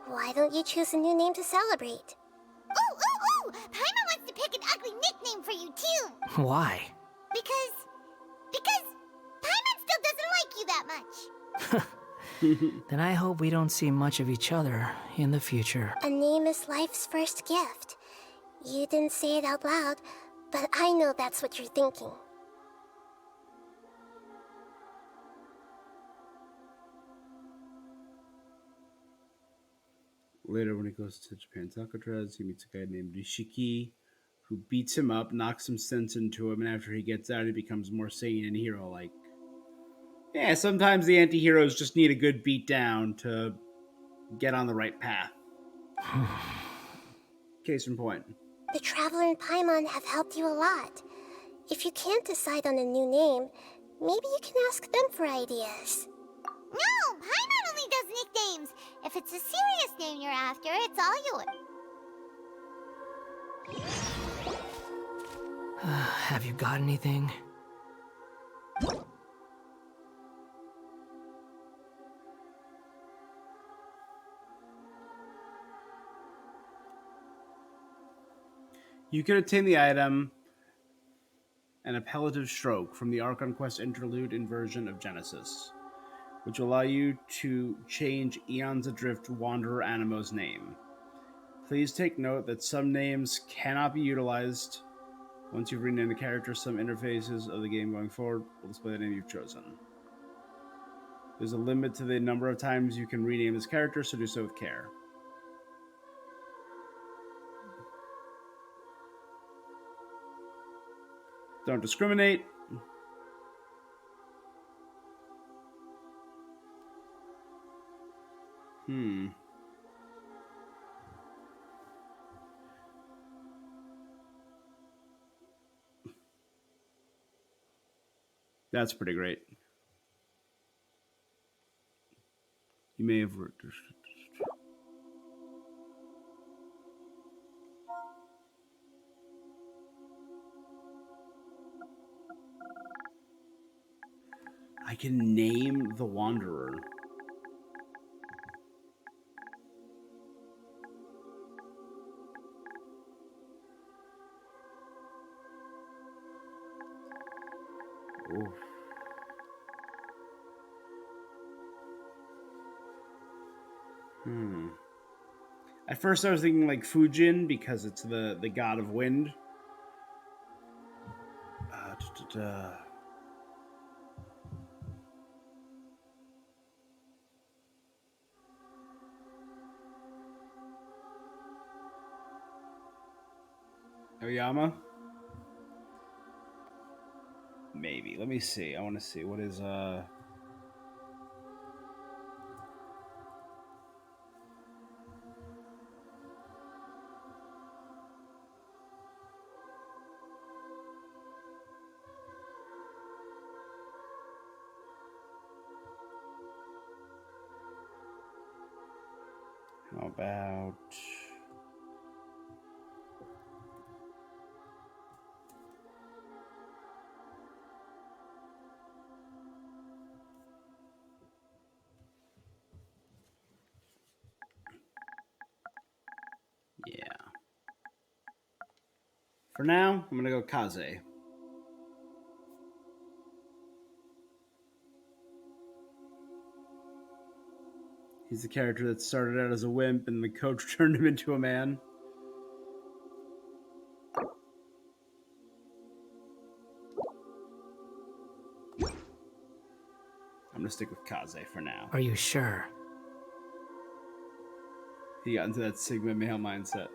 Why don't you choose a new name to celebrate? Ooh! Paimon wants to pick an ugly nickname for you, too! Why? Because Paimon still doesn't like you that much. Then I hope we don't see much of each other in the future. A name is life's first gift. You didn't say it out loud, but I know that's what you're thinking. Later, when he goes to Japan's Alcatraz, he meets a guy named Rishiki, who beats him up, knocks some sense into him, and after he gets out, he becomes more sane and hero-like. Yeah, sometimes the anti-heroes just need a good beat down to get on the right path. Case in point. The Traveler and Paimon have helped you a lot. If you can't decide on a new name, maybe you can ask them for ideas. No! Paimon only does nicknames! If it's a serious name you're after, it's all yours. Have you got anything? You can obtain the item An Appellative Stroke from the Archon Quest Interlude inversion of Genesis, which will allow you to change Eons Adrift Wanderer Animo's name. Please take note that some names cannot be utilized. Once you've renamed the character, some interfaces of the game going forward will display the name you've chosen. There's a limit to the number of times you can rename this character, so do so with care. Don't discriminate. That's pretty great. You may have... I can name the Wanderer. Oof. At first I was thinking like Fujin because it's the god of wind. Oyama? Maybe. Let me see. I want to see. What is, how about... Yeah. For now, I'm gonna go Kaze. He's the character that started out as a wimp and the coach turned him into a man. I'm gonna stick with Kaze for now. Are you sure? He got into that Sigma male mindset.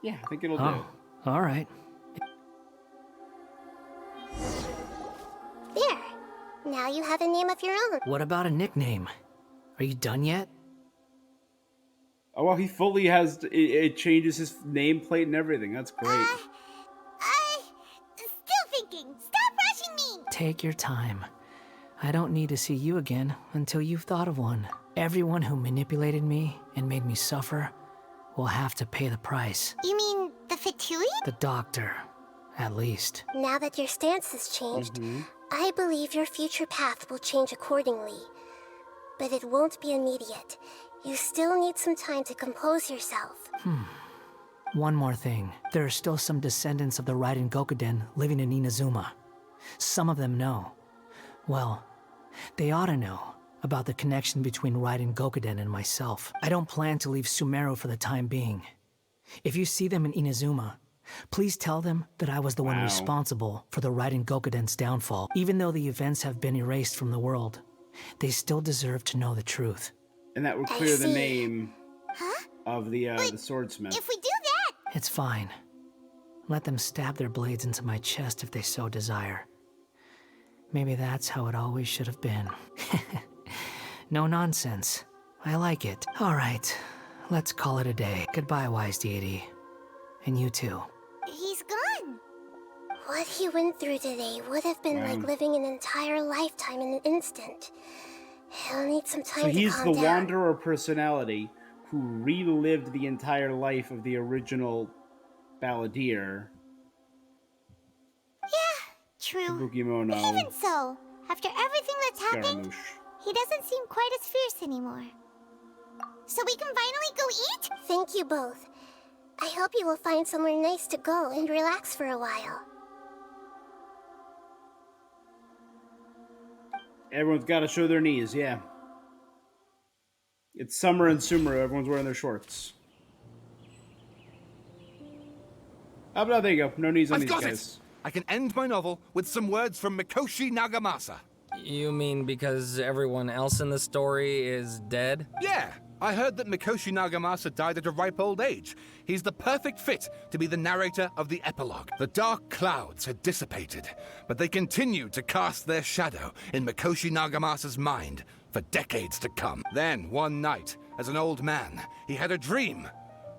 Yeah, I think it'll do. All right. There. Now you have a name of your own. What about a nickname? Are you done yet? Oh, well, he fully has... It changes his nameplate and everything. That's great. Still thinking. Stop rushing me! Take your time. I don't need to see you again until you've thought of one. Everyone who manipulated me and made me suffer will have to pay the price. You mean the Fatui? The doctor, at least. Now that your stance has changed, I believe your future path will change accordingly. But it won't be immediate. You still need some time to compose yourself. One more thing. There are still some descendants of the Raiden Gokuden living in Inazuma. Some of them know. Well, they ought to know about the connection between Raiden Gokuden and myself. I don't plan to leave Sumeru for the time being. If you see them in Inazuma, please tell them that I was the one responsible for the Raiden Gokuden's downfall. Even though the events have been erased from the world, they still deserve to know the truth. And that would clear the name of the swordsmith. If we do that... It's fine. Let them stab their blades into my chest if they so desire. Maybe that's how it always should have been. No nonsense. I like it. All right, let's call it a day. Goodbye, wise deity. And you too. He's gone. What he went through today would have been like living an entire lifetime in an instant. He'll need some time to calm down. So he's the Wanderer personality who relived the entire life of the original Balladeer. Yeah, true. Kabukimono. But even so, after everything that's happened, Scaramouche. he doesn't seem quite as fierce anymore. So we can finally go eat? Thank you both. I hope you will find somewhere nice to go and relax for a while. Everyone's got to show their knees, yeah. It's summer in Sumeru. Everyone's wearing their shorts. Oh, no, there you go. No knees on these guys. I can end my novel with some words from Mikoshi Nagamasa. You mean because everyone else in the story is dead? Yeah, I heard that Mikoshi Nagamasa died at a ripe old age. He's the perfect fit to be the narrator of the epilogue. The dark clouds had dissipated, but they continued to cast their shadow in Mikoshi Nagamasa's mind for decades to come. Then, one night, as an old man, he had a dream.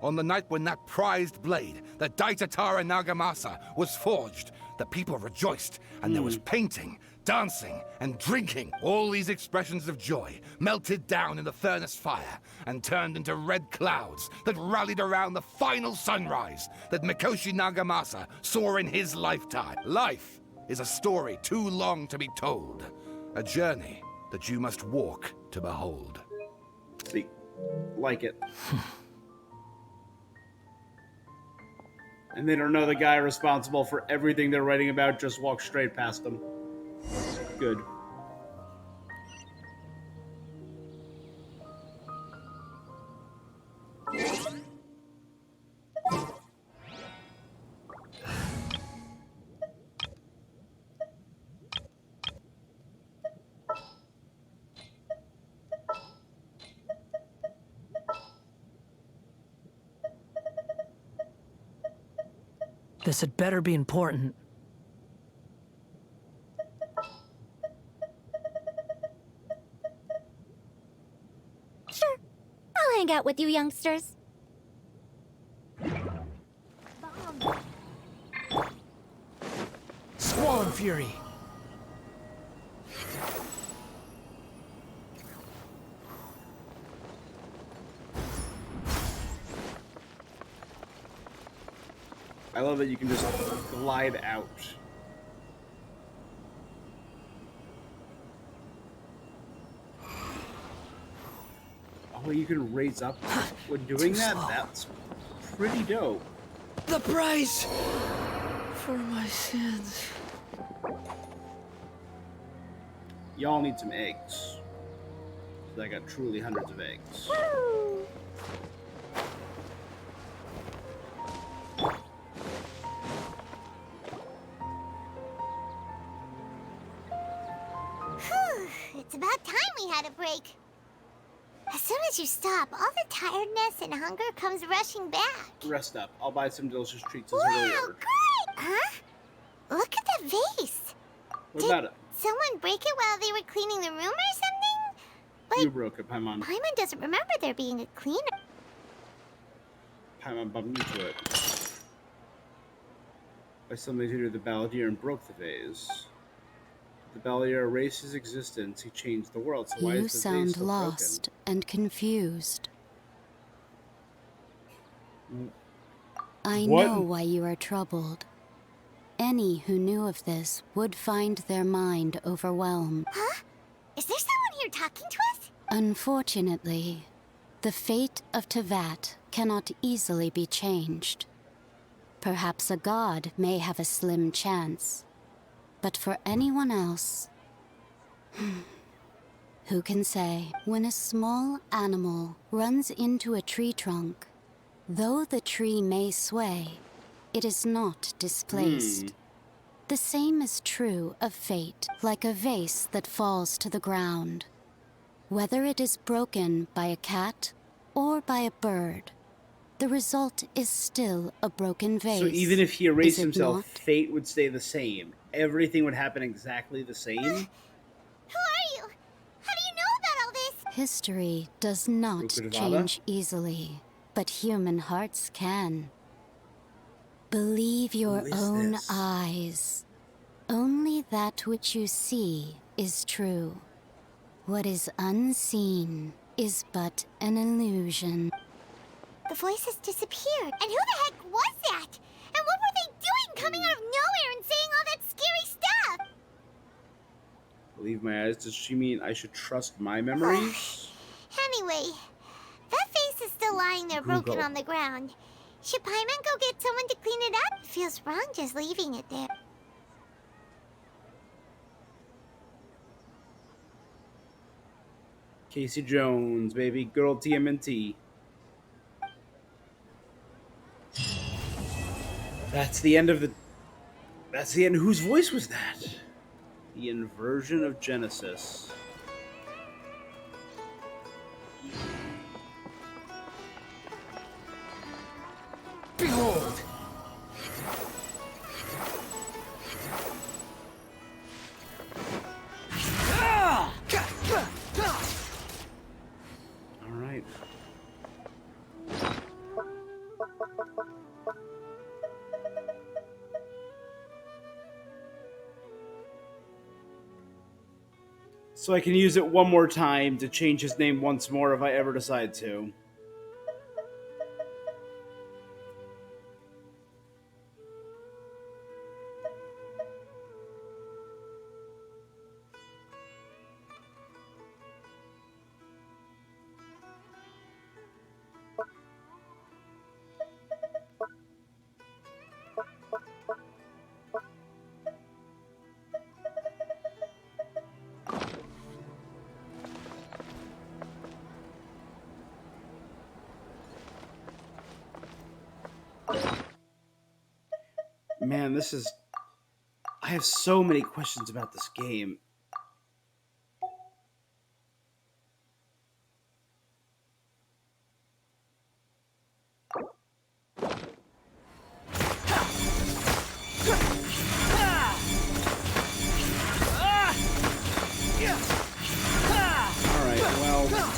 On the night when that prized blade, the Daitatara Nagamasa, was forged, the people rejoiced, and there was painting, dancing, and drinking. All these expressions of joy melted down in the furnace fire and turned into red clouds that rallied around the final sunrise that Mikoshi Nagamasa saw in his lifetime. Life is a story too long to be told, a journey that you must walk to behold. See, like it. And they don't know the guy responsible for everything they're writing about just walks straight past them. Good. This had better be important. Sure. I'll hang out with you youngsters. Squall Fury! I love that you can just glide out. Oh, you can raise up when doing that? That's pretty dope. The price for my sins. Y'all need some eggs. 'Cause I got truly hundreds of eggs. It's about time we had a break. As soon as you stop, all the tiredness and hunger comes rushing back. Rest up. I'll buy some delicious treats as Wow, early ordered. great! Huh? Look at that vase. What about it? Someone break it while they were cleaning the room or something? But You broke it, Paimon. Paimon doesn't remember there being a cleaner. Paimon bumped into it. By something to do with the Balladeer and broke the vase. The Belier erased his existence. He changed the world. So why You is the vase sound still lost and confused. broken? I What? know why you are troubled. Any who knew of this would find their mind overwhelmed. Huh? Is there someone here talking to us? Unfortunately, the fate of Tevat cannot easily be changed. Perhaps a god may have a slim chance. But for anyone else, who can say? When a small animal runs into a tree trunk, though the tree may sway, it is not displaced. The same is true of fate, like a vase that falls to the ground. Whether it is broken by a cat or by a bird, the result is still a broken vase. So even if he Is erased it himself, not? fate would stay the same. Everything would happen exactly the same. Who are you? How do you know about all this? History does not Rukudavada? change easily, but human hearts can. Believe your Who is own this? eyes. Only that which you see is true. What is unseen is but an illusion. The voice has disappeared. And who the heck was that? And what were they doing coming out of nowhere and saying all that scary stuff? Believe my eyes. Does she mean I should trust my memories? Anyway, that face is still lying there broken Google. on the ground. Should Paimon go get someone to clean it up? It feels wrong just leaving it there. Casey Jones, baby. Good old TMNT. That's the end of the... That's the end. Whose voice was that? The inversion of Genesis. Behold! All right. So I can use it one more time to change his name once more if I ever decide to. Man, this is... I have so many questions about this game. Alright, well...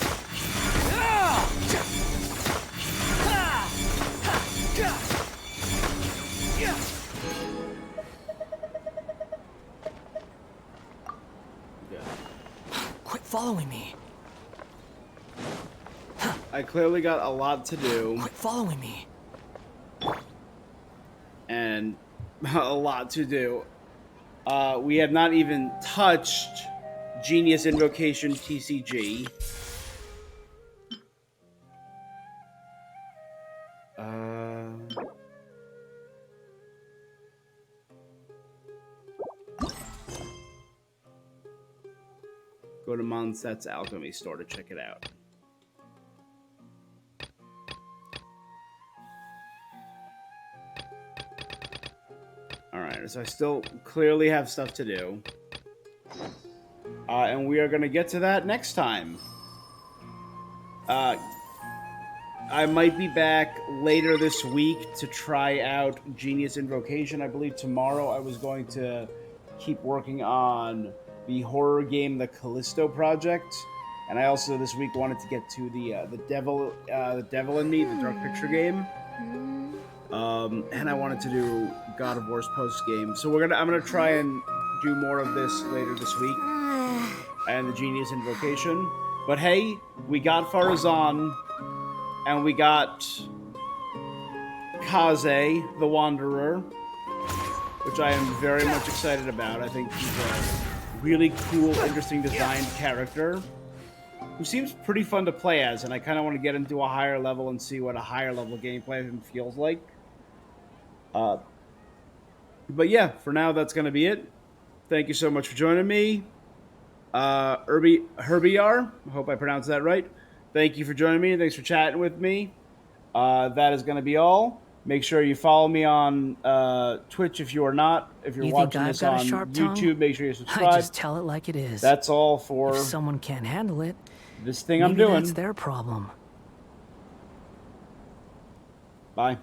Quit following me. I clearly got a lot to do. Quit following me. And a lot to do. We have not even touched Genius Invocation TCG. Go to Monset's Alchemy store to check it out. Alright, so I still clearly have stuff to do. And we are going to get to that next time. I might be back later this week to try out Genius Invocation. I believe tomorrow I was going to keep working on the horror game, The Callisto Project. And I also this week wanted to get to the Devil in Me, the Dark Picture game. And I wanted to do God of War's post game. So I'm gonna try and do more of this later this week. And the Genius Invocation. But hey, we got Farazan, and we got Kaze, the Wanderer, which I am very much excited about. I think he's a really cool, interesting designed character who seems pretty fun to play as, and I kind of want to get into a higher level and see what a higher level gameplay of him feels like. But yeah, for now, that's going to be it. Thank you so much for joining me. Herbiar, I hope I pronounced that right. Thank you for joining me, and thanks for chatting with me. That is going to be all. Make sure you follow me on Twitch if you are not. If you're watching this on YouTube, make sure you subscribe. I just tell it like it is. That's all for... If someone can't handle it, this thing I'm doing. That's their problem. Bye.